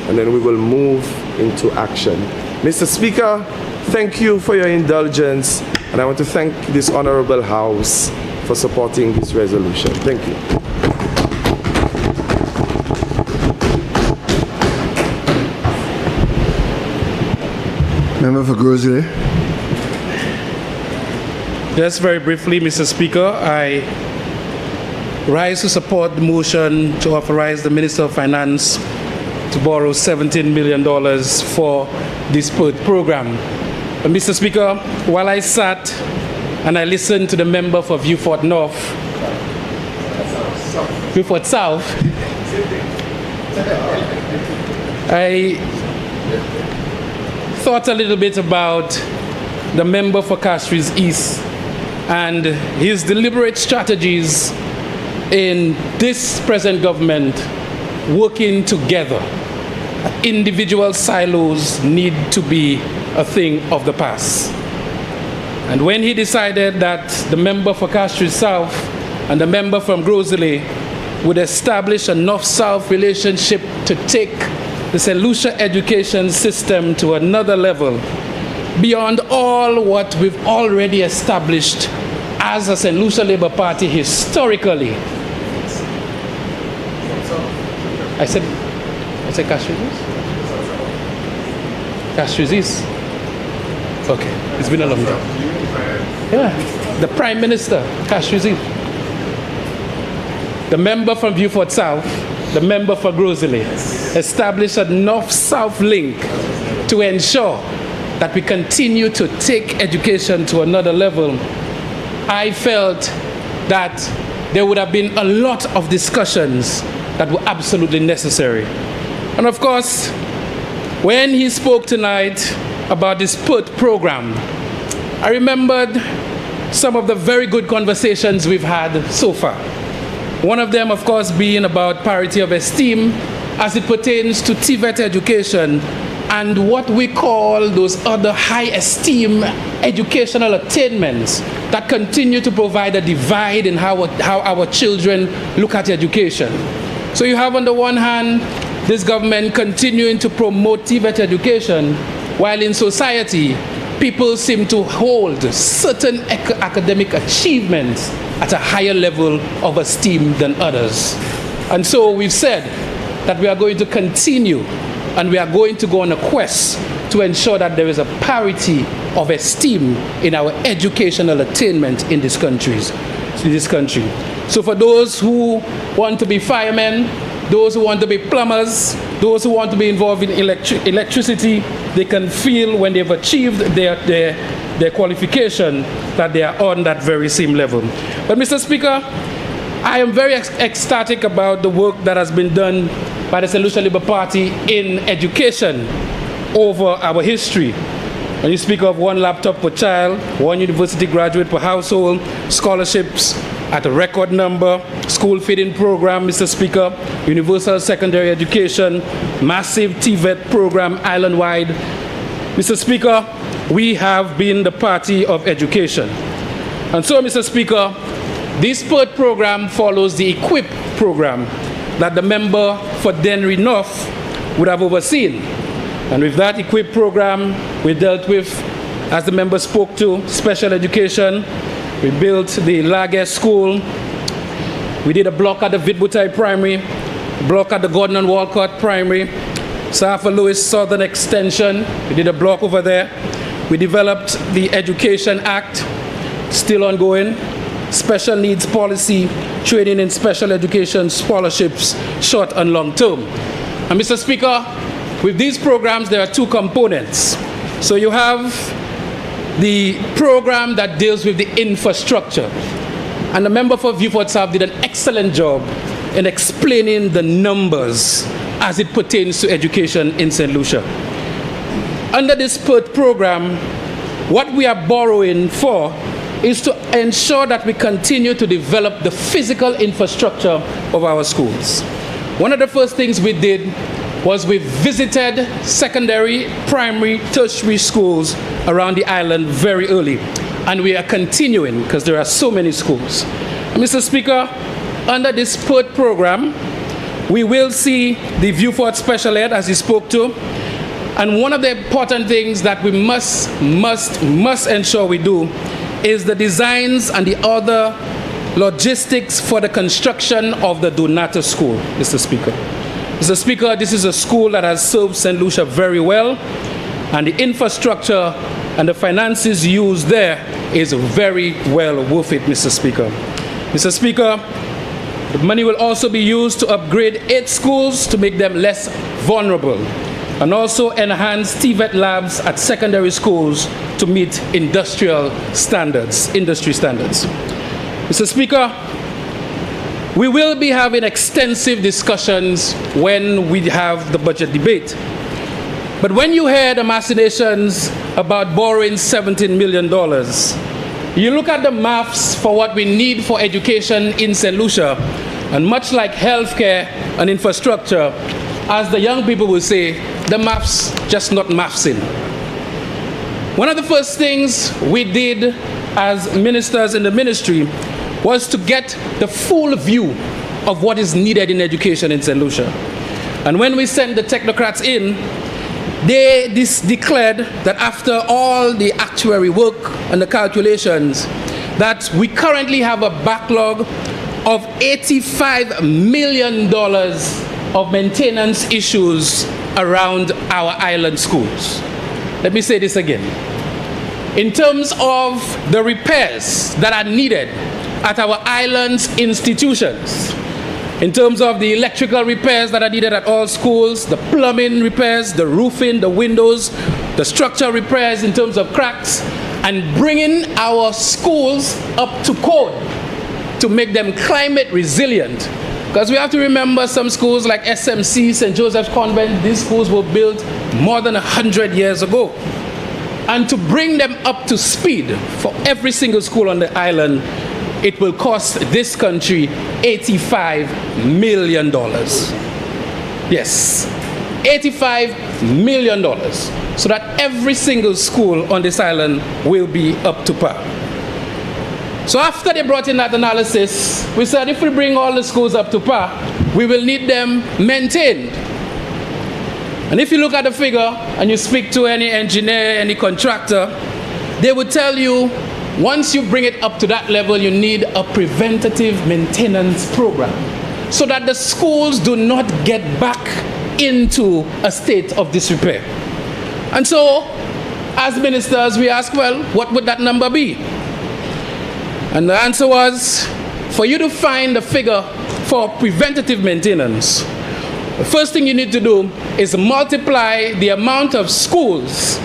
and then we will move into action. Mr. Speaker, thank you for your indulgence, and I want to thank this honorable House for supporting this resolution. Thank you. Member for Grosile. Just very briefly, Mr. Speaker, I rise to support the motion to authorize the Minister of Finance to borrow $17 million for this PERT program. But Mr. Speaker, while I sat and I listened to the member for Vieux-Fort North, Vieux-Fort South, I thought a little bit about the member for Castries East and his deliberate strategies in this present government working together. Individual silos need to be a thing of the past. And when he decided that the member for Castries South and the member from Grosley would establish a North-South relationship to take the St. Lucia education system to another level, beyond all what we've already established as a St. Lucia Labour Party historically. I said Castries East? Castries East? Okay, it's been a long time. Yeah, the Prime Minister, Castries East. The member from Beaufort South, the member for Grosley, established a North-South link to ensure that we continue to take education to another level. I felt that there would have been a lot of discussions that were absolutely necessary. And of course, when he spoke tonight about this PUT program, I remembered some of the very good conversations we've had so far. One of them, of course, being about parity of esteem as it pertains to TVET education and what we call those other high esteem educational attainments that continue to provide a divide in how our children look at education. So you have on the one hand, this government continuing to promote TVET education, while in society, people seem to hold certain academic achievements at a higher level of esteem than others. And so we've said that we are going to continue and we are going to go on a quest to ensure that there is a parity of esteem in our educational attainment in this country. So for those who want to be firemen, those who want to be plumbers, those who want to be involved in electricity, they can feel when they've achieved their qualification that they are on that very same level. But Mr. Speaker, I am very ecstatic about the work that has been done by the St. Lucia Labour Party in education over our history. When you speak of one laptop per child, one university graduate per household, scholarships at a record number, school feeding program, Mr. Speaker, universal secondary education, massive TVET program island-wide. Mr. Speaker, we have been the party of education. And so, Mr. Speaker, this PUT program follows the EQUIP program that the member for Dennery North would have overseen. And with that EQUIP program, we dealt with, as the member spoke to, special education. We built the Laguerre School. We did a block at the Vidbutai Primary, block at the Gordon and Walcott Primary, Sir Lewis Southern Extension. We did a block over there. We developed the Education Act, still ongoing, special needs policy, training in special education scholarships, short and long term. And Mr. Speaker, with these programs, there are two components. So you have the program that deals with the infrastructure. And the member for Beaufort South did an excellent job in explaining the numbers as it pertains to education in St. Lucia. Under this PUT program, what we are borrowing for is to ensure that we continue to develop the physical infrastructure of our schools. One of the first things we did was we visited secondary, primary, tertiary schools around the island very early. And we are continuing because there are so many schools. And Mr. Speaker, under this PUT program, we will see the Beaufort Special Ed, as he spoke to. And one of the important things that we must ensure we do is the designs and the other logistics for the construction of the Donata School, Mr. Speaker. Mr. Speaker, this is a school that has served St. Lucia very well, and the infrastructure and the finances used there is very well worth it, Mr. Speaker. Mr. Speaker, the money will also be used to upgrade 8 schools to make them less vulnerable, and also enhance TVET labs at secondary schools to meet industry standards. Mr. Speaker, we will be having extensive discussions when we have the budget debate. But when you hear the machinations about borrowing $17 million, you look at the maths for what we need for education in St. Lucia, and much like healthcare and infrastructure, as the young people will say, the maths just not mathsing. One of the first things we did as ministers in the ministry was to get the full view of what is needed in education in St. Lucia. And when we sent the technocrats in, they declared that after all the actuary work and the calculations, that we currently have a backlog of $85 million of maintenance issues around our island schools. Let me say this again. In terms of the repairs that are needed at our island's institutions, in terms of the electrical repairs that are needed at all schools, the plumbing repairs, the roofing, the windows, the structural repairs in terms of cracks, and bringing our schools up to code to make them climate resilient. Because we have to remember some schools like SMC, St. Joseph's Convent, these schools were built more than 100 years ago. And to bring them up to speed for every single school on the island, it will cost this country $85 million. Yes, $85 million, so that every single school on this island will be up to par. So after they brought in that analysis, we said if we bring all the schools up to par, we will need them maintained. And if you look at the figure and you speak to any engineer, any contractor, they would tell you once you bring it up to that level, you need a preventative maintenance program so that the schools do not get back into a state of disrepair. And so, as ministers, we asked, well, what would that number be? And the answer was, for you to find a figure for preventative maintenance, the first thing you need to do is multiply the amount of schools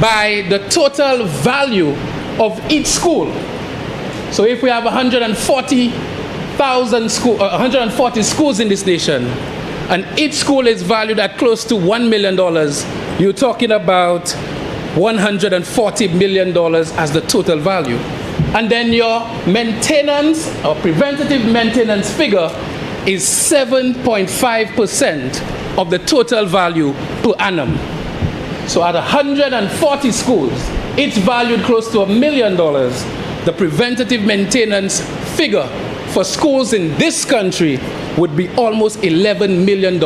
by the total value of each school. So if we have 140 schools in this nation, and each school is valued at close to $1 million, you're talking about $140 million as the total value. And then your maintenance or preventative maintenance figure is 7.5% of the total value per annum. So at 140 schools, each valued close to $1 million, the preventative maintenance figure for schools in this country would be almost $11 million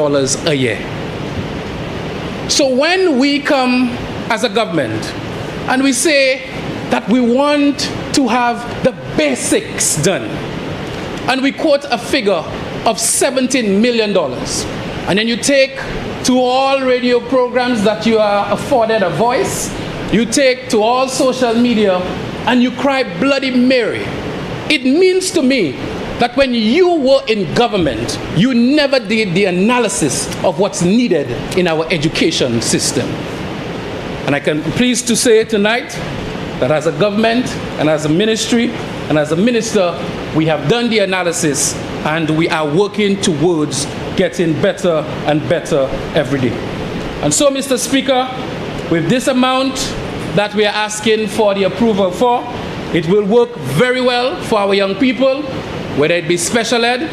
a year. So when we come as a government and we say that we want to have the basics done, and we quote a figure of $17 million, and then you take to all radio programs that you are afforded a voice, you take to all social media, and you cry Bloody Mary. It means to me that when you were in government, you never did the analysis of what's needed in our education system. And I can be pleased to say tonight that as a government and as a ministry and as a minister, we have done the analysis and we are working towards getting better and better every day. And so, Mr. Speaker, with this amount that we are asking for the approval for, it will work very well for our young people, whether it be special ed,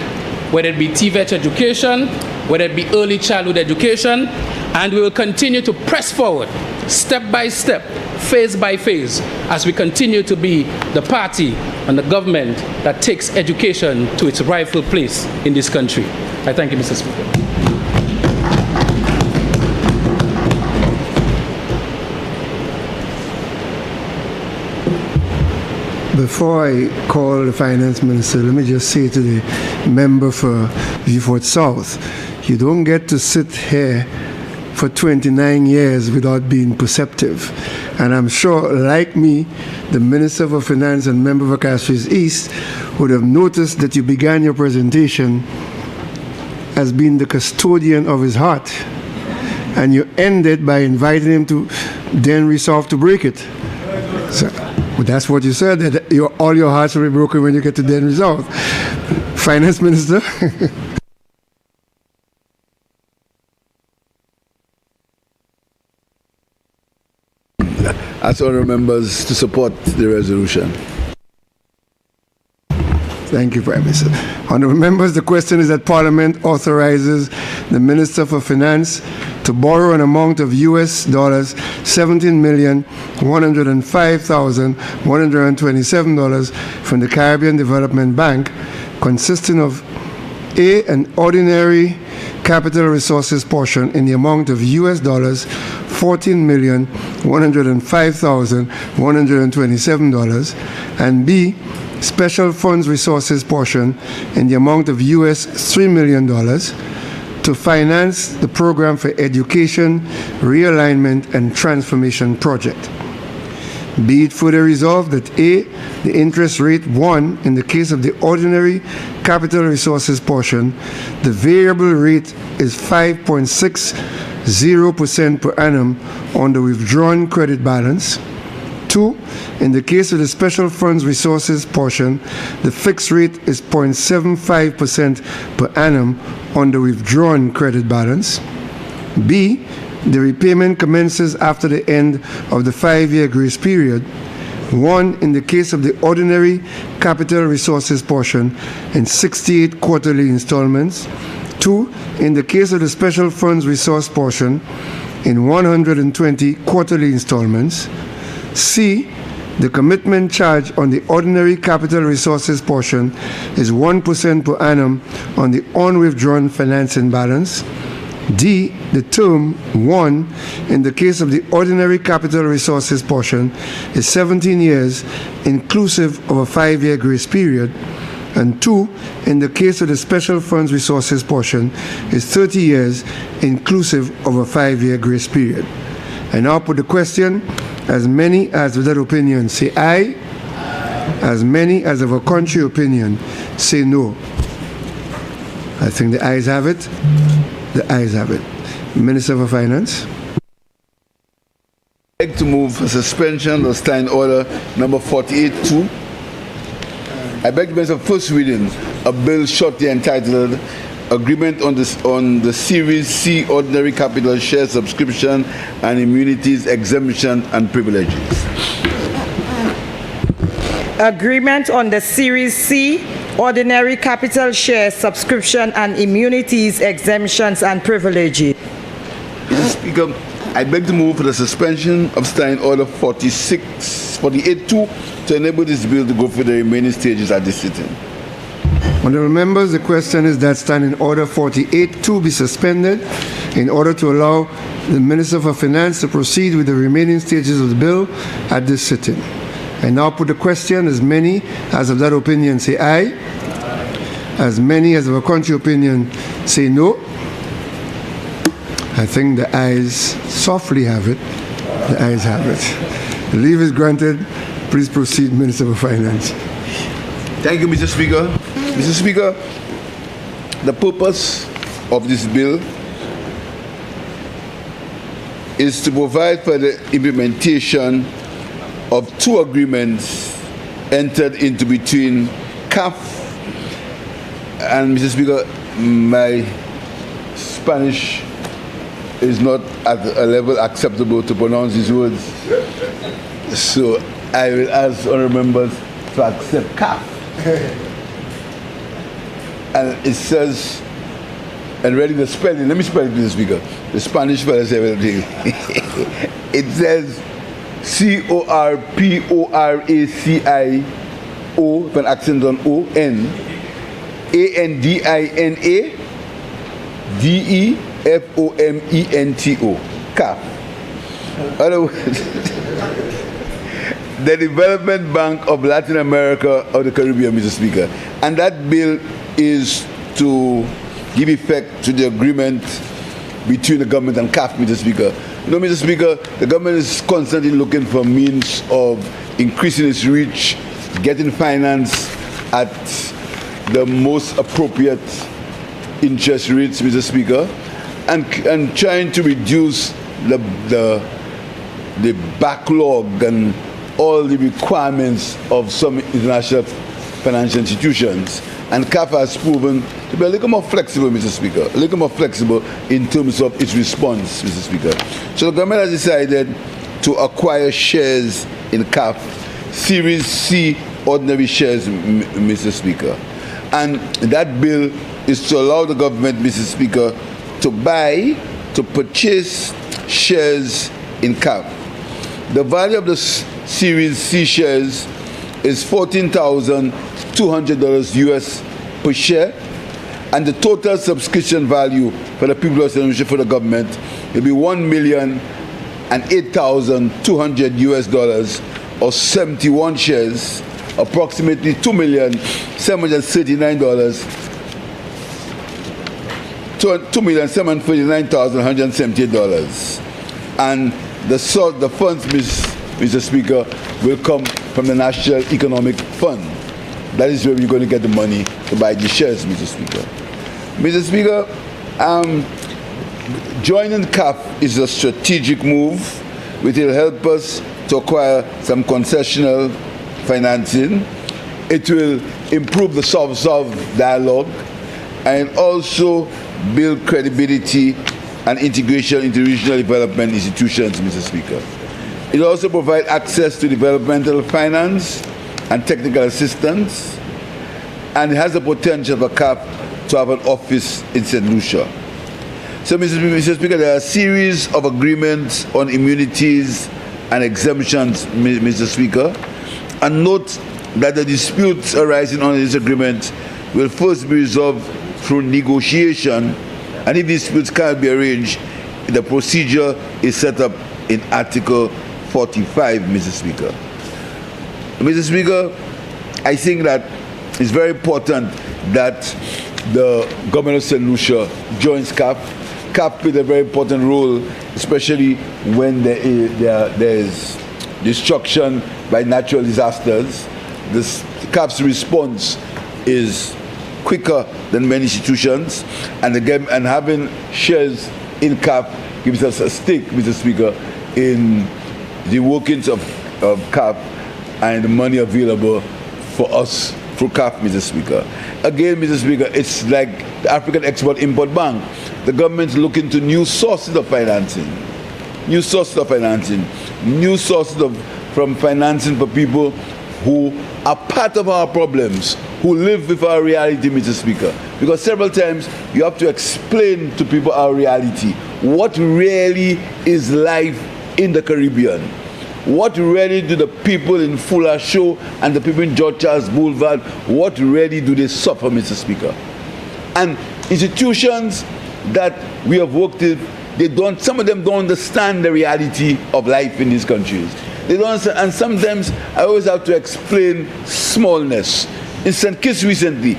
whether it be TVET education, whether it be early childhood education, and we will continue to press forward, step by step, phase by phase, as we continue to be the party and the government that takes education to its rightful place in this country. I thank you, Mr. Speaker. Before I call the finance minister, let me just say to the member for Vieux-Fort South, you don't get to sit here for 29 years without being perceptive. And I'm sure, like me, the Minister for Finance and member for Castries East would have noticed that you began your presentation as being the custodian of his heart. And you ended by inviting him to then resolve to break it. So, well, that's what you said, that all your hearts will be broken when you get to then resolve. Finance Minister. Ask honourable members to support the resolution. Thank you, Prime Minister. Honourable members, the question is that Parliament authorizes the Minister for Finance to borrow an amount of US dollars $17,105,127 from the Caribbean Development Bank, consisting of A, an ordinary capital resources portion in the amount of US dollars $14,105,127, and B, special funds resources portion in the amount of US $3 million to finance the program for education, realignment, and transformation project. Be it further resolved that A, the interest rate 1 in the case of the ordinary capital resources portion, the variable rate is 5.60% per annum on the withdrawn credit balance. 2, in the case of the special funds resources portion, the fixed rate is 0.75% per annum on the withdrawn credit balance. B, the repayment commences after the end of the 5-year grace period. 1, in the case of the ordinary capital resources portion, in 68 quarterly installments. 2, in the case of the special funds resource portion, in 120 quarterly installments. C, the commitment charge on the ordinary capital resources portion is 1% per annum on the unwithdrawn financing balance. D, the term 1 in the case of the ordinary capital resources portion is 17 years inclusive of a 5-year grace period. And 2, in the case of the special funds resources portion is 30 years inclusive of a 5-year grace period. I now put the question. As many as of that opinion say aye. As many as of a contrary opinion say no. I think the ayes have it. The ayes have it. Minister for Finance. I'd like to move for suspension of Standing Order number 48-2. I beg to bring for first reading a bill shortly entitled Agreement on the Series C Ordinary Capital Share Subscription and Immunities Exemption and Privileges. Agreement on the Series C Ordinary Capital Share Subscription and Immunities Exemptions and Privileges. Mr. Speaker, I beg to move for the suspension of Standing Order 48-2 to enable this bill to go through the remaining stages at this sitting. Honourable members, the question is that Standing Order 48-2 be suspended in order to allow the Minister for Finance to proceed with the remaining stages of the bill at this sitting. I now put the question. As many as of that opinion say aye. As many as of a contrary opinion say no. I think the ayes softly have it. The ayes have it. The leave is granted. Please proceed, Minister for Finance. Thank you, Mr. Speaker. Mr. Speaker, the purpose of this bill is to provide for the implementation of 2 agreements entered into between CAF and, Mr. Speaker, my Spanish is not at a level acceptable to pronounce these words. So I will ask honourable members to accept CAF. And it says, and ready the spelling, let me spell it, Mr. Speaker. The Spanish spell is everything. It says CORPORACIO, with an accent on O-N, ANDINADEFOMENTO, CAF. Other words, the Development Bank of Latin America or the Caribbean, Mr. Speaker. And that bill is to give effect to the agreement between the government and CAF, Mr. Speaker. You know, Mr. Speaker, the government is constantly looking for means of increasing its reach, getting finance at the most appropriate interest rates, Mr. Speaker, and trying to reduce the backlog and all the requirements of some international financial institutions. And CAF has proven to be a little more flexible, Mr. Speaker, a little more flexible in terms of its response, Mr. Speaker. So the government has decided to acquire shares in CAF, Series C ordinary shares, Mr. Speaker. And that bill is to allow the government, Mr. Speaker, to purchase shares in CAF. The value of the Series C shares is $14,200 US per share, and the total subscription value for the people of St. Lucia for the government will be $1,008,200 US, or 71 shares, approximately $2,739,178, and the funds, Mr. Speaker, will come from the National Economic Fund. That is where we're going to get the money to buy the shares, Mr. Speaker. Mr. Speaker, joining CAF is a strategic move which will help us to acquire some concessional financing. It will improve the South-South dialogue and also build credibility and integration into regional development institutions, Mr. Speaker. It will also provide access to developmental finance and technical assistance, and it has the potential for CAF to have an office in St. Lucia. So, Mr. Speaker, there are a series of agreements on immunities and exemptions, Mr. Speaker, and note that the disputes arising under this agreement will first be resolved through negotiation, and if disputes cannot be arranged, the procedure is set up in Article 45, Mr. Speaker. Mr. Speaker, I think that it's very important that the government of St. Lucia joins CAF. CAF plays a very important role, especially when there is destruction by natural disasters. CAF's response is quicker than many institutions, and having shares in CAF gives us a stake, Mr. Speaker, in the workings of CAF and the money available for us through CAF, Mr. Speaker. Again, Mr. Speaker, it's like the African Export-Import Bank. The government's looking to new sources of financing, from financing for people who are part of our problems, who live with our reality, Mr. Speaker. Because several times you have to explain to people our reality. What really is life in the Caribbean? What really do the people in Fuller Show and the people in George Charles Boulevard, what really do they suffer, Mr. Speaker? And institutions that we have worked with, some of them don't understand the reality of life in these countries. They don't understand, and sometimes I always have to explain smallness. In St. Kitts recently,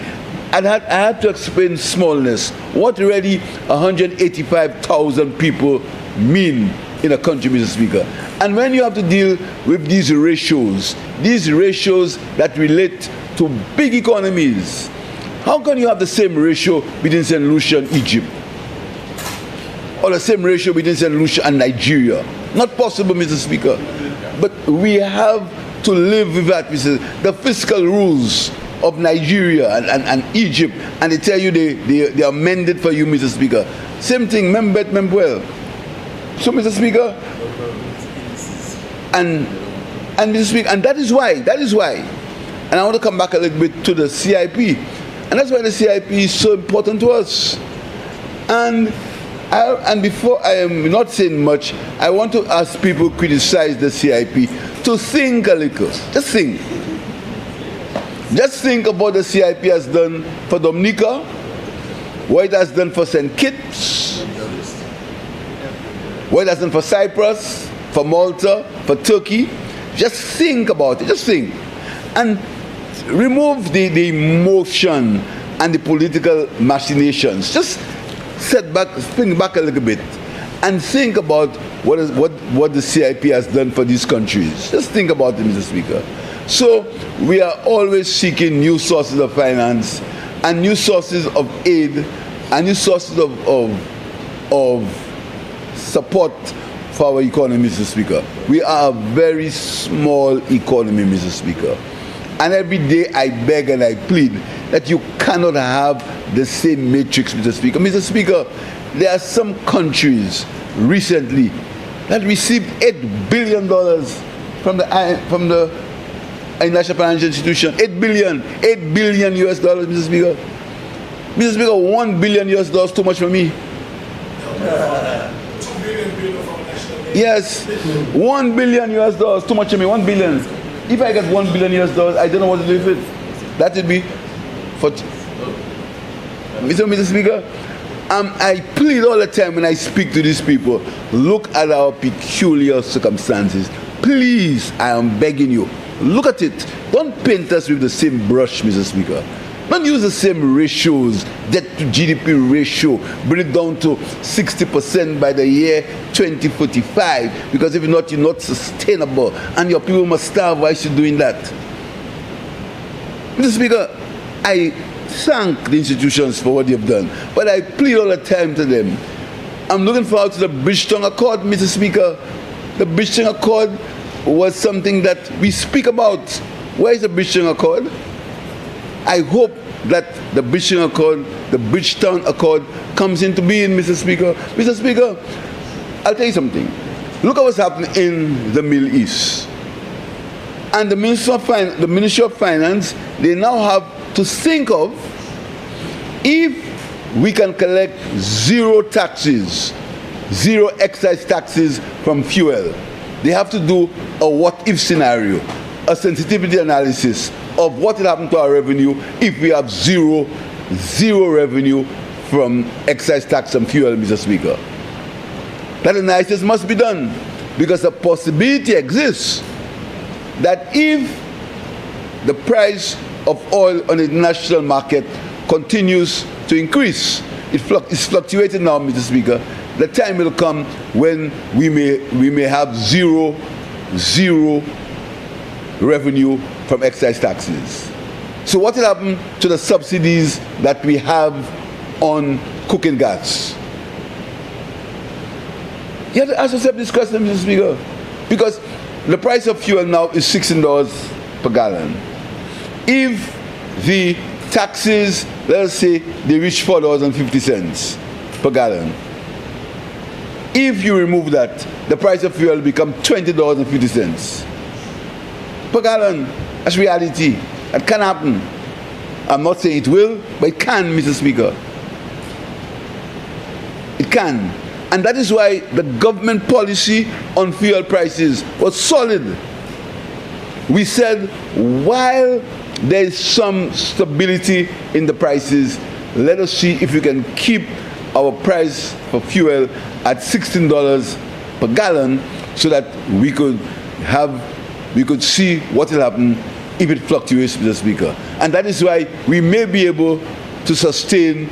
I had to explain smallness. What really 185,000 people mean in a country, Mr. Speaker. And when you have to deal with these ratios that relate to big economies, how can you have the same ratio between St. Lucia and Egypt? Or the same ratio between St. Lucia and Nigeria? Not possible, Mr. Speaker. But we have to live with that, Mr. The fiscal rules of Nigeria and Egypt, and they tell you they are amended for you, Mr. Speaker. Same thing, Membet, Memwell. So, Mr. Speaker, and Mr. Speaker, and that is why, and I want to come back a little bit to the CIP, and that's why the CIP is so important to us. And before I am not saying much, I want to ask people who criticize the CIP to think a little. Just think. Just think about the CIP has done for Dominica, what it has done for St. Kitts, what it has done for Cyprus, for Malta, for Turkey. Just think about it. Just think. And remove the emotion and the political machinations. Just think back a little bit and think about what the CIP has done for these countries. Just think about it, Mr. Speaker. So we are always seeking new sources of finance and new sources of aid and new sources of support for our economy, Mr. Speaker. We are a very small economy, Mr. Speaker. And every day I beg and I plead that you cannot have the same matrix, Mr. Speaker. Mr. Speaker, there are some countries recently that received $8 billion from the National Financial Institution. $8 billion US, Mr. Speaker. Mr. Speaker, $1 billion US too much for me. Yes, $1 billion US, too much to me, 1 billion. If I get $1 billion US, I don't know what to do with it. That would be for Mr. Speaker. I plead all the time when I speak to these people, look at our peculiar circumstances. Please, I am begging you, look at it. Don't paint us with the same brush, Mr. Speaker. Don't use the same ratios, debt to GDP ratio, bring it down to 60% by the year 2045, because if not, you're not sustainable, and your people must starve. Why is you doing that? Mr. Speaker, I thank the institutions for what they've done, but I plead all the time to them. I'm looking forward to the Bridgetown Accord, Mr. Speaker. The Bridgetown Accord was something that we speak about. Where is the Bridgetown Accord? I hope that the Bridgetown Accord comes into being, Mr. Speaker. Mr. Speaker, I'll tell you something. Look at what's happening in the Middle East. And the Ministry of Finance, they now have to think of, if we can collect zero taxes, zero excise taxes from fuel, they have to do a what-if scenario, a sensitivity analysis of what will happen to our revenue if we have zero revenue from excise tax and fuel, Mr. Speaker. That analysis must be done, because the possibility exists that if the price of oil on the international market continues to increase, it's fluctuating now, Mr. Speaker, the time will come when we may have zero revenue from excise taxes. So what will happen to the subsidies that we have on cooking gas? You have to ask yourself this question, Mr. Speaker, because the price of fuel now is $16 per gallon. If the taxes, let us say, they reach $4.50 per gallon, if you remove that, the price of fuel will become $20.50 per gallon. That's reality. That can happen. I'm not saying it will, but it can, Mr. Speaker. It can. And that is why the government policy on fuel prices was solid. We said, while there is some stability in the prices, let us see if we can keep our price for fuel at $16 per gallon, so that we could see what will happen if it fluctuates, Mr. Speaker. And that is why we may be able to sustain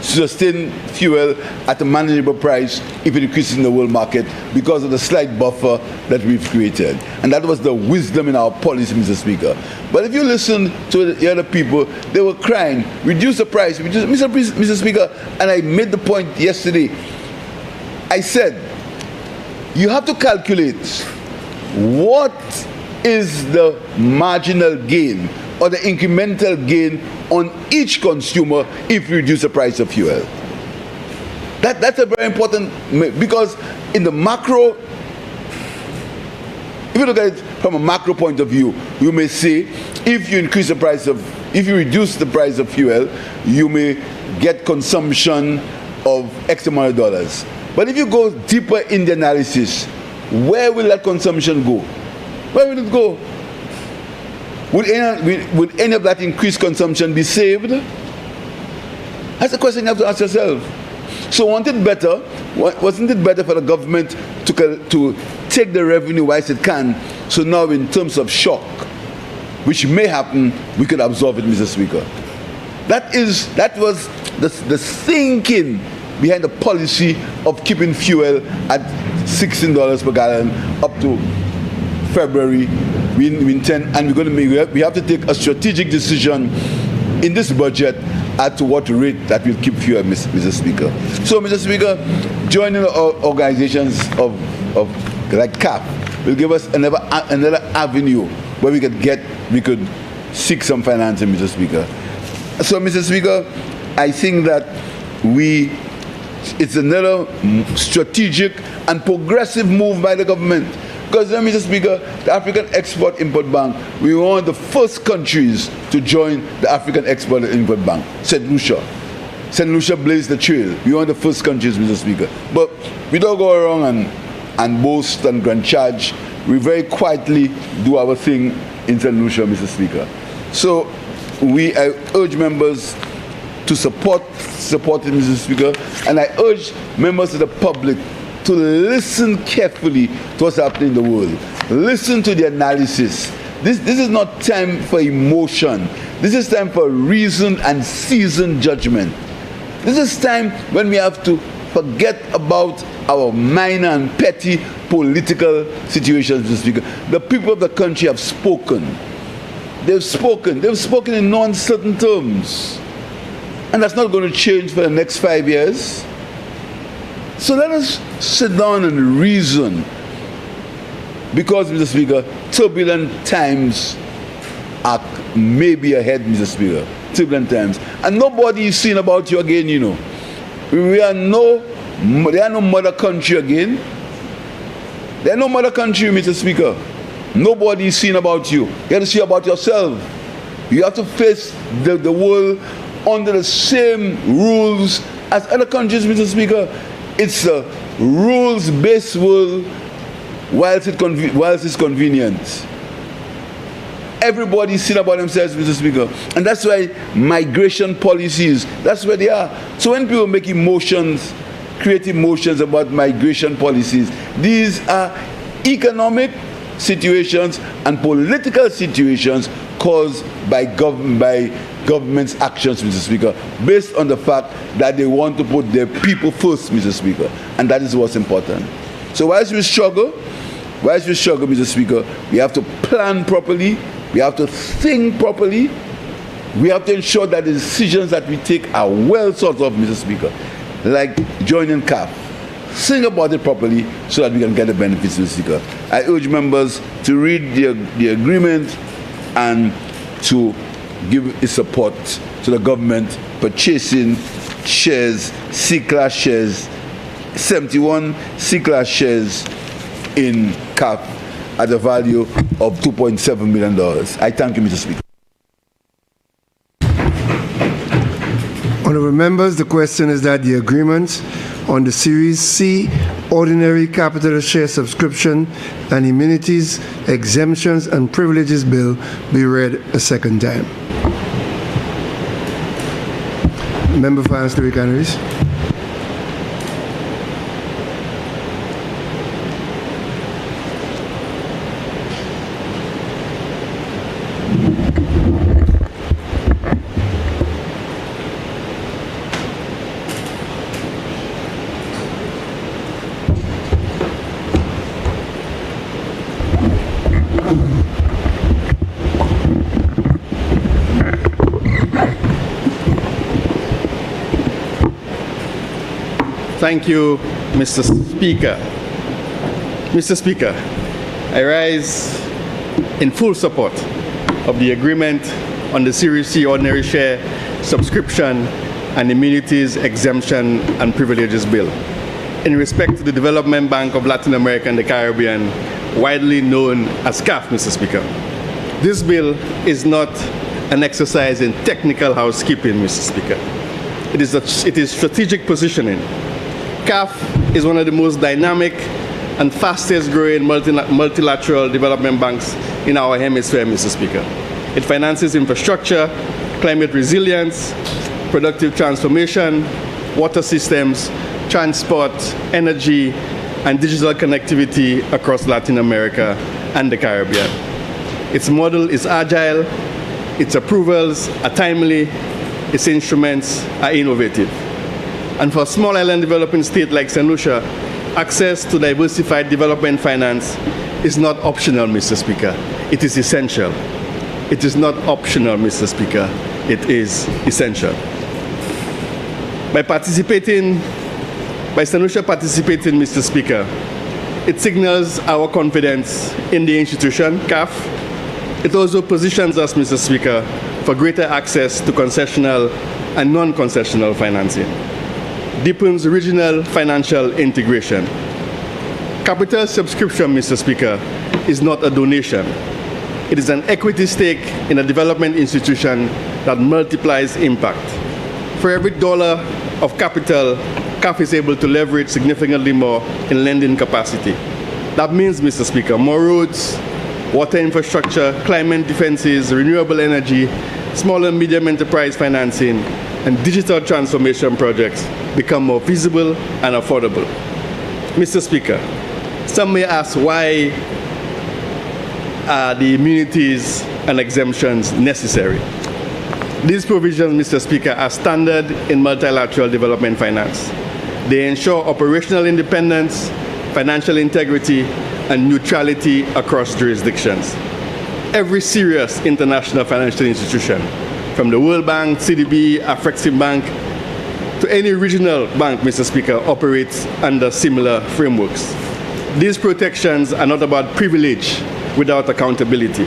fuel at a manageable price if it increases in the world market, because of the slight buffer that we've created. And that was the wisdom in our policy, Mr. Speaker. But if you listen to the other people, they were crying, reduce the price, Mr. Speaker. And I made the point yesterday. I said, you have to calculate what is the marginal gain or the incremental gain on each consumer if you reduce the price of fuel. That's a very important, because in the macro, if you look at it from a macro point of view, you may say, if you reduce the price of fuel, you may get consumption of X amount of dollars. But if you go deeper in the analysis, where will that consumption go? Where will it go? Would any of that increased consumption be saved? That's a question you have to ask yourself. So wasn't it better for the government to take the revenue whilst it can, so now in terms of shock, which may happen, we could absorb it, Mr. Speaker? That was the thinking behind the policy of keeping fuel at $16 per gallon up to February. We intend, and we have to take a strategic decision in this budget as to what rate that will keep fuel, Mr. Speaker. So, Mr. Speaker, joining organizations of like CAP will give us another avenue where we could seek some financing, Mr. Speaker. So, Mr. Speaker, I think that it's another strategic and progressive move by the government. Because, Mr. Speaker, the African Export-Import Bank, we were one of the first countries to join the African Export-Import Bank, said Lucia. St. Lucia blazed the trail. We were the first countries, Mr. Speaker. But we don't go around and boast and grand charge. We very quietly do our thing in St. Lucia, Mr. Speaker. So I urge members to support it, Mr. Speaker, and I urge members of the public to listen carefully to what's happening in the world. Listen to the analysis. This is not time for emotion. This is time for reason and seasoned judgment. This is time when we have to forget about our minor and petty political situations, Mr. Speaker. The people of the country have spoken. They've spoken in no uncertain terms. And that's not going to change for the next 5 years. So let us sit down and reason. Because, Mr. Speaker, turbulent times are maybe ahead, Mr. Speaker. Turbulent times. And nobody is saying about you again, you know. There are no mother country again. There are no mother country, Mr. Speaker. Nobody is saying about you. You have to see about yourself. You have to face the world under the same rules as other countries, Mr. Speaker. It's a rules-based world whilst it's convenient. Everybody's saying about themselves, Mr. Speaker. And that's why migration policies, that's where they are. So when people make create emotions about migration policies, these are economic situations and political situations caused by government's actions, Mr. Speaker, based on the fact that they want to put their people first, Mr. Speaker, and that is what's important. So whilst we struggle, Mr. Speaker, we have to plan properly, we have to think properly, we have to ensure that the decisions that we take are well thought of, Mr. Speaker, like joining CAF. Think about it properly so that we can get the benefits, Mr. Speaker. I urge members to read the agreement and to give its support to the government purchasing shares, C-class shares, 71 C-class shares in CAF at a value of $2.7 million. I thank you, Mr. Speaker. Honourable members, the question is that the agreement on the Series C Ordinary Capital Share Subscription and Immunities, Exemptions and Privileges Bill be read a second time. Member for Ancillary Canaries. Thank you, Mr. Speaker. Mr. Speaker, I rise in full support of the agreement on the Series C Ordinary Share Subscription and Immunities, Exemption and Privileges Bill in respect to the Development Bank of Latin America and the Caribbean, widely known as CAF, Mr. Speaker. This bill is not an exercise in technical housekeeping, Mr. Speaker. It is strategic positioning. CAF is one of the most dynamic and fastest growing multilateral development banks in our hemisphere, Mr. Speaker. It finances infrastructure, climate resilience, productive transformation, water systems, transport, energy, and digital connectivity across Latin America and the Caribbean. Its model is agile, its approvals are timely, its instruments are innovative. And for a small island developing state like St. Lucia, access to diversified development finance is not optional, Mr. Speaker. It is essential. It is not optional, Mr. Speaker. It is essential. By St. Lucia participating, Mr. Speaker, it signals our confidence in the institution, CAF. It also positions us, Mr. Speaker, for greater access to concessional and non-concessional financing. Deepens regional financial integration. Capital subscription, Mr. Speaker, is not a donation. It is an equity stake in a development institution that multiplies impact. For every dollar of capital, CAF is able to leverage significantly more in lending capacity. That means, Mr. Speaker, more roads, water infrastructure, climate defenses, renewable energy, small and medium enterprise financing, and digital transformation projects become more feasible and affordable. Mr. Speaker, some may ask why are the immunities and exemptions necessary? These provisions, Mr. Speaker, are standard in multilateral development finance. They ensure operational independence, financial integrity, and neutrality across jurisdictions. Every serious international financial institution, from the World Bank, CDB, Afreximbank, to any regional bank, Mr. Speaker, operates under similar frameworks. These protections are not about privilege without accountability.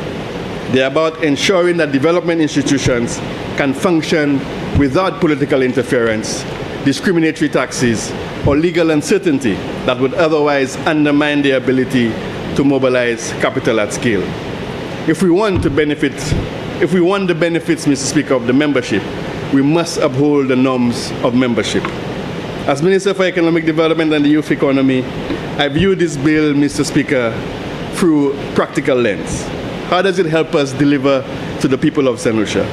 They are about ensuring that development institutions can function without political interference, discriminatory taxes, or legal uncertainty that would otherwise undermine their ability to mobilize capital at scale. If we want the benefits, Mr. Speaker, of the membership, we must uphold the norms of membership. As Minister for Economic Development and the Youth Economy, I view this bill, Mr. Speaker, through practical lens. How does it help us deliver to the people of St. Lucia?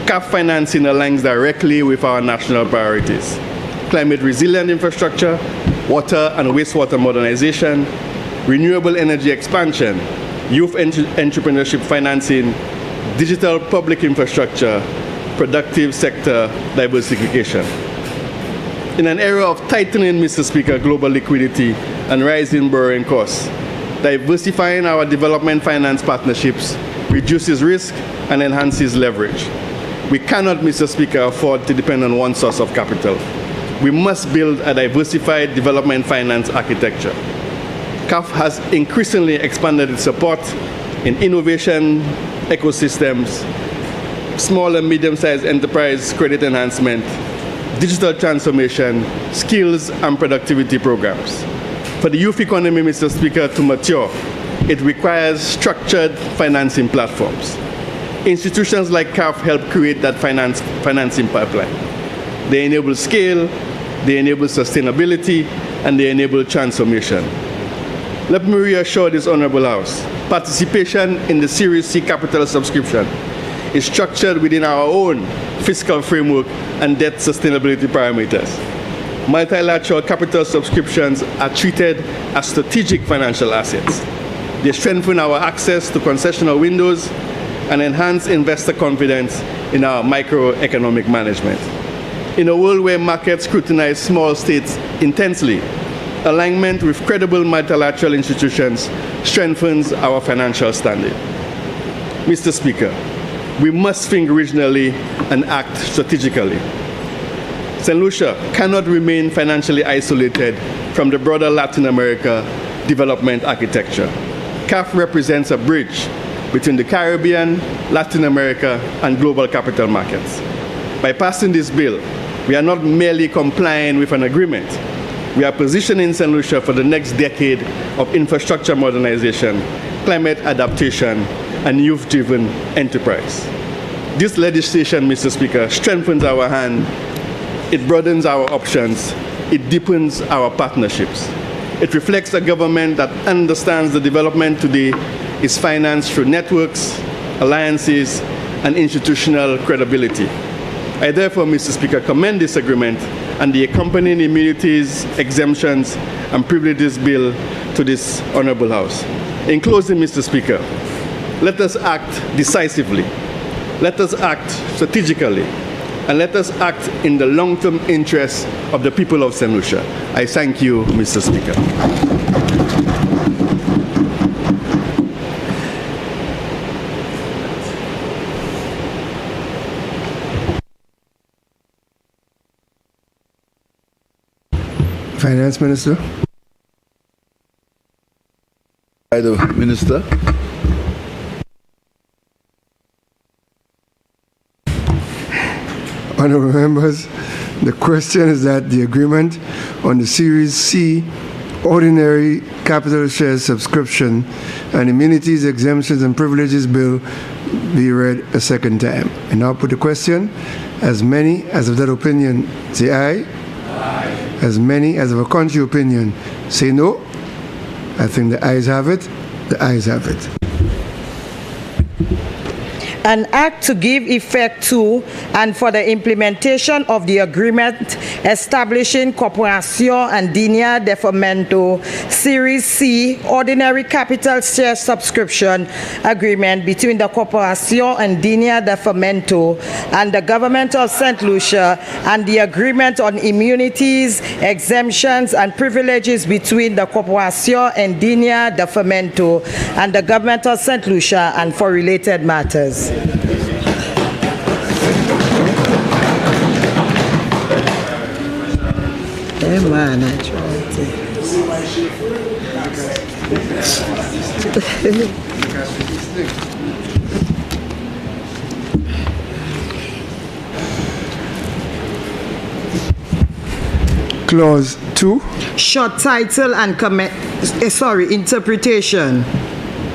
CAF financing aligns directly with our national priorities: climate resilient infrastructure, water and wastewater modernization, renewable energy expansion, youth entrepreneurship financing, digital public infrastructure, productive sector diversification. In an era of tightening, Mr. Speaker, global liquidity and rising borrowing costs, diversifying our development finance partnerships reduces risk and enhances leverage. We cannot, Mr. Speaker, afford to depend on one source of capital. We must build a diversified development finance architecture. CAF has increasingly expanded its support in innovation ecosystems, small and medium-sized enterprise credit enhancement, digital transformation, skills and productivity programs. For the youth economy, Mr. Speaker, to mature, it requires structured financing platforms. Institutions like CAF help create that financing pipeline. They enable scale, they enable sustainability, and they enable transformation. Let me reassure this Honorable House, participation in the Series C capital subscription is structured within our own fiscal framework and debt sustainability parameters. Multilateral capital subscriptions are treated as strategic financial assets. They strengthen our access to concessional windows and enhance investor confidence in our microeconomic management. In a world where markets scrutinize small states intensely, alignment with credible multilateral institutions strengthens our financial standing. Mr. Speaker, we must think regionally and act strategically. St. Lucia cannot remain financially isolated from the broader Latin America development architecture. CAF represents a bridge between the Caribbean, Latin America, and global capital markets. By passing this bill, we are not merely complying with an agreement. We are positioning St. Lucia for the next decade of infrastructure modernization, climate adaptation, and youth-driven enterprise. This legislation, Mr. Speaker, strengthens our hand, it broadens our options, it deepens our partnerships. It reflects a government that understands the development today is financed through networks, alliances, and institutional credibility. I therefore, Mr. Speaker, commend this agreement and the accompanying immunities, exemptions, and privileges bill to this Honorable House. In closing, Mr. Speaker, let us act decisively, let us act strategically, and let us act in the long-term interests of the people of St. Lucia. I thank you, Mr. Speaker. Finance Minister. By the Minister. Honourable members, the question is that the agreement on the Series C Ordinary Capital Shares Subscription and Immunities, Exemptions and Privileges Bill be read a second time. And now put the question. As many as of that opinion say aye. Aye. As many as of a contrary opinion say no. I think the ayes have it. The ayes have it. An act to give effect to and for the implementation of the agreement establishing Corporación Andina de Fomento Series C Ordinary Capital Share Subscription Agreement between the Corporación Andina de Fomento and the Government of St. Lucia, and the agreement on immunities, exemptions, and privileges between the Corporación Andina de Fomento and the Government of St. Lucia, and for related matters. Hey man, I tried Clause 2. Short title and interpretation.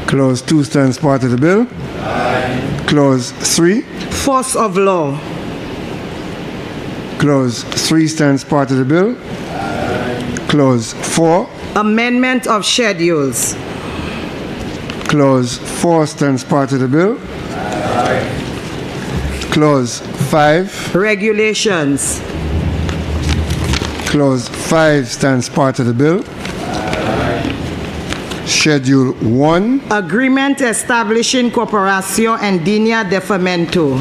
Clause 2 stands part of the bill. Aye. Clause 3. Force of law. Clause 3 stands part of the bill. Aye. Clause 4. Amendment of schedules. Clause 4 stands part of the bill. Aye. Clause 5. Regulations. Clause 5 stands part of the bill. Aye. Schedule 1. Agreement establishing Corporación Andina de Fomento.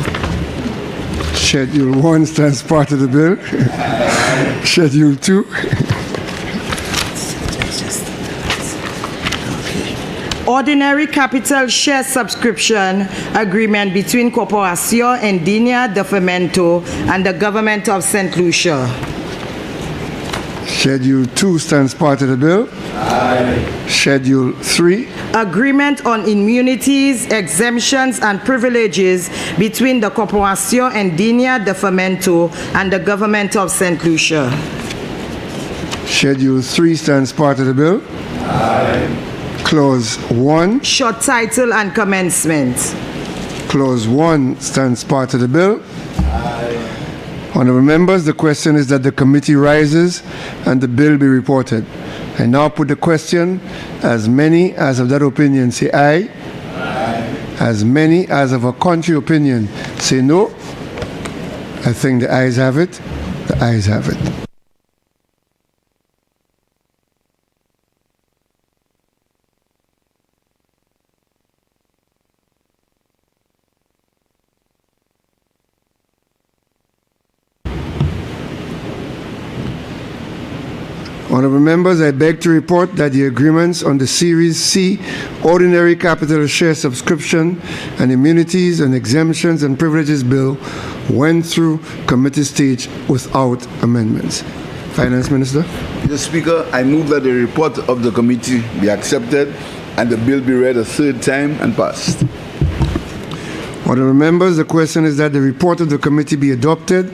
Schedule 1 stands part of the bill. Schedule 2. Ordinary Capital Share Subscription Agreement between Corporación Andina de Fomento and the Government of St. Lucia. Schedule 2 stands part of the bill. Aye. Schedule 3. Agreement on immunities, exemptions, and privileges between the Corporación Andina de Fomento and the Government of St. Lucia. Schedule 3 stands part of the bill. Aye. Clause 1. Short title and commencement. Clause 1 stands part of the bill. Aye. Honourable members, the question is that the committee rises and the bill be reported. I now put the question. As many as of that opinion say aye. Aye. As many as of a contrary opinion say no. I think the ayes have it. The ayes have it. Honourable members, I beg to report that the agreements on the Series C Ordinary Capital Share Subscription and Immunities and Exemptions and Privileges Bill went through committee stage without amendments. Finance Minister. Mr. Speaker, I move that the report of the committee be accepted and the bill be read a third time and passed. Honourable members, the question is that the report of the committee be adopted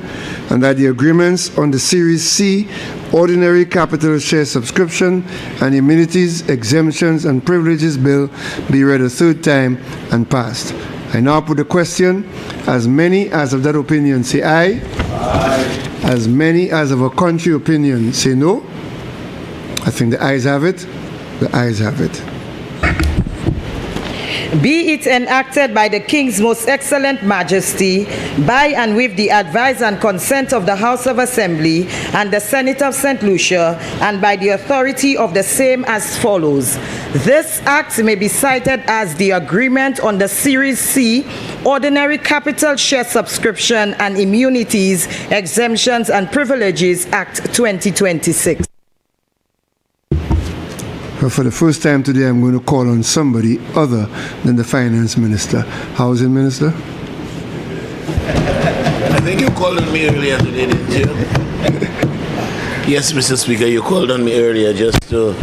and that the agreements on the Series C Ordinary Capital Share Subscription and Immunities, Exemptions and Privileges Bill be read a third time and passed. I now put the question. As many as of that opinion say aye. Aye. As many as of a contrary opinion say no. I think the ayes have it. The ayes have it. Be it enacted by the King's Most Excellent Majesty, by and with the advice and consent of the House of Assembly and the Senate of St. Lucia, and by the authority of the same as follows. This act may be cited as the agreement on the Series C Ordinary Capital Share Subscription and Immunities, Exemptions and Privileges Act 2026. For the first time today, I'm going to call on somebody other than the Finance Minister. Housing Minister? I think you called on me earlier today, didn't you? Yes, Mr. Speaker, you called on me earlier just to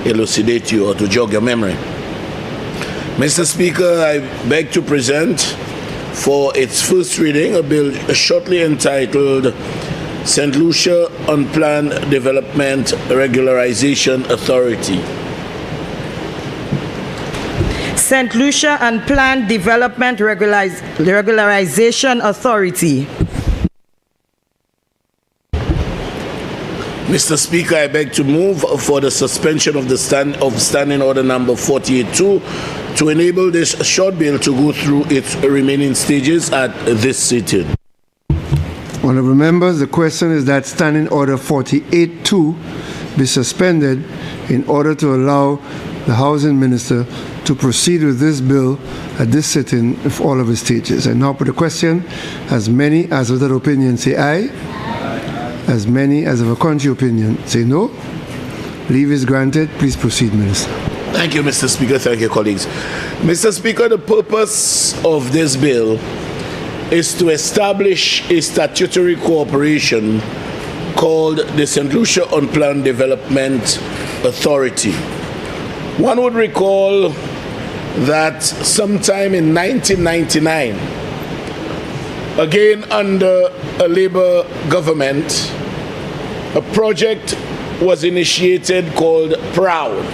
elucidate you or to jog your memory. Mr. Speaker, I beg to present for its first reading a bill shortly entitled St. Lucia Unplanned Development Regularization Authority. St. Lucia Unplanned Development Regularization Authority. Mr. Speaker, I beg to move for the suspension of the Standing Order number 48-2 to enable this short bill to go through its remaining stages at this sitting. Honourable members, the question is that Standing Order 48-2 be suspended in order to allow the Housing Minister to proceed with this bill at this sitting of all of its stages. I now put the question. As many as of that opinion say aye. As many as of a contrary opinion say no. Leave is granted. Please proceed, Minister. Thank you, Mr. Speaker. Thank you, colleagues. Mr. Speaker, the purpose of this bill is to establish a statutory corporation called the St. Lucia Unplanned Development Authority. One would recall that sometime in 1999, again under a Labour government, a project was initiated called PROUD.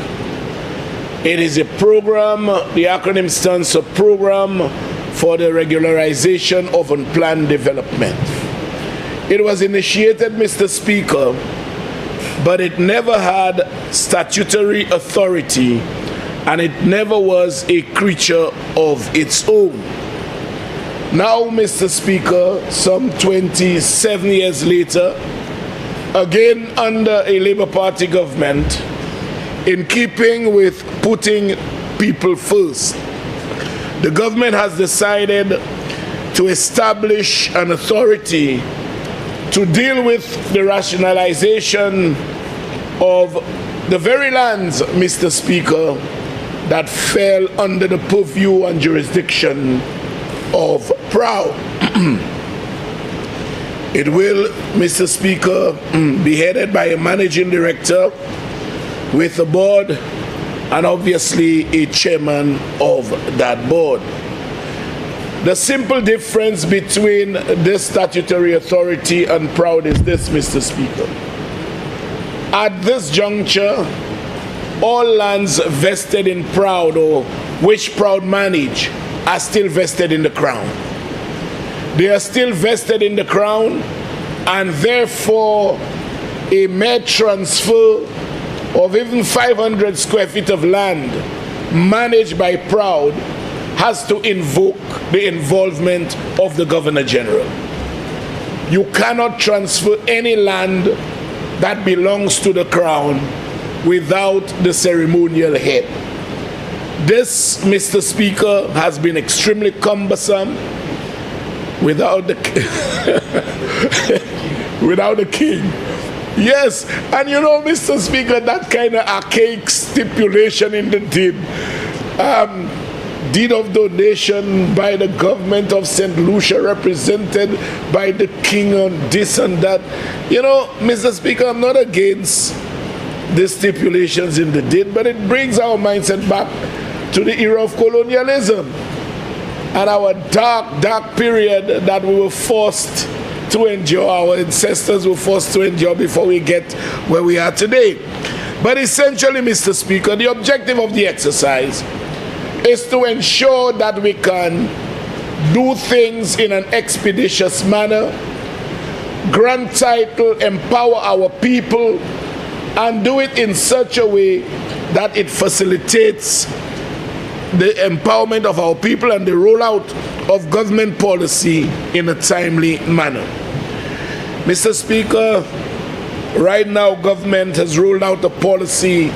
It is a program, the acronym stands for Program for the Regularization of Unplanned Development. It was initiated, Mr. Speaker, but it never had statutory authority and it never was a creature of its own. Now, Mr. Speaker, some 27 years later, again under a Labour Party government, in keeping with putting people first, the government has decided to establish an authority to deal with the rationalization of the very lands, Mr. Speaker, that fell under the purview and jurisdiction of PROUD. It will, Mr. Speaker, be headed by a managing director with a board and obviously a chairman of that board. The simple difference between this statutory authority and PROUD is this, Mr. Speaker. At this juncture, all lands vested in PROUD or which PROUD manage are still vested in the Crown. They are still vested in the Crown, and therefore a mere transfer of even 500 square feet of land managed by PROUD has to invoke the involvement of the Governor General. You cannot transfer any land that belongs to the Crown without the ceremonial head. This, Mr. Speaker, has been extremely cumbersome without the without the king. Yes, and you know, Mr. Speaker, that kind of archaic stipulation in the deed of donation by the government of St. Lucia, represented by the king on this and that. You know, Mr. Speaker, I'm not against the stipulations in the deed, but it brings our mindset back to the era of colonialism and our dark period that we were forced to endure, our ancestors were forced to endure before we get where we are today. But essentially, Mr. Speaker, the objective of the exercise is to ensure that we can do things in an expeditious manner, grant title, empower our people, and do it in such a way that it facilitates the empowerment of our people and the rollout of government policy in a timely manner. Mr. Speaker, right now government has rolled out a policy,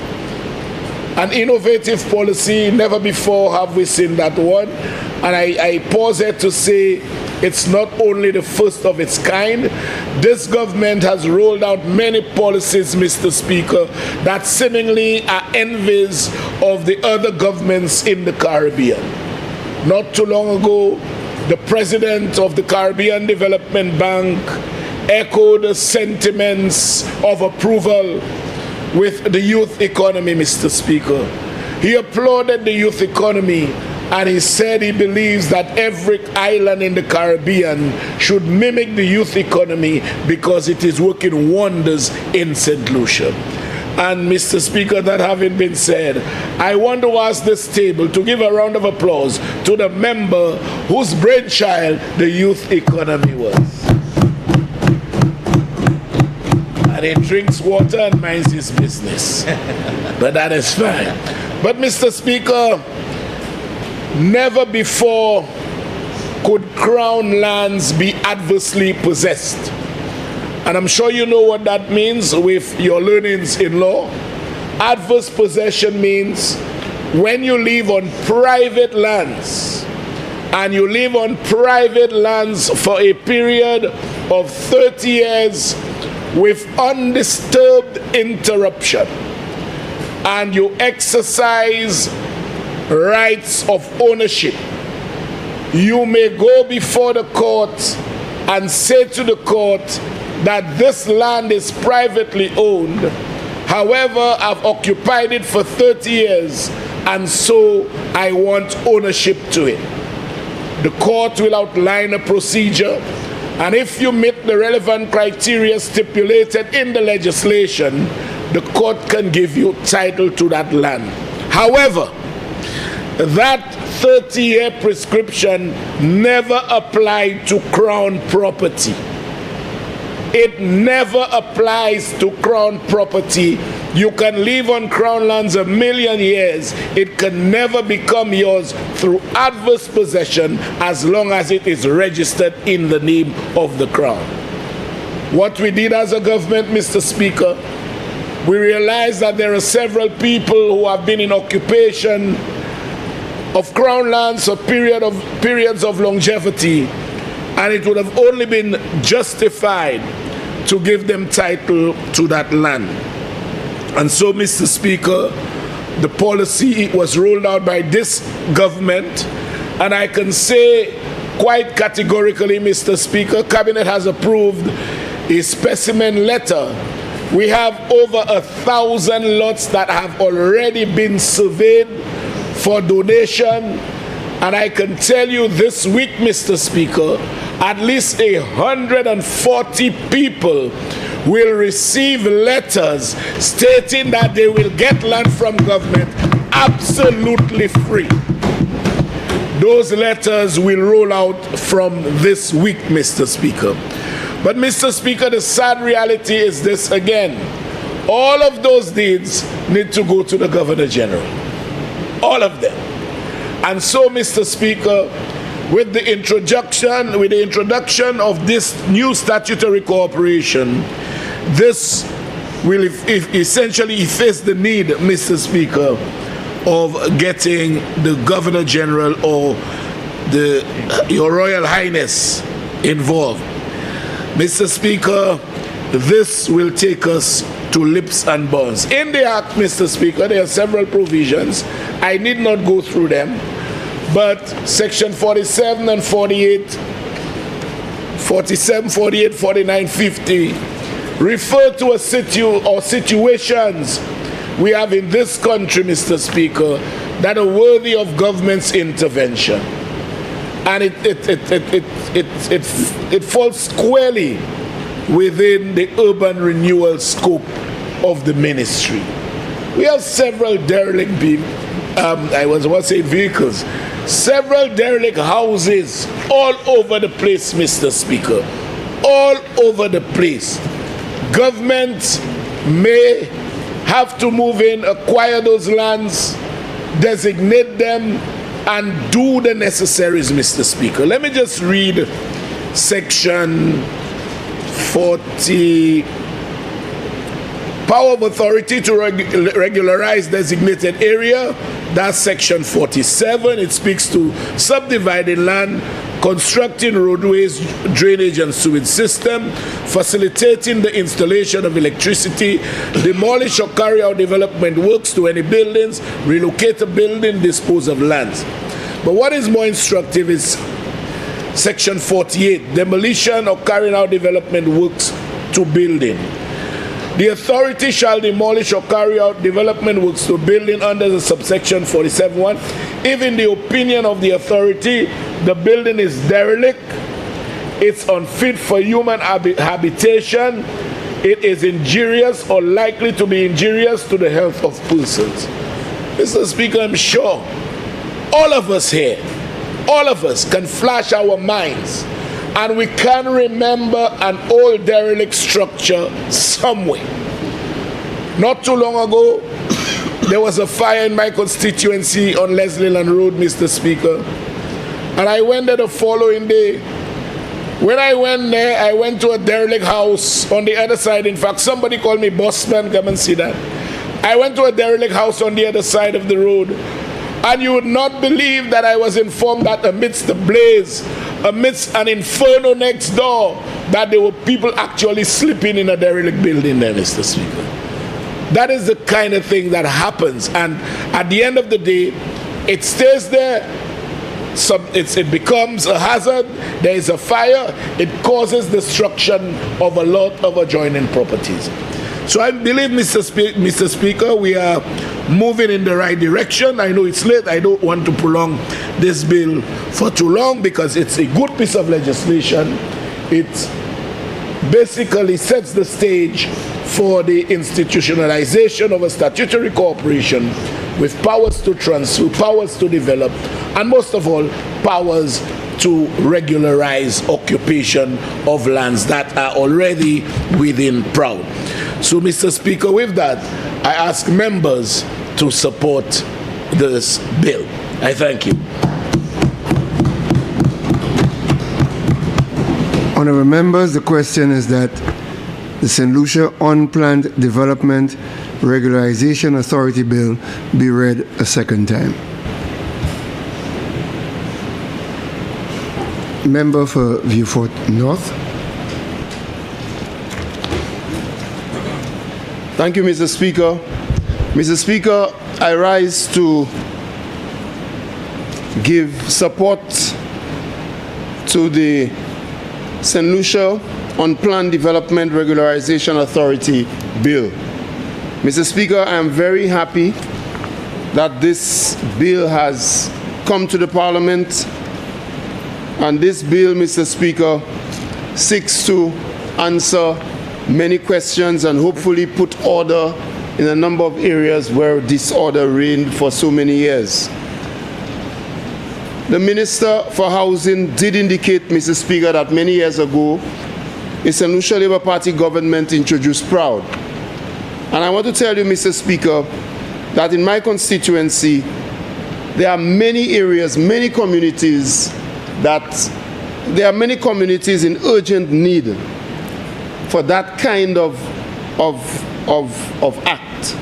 an innovative policy. Never before have we seen that one. And I pause here to say it's not only the first of its kind. This government has rolled out many policies, Mr. Speaker, that seemingly are envies of the other governments in the Caribbean. Not too long ago, the president of the Caribbean Development Bank echoed sentiments of approval with the youth economy, Mr. Speaker. He applauded the youth economy, and he said he believes that every island in the Caribbean should mimic the youth economy because it is working wonders in St. Lucia. And Mr. Speaker, that having been said, I want to ask this table to give a round of applause to the member whose brainchild the youth economy was. And he drinks water and minds his business. But that is fine. But Mr. Speaker, never before could Crown lands be adversely possessed. And I'm sure you know what that means with your learnings in law. Adverse possession means when you live on private lands, and you live on private lands for a period of 30 years with undisturbed interruption, and you exercise rights of ownership, you may go before the court and say to the court that this land is privately owned. However, I've occupied it for 30 years, and so I want ownership to it. The court will outline a procedure, and if you meet the relevant criteria stipulated in the legislation, the court can give you title to that land. However, that 30-year prescription never applied to Crown property. It never applies to Crown property. You can live on Crown lands 1,000,000 years. It can never become yours through adverse possession as long as it is registered in the name of the Crown. What we did as a government, Mr. Speaker, we realized that there are several people who have been in occupation of Crown lands for periods of longevity, and it would have only been justified to give them title to that land. And so, Mr. Speaker, the policy was rolled out by this government, and I can say quite categorically, Mr. Speaker, Cabinet has approved a specimen letter. We have over 1,000 lots that have already been surveyed for donation, and I can tell you this week, Mr. Speaker, at least 140 people will receive letters stating that they will get land from government absolutely free. Those letters will roll out from this week, Mr. Speaker. But Mr. Speaker, the sad reality is this again. All of those deeds need to go to the Governor General. All of them. And so, Mr. Speaker, with the introduction of this new statutory cooperation, this will essentially efface the need, Mr. Speaker, of getting the Governor General or Your Royal Highness involved. Mr. Speaker, this will take us to leaps and bounds. In the Act, Mr. Speaker, there are several provisions. I need not go through them, but Section 47 and 48, 47, 48, 49, 50 refer to situations we have in this country, Mr. Speaker, that are worthy of government's intervention. And it falls squarely within the urban renewal scope of the ministry. We have several derelict vehicles, several derelict houses all over the place, Mr. Speaker, all over the place. Government may have to move in, acquire those lands, designate them, and do the necessaries, Mr. Speaker. Let me just read Section 40, Power of Authority to regularize designated area. That's Section 47. It speaks to subdividing land, constructing roadways, drainage and sewage system, facilitating the installation of electricity, demolish or carry out development works to any buildings, relocate a building, dispose of lands. But what is more instructive is Section 48, demolition or carrying out development works to building. The authority shall demolish or carry out development works to building under the subsection 47(1) if in the opinion of the authority the building is derelict, it's unfit for human habitation, it is injurious or likely to be injurious to the health of persons. Mr. Speaker, I'm sure all of us here, all of us can flash our minds and we can remember an old derelict structure somewhere. Not too long ago, there was a fire in my constituency on Leslie Land Road, Mr. Speaker, and I went there the following day. When I went there, I went to a derelict house on the other side. In fact, somebody called me Bossman, come and see that. I went to a derelict house on the other side of the road, and you would not believe that I was informed that amidst the blaze, amidst an inferno next door, that there were people actually sleeping in a derelict building there, Mr. Speaker. That is the kind of thing that happens, and at the end of the day, it stays there. It becomes a hazard. There is a fire. It causes destruction of a lot of adjoining properties. So I believe, Mr. Speaker, we are moving in the right direction. I know it's late. I don't want to prolong this bill for too long because it's a good piece of legislation. It basically sets the stage for the institutionalization of a statutory corporation with powers to transfer, powers to develop, and most of all, powers to regularize occupation of lands that are already within PROUD. So, Mr. Speaker, with that, I ask members to support this bill. I thank you. Honourable members, the question is that the St. Lucia Unplanned Development Regularization Authority Bill be read a second time. Member for Vieux-Fort North. Thank you, Mr. Speaker. Mr. Speaker, I rise to give support to the St. Lucia Unplanned Development Regularization Authority Bill. Mr. Speaker, I am very happy that this bill has come to the Parliament, and this bill, Mr. Speaker, seeks to answer many questions and hopefully put order in a number of areas where disorder reigned for so many years. The Minister for Housing did indicate, Mr. Speaker, that many years ago, a St. Lucia Labour Party government introduced PROUD. And I want to tell you, Mr. Speaker, that in my constituency, there are many areas, many communities in urgent need for that kind of act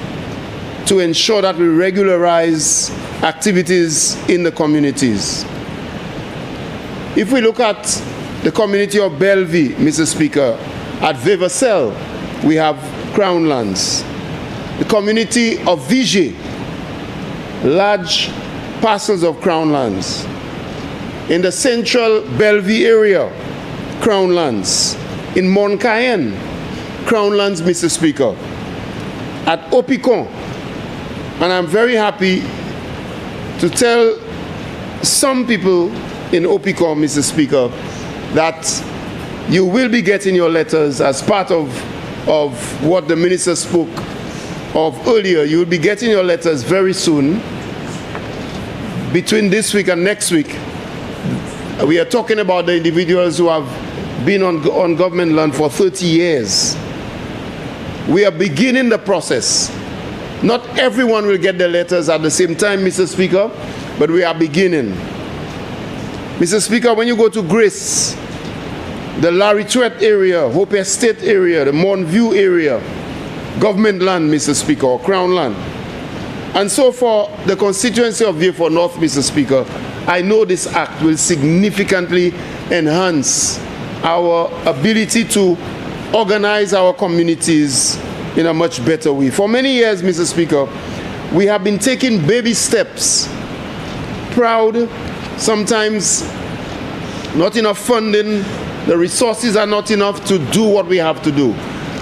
to ensure that we regularize activities in the communities. If we look at the community of Bellevue, Mr. Speaker, at Vivacel, we have Crown lands. The community of Vigier, large parcels of Crown lands. In the central Bellevue area, Crown lands. In Mont Cayenne, Crown lands, Mr. Speaker. At Opicon, and I'm very happy to tell some people in Opicon, Mr. Speaker, that you will be getting your letters as part of what the Minister spoke of earlier. You will be getting your letters very soon. Between this week and next week, we are talking about the individuals who have been on government land for 30 years. We are beginning the process. Not everyone will get their letters at the same time, Mr. Speaker, but we are beginning. Mr. Speaker, when you go to Grace, the Larituette area, Hope Estate area, the Montview area, government land, Mr. Speaker, or Crown land. And so for the constituency of Vieux-Fort North, Mr. Speaker, I know this act will significantly enhance our ability to organize our communities in a much better way. For many years, Mr. Speaker, we have been taking baby steps. PROUD, sometimes not enough funding, the resources are not enough to do what we have to do.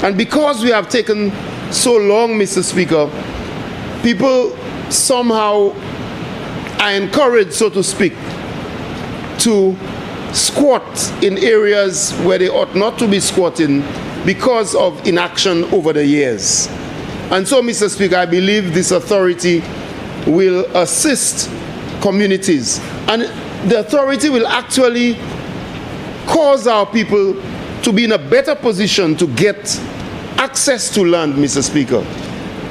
And because we have taken so long, Mr. Speaker, people somehow are encouraged, so to speak, to squat in areas where they ought not to be squatting because of inaction over the years. And so, Mr. Speaker, I believe this authority will assist communities, and the authority will actually cause our people to be in a better position to get access to land, Mr. Speaker.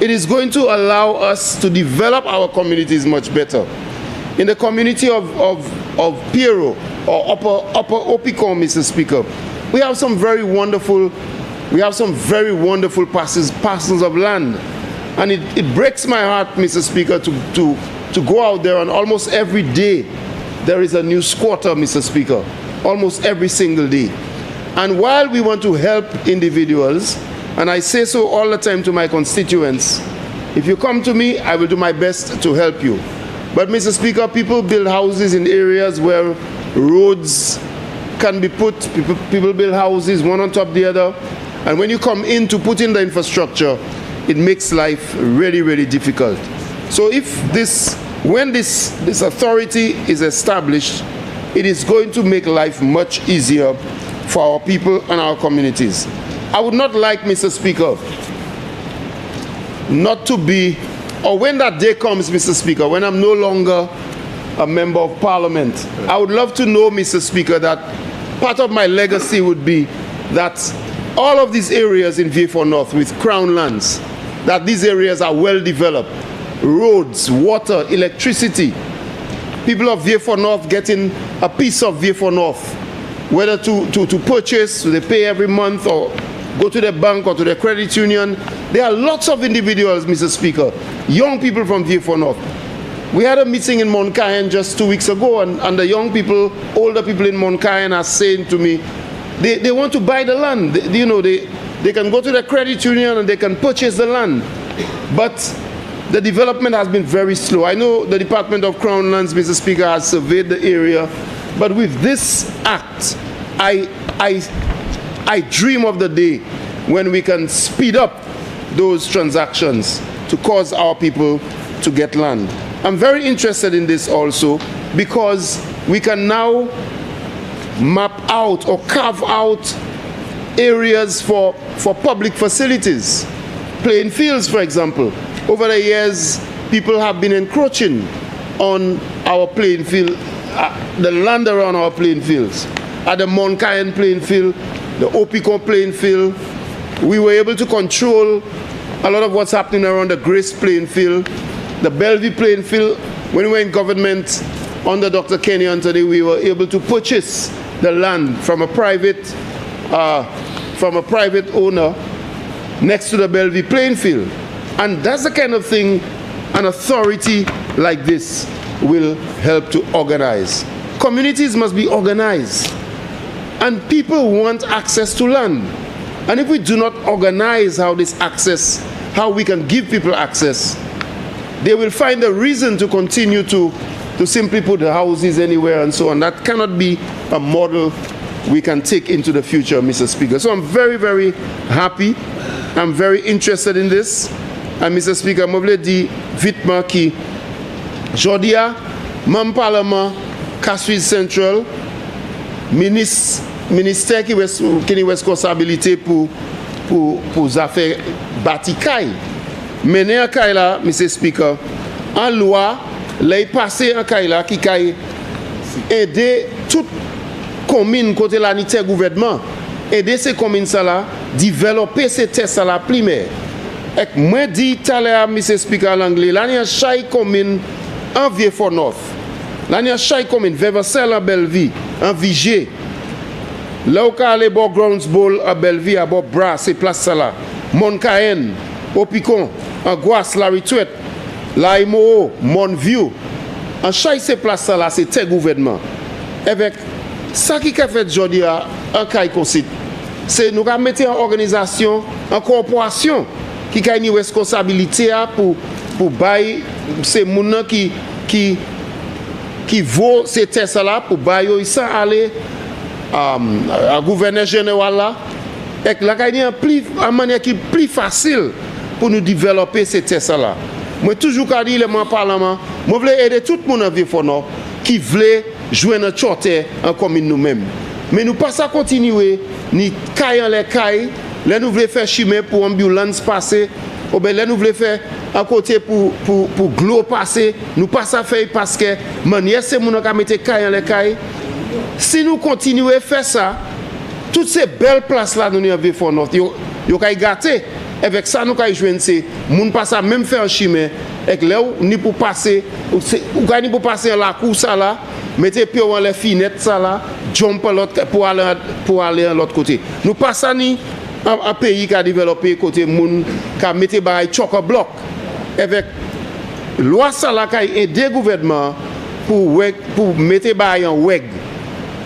It is going to allow us to develop our communities much better. In the community of Piero or Upper Opicon, Mr. Speaker, we have some very wonderful parcels of land. And it breaks my heart, Mr. Speaker, to go out there, and almost every day there is a new squatter, Mr. Speaker, almost every single day. And while we want to help individuals, and I say so all the time to my constituents, if you come to me, I will do my best to help you. But, Mr. Speaker, people build houses in areas where roads can be put. People build houses one on top of the other. And when you come in to put in the infrastructure, it makes life really, really difficult. So when this authority is established, it is going to make life much easier for our people and our communities. I would not like, Mr. Speaker, not to be, or when that day comes, Mr. Speaker, when I'm no longer a member of Parliament, I would love to know, Mr. Speaker, that part of my legacy would be that all of these areas in Vieux-Fort North with Crown lands, that these areas are well developed. Roads, water, electricity. People of Vieux-Fort North getting a piece of Vieux-Fort North, whether to purchase, they pay every month, or go to the bank or to the credit union. There are lots of individuals, Mr. Speaker, young people from Vieux-Fort North. We had a meeting in Mount Cayen just 2 weeks ago, and the young people, older people in Mount Cayen are saying to me, they want to buy the land. They can go to the credit union and they can purchase the land. But the development has been very slow. I know the Department of Crown Lands, Mr. Speaker, has surveyed the area. But with this act, I dream of the day when we can speed up those transactions to cause our people to get land. I'm very interested in this also because we can now map out or carve out areas for public facilities. Playing fields, for example. Over the years, people have been encroaching on our playing field, the land around our playing fields. At the Mount Cayen playing field, the Opicon playing field, we were able to control a lot of what's happening around the Grace playing field, the Bellevue playing field. When we were in government under Dr. Kenny Anthony, we were able to purchase the land from a private owner next to the Bellevue playing field. And that's the kind of thing an authority like this will help to organize. Communities must be organized. And people want access to land. And if we do not organize how we can give people access, they will find a reason to continue to simply put the houses anywhere and so on. That cannot be a model we can take into the future, Mr. Speaker. So I'm very, very happy. I'm very interested in this. And Mr. Speaker, je voulais dire vitement que Jodia, membre Parlement, Casse-Suisse Central, ministère qui a responsabilité pour affaires bâtiment. Mener un cas là, Mr. Speaker, en loi, les passer un cas là qui a aidé toute commune côté l'unité gouvernement, aider ces communes là, développer ces tests à la primaire. Et moi dis tout à l'heure, Mr. Speaker, en anglais, là il y a chaque commune en Vieux-Fort North. Là il y a chaque commune, Veversel en Bellevue, en Vigée. Là où il y a Grounds Bowl à Bellevue, à Bras, c'est place ça là. Mount Cayen, Opicon, en Guas, la Retouette, la Imo, Montview. En chaque ces places là, c'est tel gouvernement. Avec ça qui a fait aujourd'hui en Caïcosit, c'est nous mettre en organisation, en corporation, qui a une responsabilité pour bailler ces gens qui vaut ces tests là, pour bailler ça aller à gouverneur général là, et la une manière qui est plus facile pour nous développer ces tests là. Moi toujours quand dit le Parlement, moi voulais aider tout le monde en Vieux-Fort Nord qui voulait jouer un choté en commune nous-mêmes. Mais nous pas ça continuer ni caille en les cailles, là nous voulons faire chemin pour ambulance passer, ou bien là nous voulons faire à côté pour glo passer, nous pas ça faire parce que manière c'est mon qui mettre caille en les cailles. Si nous continuons à faire ça, toutes ces belles places là nous avons fait notre yo kay gâté. Avec ça nous kay joindre c'est moun pas ça même faire un chemin avec là ni pour passer ou ni pour passer la cour ça là, mettez pied dans les finettes ça là, jump l'autre pour aller à l'autre côté. Nous pas ça ni un pays qui a développé côté moun qui a metté bail choc bloc avec loi ça là qui aider gouvernement pour mettre bail en weg.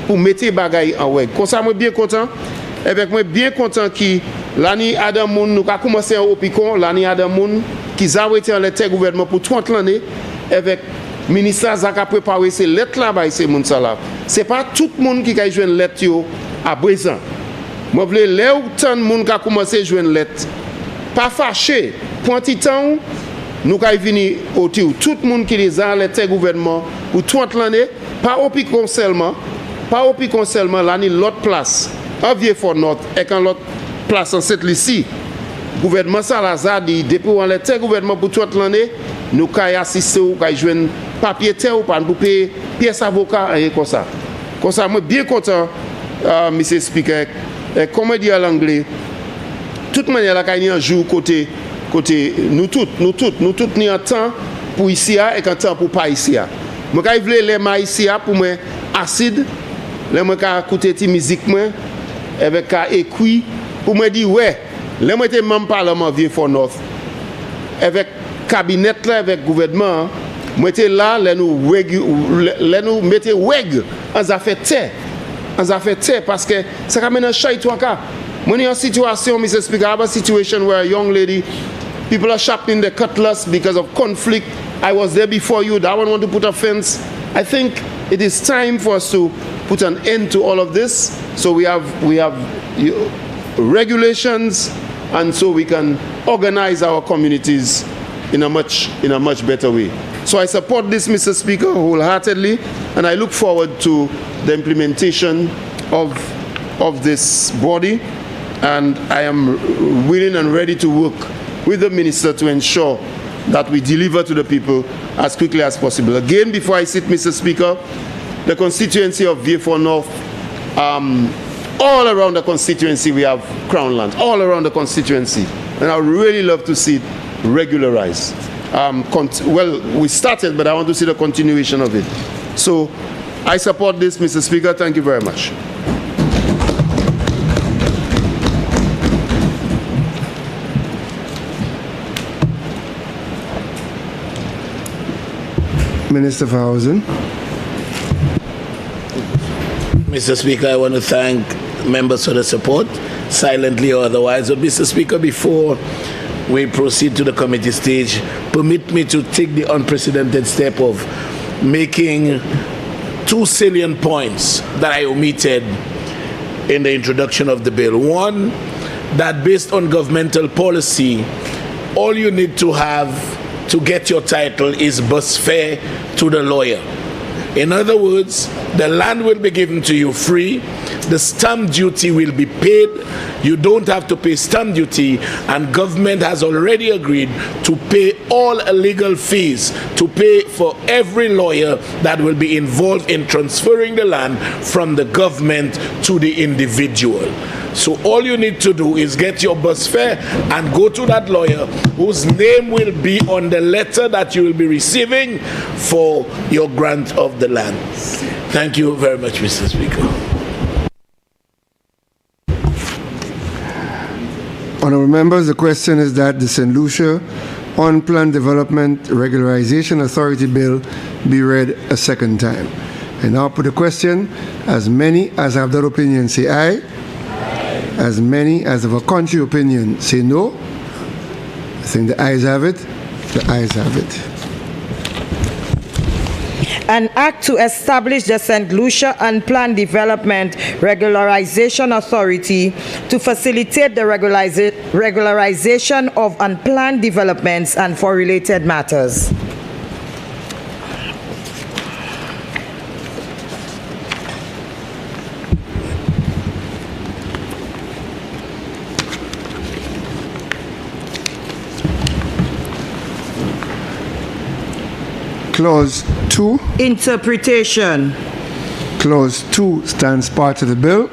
Pour mettre bagay en weg. Comme ça, moi bien content. Avec moi bien content qui l'année Adam Moun nous a commencé au Picon, l'année Adam Moun qui a arrêté en l'état gouvernement pour 30 l'année avec ministère Zaka préparé ces lettres là bas ces moun ça là. C'est pas tout le monde qui a joué une lettre à présent. Moi voulais là où tant de monde qui a commencé à jouer une lettre. Pas fâché, point temps nous avons venir autour tout le monde qui les a l'état gouvernement pour 30 l'année, pas au Picon seulement. Pas au Picon seulement, l'année l'autre place, à Vieux-Fort Nord, et quand l'autre place en cette ici, gouvernement Salazar dit, depuis on était gouvernement pour toute l'année, nous avons assisté ou avons joué un papier terre ou pas pour payer pièce avocat et comme ça. Comme ça, moi bien content, Mr. Speaker, et comme dit à l'anglais, toute manière là, il y a un jour côté nous tous, ni un temps pour ici et un temps pour pas ici. Moi, quand je voulais les mains ici pour moi acide, les moi qui écouter ti musique moi avec écrit pour me dire ouais, les moi était membre parlement Vieux-Fort Nord avec cabinet là avec gouvernement, moi était là les nous mettez weg en affaire terre parce que ça quand même un chat toi ka. Moi in a situation, Mr. Speaker, I have a situation where a young lady, people are sharpening the cutlass because of conflict. I was there before you. That one want to put a fence. I think it is time for us to put an end to all of this. So we have regulations, and so we can organize our communities in a much better way. So I support this, Mr. Speaker, wholeheartedly, and I look forward to the implementation of this body. And I am willing and ready to work with the minister to ensure that we deliver to the people as quickly as possible. Again, before I sit, Mr. Speaker, the constituency of Vieux-Fort North, all around the constituency we have Crown land, all around the constituency. And I would really love to see it regularized. Well, we started, but I want to see the continuation of it. So I support this, Mr. Speaker. Thank you very much. Minister for Housing. Mr. Speaker, I want to thank members for the support, silently or otherwise. But Mr. Speaker, before we proceed to the committee stage, permit me to take the unprecedented step of making two salient points that I omitted in the introduction of the bill. One, that based on governmental policy, all you need to have to get your title is bus fare to the lawyer. In other words, the land will be given to you free, the stamp duty will be paid, you don't have to pay stamp duty, and government has already agreed to pay all legal fees, to pay for every lawyer that will be involved in transferring the land from the government to the individual. So all you need to do is get your bus fare and go to that lawyer whose name will be on the letter that you will be receiving for your grant of the land. Thank you very much, Mr. Speaker. Honourable members, the question is that the St. Lucia Unplanned Development Regularization Authority Bill be read a second time. And now put the question, as many as have that opinion say aye. As many as have a contrary opinion say no. I think the ayes have it. The ayes have it. An act to establish the St. Lucia Unplanned Development Regularization Authority to facilitate the regularization of unplanned developments and for related matters. Clause 2. Interpretation. Clause 2 stands part of the bill.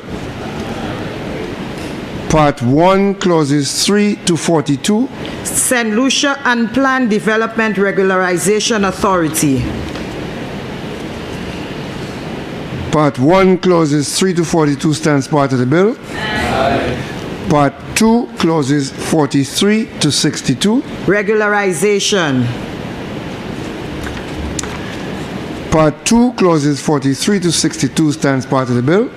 Part 1, clauses 3 to 42. St. Lucia Unplanned Development Regularization Authority. Part 1, clauses 3 to 42 stands part of the bill. Part 2, clauses 43 to 62. Regularization. Part 2, clauses 43 to 62 stands part of the bill.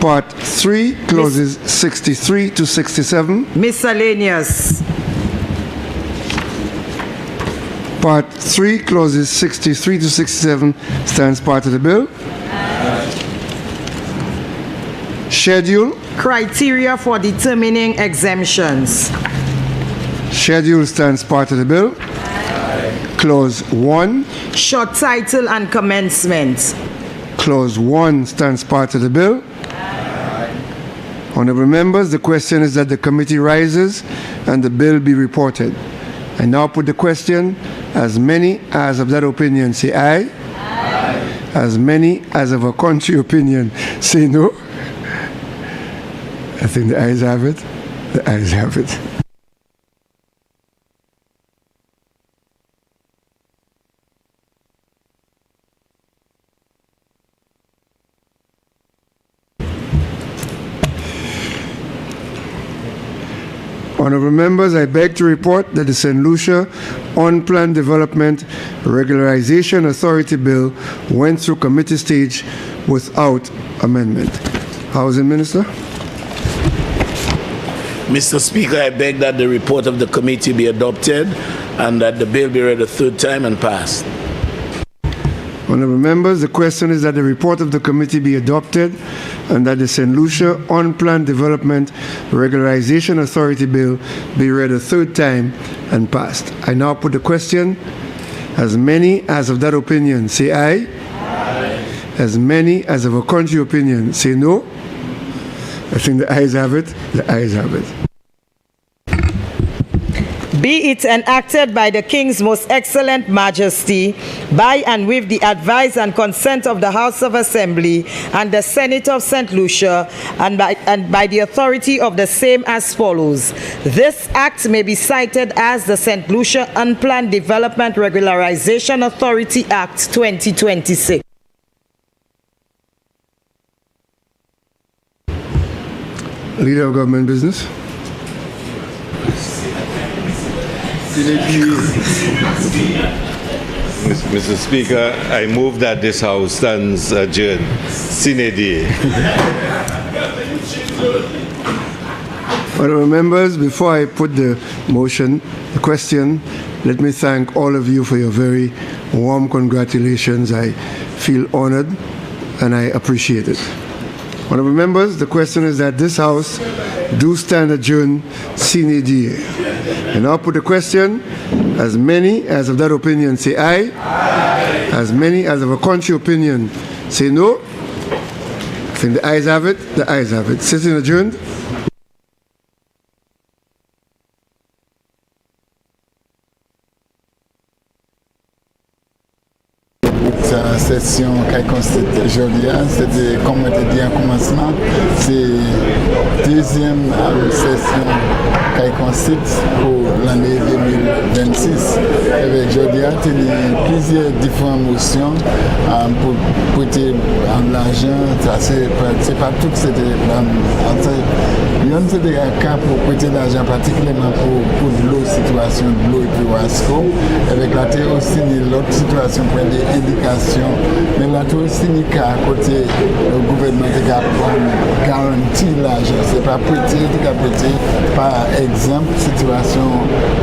Part 3, clauses 63 to 67. Miscellaneous. Part 3, clauses 63 to 67 stands part of the bill. Schedule. Criteria for determining exemptions. Schedule stands part of the bill. Clause 1. Short title and commencement. Clause 1 stands part of the bill. Honorable members, the question is that the committee rises and the bill be reported. I now put the question. As many as of that opinion say aye. Aye. As many as of a contrary opinion say no. I think the ayes have it. The ayes have it. Honorable members, I beg to report that the St. Lucia Unplanned Development Regularization Authority Bill went through committee stage without amendment. Housing Minister. Mr. Speaker, I beg that the report of the committee be adopted and that the bill be read a third time and passed. Honorable members, the question is that the report of the committee be adopted and that the St. Lucia Unplanned Development Regularization Authority Bill be read a third time and passed. I now put the question. As many as of that opinion say aye. Aye. As many as of a contrary opinion say no. I think the ayes have it. The ayes have it. Be it enacted by the King's Most Excellent Majesty, by and with the advice and consent of the House of Assembly and the Senate of St. Lucia, and by the authority of the same as follows. This act may be cited as the St. Lucia Unplanned Development Regularization Authority Act 2026. Leader of Government Business. Mr. Speaker, I move that this House stands adjourned sine die. Honorable members, before I put the motion, the question, let me thank all of you for your very warm congratulations. I feel honored and I appreciate it. Honorable members, the question is that this House do stand adjourned sine die. And I'll put the question. As many as of that opinion say aye. Aye. As many as of a contrary opinion say no. I think the ayes have it. The ayes have it. Sitting adjourned. Session qui consiste aujourd'hui, c'était comme on dit en commencement, c'est deuxième session qui consiste pour l'année 2026. Avec aujourd'hui, il y a plusieurs différentes motions pour prêter l'argent. C'est pas tout, c'était un cas pour prêter l'argent particulièrement pour de l'eau, situation de l'eau et puis Wasco. Avec la terre aussi, l'autre situation pour des éducations. Mais là, tout aussi, à côté, le gouvernement qui a garanti l'argent. Ce n'est pas prêté, par exemple, situation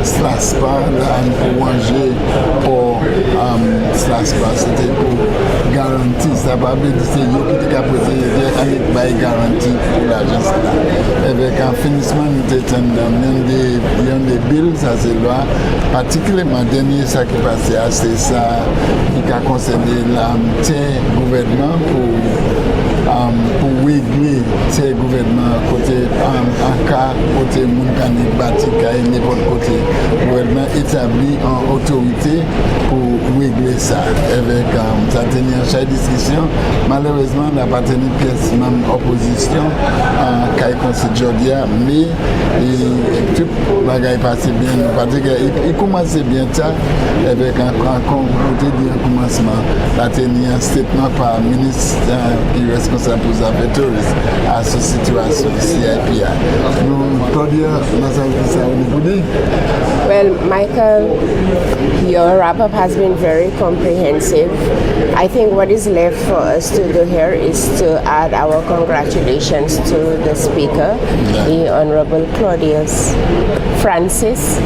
SLASPA, pour manger pour SLASPA. C'était pour garantir. Ça va bien dire que c'est eux qui ont prêté, il y a garantie pour l'argent. Avec un finissement, nous avons des billes, ça c'est loi. Particulièrement, dernier, ça qui passait, c'est ça qui a concerné la gouvernement pour régler ces gouvernements côté en cas où côté moun kanik bâti kay n'importe côté gouvernement établi en autorité pour régler ça avec ça tenir chaque discussion malheureusement n'a pas tenu pièce même opposition en kay constitution mais tout bagay passé bien parce que il commençait bien ça avec un côté du commencement la tenir un statement par ministre qui est responsable pour les affaires touristes à cette situation CIPA. Well, Michael, your wrap-up has been very comprehensive. I think what is left for us to do here is to add our congratulations to the Speaker, the Honorable Claudius Francis.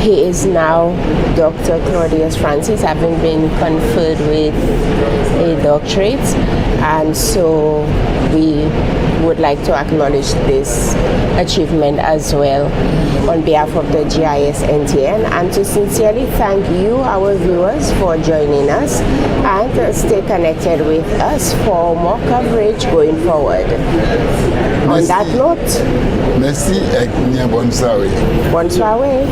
He is now Dr. Claudius Francis, having been conferred with a doctorate, and so we would like to acknowledge this achievement as well on behalf of the GIS NTN, and to sincerely thank you, our viewers, for joining us, and stay connected with us for more coverage going forward. Merci. On that note, merci et bonne soirée. Bonne soirée.